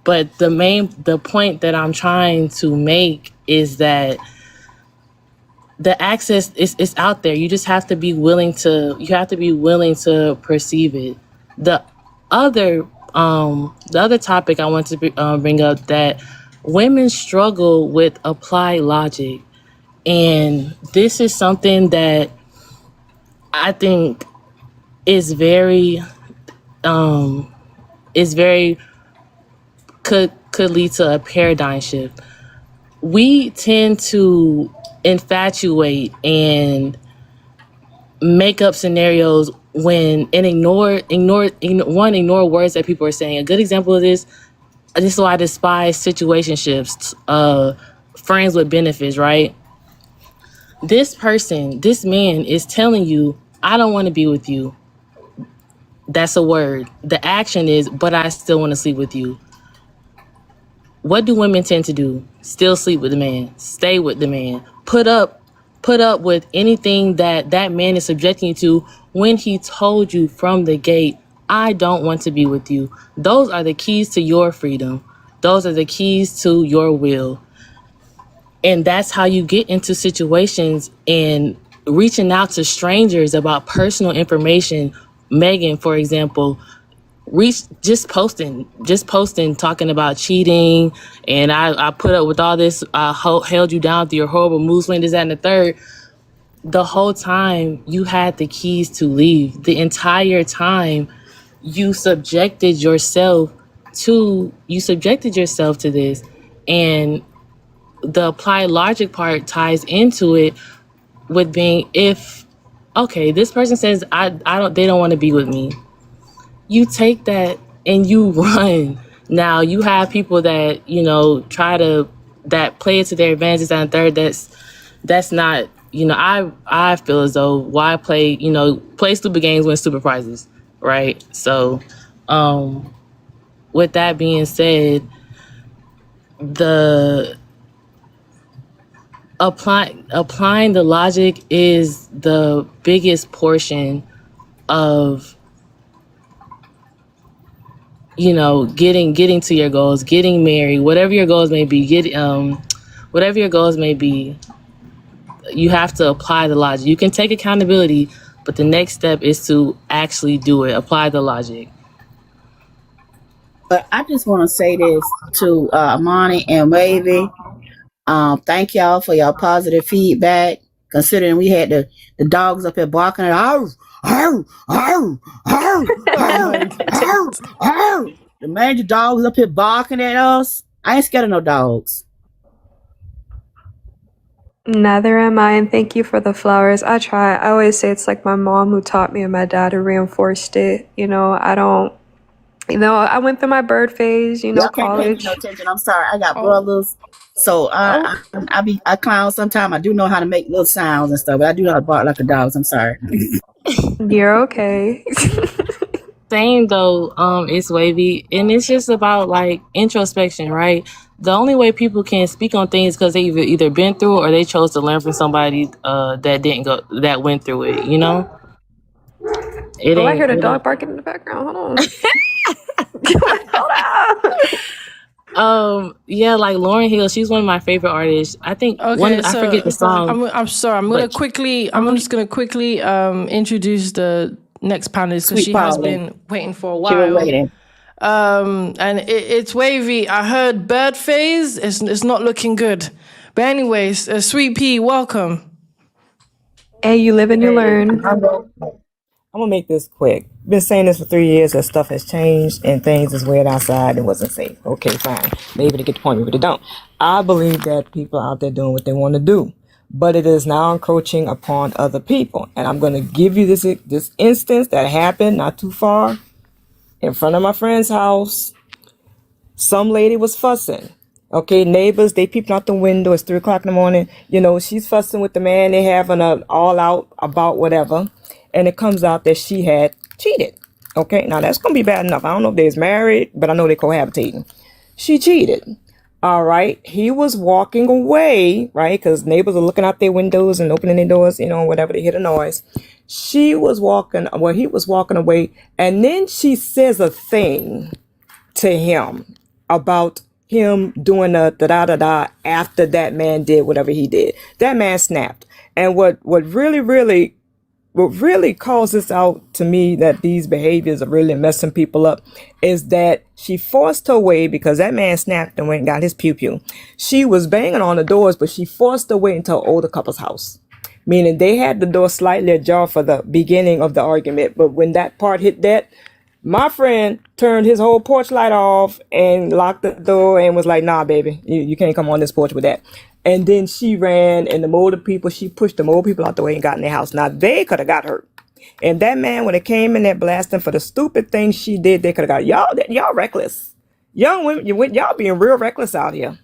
but the point that I'm trying to make is that the access is out there. You just have to be willing to perceive it. The other topic I want to bring up, that women struggle with applied logic. And this is something that I think is very could lead to a paradigm shift. We tend to infatuate and make up scenarios when and ignore words that people are saying. A good example of this is why I despise situationships, friends with benefits, right? This man is telling you, I don't want to be with you. That's a word. The action is, but I still want to sleep with you. What do women tend to do? Still sleep with the man, stay with the man, put up with anything that man is subjecting you to, when he told you from the gate, I don't want to be with you. Those are the keys to your freedom. Those are the keys to your will. And that's how you get into situations and reaching out to strangers about personal information. Megan, for example, just posting, talking about cheating, and I put up with all this. I held you down through your horrible mood swing, this, that, and the third. The whole time you had the keys to leave. The entire time you subjected yourself to this, and the applied logic part ties into it with being, if okay, this person says they don't want to be with me. You take that and you run. Now you have people that that play it to their advantage, and third, that's not, I feel as though, why play stupid games, win stupid prizes. right? So, with that being said, the applying the logic is the biggest portion of, you know, getting to your goals, getting married, whatever your goals may be. Whatever your goals may be, you have to apply the logic. You can take accountability, but the next step is to actually do it. Apply the logic. But I just want to say this to Amani and Wavy. Thank y'all for your positive feedback. Considering we had the dogs up here barking at arr, arr, arr, arr, Oh arr, my God. arr, arr. The major dogs up here barking at us. I ain't scared of no dogs. Neither am I, and thank you for the flowers. I try. I always say it's like my mom who taught me and my dad who reinforced it. You know, I went through my bird phase, Y'all can't pay me no college. attention. I'm sorry. I got Oh, brothers. So oh, I clown sometimes. I do know how to make little sounds and stuff, but I do not bark like a dog. I'm sorry. You're okay. Same though, it's Wavy, and it's just about like introspection, right? The only way people can speak on things because they either been through it or they chose to learn from somebody that went through it. You know, it Oh, I ain't. heard a It dog ain't. barking in the background. Hold on. Hold on. Yeah, like Lauryn Hill, she's one of my favorite artists. I think okay. I forget the So song, I'm sorry. but I'm just gonna quickly introduce the next panelist because Sweet she has Polly. been waiting for a She been while. waiting. And it's Wavy. I heard bird phase. It's not looking good. But anyways, Sweet Pea, welcome. Hey, you live and you learn. I'm gonna make this quick. Been saying this for 3 years that stuff has changed and things is weird outside and wasn't safe. Okay, fine. Maybe they get the point, maybe they don't. I believe that people are out there doing what they want to do, but it is now encroaching upon other people. And I'm gonna give you this instance that happened not too far in front of my friend's house. Some lady was fussing. Okay, neighbors, they peeping out the window. It's 3 o'clock in the morning. You know, she's fussing with the man. They having a all out about whatever. And it comes out that she had cheated. Okay, now that's going to be bad enough. I don't know if they's married, but I know they cohabitating. She cheated. All right. He was walking away, right? Because neighbors are looking out their windows and opening their doors, you know, whatever they hear the noise. He was walking away. And then she says a thing to him about him doing a da-da-da-da after that man did whatever he did. That man snapped. And what really calls this out to me that these behaviors are really messing people up is that she forced her way because that man snapped and went and got his pew-pew. She was banging on the doors, but she forced her way into an older couple's house. Meaning they had the door slightly ajar for the beginning of the argument. But when that part hit that, my friend turned his whole porch light off and locked the door and was like, nah, baby, you can't come on this porch with that. And then she ran and she pushed the old people out the way and got in their house. Now they could have got hurt. And that man, when it came in there blasting for the stupid things she did, they could have got y'all reckless. Young women, y'all being real reckless out here.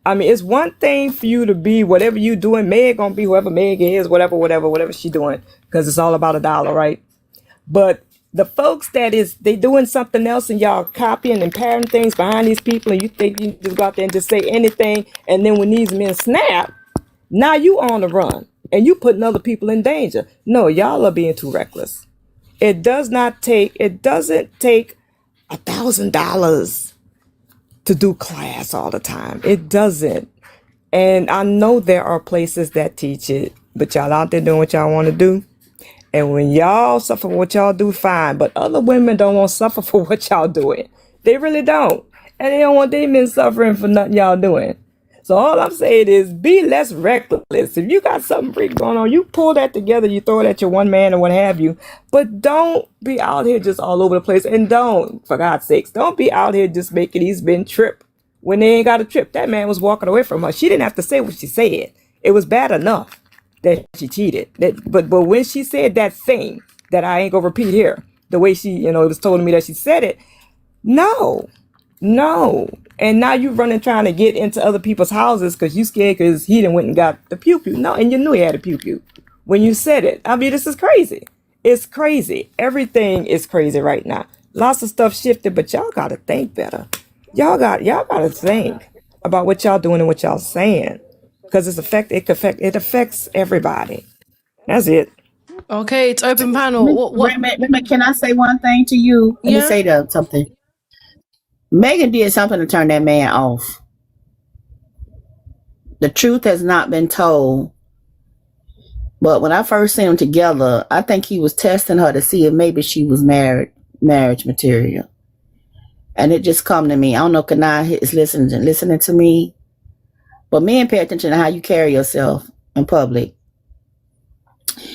I mean, it's one thing for you to be whatever you doing. Meg gonna be whoever Meg is, whatever she doing, because it's all about a dollar, right? But the folks they doing something else and y'all copying and parroting things behind these people and you think you just go out there and just say anything, and then when these men snap, now you on the run and you putting other people in danger. No, y'all are being too reckless. It doesn't take $1,000 to do class all the time. It doesn't. And I know there are places that teach it, but y'all out there doing what y'all want to do. And when y'all suffer for what y'all do, fine. But other women don't want to suffer for what y'all doing. They really don't. And they don't want their men suffering for nothing y'all doing. So all I'm saying is be less reckless. If you got something freak going on, you pull that together, you throw it at your one man or what have you. But don't be out here just all over the place. And don't, for God's sakes, don't be out here just making these men trip when they ain't got a trip. That man was walking away from her. She didn't have to say what she said. It was bad enough that she cheated. But when she said that thing that I ain't gonna repeat here, the way she, it was told me that she said it, no. And now you running trying to get into other people's houses because you scared because he done went and got the pew-pew. No, and you knew he had a pew-pew when you said it. I mean, this is crazy. It's crazy. Everything is crazy right now. Lots of stuff shifted, but y'all gotta think better. Y'all gotta think about what y'all doing and what y'all saying. Because it affects everybody. That's it. Okay, it's open panel. What? Can I say one thing to you? Let me Yeah. say something. Megan did something to turn that man off. The truth has not been told. But when I first seen them together, I think he was testing her to see if maybe she was marriage material. And it just come to me. I don't know if Kanai is listening to me. But men, pay attention to how you carry yourself in public.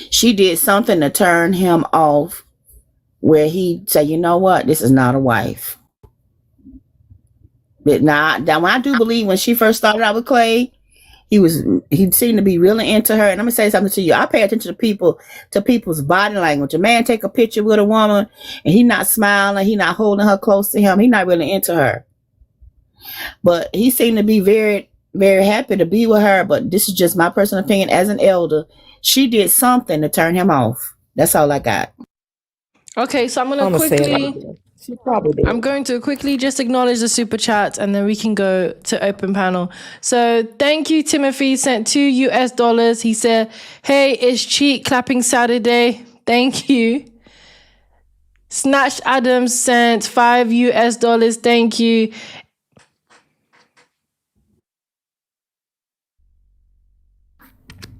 She did something to turn him off where he say, you know what, this is not a wife. But now I do believe when she first started out with Clay, he seemed to be really into her. And I'm gonna say something to you. I pay attention to people's body language. A man take a picture with a woman and he not smiling, he not holding her close to him, he not really into her. But he seemed to be very, very happy to be with her. But this is just my personal opinion as an elder. She did something to turn him off. That's all I got. Okay, so I'm I'm gonna say it like this. She probably did. I'm going to quickly just acknowledge the super chat and then we can go to open panel. So thank you, Timothy sent $2. He said, hey, it's cheek clapping Saturday. Thank you. Snatch Adams sent $5. Thank you.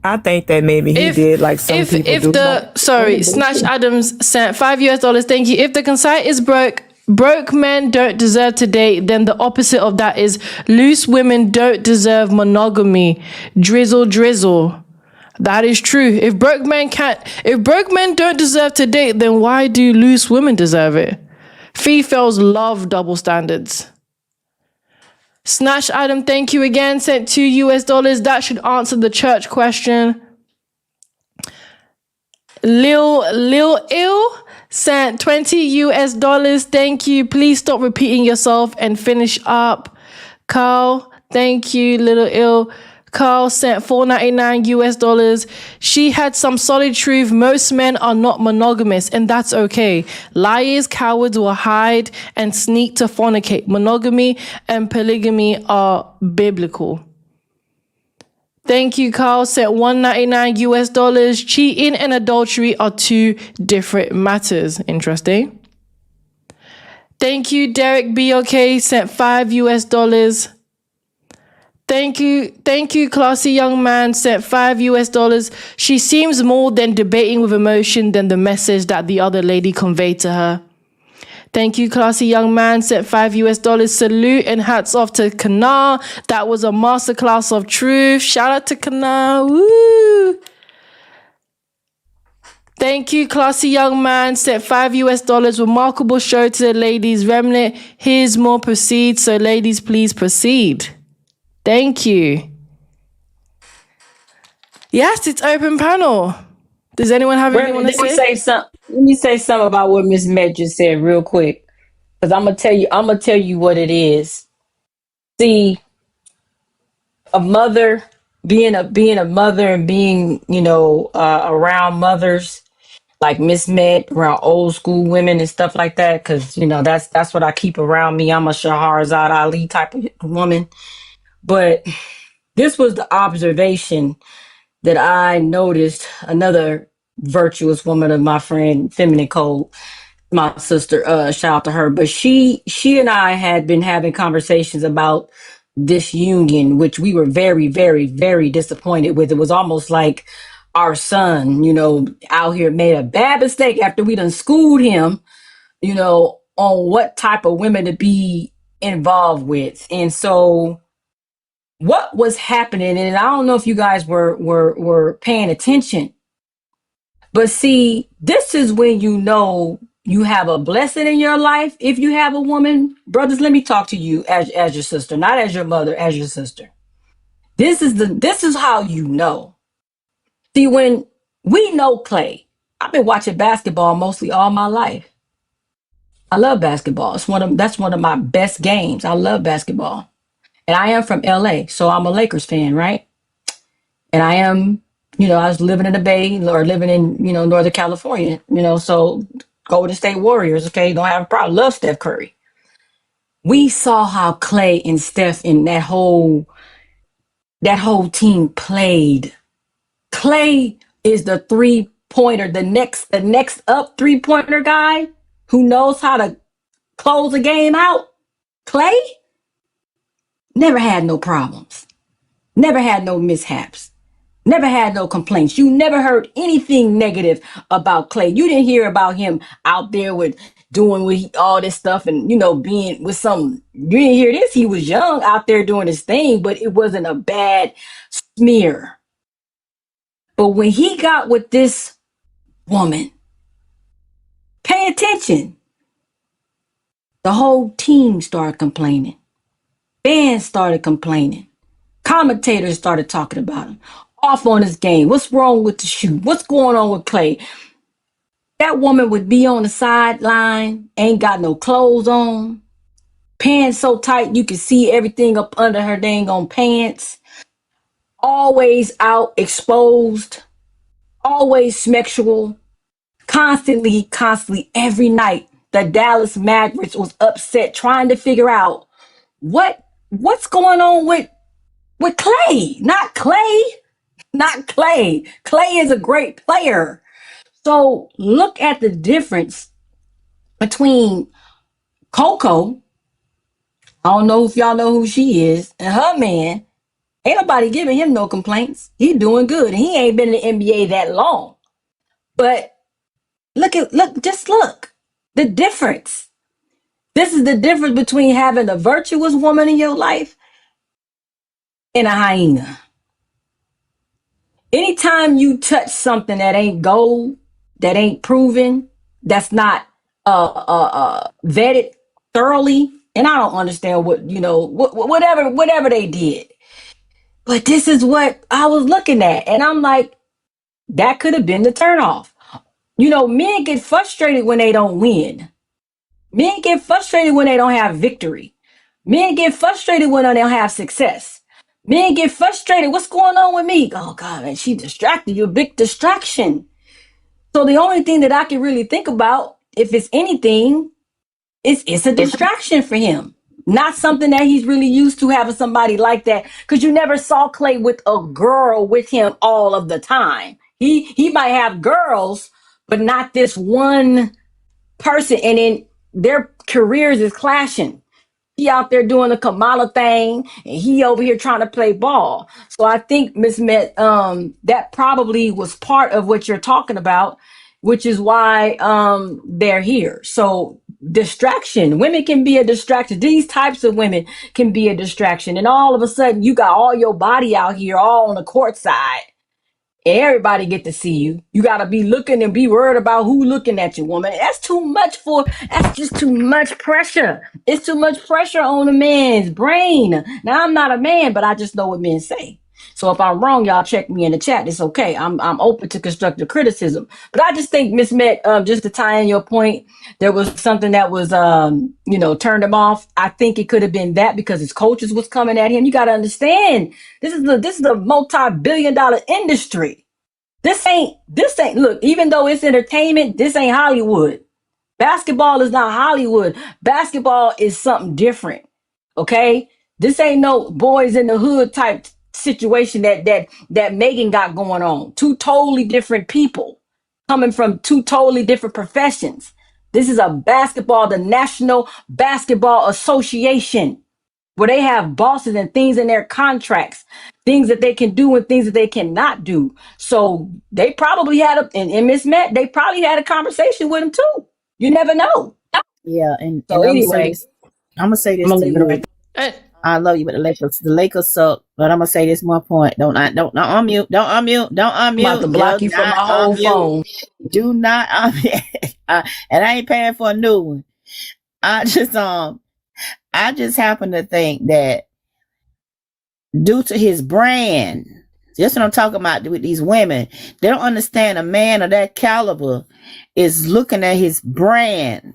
I think that maybe he did like some people do. Snatch Adams sent $5. Thank you. If the consent is broke men don't deserve to date, then the opposite of that is loose women don't deserve monogamy. Drizzle. That is true. If broke men don't deserve to date, then why do loose women deserve it? Fefails love double standards. Snatch Adam, thank you again. Sent $2. That should answer the church question. Lil Ill sent $20. Thank you. Please stop repeating yourself and finish up. Carl, thank you, Little Ill. Carl sent $4.99. She had some solid truth. Most men are not monogamous, and that's okay. Liars, cowards will hide and sneak to fornicate. Monogamy and polygamy are biblical. Thank you, Carl. Sent $1.99. Cheating and adultery are two different matters. Interesting. Thank you, Derek BOK. Sent $5. Thank you, classy young man. Sent $5. She seems more than debating with emotion than the message that the other lady conveyed to her. Thank you, classy young man. Sent $5. Salute and hats off to Kana. That was a masterclass of truth. Shout out to Kana. Woo! Thank you, classy young man. Sent $5. Remarkable show to the ladies. Remnant, here's more proceed. So ladies, please proceed. Thank you. Yes, it's open panel. Does anyone have anything to say? Let me say something about what Miss Met just said real quick. Because I'm gonna tell you what it is. See, a mother, being a mother and being, around mothers like Miss Met, around old school women and stuff like that, because that's what I keep around me. I'm a Shahrazad Ali type of woman. But this was the observation that I noticed. Another virtuous woman of my friend, Feminine Code, my sister, shout out to her. But she and I had been having conversations about this union, which we were very, very, very disappointed with. It was almost like our son, out here made a bad mistake after we done schooled him, on what type of women to be involved with. And so what was happening, and I don't know if you guys were paying attention, but see, this is when you have a blessing in your life. If you have a woman, brothers, let me talk to you as your sister, not as your mother, as your sister. This is how you know. See, when we know Clay, I've been watching basketball mostly all my life. I love basketball. That's one of my best games. I love basketball. And I am from LA, so I'm a Lakers fan, right? And I am I was living in the Bay or living in, Northern California, so Golden State Warriors, okay, don't have a problem. Love Steph Curry. We saw how Clay and Steph and that whole team played. Clay is the 3-pointer, the next up 3-pointer guy who knows how to close a game out. Clay never had no problems, never had no mishaps, never had no complaints. You never heard anything negative about Clay. You didn't hear about him out there with doing all this stuff and, being with some, you didn't hear this. He was young out there doing his thing, but it wasn't a bad smear. But when he got with this woman, pay attention. The whole team started complaining. Fans started complaining. Commentators started talking about him. Off on his game. What's wrong with the shoe? What's going on with Clay? That woman would be on the sideline, ain't got no clothes on, pants so tight you could see everything up under her dang on pants, always out exposed, always sexual, constantly, every night. The Dallas Mavericks was upset trying to figure out what's going on with Clay. Not Clay. Clay is a great player. So look at the difference between Coco, I don't know if y'all know who she is, and her man. Ain't nobody giving him no complaints. He doing good. And he ain't been in the NBA that long. But just look. The difference. This is the difference between having a virtuous woman in your life and a hyena. Anytime you touch something that ain't gold, that ain't proven, that's not vetted thoroughly, and I don't understand whatever they did. But this is what I was looking at, and I'm like, that could have been the turnoff. Men get frustrated when they don't win. Men get frustrated when they don't have victory. Men get frustrated when they don't have success. Men get frustrated. What's going on with me? Oh God, man, she distracted. You're a big distraction. So the only thing that I can really think about, if it's anything, it's a distraction for him. Not something that he's really used to having somebody like that. Because you never saw Clay with a girl with him all of the time. He might have girls, but not this one person. And then their careers is clashing. He out there doing the Kamala thing, and he over here trying to play ball. So I think, Miss Met, that probably was part of what you're talking about, which is why they're here. So distraction, women can be a distraction. These types of women can be a distraction, and all of a sudden you got all your body out here, all on the court side. Everybody get to see you. You got to be looking and be worried about who looking at you, woman. That's just too much pressure. It's too much pressure on a man's brain. Now, I'm not a man, but I just know what men say. So if I'm wrong, y'all check me in the chat. It's okay. I'm open to constructive criticism. But I just think, Miss Met, just to tie in your point, there was something that was, turned him off. I think it could have been that because his coaches was coming at him. You got to understand, this is a multi-billion-dollar industry. This ain't, look, even though it's entertainment, this ain't Hollywood. Basketball is not Hollywood. Basketball is something different. Okay? This ain't no boys in the hood type situation that Megan got going on. Two totally different people coming from two totally different professions. This is the National Basketball Association, where they have bosses and things in their contracts, things that they can do and things that they cannot do. So they probably had and Miss Met, they probably had a conversation with him too. You never know. Yeah, and So I'm gonna say anyway, this. I'm gonna say I'm this gonna to leave it you. right there. I love you, but the Lakers suck. But I'm gonna say this one point. Don't unmute. Don't unmute. Don't I'm about to unmute. block Do you from not my whole unmute. phone. Do not unmute. And I ain't paying for a new one. I just happen to think that due to his brand, that's what I'm talking about with these women. They don't understand a man of that caliber is looking at his brand.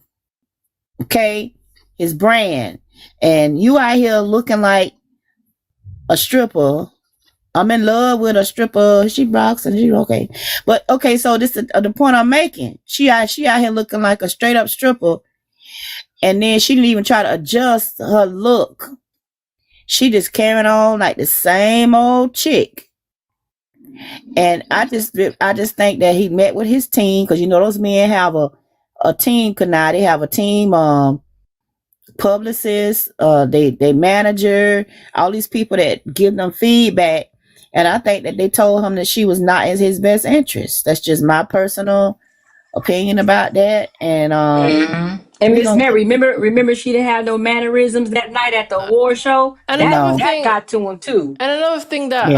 Okay? His brand. And you out here looking like a stripper, I'm in love with a stripper. She rocks and she okay. But okay, so this is the point I'm making. She out here looking like a straight up stripper, and then she didn't even try to adjust her look. She just carrying on like the same old chick. And I just think that he met with his team, because you know those men have a team. Now they have a team publicist, they manager, all these people that give them feedback. And I think that they told him that she was not in his best interest. That's just my personal opinion about that. And And Miss Mary, remember she didn't have no mannerisms that night at the award show. And That got to him too. And another thing that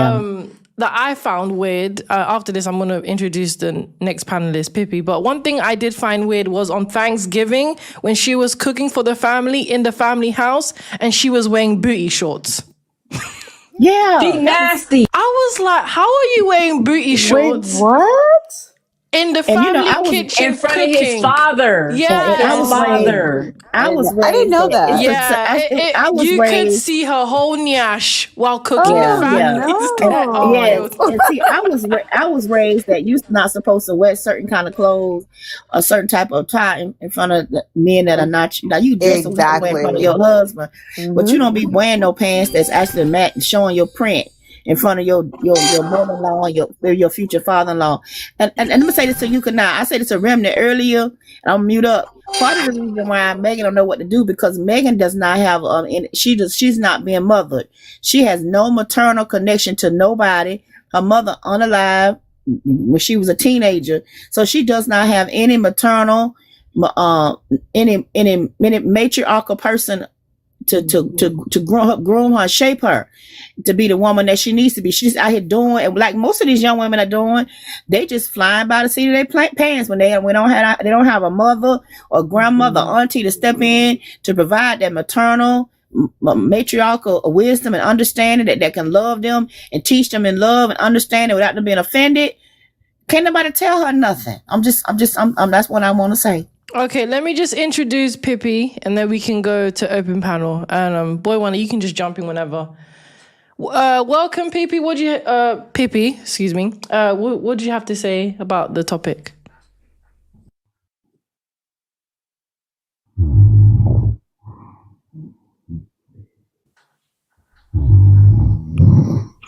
that I found weird. After this, I'm going to introduce the next panelist, Pippi. But one thing I did find weird was on Thanksgiving when she was cooking for the family in the family house, and she was wearing booty shorts. Yeah, she nasty. I was like, how are you wearing booty shorts? Wait, what? In the family kitchen in front cooking. of his father. Yeah, his father. I didn't know that. Yeah, I was you raised, could see her whole nyash while cooking. Yes. And see, I was raised that you're not supposed to wear certain kind of clothes, a certain type of tie in front of the men that are not. Now you dress in front of your husband, but you don't be wearing no pants that's actually showing your print in front of your mother-in-law and your future father-in-law. And let me say this to you, now. I said this to Remnant earlier, and I'll mute up. Part of the reason why Megan don't know what to do, because Megan does not have she's not being mothered. She has no maternal connection to nobody. Her mother unalive when she was a teenager, so she does not have any maternal, any matriarchal person to groom her, shape her to be the woman that she needs to be. She's out here doing, and like most of these young women are doing, they just flying by the seat of their pants when they don't have a mother or grandmother, auntie to step in to provide that maternal, matriarchal wisdom and understanding that can love them and teach them in love and understanding without them being offended. Can't nobody tell her nothing. That's what I want to say. Okay, let me just introduce Pippi, and then we can go to open panel. And Boy Wonder, you can just jump in whenever. Welcome, Pippi. Pippi, excuse me. What do you have to say about the topic?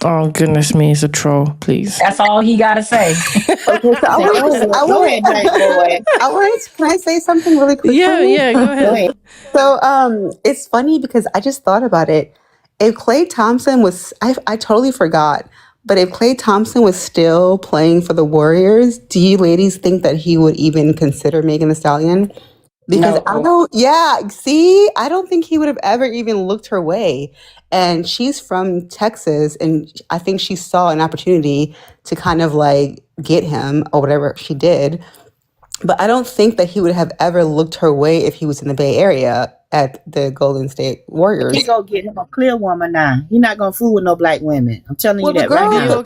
Oh, goodness me, it's a troll, please. That's all he got to say. Okay, so can I say something really quickly? Yeah, go ahead. So it's funny because I just thought about it. If Klay Thompson was, I totally forgot, but if Klay Thompson was still playing for the Warriors, do you ladies think that he would even consider Megan Thee Stallion? Because I don't think he would have ever even looked her way. And she's from Texas, and I think she saw an opportunity to kind of like get him or whatever she did. But I don't think that he would have ever looked her way if he was in the Bay Area at the Golden State Warriors. He go get him a clear woman now. He not gonna fool with no black women. I'm telling you that right now.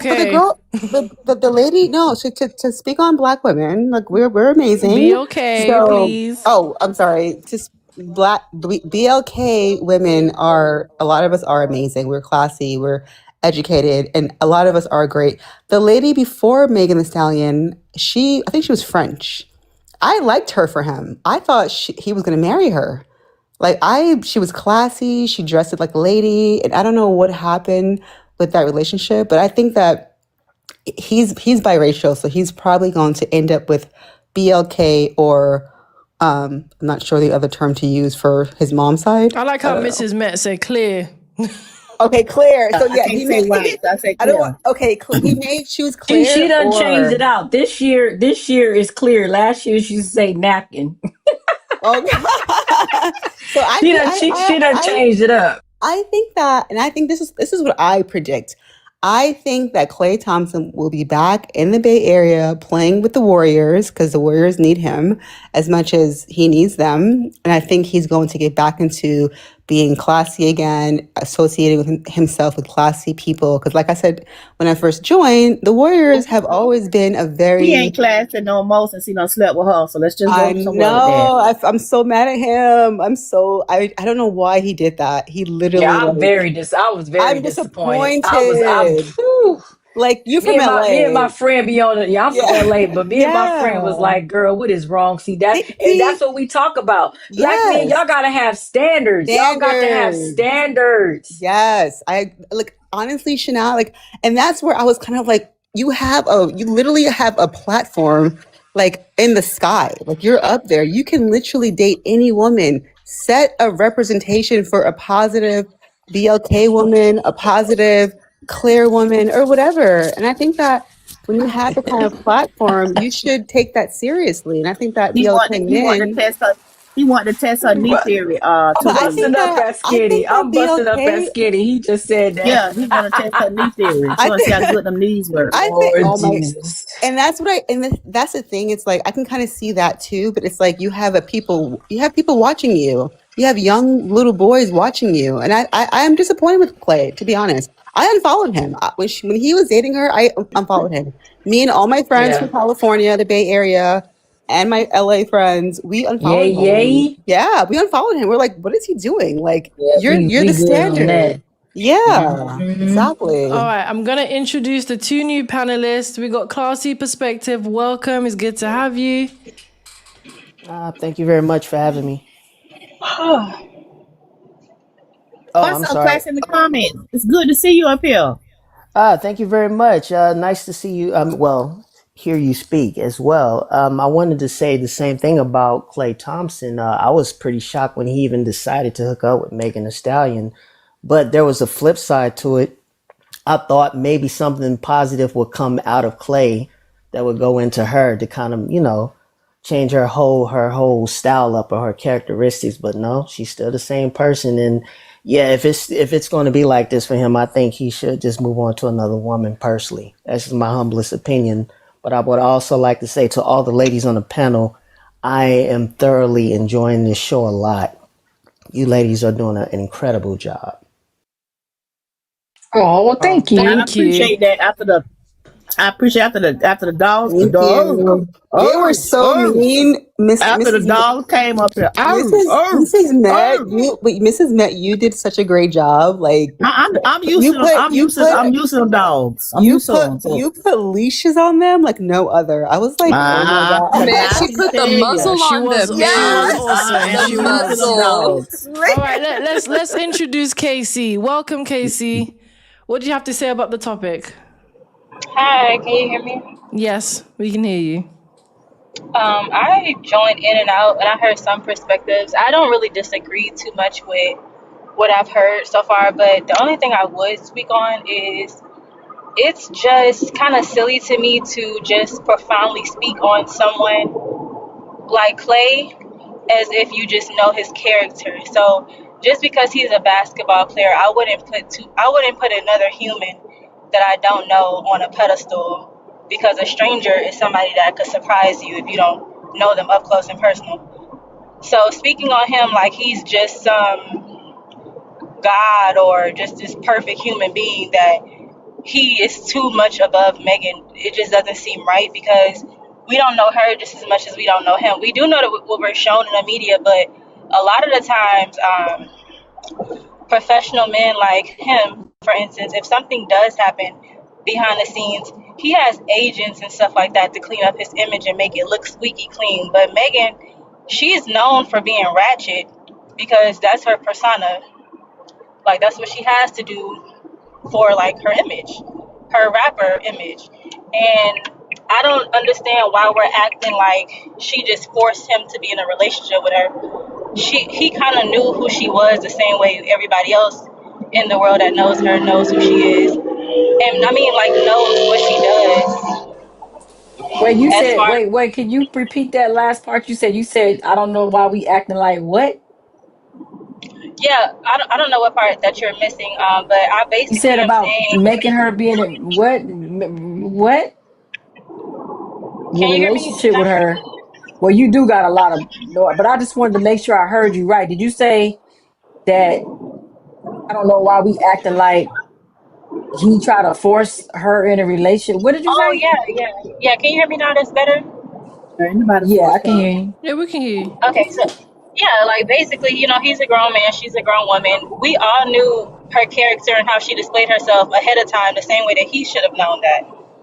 The lady, no, to speak on black women, like we're amazing. Be okay, please. Oh, I'm sorry. Just BLK women a lot of us are amazing. We're classy, we're educated, and a lot of us are great. The lady before Megan Thee Stallion, I think she was French. I liked her for him. I thought he was going to marry her. She was classy. She dressed it like a lady, and I don't know what happened with that relationship, but I think that he's biracial, so he's probably going to end up with BLK or I'm not sure the other term to use for his mom's side. I like how Mrs. Met said clear. Okay, clear. So yeah, he say white. So I say clear. I don't want. Okay, he made choose clear. She done changed it out. This year is clear. Last year she used to say napkin. Okay. So she done changed it up. I think that, and I think this is what I predict. I think that Klay Thompson will be back in the Bay Area playing with the Warriors because the Warriors need him as much as he needs them. And I think he's going to get back into being classy again, associating with himself with classy people. Because, like I said, when I first joined, the Warriors have always been a He very. ain't classy no more since he done slept with her. So let's just I go somewhere with that. know. I'm so mad at him. I don't know why he did that. He Yeah, literally I was very I'm disappointed. I'm disappointed. Like you from me and my LA. friend be on it. Yeah, I'm from Yeah. LA, but me and my friend was Yeah. like, "Girl, what is wrong?" See that's See, what we talk about. Black men, yes. y'all gotta have standards. Y'all got to have Standard. standards. Yes. I like honestly, Chanel, like, and that's where I was kind of like, you literally have a platform like in the sky. Like you're up there. You can literally date any woman. Set a representation for a positive BLK woman, a positive clear woman, or whatever. And I think that when you have the kind of platform, you should take that seriously. And I think that BLK He want to men. test her. He want to test her knee But theory. But Too. I think that I'm busting up at BLK. Skinny. He just said that. Yeah, he want to test her knee theory. She I want to see how think good them knees work. I think Lord oh my Jesus. and that's what that's the thing. It's like I can kind of see that too, but it's like you have people watching you. You have young little boys watching you. And I am disappointed with Clay, to be honest. I unfollowed him. When he was dating her, I unfollowed him. Me and all my friends Yeah. from California, the Bay Area, and my LA friends, we Yay, unfollowed him. yay. Yeah, we unfollowed him. We're like, what is he doing? Like, Yeah, you're we the good on that. standard. Yeah, Mhm. All exactly. right, I'm going to introduce the two new panelists. We got Classy Perspective. Welcome. It's good to have you. Thank you very much for having me. Oh, What's I'm up, sorry. class in the comments? It's good to see you up here. Thank you very much. Nice to see you. Well, hear you speak as well. I wanted to say the same thing about Clay Thompson. I was pretty shocked when he even decided to hook up with Megan Thee Stallion, but there was a flip side to it. I thought maybe something positive would come out of Clay that would go into her to kind of, change her whole style up or her characteristics. But no, she's still the same person. And yeah, if it's going to be like this for him, I think he should just move on to another woman. Personally, that's just my humblest opinion. But I would also like to say to all the ladies on the panel, I am thoroughly enjoying this show a lot. You ladies are doing an incredible job. Oh, well, thank I you. Thank you. appreciate that. After the dogs, Thank you. They were so mean, after the Mrs. dog came up here. Mrs. Met, Mrs. Met, you did such a great job. Like I'm used you to them. put you put I'm used to them dogs. I'm you used to put them. you put leashes on them like no other. I was like, oh my god. Man, I she can put the tell you. Yeah, muzzle she on was them, she was man. awesome. The She I'm used to was. them muzzle. dogs. All right, let's introduce Casey. Welcome, Casey. What do you have to say about the topic? Hi, can you hear me? Yes, we can hear you. I joined in and out, and I heard some perspectives. I don't really disagree too much with what I've heard so far, but the only thing I would speak on is it's just kind of silly to me to just profoundly speak on someone like Clay as if you just know his character. So just because he's a basketball player, I wouldn't put another human that I don't know on a pedestal, because a stranger is somebody that could surprise you if you don't know them up close and personal. So speaking on him like he's just some god or just this perfect human being that he is too much above Megan, it just doesn't seem right, because we don't know her just as much as we don't know him. We do know that what we're shown in the media, but a lot of the times, professional men like him, for instance, if something does happen behind the scenes, he has agents and stuff like that to clean up his image and make it look squeaky clean. But Megan, she's known for being ratchet because that's her persona. Like, that's what she has to do for like her image, her rapper image. And I don't understand why we're acting like she just forced him to be in a relationship with her. He kind of knew who she was the same way everybody else in the world that knows her knows who she is. And I mean, like, knows what she Wait, you does. As said far, wait, can you repeat that last part? You said I don't know why we acting like what? yeah, I don't know what part that you're missing, but I You basically said am about saying, making her be in a what? Your can you hear me? relationship with her. Well, you do got a lot of no, but I just wanted to make sure I heard you right. Did you say that I don't know why we acting like he tried to force her in a relationship. What did you Oh say? yeah. Can you hear me now? That's better. Anybody Yeah, force I can her. hear you. Yeah, we can hear you. Okay, so yeah, like basically, he's a grown man, she's a grown woman. We all knew her character and how she displayed herself ahead of time, the same way that he should have known that.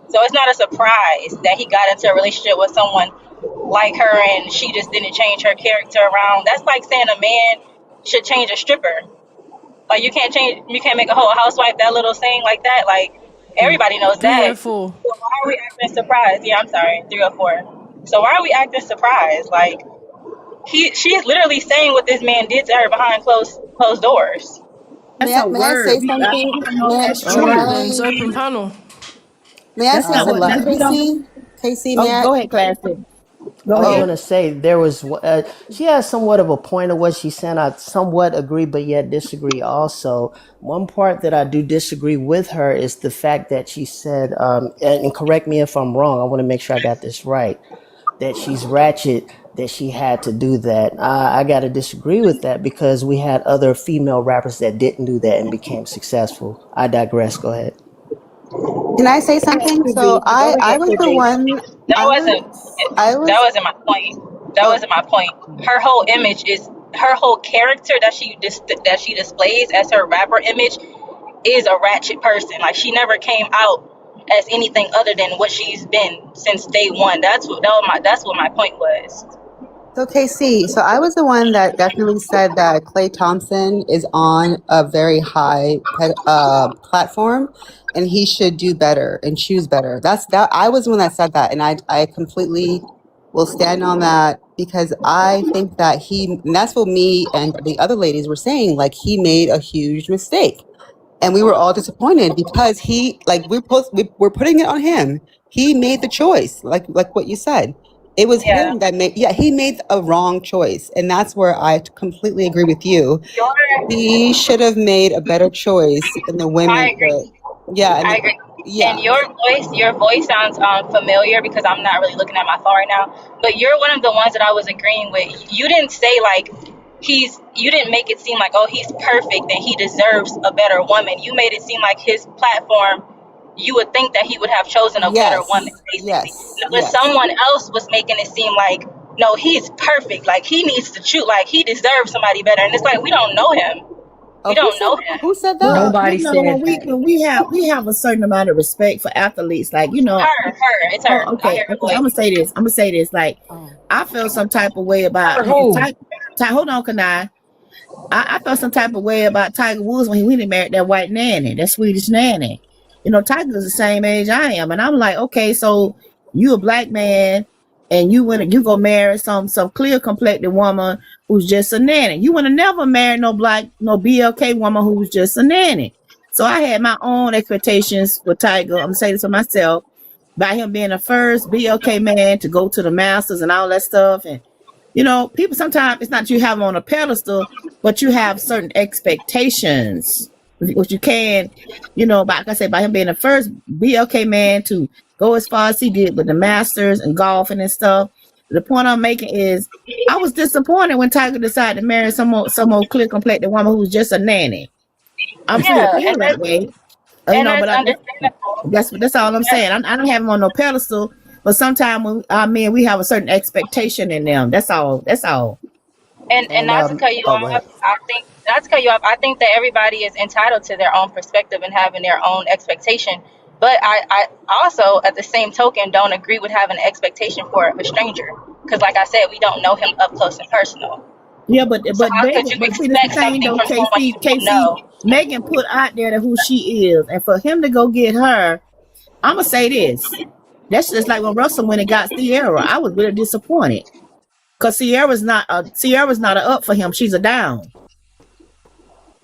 So it's not a surprise that he got into a relationship with someone like her and she just didn't change her character around. That's like saying a man should change a stripper. Like you can't make a whole housewife that little thing like that. Like everybody knows that. 304. So why are we acting surprised? Yeah, I'm sorry, 304. So why are we acting surprised? Like she is literally saying what this man did to her behind closed doors. That's a May I word. say something? We don't know if that's All right true. then. It's open panel. May I That's say not what. something, That, we don't. Casey? Casey, Oh, may I? go ahead, Classy. Go I was Oh, ahead. gonna say there was she has somewhat of a point of what she's saying. I somewhat agree, but yet disagree. Also, one part that I do disagree with her is the fact that she said, and correct me if I'm wrong. I want to make sure I got this right. That she's ratchet. That she had to do that. I got to disagree with that because we had other female rappers that didn't do that and became successful. I digress. Go ahead. can I say something? So Go I ahead, was the Courtney. one. That I was. wasn't I that was. wasn't my point. That Oh, wasn't my point. Her whole image is her whole character that she displays as her rapper image is a ratchet person. Like she never came out as anything other than what she's been since day one. That's what my point was. so KC. So I was the one that definitely said that Klay Thompson is on a very high platform, and he should do better and choose better. That's that. I was the one that said that, and I completely will stand on that because I think that and that's what me and the other ladies were saying. Like he made a huge mistake. And we were all disappointed because we're putting it on him. He made the choice, like what you said. It was Yeah. him that made, yeah, he made a wrong choice, and that's where I completely agree with you. He should have made a better choice than the I women agree. that, yeah, I agree. And yeah, your voice sounds familiar because I'm not really looking at my phone right now. But you're one of the ones that I was agreeing with. You didn't say like you didn't make it seem like, oh, he's perfect and he deserves a better woman. You made it seem like his platform, you would think that he would have chosen a better woman, basically. But yes. someone else was making it seem like, no, he's perfect. Like he needs to choose, like he deserves somebody better. And it's like we don't know him. We Oh, don't know him. who said Well, that? Nobody when said that. we have a certain amount of respect for athletes, like Her, it's her. Oh, I okay, hear her okay. I'm voice. gonna say this. Like Oh, I felt some type of way about Her who? Hold on, Kanai. I felt some type of way about Tiger Woods when he went and married that white nanny, that Swedish nanny. Tiger's the same age I am, and I'm like, okay, so you a black man, and you go marry some clear complected woman who's just a nanny. You would have never married no BLK woman who's just a nanny. So I had my own expectations for Tiger. I'm saying this for myself by him being the first BLK man to go to the Masters and all that stuff. And people sometimes it's not you have them on a pedestal, but you have certain expectations, which you can, like I said, by him being the first BLK man to go as far as he did with the Masters and golfing and stuff. The point I'm making is, I was disappointed when Tiger decided to marry some old clear complected woman who's just a nanny. I'm still Yeah, feel that way, but that's understandable. that's all I'm saying. I don't have them on no pedestal, but sometimes when we have a certain expectation in them. That's all. And And not to cut you oh, go ahead. off, I think that everybody is entitled to their own perspective and having their own expectation. But I also, at the same token, don't agree with having an expectation for a stranger. Because, like I said, we don't know him up close and personal. Yeah, but So how could Megan, you but see, that's the expect thing something though, from someone you don't Casey, know? Megan put out there that who she is, and for him to go get her, I'm gonna say this. That's just like when Russell went and got Sierra. I was really disappointed because Sierra's not a up for him. She's a down.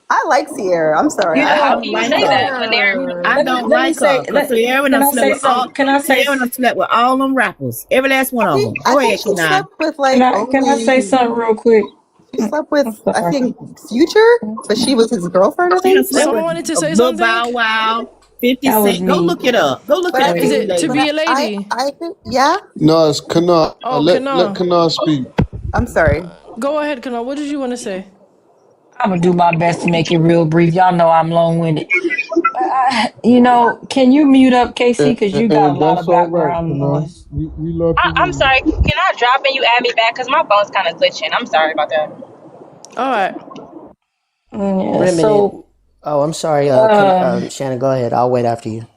I like Sierra. I'm sorry. You I How know, don't can you like say her. that when they're I don't let me like say, her because Sierra can done I slept say with all. something? Can I say? Sierra done slept with all them rappers, every last one of them. I Go think ahead, she Kanai. slept with Can I say only. something real quick? She slept with, I'm I sorry. think, Future, but she was his girlfriend, I She done think. slept Someone with wanted to say Lil something? Bow Wow, 50 That was Cent. Go me. look it up. Go look But it I up, Is think, Casey, it to lady. be a lady? I think, yeah. No, it's Kana. Oh, Let Kana. Kana speak. I'm sorry. Go ahead, Kana. What did you want to say? I'm gonna do my best to make it real brief. Y'all know I'm long-winded. Can you mute up KC because you got a And lot of that's all right, background Kanan. noise. We love to I'm hear you. sorry. Can I drop and you add me back? Because my phone's kind of glitching. I'm sorry about that. All right. Yeah. Remnant. So, Oh, I'm sorry. Shannon, go ahead. I'll wait after you.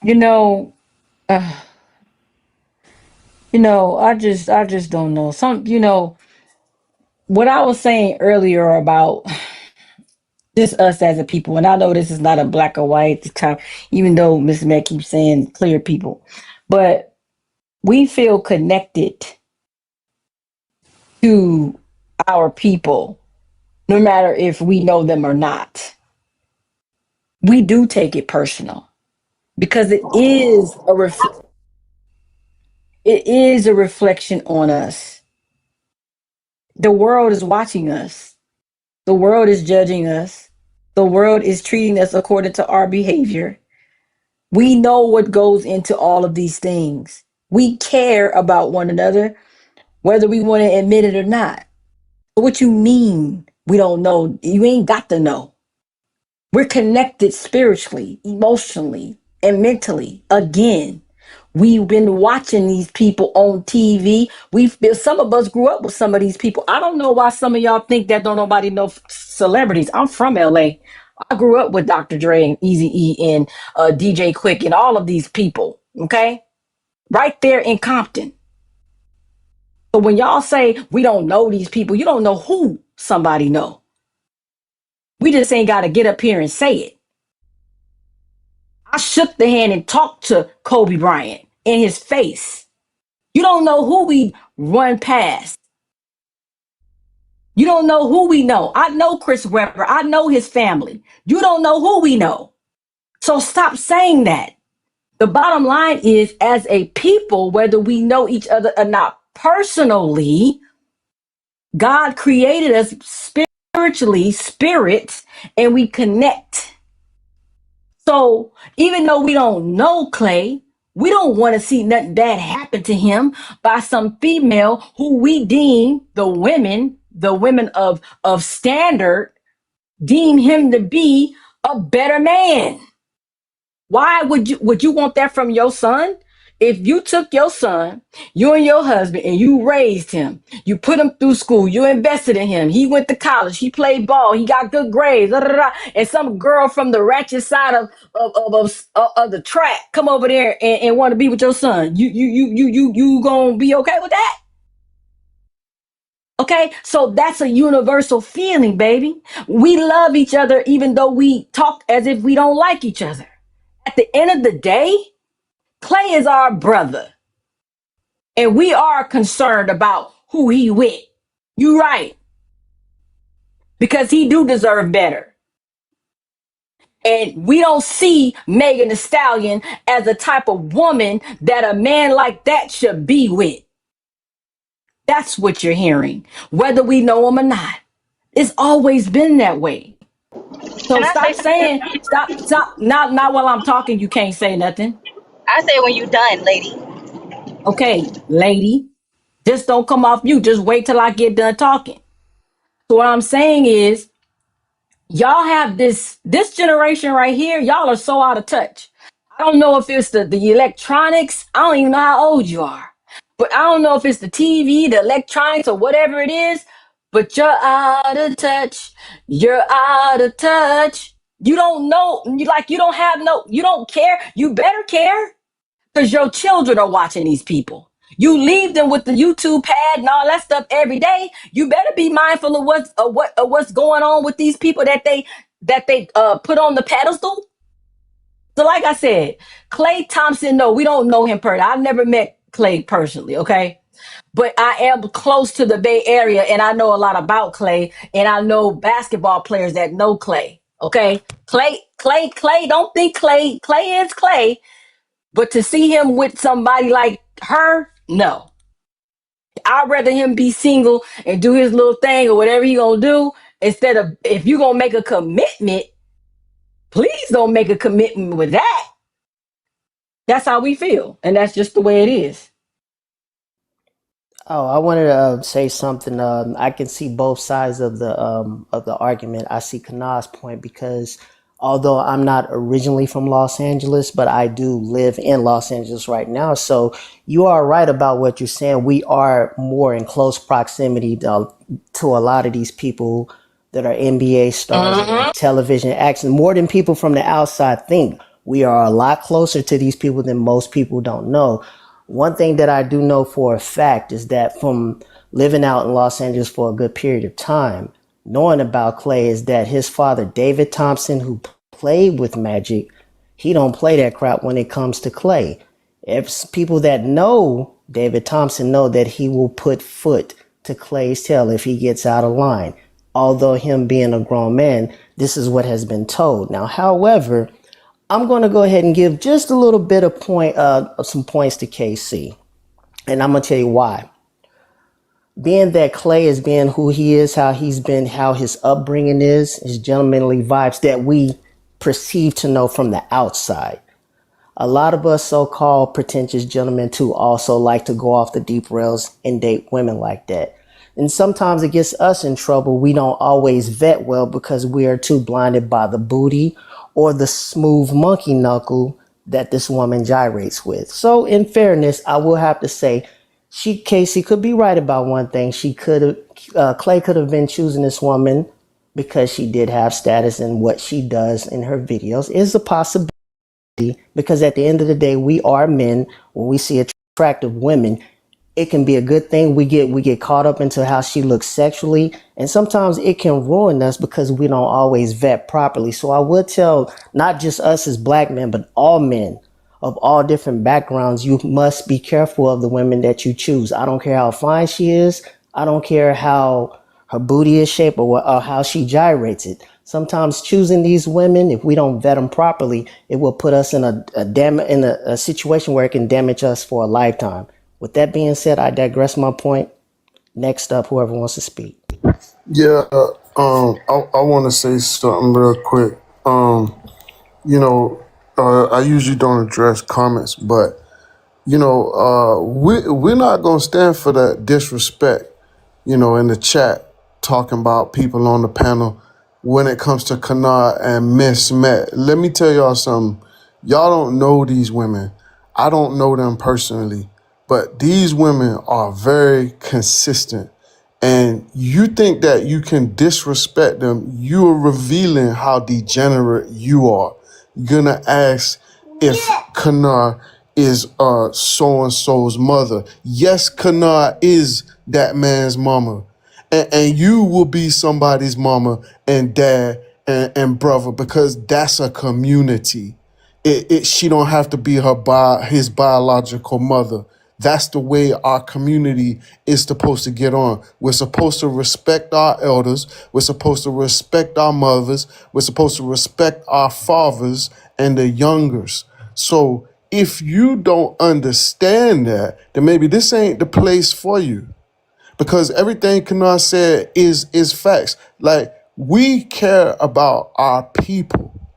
you know, uh, I just don't know. What I was saying earlier about just us as a people, and I know this is not a black or white time, even though Miss Mac keeps saying clear people, but we feel connected to our people, no matter if we know them or not. We do take it personal because it is a reflection on us. The world is watching us. The world is judging us. The world is treating us according to our behavior. We know what goes into all of these things. We care about one another, whether we want to admit it or not. But what you mean we don't know? You ain't got to know. We're connected spiritually, emotionally, and mentally. Again, we've been watching these people on TV. Some of us grew up with some of these people. I don't know why some of y'all think that don't nobody know celebrities. I'm from LA. I grew up with Dr. Dre and Easy E and DJ Quick and all of these people. Okay, right there in Compton. So when y'all say we don't know these people, you don't know who somebody know. We just ain't got to get up here and say it. I shook the hand and talked to Kobe Bryant in his face. You don't know who we run past. You don't know who we know. I know Chris Webber. I know his family. You don't know who we know. So stop saying that. The bottom line is, as a people, whether we know each other or not personally, God created us spiritually, spirits, and we connect. So even though we don't know Clay, we don't want to see nothing bad happen to him by some female who we deem the women of standard, deem him to be a better man. Why would you want that from your son? If you took your son, you and your husband, and you raised him, you put him through school, you invested in him, he went to college, he played ball, he got good grades, and some girl from the ratchet side of the track come over there and want to be with your son, you gonna be okay with that? Okay, so that's a universal feeling, baby. We love each other even though we talk as if we don't like each other. At the end of the day, Clay is our brother, and we are concerned about who he with. You right, because he do deserve better. And we don't see Megan Thee Stallion as the type of woman that a man like that should be with. That's what you're hearing, whether we know him or not. It's always been that way. So Can I say stop something? saying, stop. Not while I'm talking, you can't say nothing. I say when you done, lady. Okay, lady, just don't come off mute. Just wait till I get done talking. So what I'm saying is, y'all have this generation right here. Y'all are so out of touch. I don't know if it's the electronics. I don't even know how old you are, but I don't know if it's the TV, the electronics, or whatever it is. But you're out of touch. You're out of touch. You don't know. You don't have no. You don't care. You better care. Because your children are watching these people. You leave them with the YouTube pad and all that stuff every day. You better be mindful of what's going on with these people that they put on the pedestal. So, like I said, Clay Thompson. No, we don't know him personally. I've never met Clay personally. Okay, but I am close to the Bay Area, and I know a lot about Clay, and I know basketball players that know Clay. Okay, Clay. Don't think Clay. Clay is Clay. But to see him with somebody like her, no. I'd rather him be single and do his little thing or whatever he gonna do, instead of, if you gonna make a commitment, please don't make a commitment with that. That's how we feel. And that's just the way it is. Oh, I wanted to say something. I can see both sides of the argument. I see Kanaw's point because although I'm not originally from Los Angeles, but I do live in Los Angeles right now. So you are right about what you're saying. We are more in close proximity to a lot of these people that are NBA stars, television actors, more than people from the outside think. We are a lot closer to these people than most people don't know. One thing that I do know for a fact is that from living out in Los Angeles for a good period of time, knowing about Clay is that his father, David Thompson, who played with Magic, he don't play that crap when it comes to Clay. If people that know David Thompson know that he will put foot to Clay's tail if he gets out of line. Although him being a grown man, this is what has been told. Now, however, I'm going to go ahead and give just a little bit of some points to KC. And I'm going to tell you why. Being that Clay is being who he is, how he's been, how his upbringing is, his gentlemanly vibes that we perceive to know from the outside. A lot of us so-called pretentious gentlemen too also like to go off the deep rails and date women like that. And sometimes it gets us in trouble. We don't always vet well because we are too blinded by the booty or the smooth monkey knuckle that this woman gyrates with. So in fairness, I will have to say, Casey could be right about one thing. Clay could have been choosing this woman because she did have status, and what she does in her videos is a possibility. Because at the end of the day, we are men. When we see attractive women, it can be a good thing. We get caught up into how she looks sexually, and sometimes it can ruin us because we don't always vet properly. So I would tell not just us as black men, but all men of all different backgrounds, you must be careful of the women that you choose. I don't care how fine she is. I don't care how her booty is shaped or how she gyrates it. Sometimes choosing these women, if we don't vet them properly, it will put us in a situation where it can damage us for a lifetime. With that being said, I digress my point. Next up, whoever wants to speak. Yeah, I want to say something real quick. I usually don't address comments, but we're not gonna stand for that disrespect. In the chat, talking about people on the panel when it comes to Kana and Miss Met. Let me tell y'all something. Y'all don't know these women. I don't know them personally, but these women are very consistent. And you think that you can disrespect them, you are revealing how degenerate you are. You're gonna ask if Kana is so-and-so's mother. Yes, Kana is that man's mama. And you will be somebody's mama and dad and brother because that's a community. She don't have to be his biological mother. That's the way our community is supposed to get on. We're supposed to respect our elders. We're supposed to respect our mothers. We're supposed to respect our fathers and the youngers. So if you don't understand that, then maybe this ain't the place for you. Because everything Kana said is facts. Like, we care about our people.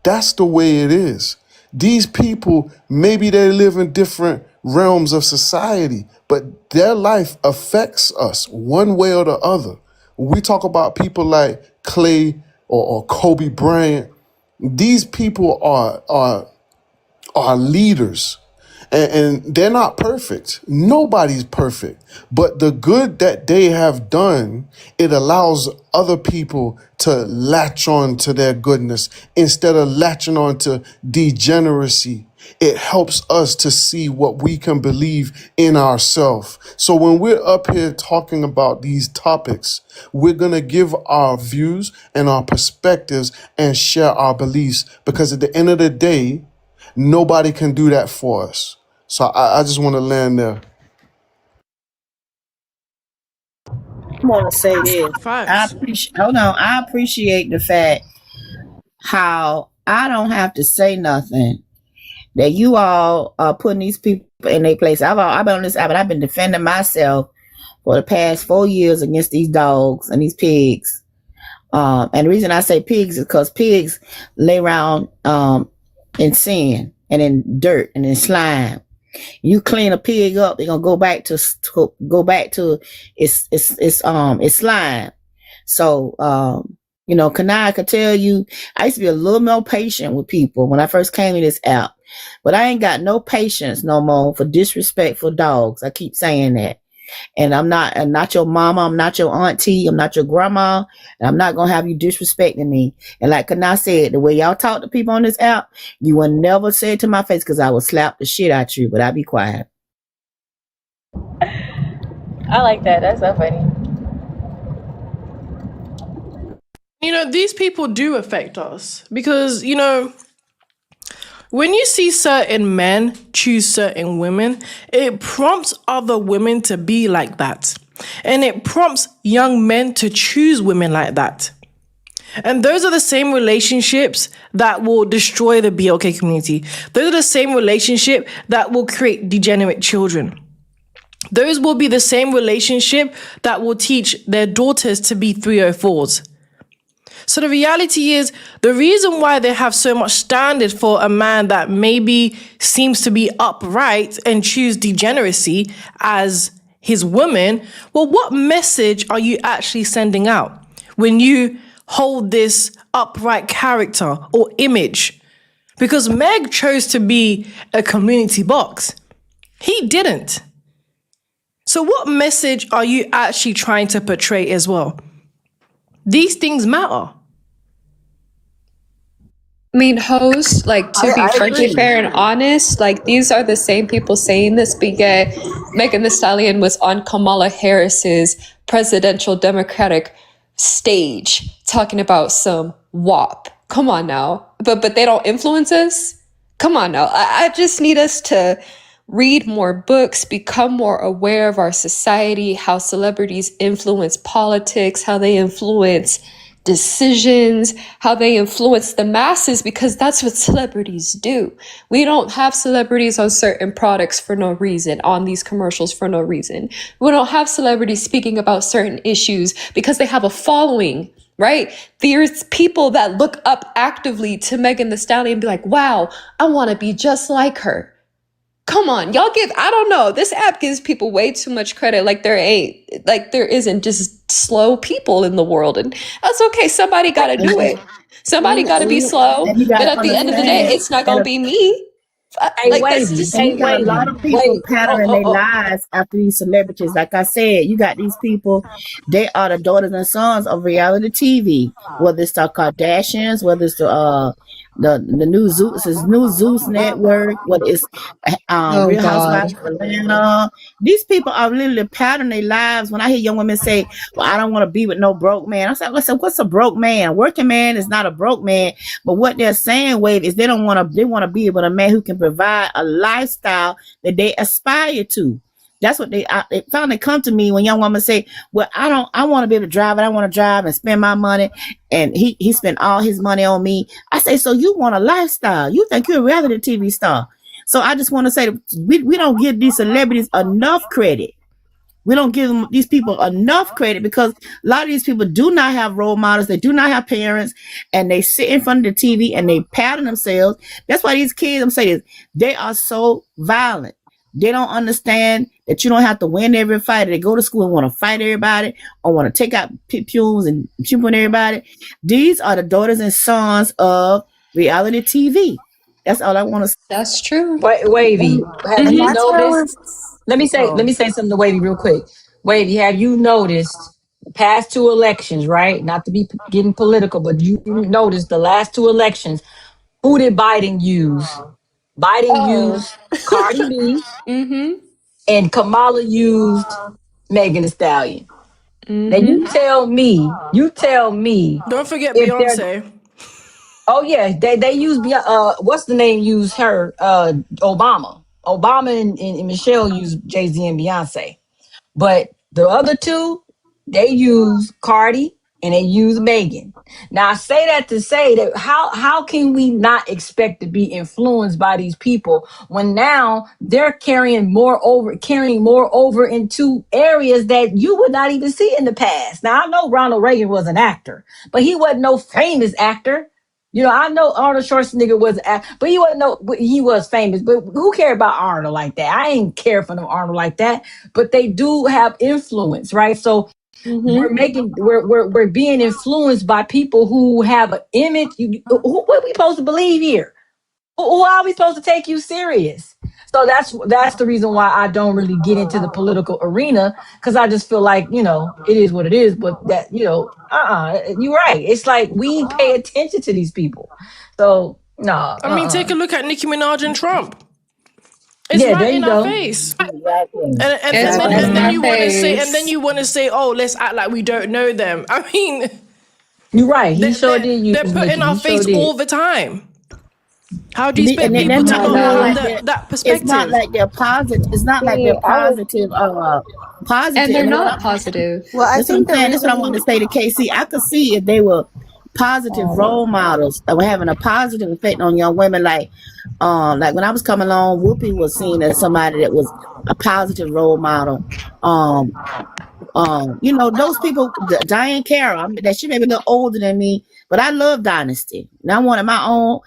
That's the way it is. These people, maybe they live in different realms of society, but their life affects us one way or the other. When we talk about people like Clay or Kobe Bryant, these people are leaders. And they're not perfect. Nobody's perfect. But the good that they have done, it allows other people to latch on to their goodness instead of latching on to degeneracy. It helps us to see what we can believe in ourselves. So when we're up here talking about these topics, we're going to give our views and our perspectives and share our beliefs, because at the end of the day, nobody can do that for us. So I just want to land there. I want to say this. Facts. I appreciate the fact how I don't have to say nothing, that you all are putting these people in their place. I've been on this app, but I've been defending myself for the past 4 years against these dogs and these pigs. And the reason I say pigs is because pigs lay around in sin and in dirt and in slime. You clean a pig up, they're gonna go back to its slime. So Kanai could tell you, I used to be a little more patient with people when I first came to this app. But I ain't got no patience no more for disrespectful dogs. I keep saying that. And I'm not your mama, I'm not your auntie, I'm not your grandma, and I'm not gonna have you disrespecting me. And like Kana said, the way y'all talk to people on this app, you will never say it to my face because I will slap the shit out you, but I'll be quiet. I like that. That's so funny. These people do affect us because, when you see certain men choose certain women, it prompts other women to be like that. And it prompts young men to choose women like that. And those are the same relationships that will destroy the BLK community. Those are the same relationship that will create degenerate children. Those will be the same relationship that will teach their daughters to be 304s. So the reality is, the reason why they have so much standard for a man that maybe seems to be upright and choose degeneracy as his woman, well, what message are you actually sending out when you hold this upright character or image? Because Meg chose to be a community box. He didn't. So what message are you actually trying to portray as well? These things matter. I mean, host, like, to be frankly fair and honest, like, these are the same people saying this, but yet Megan Thee Stallion was on Kamala Harris's presidential Democratic stage talking about some WAP. Come on now. But they don't influence us? Come on now. I just need us to read more books, become more aware of our society, how celebrities influence politics, how they influence decisions, how they influence the masses, because that's what celebrities do. We don't have celebrities on certain products for no reason, on these commercials for no reason. We don't have celebrities speaking about certain issues because they have a following, right? There's people that look up actively to Megan Thee Stallion and be like, wow, I want to be just like her. Come on, y'all I don't know. This app gives people way too much credit. Like there isn't just slow people in the world. And that's okay. Somebody got to do it. Somebody got to be slow. But at the end of the day, it's not going to be me. Hey, Wavy. You got a lot of people patterning their lives after these celebrities. Like I said, you got these people, they are the daughters and sons of reality TV. Whether it's the Kardashians, whether it's the new Zeus network, whether it's Real Housewives of Atlanta. These people are literally patterning their lives. When I hear young women say, well, I don't want to be with no broke man. I said, what's a broke man? A working man is not a broke man. But what they're saying, Wave, is they want to be with a man who can provide a lifestyle that they aspire to. That's what they finally come to me when young women say, well, I want to be able to drive it. I want to drive and spend my money. And he spent all his money on me. I say, so you want a lifestyle. You think you're a reality TV star. So I just want to say that we don't give these celebrities enough credit. We don't give these people enough credit because a lot of these people do not have role models. They do not have parents, and they sit in front of the TV and they pattern themselves. That's why these kids, I'm saying this, they are so violent. They don't understand that you don't have to win every fight. They go to school and want to fight everybody or want to take out pupils and shoot on everybody. These are the daughters and sons of reality TV. That's all I want to say. That's true. Wavy, have you noticed? Let me say something to Wavy real quick. Wavy, have you noticed the past two elections, right? Not to be getting political, but you noticed the last two elections. Who did Biden use? Biden used Cardi B, and Kamala used Megan Thee Stallion. Now you tell me. Don't forget Beyonce. Oh yeah, they use what's the name? Use her Obama. Obama and Michelle use Jay-Z and Beyonce. But the other two, they use Cardi and they use Megan. Now I say that to say that how can we not expect to be influenced by these people when now they're carrying more over into areas that you would not even see in the past. Now I know Ronald Reagan was an actor, but he wasn't no famous actor. You know, I know Arnold Schwarzenegger was, but he wasn't no, but he was famous. But who cared about Arnold like that? I ain't care for no Arnold like that. But they do have influence, right? So we're being influenced by people who have an image. What are we supposed to believe here? Who are we supposed to take you serious? So that's the reason why I don't really get into the political arena, because I just feel like, it is what it is. But that, you're right. It's like we pay attention to these people. So no. I mean, take a look at Nicki Minaj and Trump. It's Yeah, right there in you our go. face. Exactly. And then you want to say, oh, let's act like we don't know them. I mean, you're right. He sure did use they're put Nicki. in our He sure face did. all the time. How do you expect And then people that's to not not even have like that it's not perspective? like they're positive. It's not like they're positive. Positive. And they're And not positive. Well, I that's what I'm think the saying. That's what I wanted to reason, say to KC. I could see if they were positive role models that were having a positive effect on young women. Like when I was coming along, Whoopi was seen as somebody that was a positive role model. Those people, Diane Carroll, that she may be a little older than me, but I love Dynasty. And I wanted my own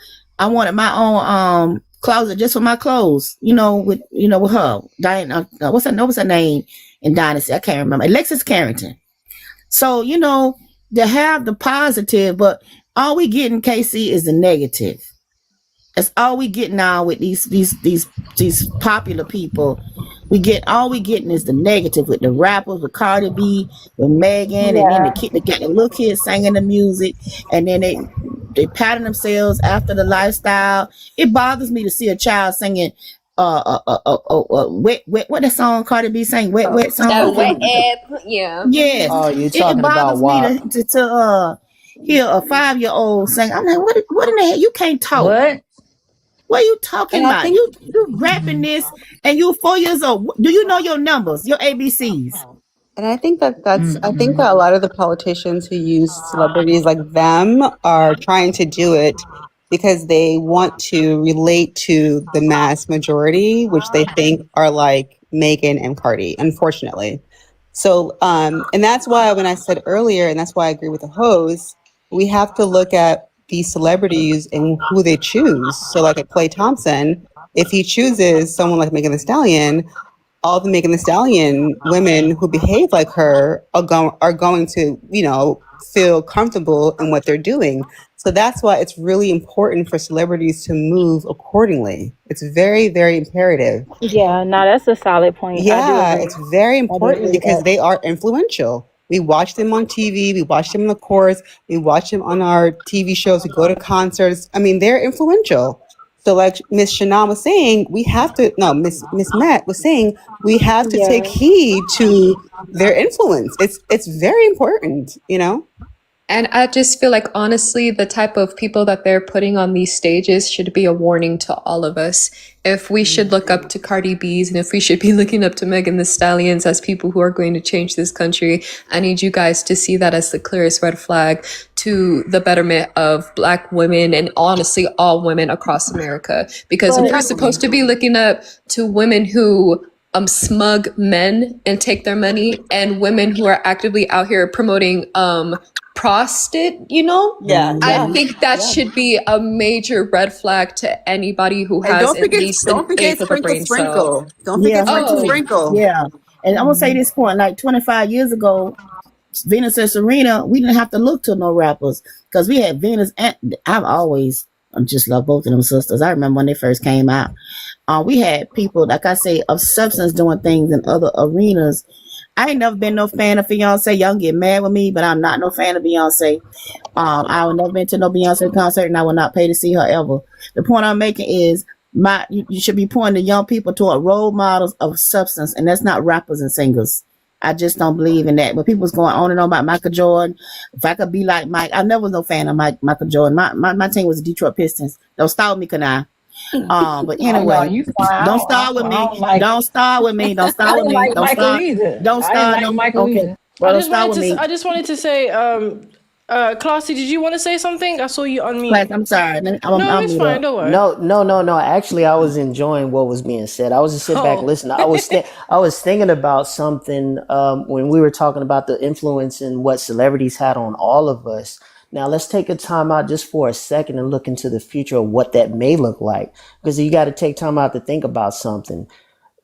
closet just for my clothes, with her. Diane, what's her name in Dynasty? I can't remember. Alexis Carrington. So, to have the positive, but all we get in KC is the negative. That's all we get now with these popular people. All we getting is the negative with the rappers, with Cardi B, with Megan, and then they got the little kids singing the music, and then they pattern themselves after the lifestyle. It bothers me to see a child singing wet, what that song Cardi B sang, wet song. That wet app, yeah. Yes. Oh, you're It talking about bothers me WAP. to hear a 5-year-old sing. I'm like, what in the hell? You can't talk. What are you talking and I about? think, You rapping this and you're 4 years old. Do you know your numbers, your ABCs? and I think I think that a lot of the politicians who use celebrities like them are trying to do it because they want to relate to the mass majority, which they think are like Megan and Cardi, unfortunately. So, and that's why when I said earlier, and that's why I agree with the host, we have to look at these celebrities and who they choose. So like at Klay Thompson, if he chooses someone like Megan Thee Stallion, all the Megan Thee Stallion women who behave like her are going to, feel comfortable in what they're doing. So that's why it's really important for celebrities to move accordingly. It's very, very imperative. Yeah, no, that's a solid point. I do Yeah, agree. it's very I do important agree with because that. they are influential. We watch them on TV, we watch them in the courts, we watch them on our TV shows, we go to concerts. I mean, they're influential. So like Miss Shana was saying, Miss Matt was saying, we have to take Yeah. heed to their influence. It's very important. And I just feel like, honestly, the type of people that they're putting on these stages should be a warning to all of us. If we should look up to Cardi B's and if we should be looking up to Megan Thee Stallions as people who are going to change this country, I need you guys to see that as the clearest red flag to the betterment of Black women and honestly all women across America. Because if we're supposed to be looking up to women who smug men and take their money, and women who are actively out here promoting I think that should be a major red flag to anybody who And has at least an eighth of a brain cell. Don't forget Sprinkle. Yeah. And I'm gonna say this point, like 25 years ago, Venus and Serena, we didn't have to look to no rappers because we had Venus and I just love both of them sisters. I remember when they first came out. We had people, like I say, of substance doing things in other arenas. I ain't never been no fan of Beyonce. Y'all get mad with me, but I'm not no fan of Beyonce. I will never been to no Beyonce concert, and I will not pay to see her ever. The point I'm making is you should be pointing the young people toward role models of substance, and that's not rappers and singers. I just don't believe in that. But people's going on and on about Michael Jordan. If I could be like Mike, I never was no fan of Michael Jordan. My team was the Detroit Pistons. Don't start with me, can I? But anyway, you fine. don't start with me. Don't start with me. Don't I start with didn't me. like Don't Michael start. either. Don't I start. didn't like Michael Okay. either. Well, I don't just start with me. wanted to say, Classy, did you want to say something? I saw you on mute. Class, I'm sorry. No, it's fine. Don't worry. No. Actually, I was enjoying what was being said. I was just sitting back listening. I was thinking about something when we were talking about the influence and what celebrities had on all of us. Now let's take a time out just for a second and look into the future of what that may look like. Because you got to take time out to think about something.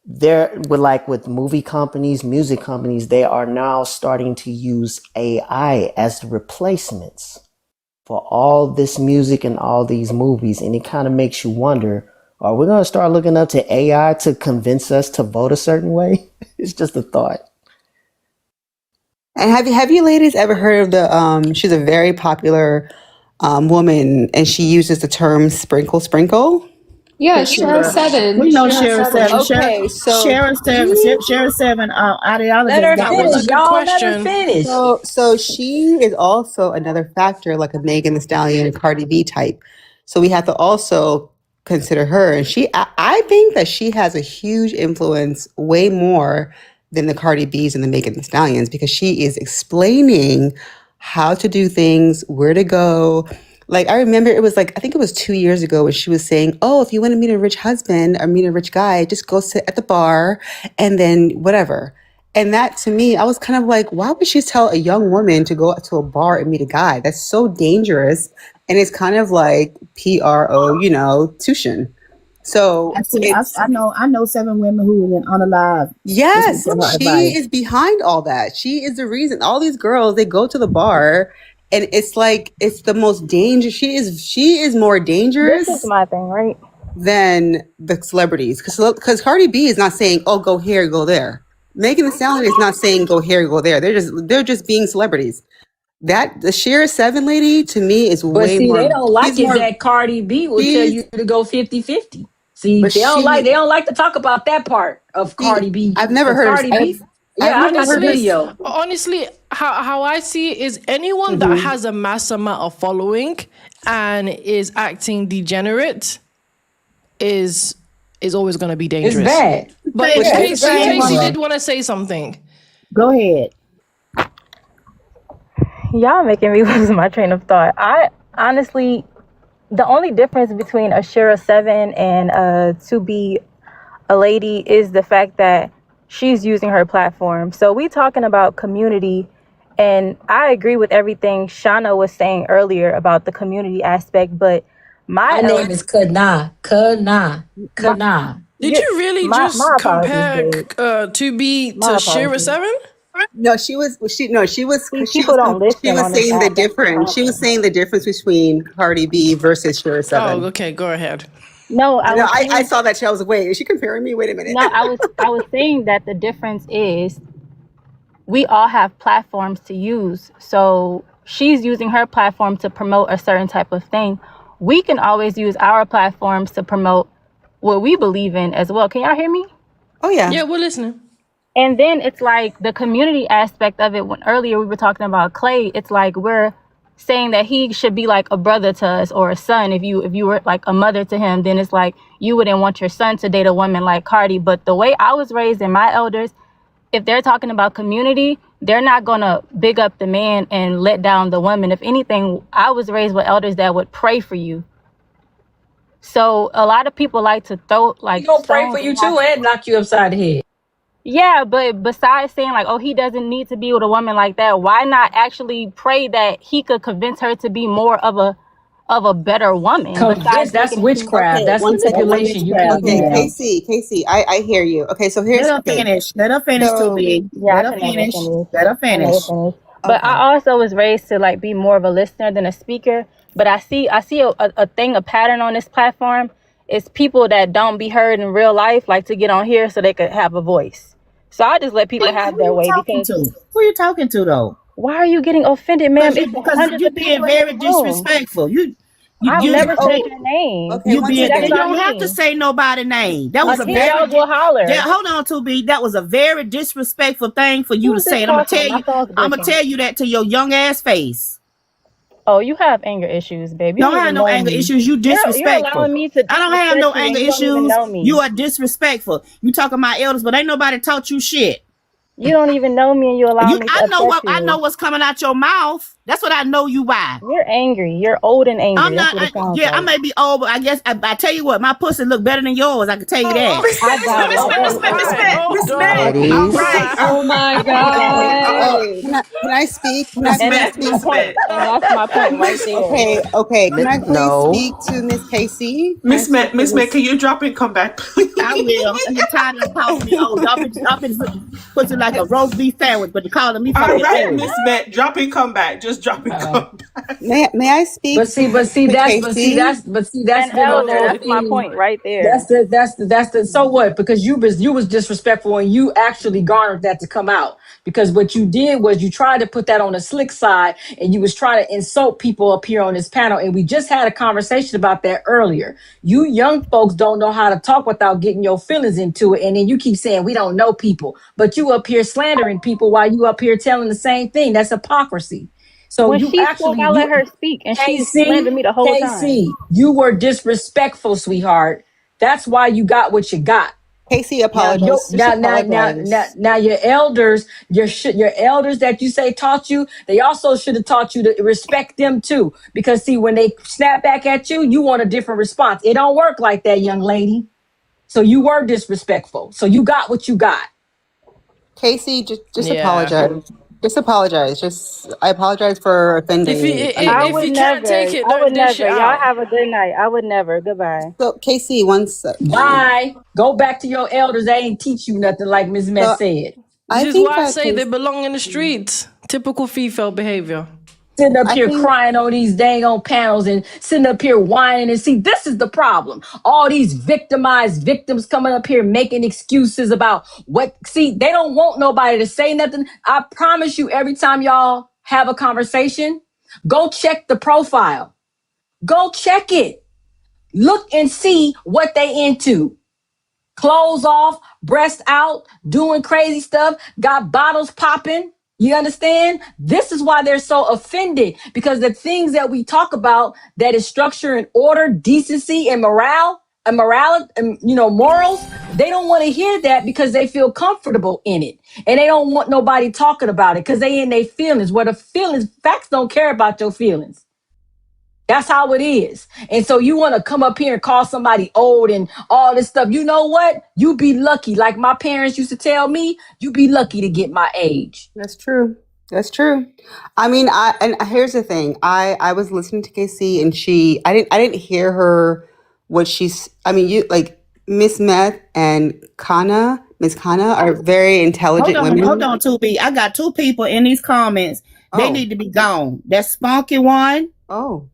With movie companies, music companies, they are now starting to use AI as the replacements for all this music and all these movies. And it kind of makes you wonder, are we going to start looking up to AI to convince us to vote a certain way? It's just a thought. And have you ladies ever heard of the she's a very popular woman, and she uses the term sprinkle sprinkle? Yeah, Shara Seven. We know Shara Shara 7. Seven. Okay, so Shara 7 let ideologist her got That was finish, a one. good y'all. Let her question. finish. So she is also another factor, like a Megan Thee Stallion and Cardi B type. So we have to also consider her. And I think that she has a huge influence, way more than the Cardi B's and the Megan Thee Stallions, because she is explaining how to do things, where to go. Like, I remember it was like, I think it was 2 years ago when she was saying, oh, if you want to meet a rich husband or meet a rich guy, just go sit at the bar and then whatever. And that, to me, I was kind of like, why would she tell a young woman to go to a bar and meet a guy? That's so dangerous. And it's kind of like PRO, tuition. So I know 7 women who were in unalive. yes, she is behind all that. She is the reason. All these girls, they go to the bar, and it's like it's the most dangerous. She is more dangerous. This is my thing, right? Than the celebrities, because Cardi B is not saying, "Oh, go here, go there." Megan Thee Stallion is not saying, "Go here, go there." They're just being celebrities. That the Shara 7 lady, to me, is But way see, more. they don't like it more, that Cardi B will tell you to go 50-50. See, But they don't like to talk about that part of Cardi B. I've never heard Cardi B. Yeah, I got the video. Honestly, how I see it is anyone that has a mass amount of following and is acting degenerate is always going to be dangerous. It's bad. But Casey did want to say something. Go ahead. Y'all making me lose my train of thought. I honestly, the only difference between a Shara 7 and to be a lady is the fact that she's using her platform. So we talking about community, and I agree with everything Shauna was saying earlier about the community aspect, but my name is Kana. Did you really just compare to be to Shara 7? No, she was saying the difference. She was saying the difference between Cardi B versus Shara 7. Oh, okay, go ahead. No, I saw that. I was like, wait, is she comparing me? Wait a minute. No, I was saying that the difference is we all have platforms to use. So she's using her platform to promote a certain type of thing. We can always use our platforms to promote what we believe in as well. Can y'all hear me? Oh yeah. Yeah, we're listening. And then it's like the community aspect of it. When earlier we were talking about Clay, it's like we're saying that he should be like a brother to us or a son. If you were like a mother to him, then it's like you wouldn't want your son to date a woman like Cardi. But the way I was raised and my elders, if they're talking about community, they're not gonna big up the man and let down the woman. If anything, I was raised with elders that would pray for you. So a lot of people like to throw like. He gonna pray for you too and knock you upside the head. Yeah, but besides saying like, oh, he doesn't need to be with a woman like that, why not actually pray that he could convince her to be more of a better woman? That's witchcraft. That's manipulation. You can't do that. Casey, I hear you. Okay, so here's Let her finish. Let her finish, too big. Yeah, Let her finish. But I also was raised to like be more of a listener than a speaker. But I see a pattern on this platform. It's people that don't be heard in real life like to get on here so they could have a voice. So I just let people have their way. Who are you talking to though? Why are you getting offended, ma'am? Because you're being very disrespectful. I've never said your name. Okay, you don't have to say nobody's name. That was hold on, 2B. That was a very disrespectful thing for you to say. And I'm gonna tell you that to your young ass face. Oh, you have anger issues, baby. You don't have no anger issues. You disrespectful. You're allowing me to I don't have no anger issues. You are disrespectful. You talking my elders, but ain't nobody taught you shit. You don't even know me, and you allow me to I know what's coming out your mouth. That's what I know you by. You're angry. You're old and angry. I'm That's not. what it sounds Yeah, I like. may be old, but I guess I tell you what, my pussy look better than yours. I can tell you that. Miss I Met, doubt it. Miss Met. All Ladies. right. Oh my Okay. God. Can I speak? Can I Miss And Met, that's speak? my Miss point. Met. And that's my point right Miss there. Okay. Can I please No. speak to Miss Casey? Can I Miss speak Met, to Miss Met, Miss? can you drop and come back, please? I will. I get tired of them calling me old. Y'all been pussy like a roast beef sandwich, but you're calling me All fucking right, old. Miss Met, drop and come back. Just drop and come back. May I speak to Casey? And Hold elder, on. that's my point right That's there. the so what? Because you was disrespectful and you actually garnered that to come out. Because what you did was you tried to put that on the slick side and you was trying to insult people up here on this panel. And we just had a conversation about that earlier. You young folks don't know how to talk without getting your feelings into it. And then you keep saying we don't know people, but you up here slandering people while you up here telling the same thing. That's hypocrisy. So When you she spoke, actually I let her speak, and she slandered me the whole time. You were disrespectful, sweetheart. That's why you got what you got. Casey, Now, apologize. Just apologize. now, your elders, your elders that you say taught you, they also should have taught you to respect them too. Because see, when they snap back at you, you want a different response. It don't work like that, young lady. So you were disrespectful. So you got what you got. Casey, just Yeah. apologize. Just apologize. I apologize for offending. If you can't take it, I would don't dish it never. Y'all out. have a good night. I would never. Goodbye. So Casey, once Bye. Go back to your elders. They ain't teach you nothing like Ms. Mess so said. I This is think why I that say they Casey, belong in the streets. Typical female behavior. Sitting up I here think crying on these dang on panels and sitting up here whining and see, this is the problem. All these victimized victims coming up here making excuses about what, see, they don't want nobody to say nothing. I promise you, every time y'all have a conversation, go check the profile. Go check it. Look and see what they into. Clothes off, breast out, doing crazy stuff, got bottles popping. You understand? This is why they're so offended, because the things that we talk about that is structure and order, decency and morality, and morals, they don't want to hear that because they feel comfortable in it. And they don't want nobody talking about it because they in their feelings. Where the feelings, facts don't care about your feelings. That's how it is. And so you want to come up here and call somebody old and all this stuff. You know what? You be lucky. Like my parents used to tell me, you be lucky to get my age. that's true. That's true. I mean, and here's the thing. I was listening to Casey, and I didn't hear her what she's. I mean, you like Miss Meth and Miss Kana are very intelligent Hold women. on, 2B. I got two people in these comments. They Oh, need to be gone. That spunky one. oh.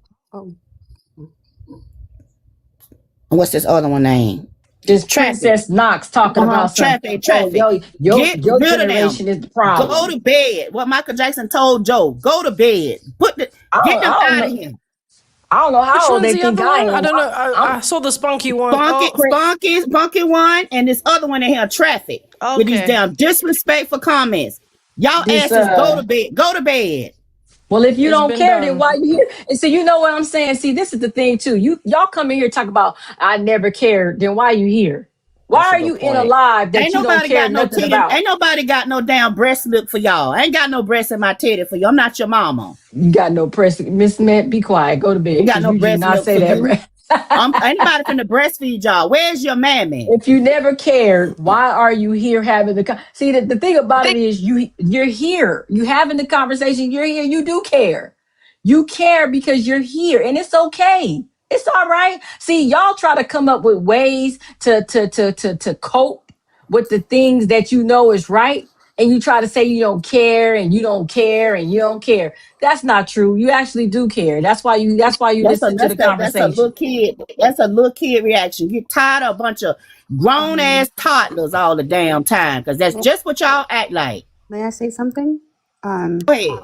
What's this other one name? This Traffic. Princess Knox talking about something. Traffic. Your Get rid of them. generation is the problem. Go to bed. What Michael Jackson told Joe. Go to bed. Get them out of here. I don't know Which how old one's they the think other I one? am. I don't know. I saw the spunky one. Spunky one, and this other one in here, Traffic. With these damn disrespectful comments. Y'all asses go to bed. Go to bed. Well, if you It's don't been care, done. then why you here? And so you know what I'm saying? See, this is the thing too. Y'all come in here talk about I never cared. Then why you here? Why are you in a live that Ain't you don't nobody care got no nothing titty. about? Ain't nobody got no damn breast milk for y'all. I ain't got no breast in my titty for you. I'm not your mama. You got no breast. Miss Matt, be quiet. Go to bed. You got no You breast did not milk say for that. you. Anybody finna breastfeed y'all. Where's your mammy? If you never cared, why are you here having the see? The thing about it is you're here. You having the conversation. You're here. You do care. You care because you're here, and it's okay. It's all right. See, y'all try to come up with ways to cope with the things that you know is right, and you try to say you don't care and you don't care and you don't care. That's not true. You actually do care. That's why you listen to the conversation. That's a little kid. That's a little kid reaction. Get tired of a bunch of grown ass toddlers all the damn time, because that's just what y'all act like. May I say something? Go ahead.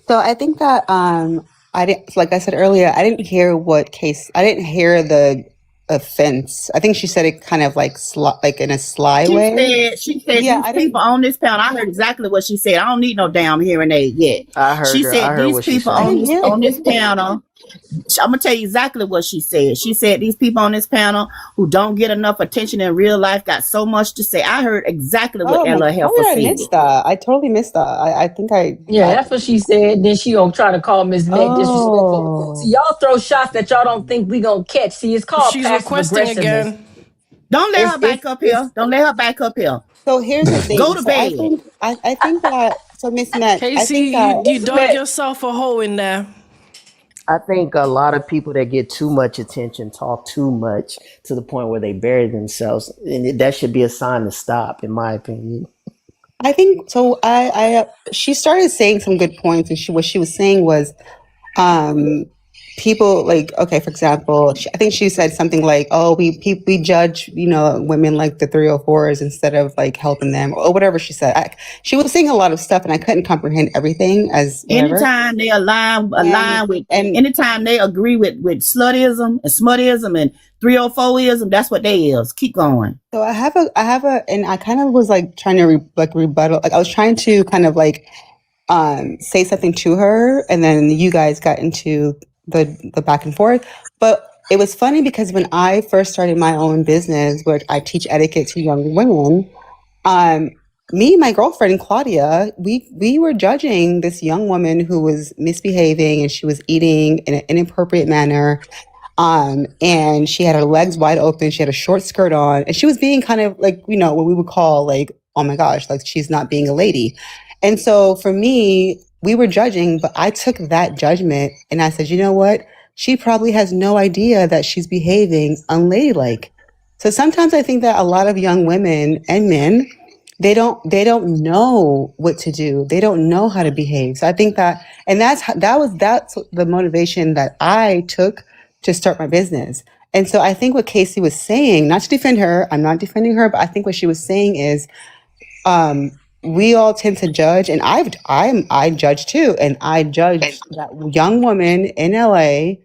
So I think that I didn't, like I said earlier, I didn't hear I didn't hear the offense. I think she said it kind of like in a sly way. She said these people on this panel. I heard exactly what she said. I don't need no damn hearing aid yet. I heard She her. said I heard these what she people said. on this panel I'm gonna tell you exactly what she said. She said these people on this panel who don't get enough attention in real life got so much to say. I heard exactly what Oh that my, little how heifer did I said. miss that? I totally missed that. I think Yeah, I that's what she said. Then she gonna try to call Miss Meg disrespectful. See, oh. y'all throw shots that y'all don't think we gonna catch. See, it's called She's passive requesting aggressiveness. again. Don't let her back up here. It's Don't let her back up here. So here's the Go thing. to So I bed. think I think that so Miss Met, I Casey, think that you Miss dug Meg. yourself a hole in there. I think a lot of people that get too much attention talk too much to the point where they bury themselves, and that should be a sign to stop, in my opinion. I think so. She started saying some good points, and what she was saying was, um, people like, okay, for example, I think she said something like, "Oh, we judge, women like the 304s instead of like helping them," or whatever she said. She was saying a lot of stuff, and I couldn't comprehend everything as whatever. Anytime they align And with, anytime they agree with slutism and smuttism and 304ism, that's what they is. Keep going. so I have a, and I kind of was like trying to rebuttal. Like I was trying to kind of like say something to her, and then you guys got into the back and forth. But it was funny because when I first started my own business, where I teach etiquette to young women, me and my girlfriend Claudia, we were judging this young woman who was misbehaving and she was eating in an inappropriate manner. And she had her legs wide open. She had a short skirt on, and she was being kind of like, what we would call like, oh my gosh, like she's not being a lady. And so for me, we were judging, but I took that judgment and I said, you know what? She probably has no idea that she's behaving unladylike. So sometimes I think that a lot of young women and men, they don't know what to do. They don't know how to behave. So I think that, and that's the motivation that I took to start my business. And so I think what Casey was saying, not to defend her, I'm not defending her, but I think what she was saying is, we all tend to judge, and I judge too, and I judged that young woman in LA.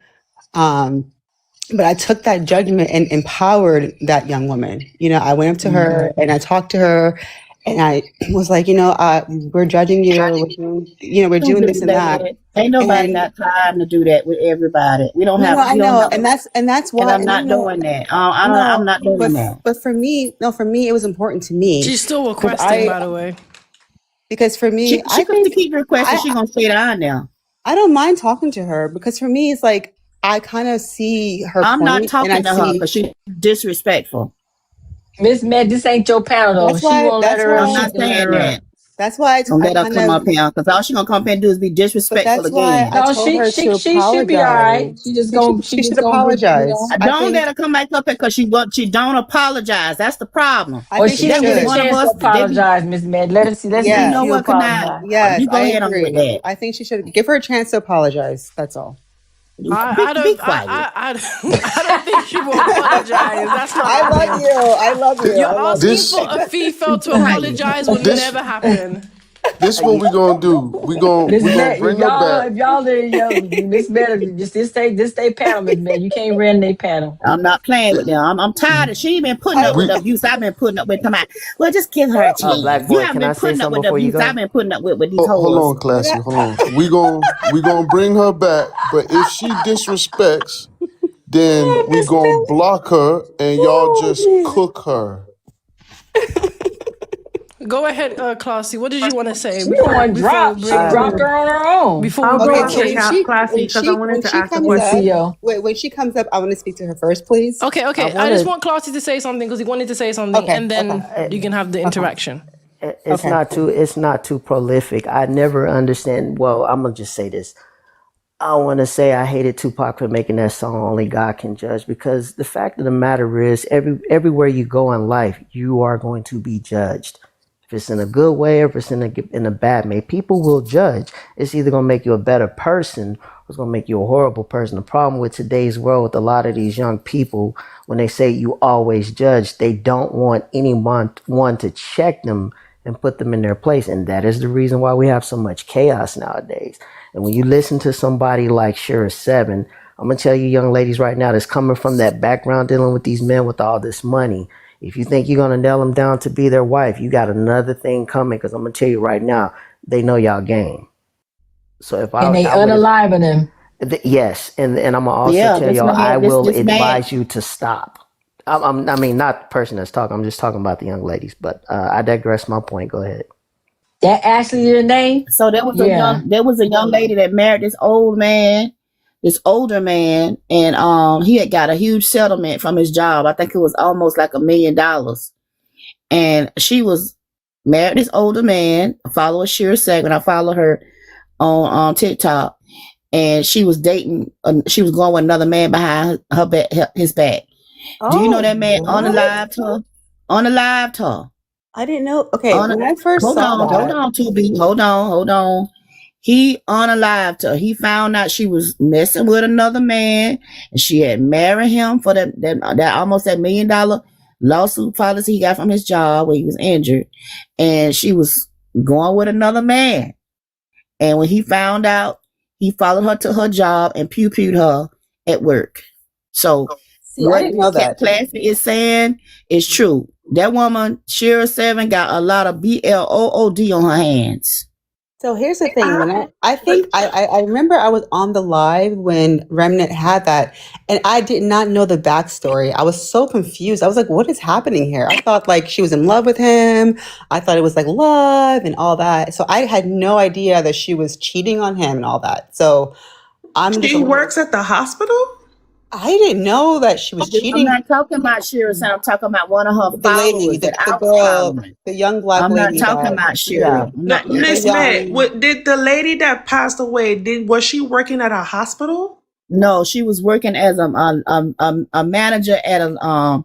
But I took that judgment and empowered that young woman. I went up to her and I talked to her, and I was like, we're judging you. We're Don't doing do this and that. that. Ain't nobody And got time to do that with everybody. We don't no, have. no, I We don't know, have. and that's And why. I'm And not doing that. I'm not doing that. but for me, no, for me, it was important to me She's still because requesting, by the way. for me, She got to keep requesting. She gonna stay down there. I don't mind talking to her because for me, it's like I kind of see her I'm not point, and I talking to her see. because she's disrespectful. Miss Meg, this ain't your panel though. If That's she why. won't let That's her up, I'm she why. not can let saying her up. that. That's why Don't I let her kind come of. up here because all she gonna come up here and do is be But disrespectful that's why again. I No, told her to she should be all right. apologize. She She should just gonna apologize. I Don't think. let her come back up here because she don't apologize. That's the problem. I Well, think she she That didn't get was a should. one of chance to us. They be, apologize, Miss Meg. Let's see if you know she Yes. what? Can I? apologize. Yes, You go I ahead on with agree. that. I think she should give her a chance to apologize. That's all. Be quiet. I don't think she will apologize. That's not I love happening. you. I love you. You're I love asking you. for This a female to Quiet. apologize will this never happen. this what we gonna do. Miss We gonna Meg, bring her back. if y'all there, Miss Meg, just stay panel, Miss Meg. You can't run their panel. I'm not playing with them. I'm tired of she ain't been putting up with We the abuse I've been putting up with. Come on. Well, just give her a Black chance. You boy, haven't can I been say putting up something with the before you abuse I've go? been putting up with these hold hoes. on, classy. Hold on. We gonna bring her back. But if she disrespects, then we gonna block her and y'all just cook her. Go ahead, Classy. What did you want to say She don't want before we drop. She bring dropped her on her own. before we I'll go bring Okay, so after when Kate? Classy because I wanted to ask a comes Yes, question. up, CEO. when she comes up, I want to speak to her first, please. Okay, I okay. I just wanted. want Classy to say something because he wanted to say something, Okay, and okay, then you can have the okay, interaction. It's okay. not too. It's not too prolific. I never understand. Well, I'm gonna just say this. I want to say I hated Tupac for making that song "Only God Can Judge" because the fact of the matter is, everywhere you go in life, you are going to be judged. If it's in a good way or if it's in a bad way, people will judge. It's either going to make you a better person or it's going to make you a horrible person. The problem with today's world with a lot of these young people, when they say you always judge, they don't want anyone to check them and put them in their place. And that is the reason why we have so much chaos nowadays. And when you listen to somebody like Sure 7, I'm going to tell you young ladies right now that's coming from that background dealing with these men with all this money. If you think you're going to nail them down to be their wife, you got another thing coming because I'm going to tell you right now, they know y'all game. So if And they I would have, unaliving him. Yes, and I'm gonna also Yeah, tell this y'all I man, will this man. advise you to stop. I mean, not the person that's talking. I'm just talking about the young ladies. But I digress. My point. Go ahead. That Ashley your name? So Yeah. there was a young lady that married this old man, this older man, and he had got a huge settlement from his job. I think it was almost like $1 million. And she was married this older man. I follow Shira Segment. I follow her on TikTok, and she was dating. She was going with another man behind her back, his back. Do you know that man unalived her? Unalived her. I didn't know. Okay, when I first Hold saw on, that, 2B. Hold on. He unalived her. He found out she was messing with another man, and she had married him for that almost that $1 million lawsuit policy he got from his job where he was injured, and she was going with another man. And when he found out, he followed her to her job and pew-pewed her at work. So see, I what didn't know that. Classy is saying is true. That woman, Shira 7, got a lot of BLOOD on her hands. So here's the thing. When I think I remember I was on the live when Remnant had that, and I did not know the backstory. I was so confused. I was like, what is happening here? I thought like she was in love with him. I thought it was like love and all that. So I had no idea that she was cheating on him and all that. So She works at the hospital? I didn't know that she was cheating. I'm not talking about Shira 7. I'm talking about one of her The lady, followers the girl, the young black I'm lady. not talking about Shira. Yeah. Miss Matt, did the lady that passed away, was she working at a hospital? No, she was working as a manager at a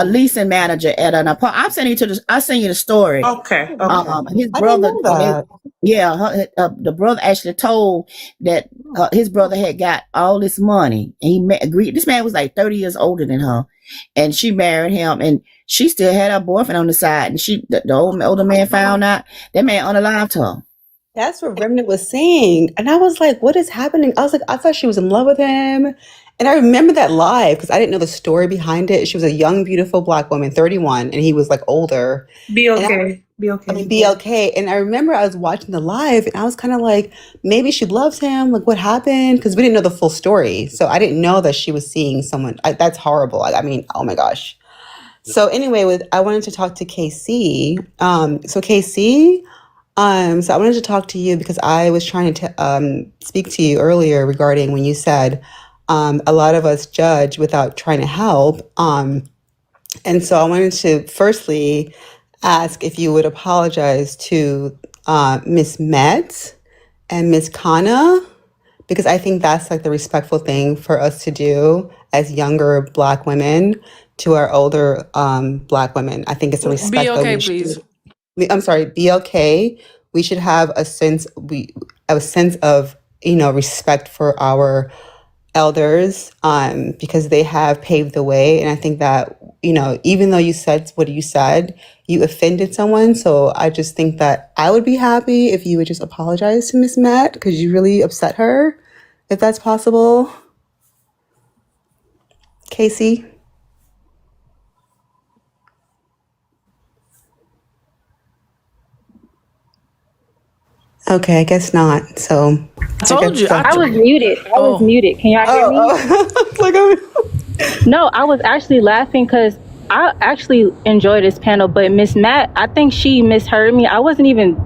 leasing manager at an apartment. I'll send you the story. Okay. His brother, the brother actually told that his brother had got all this money, and he agreed. This man was like 30 years older than her, and she married him, and she still had her boyfriend on the side. And the older man found out that man unalived her. That's what Remnant was saying. And I was like, what is happening? I was like, I thought she was in love with him. And I remember that live because I didn't know the story behind it. She was a young, beautiful black woman, 31, and he was like older. Be okay. And I remember I was watching the live and I was kind of like, maybe she loves him. Like, what happened? Because we didn't know the full story. So I didn't know that she was seeing someone. That's horrible. I mean, oh my gosh. So anyway, I wanted to talk to KC. So KC, so I wanted to talk to you because I was trying to speak to you earlier regarding when you said a lot of us judge without trying to help. And so I wanted to firstly ask if you would apologize to Miss Met and Miss Kana, because I think that's like the respectful thing for us to do as younger Black women to our older Black women. I think it's a respect. Be okay, please. I'm sorry, be okay. We should have a sense of, respect for our elders because they have paved the way. And I think that, even though you said what you said, you offended someone. So I just think that I would be happy if you would just apologize to Miss Matt because you really upset her, if that's possible. Casey? Okay, I guess not. So I told you. I was muted. I was muted. Can y'all hear me? No, I was actually laughing because I actually enjoy this panel, but Miss Matt, I think she misheard me. I wasn't even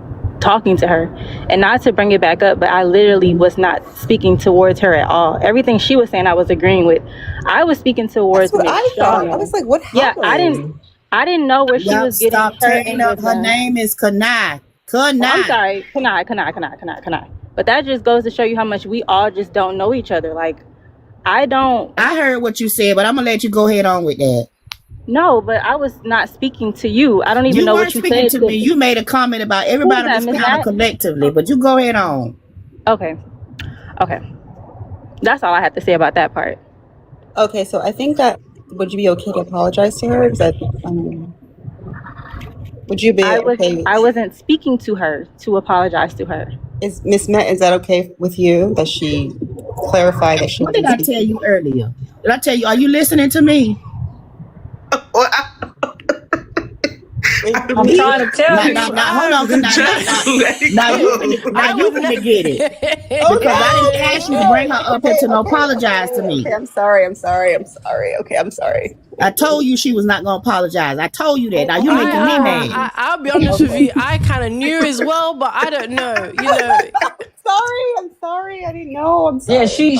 talking to her. And not to bring it back up, but I literally was not speaking towards her at all. Everything she was saying, I was agreeing with. I was speaking towards Miss I was like, what happened? Yeah, I didn't know where she was getting stop turning up. Her name is Kanai. I'm sorry, Kanai. But that just goes to show you how much we all just don't know each other. Like, I heard what you said, but I'm gonna let you go ahead on with that. No, but I was not speaking to you. I don't even know what you said. You weren't speaking to me. You made a comment about everybody on this panel collectively, but you go ahead on. Okay. That's all I have to say about that part. Okay, so I think that, would you be okay to apologize to her? Would you be okay? I wasn't speaking to her to apologize to her. Is Miss Met, is that okay with you that she clarified that she? What did I tell you earlier? Did I tell you? Are you listening to me? I'm trying to tell you. Hold on, Just let it now you go. finna get it Oh because I Okay, didn't ask you to bring her up here to no apologize to me. okay. I'm sorry. Okay, I'm sorry. I told you she was not gonna apologize. I told you that. Now you making me mad. I'll be honest with you. I kind of knew as well, but I don't know. You know, I'm sorry. I didn't know. I'm sorry. Yeah, she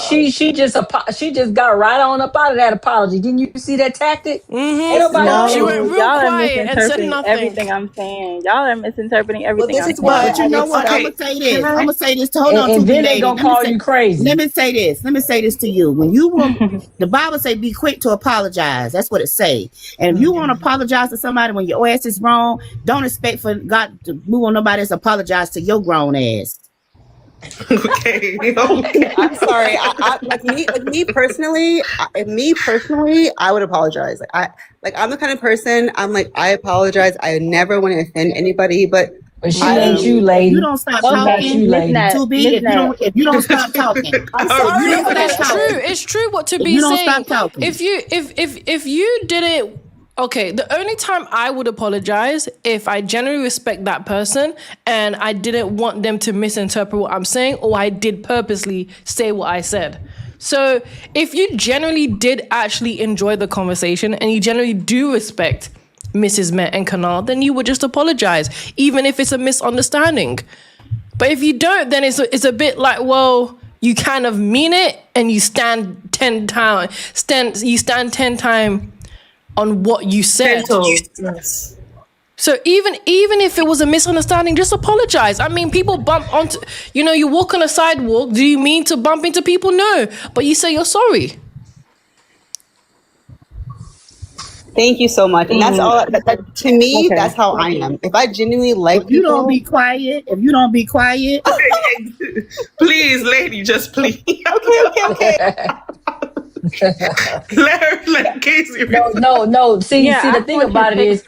just got right on up out of that apology. Didn't you see that tactic? Ain't nobody. She went No, real y'all are quiet and said misinterpreting nothing. everything I'm saying. Y'all are misinterpreting everything This I'm is why But you saying. know what? I'm Okay, gonna say can this. I? I'm gonna say this. Hold on, And to me, then they lady. gonna call you crazy. Let me say this. Let me say this to you. When you want, the Bible say, "Be quick to apologize." That's what it say. And if you want to apologize to somebody when your ass is wrong, don't expect for God to move on nobody else apologize to your grown ass. Okay. I'm sorry. I like me personally. I would apologize. I'm the kind of person. I'm like, I apologize. I never want to offend anybody, but But she ain't you, If you lady. don't stop She not Okay, you, talking, Miss lady. Nat, to be Miss Nat. if you don't stop talking, I'm All sorry. No, but Okay, it's true. okay. It's true what to if be you don't saying. stop talking, If you did it, okay. The only time I would apologize if I genuinely respect that person and I didn't want them to misinterpret what I'm saying, or I did purposely say what I said. So if you generally did actually enjoy the conversation and you generally do respect Mrs. Met and Kanal, then you would just apologize, even if it's a misunderstanding. But if you don't, then it's a bit like, well, you kind of mean it and you stand 10 times on what you said. Yes. So even if it was a misunderstanding, just apologize. I mean, people bump onto, you walk on a sidewalk. Do you mean to bump into people? No, but you say you're sorry. Thank you so much. And that's all. To me, Okay. that's how I am. If I genuinely if like you don't people, be quiet, Please, lady, just please. okay. Let Casey. No. See, Yeah, the I thing want you to about it take is,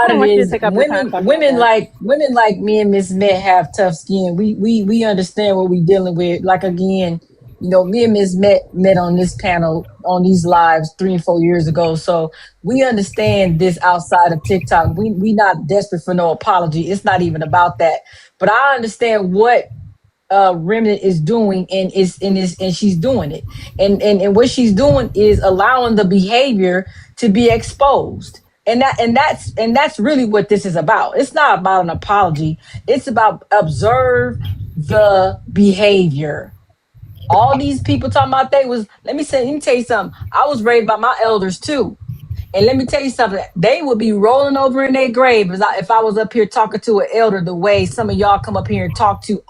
I don't want you to take up your time talking about women that. like me and Miss Met have tough skin. We understand what we're dealing with. Like again, me and Miss met on this panel on these lives 3 and 4 years ago. So we understand this outside of TikTok. We not desperate for no apology. It's not even about that. But I understand what Remnant is doing, and she's doing it, and what she's doing is allowing the behavior to be exposed, and that's really what this is about. It's not about an apology. It's about observe the behavior. All these people talking about let me tell you something. I was raised by my elders too. And let me tell you something. They would be rolling over in their grave if I was up here talking to an elder the way some of y'all come up here and talk to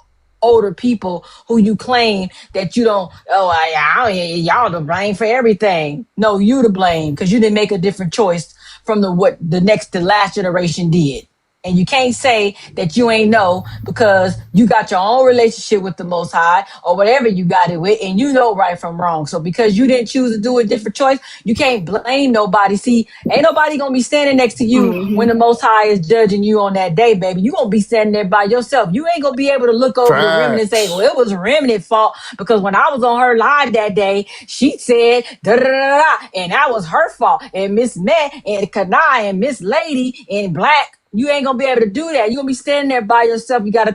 older people who you claim that you don't, y'all to blame for everything. No, you to blame because you didn't make a different choice from what the last generation did. And you can't say that you ain't know because you got your own relationship with the Most High or whatever you got it with, and you know right from wrong. So because you didn't choose to do a different choice, you can't blame nobody. See, ain't nobody gonna be standing next to you when the Most High is judging you on that day, baby. You gonna be standing there by yourself. You ain't gonna be able to look over the Remnant and say, well, Facts. it was Remnant's fault because when I was on her live that day, she said da da da da, and that was her fault. And Miss Met and Kanai and Miss Lady and Black. You ain't gonna be able to do that. You're gonna be standing there by yourself. You gotta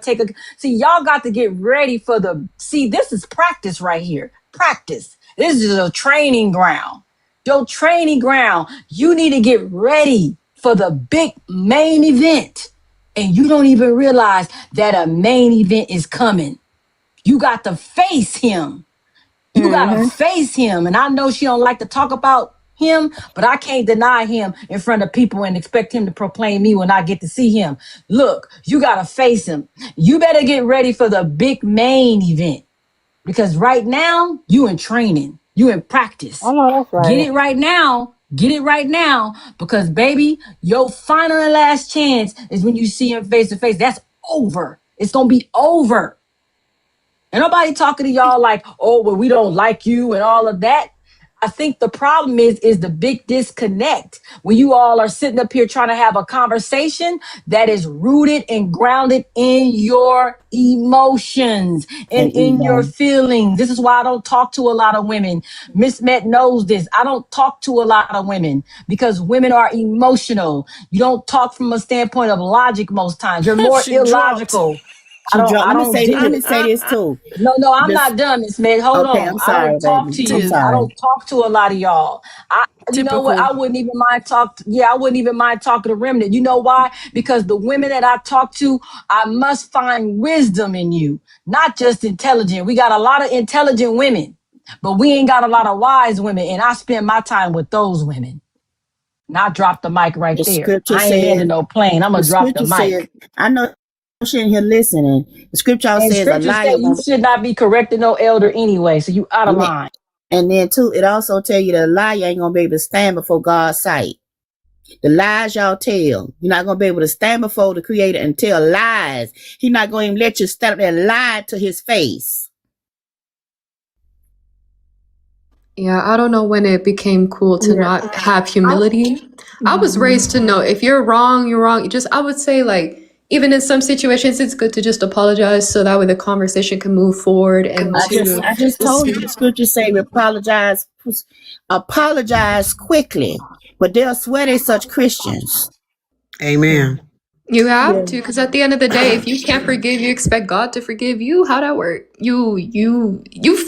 y'all got to get ready for this is practice right here. Practice. This is a training ground. Your training ground. You need to get ready for the big main event. And you don't even realize that a main event is coming. You got to face him. You gotta face him. And I know she don't like to talk about him, but I can't deny him in front of people and expect him to proclaim me when I get to see him. Look, you gotta face him. You better get ready for the big main event because right now you in training, you in practice. I know that's Get right. it right now. Get it right now because baby, your final and last chance is when you see him face to face. That's over. It's gonna be over. And nobody talking to y'all like, oh, well, we don't like you and all of that. I think the problem is the big disconnect when you all are sitting up here trying to have a conversation that is rooted and grounded in your emotions and in your feelings. This is why I don't talk to a lot of women. Miss Met knows this. I don't talk to a lot of women because women are emotional. You don't talk from a standpoint of logic most times. You're more illogical. Let me say this too. No, I'm not done, Miss Meg. Hold on. I'm I sorry, don't talk baby. to you. I'm sorry. I don't talk to a lot of y'all. You know what? I wouldn't even mind talking to Remnant. You know why? Because the women that I talk to, I must find wisdom in you, not just intelligent. We got a lot of intelligent women, but we ain't got a lot of wise women. And I spend my time with those women. Not drop the mic right there. I ain't into no plane. I'm going to drop the mic. I know she in here listening. The scripture And says a scriptures say liar. you should not be correcting no elder anyway, so you out of line. And then too, it also tell you that a liar ain't gonna be able to stand before God's sight. The lies y'all tell, you're not gonna be able to stand before the Creator and tell lies. He's not gonna even let you stand up there and lie to his face. Yeah, I don't know when it became cool to not have humility. I was raised to know if you're wrong, you're wrong. I would say, like, even in some situations, it's good to just apologize so that way the conversation can move forward. And I just told you the scriptures say apologize quickly, but they'll swear they such Christians. Amen. You have to, because at the end of the day, if you can't forgive, you expect God to forgive you. How'd that work? You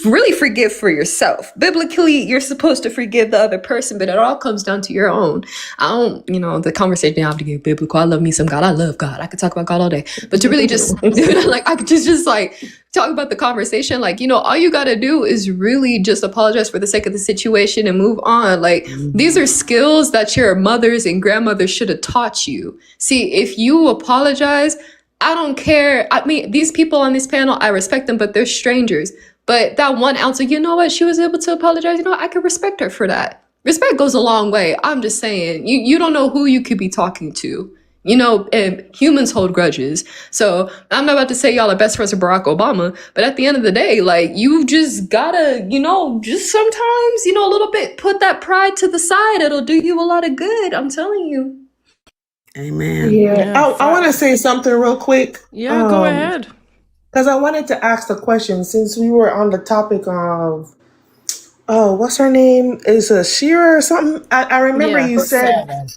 really forgive for yourself. Biblically, you're supposed to forgive the other person, but it all comes down to your own. I don't, the conversation I have to get biblical. I love me some God. I love God. I could talk about God all day, but to really just like I could just like talk about the conversation, like, all you got to do is really just apologize for the sake of the situation and move on. Like, these are skills that your mothers and grandmothers should have taught you. See, if you apologize, I don't care. I mean, these people on this panel, I respect them, but they're strangers. But that one ounce of, she was able to apologize. I could respect her for that. Respect goes a long way. I'm just saying, you don't know who you could be talking to. And humans hold grudges. So I'm not about to say y'all are best friends with Barack Obama, but at the end of the day, like, you just gotta, just sometimes, a little bit, put that pride to the side. It'll do you a lot of good. I'm telling you. Amen. Yeah. I want to say something real quick. Yeah, go ahead. Because I wanted to ask the question since we were on the topic of, what's her name? Is it Shira or something? I remember you said,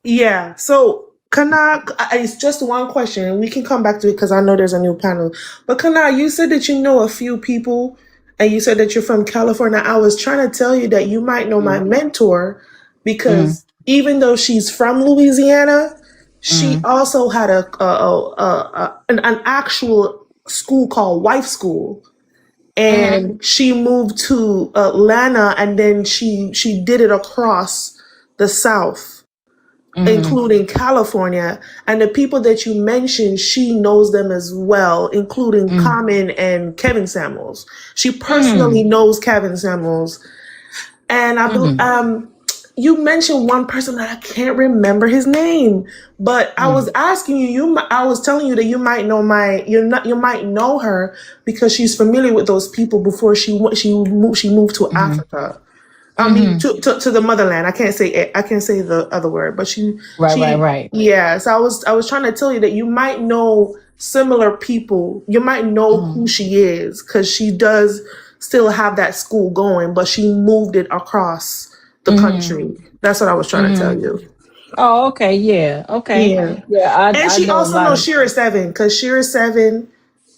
yeah. So it's just one question, and we can come back to it because I know there's a new panel. But Kana, you said that you know a few people, and you said that you're from California. I was trying to tell you that you might know my mentor because even though she's from Louisiana, she also had an actual school called Wife School. And she moved to Atlanta, and then she did it across the South, including California. And the people that you mentioned, she knows them as well, including Common and Kevin Samuels. She personally knows Kevin Samuels. And I believe you mentioned one person that I can't remember his name, but I was asking you. I was telling you that you might know you might know her because she's familiar with those people before she moved to Africa. I mean to the motherland. I can't say the other word, but she right. Yeah, so I was trying to tell you that you might know similar people. You might know who she is because she does still have that school going, but she moved it across the country. That's what I was trying to tell you. Oh, okay. Yeah. Okay. Yeah. And she know also knows Shira 7 because Shira 7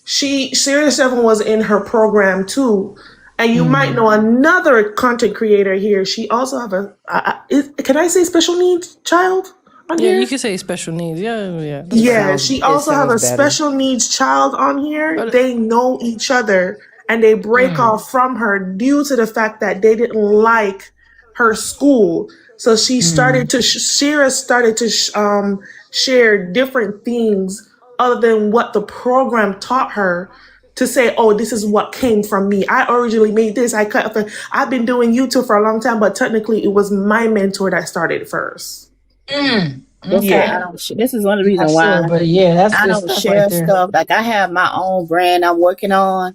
was in her program too. And you might know another content creator here. She also have can I say special needs child on here? Yeah, you can say special needs. Yeah. Yeah, she also have a special needs child on here. They know each other and they break off from her due to the fact that they didn't like her school. So she started to Shira started to share different things other than what the program taught her to say, oh, this is what came from me. I originally made this. I've been doing YouTube for a long time, but technically it was my mentor that started first. Okay. This is one of the reasons why I don't share stuff. Like, I have my own brand I'm working on.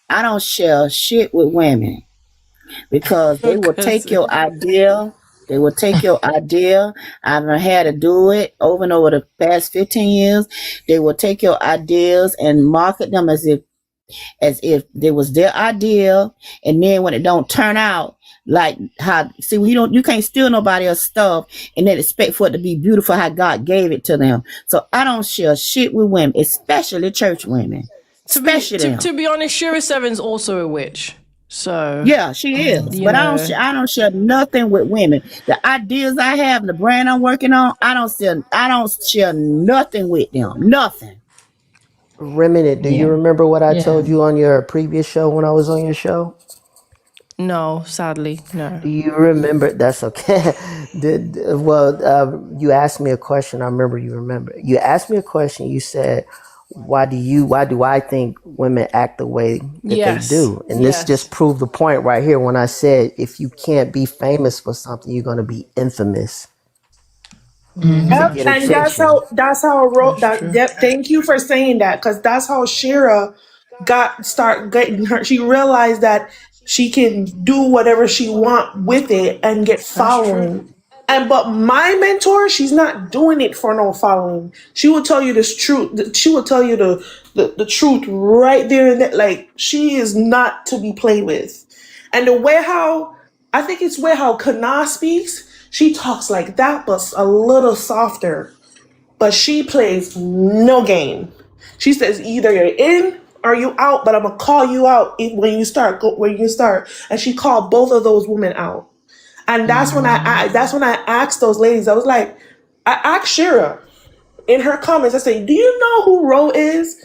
I don't share shit with women. because they will take Cousin. your idea. They will take your idea. I've had to do it over and over the past 15 years. They will take your ideas and market them as if they was their idea, and then when it don't turn out like how, see, you can't steal nobody else's stuff and then expect for it to be beautiful how God gave it to them. So I don't share shit with women, especially church women. To be honest, Shira Seven's also a witch. So yeah, she is. you But know. I don't share nothing with women. The ideas I have and the brand I'm working on, I don't share nothing with them. Nothing. Remnant, do you Yeah. remember what I Yeah. told you on your previous show when I was on your show? No, sadly, no. Do you remember? That's okay. You asked me a question. I remember you remember. You asked me a question. You said, why do I think women act the way that they do? And this just proved the point right here when I said, if you can't be famous for something, you're going to be infamous. To Yep, get and attention. that's how Yep, thank you for saying that, because that's how Shira start getting her. She realized that she can do whatever she want with it and get That's true. following. And but my mentor, she's not doing it for no following. She will tell you this truth. She will tell you the truth right there and that. Like, she is not to be played with. And the way how I think it's way how Kana speaks. She talks like that, but a little softer. But she plays no game. She says either you're in or you out, but I'm gonna call you out when you start. When you start, and she called both of those women out. And that's when I asked those ladies. I was like, I asked Shira in her comments. I said, "Do you know who Ro is?"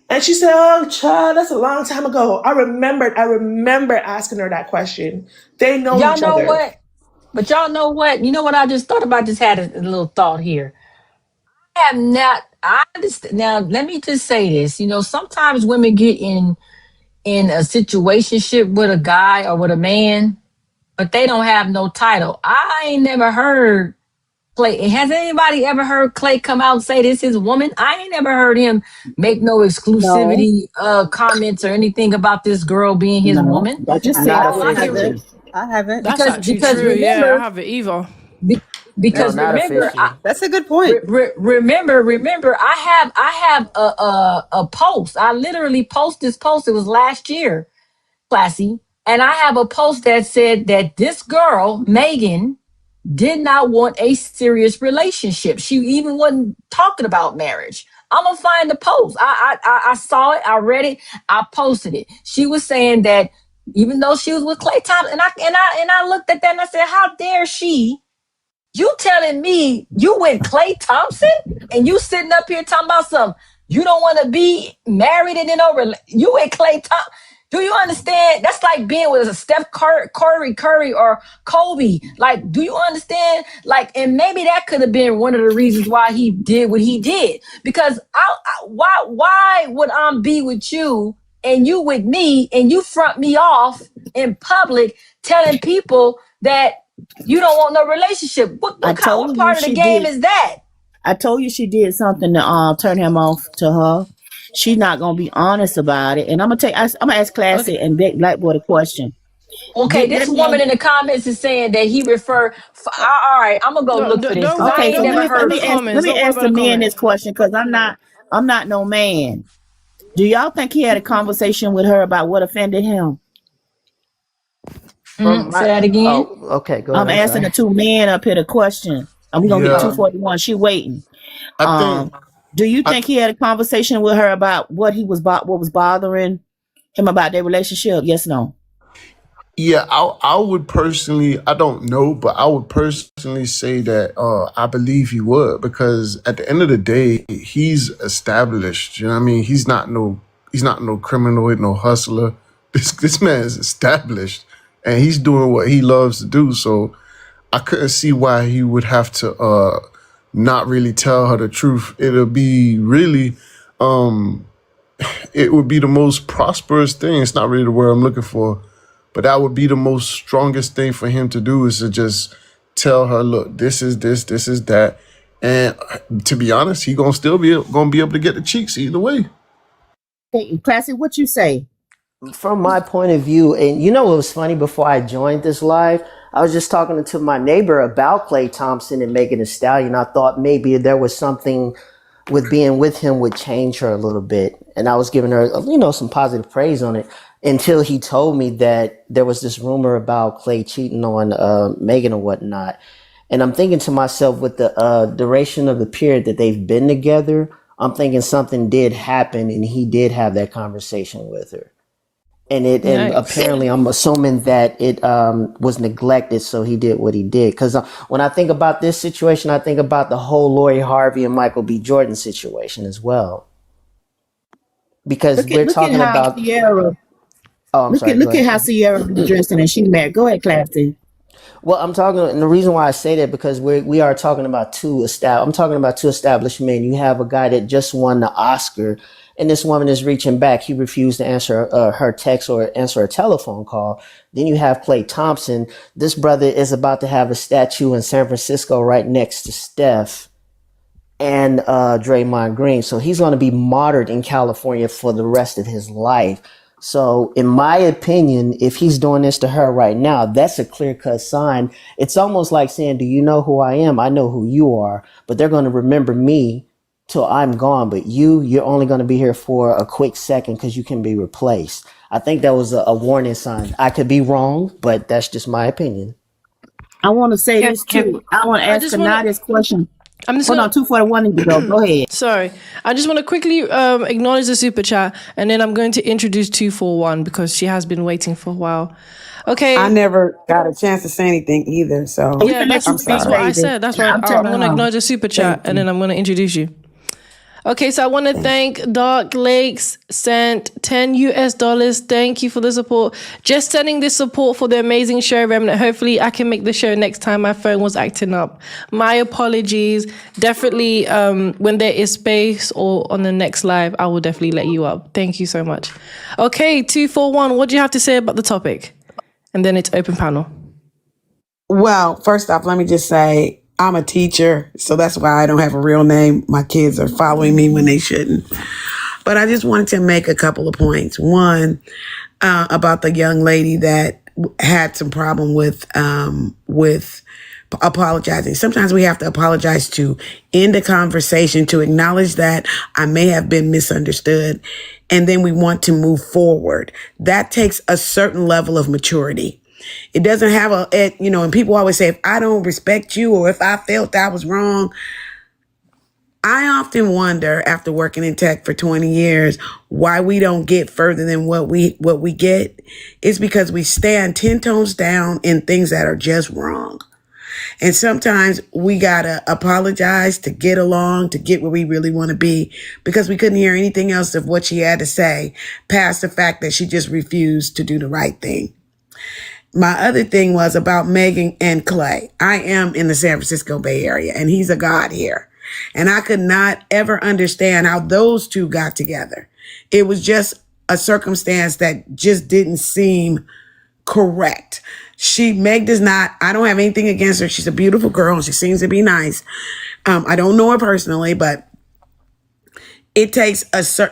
And she said, "Oh, child, that's a long time ago." I remember asking her that question. They know Y'all each know other. what? But y'all know what? You know what I just thought about? Just had a little thought here. I have not. I understand. Now, let me just say this. Sometimes women get in a situationship with a guy or with a man, but they don't have no title. I ain't never heard Clay. Has anybody ever heard Clay come out and say this is a woman? I ain't never heard him make no No, exclusivity comments or anything about this girl being his no. woman. I just said Not All I I wouldn't hear is officially. say. I haven't. That's actually because true. Yeah, I remember have it either. be, No, because not remember officially. That's a good point. remember I have a post. I literally post this post. It was last year, Classy, and I have a post that said that this girl Megan did not want a serious relationship. She even wasn't talking about marriage. I'm gonna find the post. I saw it. I read it. I posted it. She was saying that even though she was with Clay Thompson, and I looked at that and I said, how dare she? You telling me you with Clay Thompson and you sitting up here talking about something you don't want to be married and then you with Clay Thompson? Do you understand? That's like being with a Steph Curry or Kobe. Like, do you understand? Like, and maybe that could have been one of the reasons why he did what he did. Because why would I be with you and you with me and you front me off in public telling people that you don't want no relationship? I What told you part of the she game did. is that? I told you she did something to turn him off to her. She's not gonna be honest about it. And I'm gonna ask Classy Okay. and Black Boy a question. Okay, Did this that woman man? in the comments is saying that he referred. All right, I'm gonna go No, look for this don't because worry. I Okay, ain't so Don't let never worry me let about heard. the me ask let comments. me Don't worry ask about the the men comments. this question because I'm not no man. Do y'all think he had a conversation with her about what offended him? From Say my that again. okay, go ahead. I'm I'm asking sorry. the two men up here the question. And we're gonna get to Yeah, 241. She waiting. I think Um, do you I think he had a conversation with her about what was bothering him about their relationship? Yes, no. Yeah, I would personally, I don't know, but I would personally say that I believe he would, because at the end of the day, he's established. You know what I mean? He's not no criminal, no hustler. This man is established, and he's doing what he loves to do. So I couldn't see why he would have to not really tell her the truth. It would be the most prosperous thing. It's not really the word I'm looking for, but that would be the most strongest thing for him to do, is to just tell her, look, this is this, this is that. And to be honest, gonna be able to get the cheeks either way. Hey, Classy, what you say? from my point of view, and you know what was funny before I joined this live? I was just talking to my neighbor about Klay Thompson and Megan Thee Stallion. I thought maybe there was something with being with him would change her a little bit. And I was giving her, some positive praise on it until he told me that there was this rumor about Klay cheating on Megan or whatnot. And I'm thinking to myself, with the duration of the period that they've been together, I'm thinking something did happen and he did have that conversation with her. And apparently I'm assuming that it was neglected, so he did what he did. Because when I think about this situation, I think about the whole Lori Harvey and Michael B. Jordan situation as well. Because we're talking about Sierra. Oh, I'm sorry. Look at how Sierra was dressing and she married. Go ahead, Clapton. Well, I'm talking, and the reason why I say that because we are talking about I'm talking about two established men. You have a guy that just won the Oscar, and this woman is reaching back. He refused to answer her text or answer a telephone call. Then you have Klay Thompson. This brother is about to have a statue in San Francisco right next to Steph and Draymond Green. So he's going to be martyred in California for the rest of his life. So in my opinion, if he's doing this to her right now, that's a clear-cut sign. It's almost like saying, do you know who I am? I know who you are, but they're going to remember me till I'm gone. But you're only going to be here for a quick second because you can be replaced. I think that was a warning sign. I could be wrong, but that's just my opinion. I want to say this too. I want to ask Kanada's question. Hold on, 241 and go ahead. Sorry. I just want to quickly acknowledge the super chat, and then I'm going to introduce 241 because she has been waiting for a while. Okay. I never got a chance to say anything either, so yeah, that's what I said. That's why I'm going to acknowledge the super chat, and then I'm going to introduce you. Okay, so I want to thank Dark Lakes, sent $10. Thank you for the support. Just sending this support for the amazing show, Remnant. Hopefully I can make the show next time. My phone was acting up. My apologies. Definitely when there is space or on the next live, I will definitely let you up. Thank you so much. Okay, 241, what do you have to say about the topic? And then it's open panel. Well, first off, let me just say, I'm a teacher, so that's why I don't have a real name. My kids are following me when they shouldn't. But I just wanted to make a couple of points. One, about the young lady that had some problem with apologizing. Sometimes we have to apologize to end a conversation, to acknowledge that I may have been misunderstood, and then we want to move forward. That takes a certain level of maturity. It doesn't have and people always say, if I don't respect you or if I felt I was wrong. I often wonder, after working in tech for 20 years, why we don't get further than what we get. It's because we stand 10 toes down in things that are just wrong. And sometimes we gotta apologize to get along, to get where we really want to be, because we couldn't hear anything else of what she had to say past the fact that she just refused to do the right thing. My other thing was about Megan and Klay. I am in the San Francisco Bay Area, and he's a god here. And I could not ever understand how those two got together. It was just a circumstance that just didn't seem correct. Meg does not, I don't have anything against her. She's a beautiful girl, and she seems to be nice. I don't know her personally, but it takes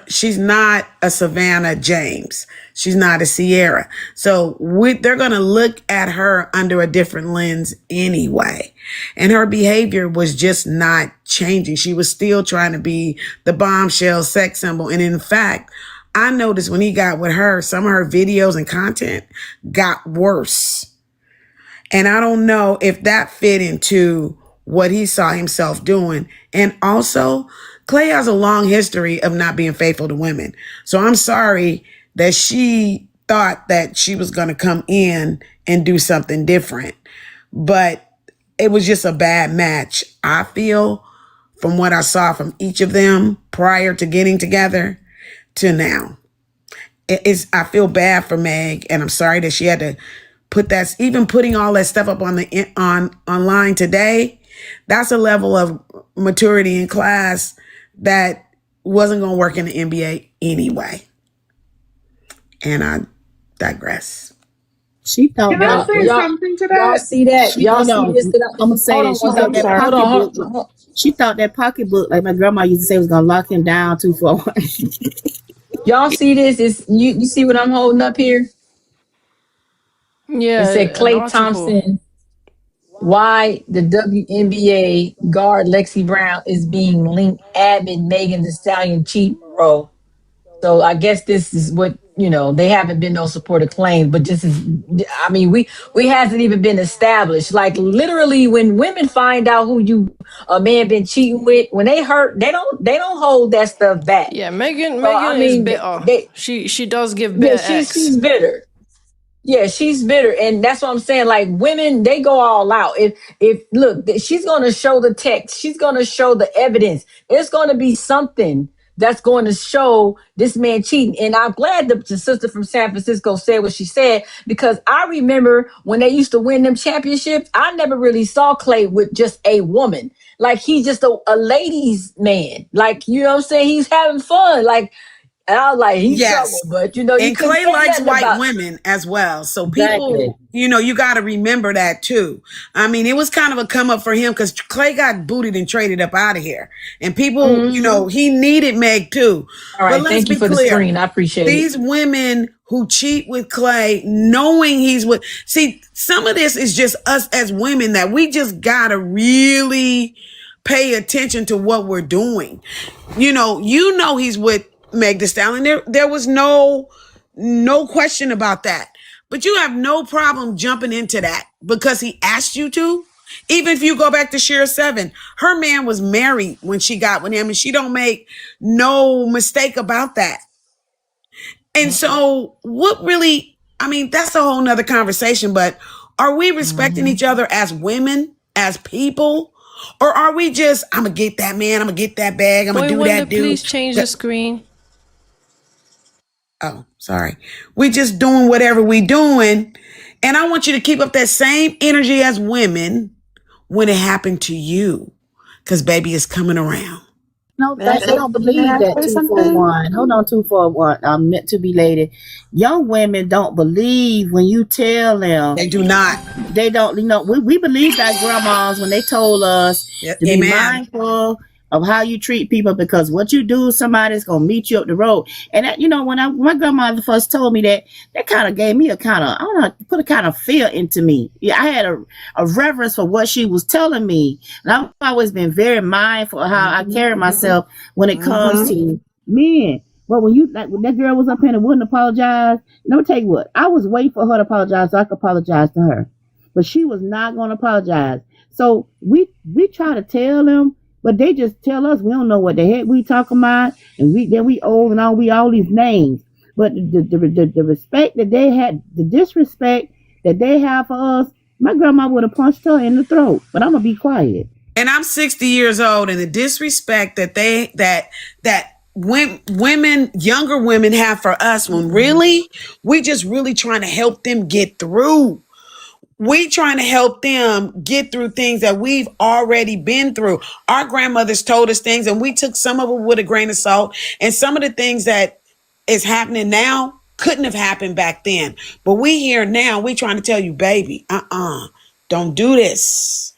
she's not a Savannah James. She's not a Sierra. So they're going to look at her under a different lens anyway. And her behavior was just not changing. She was still trying to be the bombshell sex symbol. And in fact, I noticed when he got with her, some of her videos and content got worse. And I don't know if that fit into what he saw himself doing. And also, Klay has a long history of not being faithful to women. So I'm sorry that she thought that she was going to come in and do something different. But it was just a bad match, I feel, from what I saw from each of them prior to getting together to now. I feel bad for Meg, and I'm sorry that she had to put that, even putting all that stuff up online today. That's a level of maturity in class that wasn't going to work in the NBA anyway. And I digress. She thought Can I say something to that? Y'all see that? Y'all see this? I'm gonna say she thought that pocketbook, like my grandma used to say, was gonna lock him down 241. Y'all see this? You see what I'm holding up here? It Yeah, said an Klay article. Thompson, why the WNBA guard Lexi Brown is being linked avid Megan Thee Stallion cheating, bro. So I guess this is what, they haven't been no supported claims, but just is, I mean, we hasn't even been established. Like literally when women find out who a man been cheating with, when they hurt, they don't hold that stuff back. Yeah, Megan So I is mean, bitter. She does give yeah, bitter she's X. bitter. Yeah, she's bitter, and that's what I'm saying. Like women, they go all out. If look, she's gonna show the text, she's gonna show the evidence. It's gonna be something that's going to show this man cheating. And I'm glad the sister from San Francisco said what she said, because I remember when they used to win them championships, I never really saw Klay with just a woman. Like he's just a ladies man. Like, you know what I'm saying? He's having fun. Like, and I was like, he's trouble, Yes. but you And couldn't Clay say likes nothing white about women as well. So exactly. people, you got to remember that too. I mean, it was kind of a come up for him because Clay got booted and traded up out of here. And people, he needed Meg too. All But right, let's thank you be for the clear. screen. I appreciate it. These women who cheat with Clay, knowing he's with, see, some of this is just us as women that we just got to really pay attention to what we're doing. He's with Meg Thee Stallion. There was no question about that. But you have no problem jumping into that because he asked you to. Even if you go back to Sheer 7, her man was married when she got with him, and she don't make no mistake about that. And so what really, I mean, that's a whole nother conversation, but are we respecting each other as women, as people? Or are we just, I'm going to get that man, I'm going to get that bag, I'm going to Boy do Wonder, that dude. please change the screen. Oh, sorry. We just doing whatever we doing. And I want you to keep up that same energy as women when it happened to you. Because baby is coming around. No, May I they don't believe that say something? 241. Hold on, 241. I'm meant to be lady. Young women don't believe when you tell them. They do not. They don't, we believed our grandmas when they told us to be mindful of how you treat people, because what you do, somebody's going to meet you up the road. And that, when my grandmother first told me that kind of gave me a kind of, I don't know, put a kind of fear into me. Yeah, I had a reverence for what she was telling me. And I've always been very mindful of how I carry myself when it comes to men. But when when that girl was up here and wouldn't apologize, let me tell you what, I was waiting for her to apologize so I could apologize to her. But she was not going to apologize. So we try to tell them, but they just tell us we don't know what the heck we talking about, and we old and all these names. But the respect that they had, the disrespect that they have for us, my grandma would have punched her in the throat. But I'm gonna be quiet. And I'm 60 years old, and the disrespect that women, younger women have for us, when really we just really trying to help them get through. We trying to help them get through things that we've already been through. Our grandmothers told us things, and we took some of it with a grain of salt. And some of the things that is happening now couldn't have happened back then. But we here now, we trying to tell you, baby, don't do this.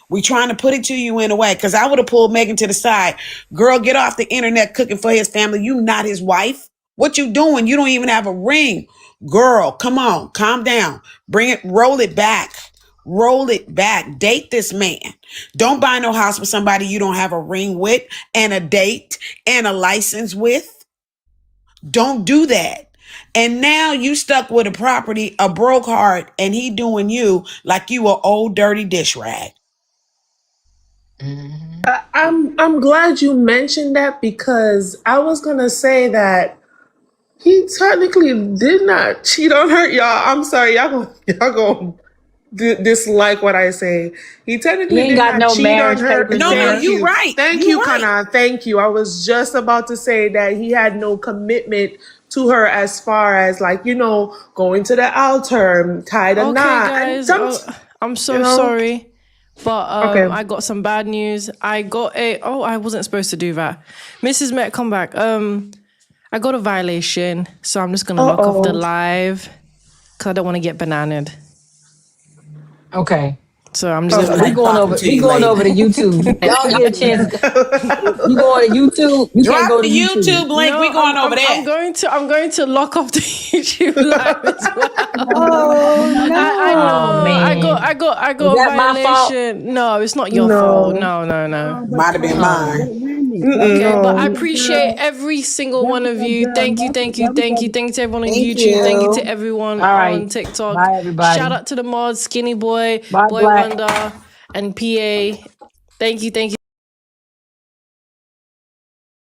We trying to put it to you in a way, because I would have pulled Megan to the side. Girl, get off the internet cooking for his family. You not his wife. What you doing? You don't even have a ring. Girl, come on, calm down. Bring it, roll it back. Roll it back. Date this man. Don't buy no house with somebody you don't have a ring with and a date and a license with. Don't do that. And now you stuck with a property, a broke heart, and he doing you like you a old dirty dish rag. I'm glad you mentioned that, because I was gonna say that he technically did not cheat on her, y'all. I'm sorry, y'all gonna dislike what I say. He technically ain't did got not no cheat on marriage her. papers No, there. you right. Thank you, Kana. Thank you. I was just about to say that he had no commitment to her as far as going to the altar, tied a knot. Guys, I'm so sorry. But I got some bad news. I got I wasn't supposed to do that. Mrs. Met, come back. I got a violation, so I'm just gonna lock off the live because I don't want to get bananaed. Okay. So I'm just We going over. We going over to YouTube. Y'all get a chance. You going to YouTube? You can't Drop go the to YouTube. YouTube link. We going over there. I'm going to lock off the YouTube live as well. Oh no! I know. Oh, man. I got Is a that my fault? violation. No, it's not your No. fault. No. Might have been mine. Okay, but I No. appreciate every single one of you. Thank you to everyone on Thank YouTube. Thank you to you. everyone All right. on TikTok. Bye, everybody. Shout out to the mods, Skinny Boy, Bye, Boy Black. Wonder, and PA. Thank you.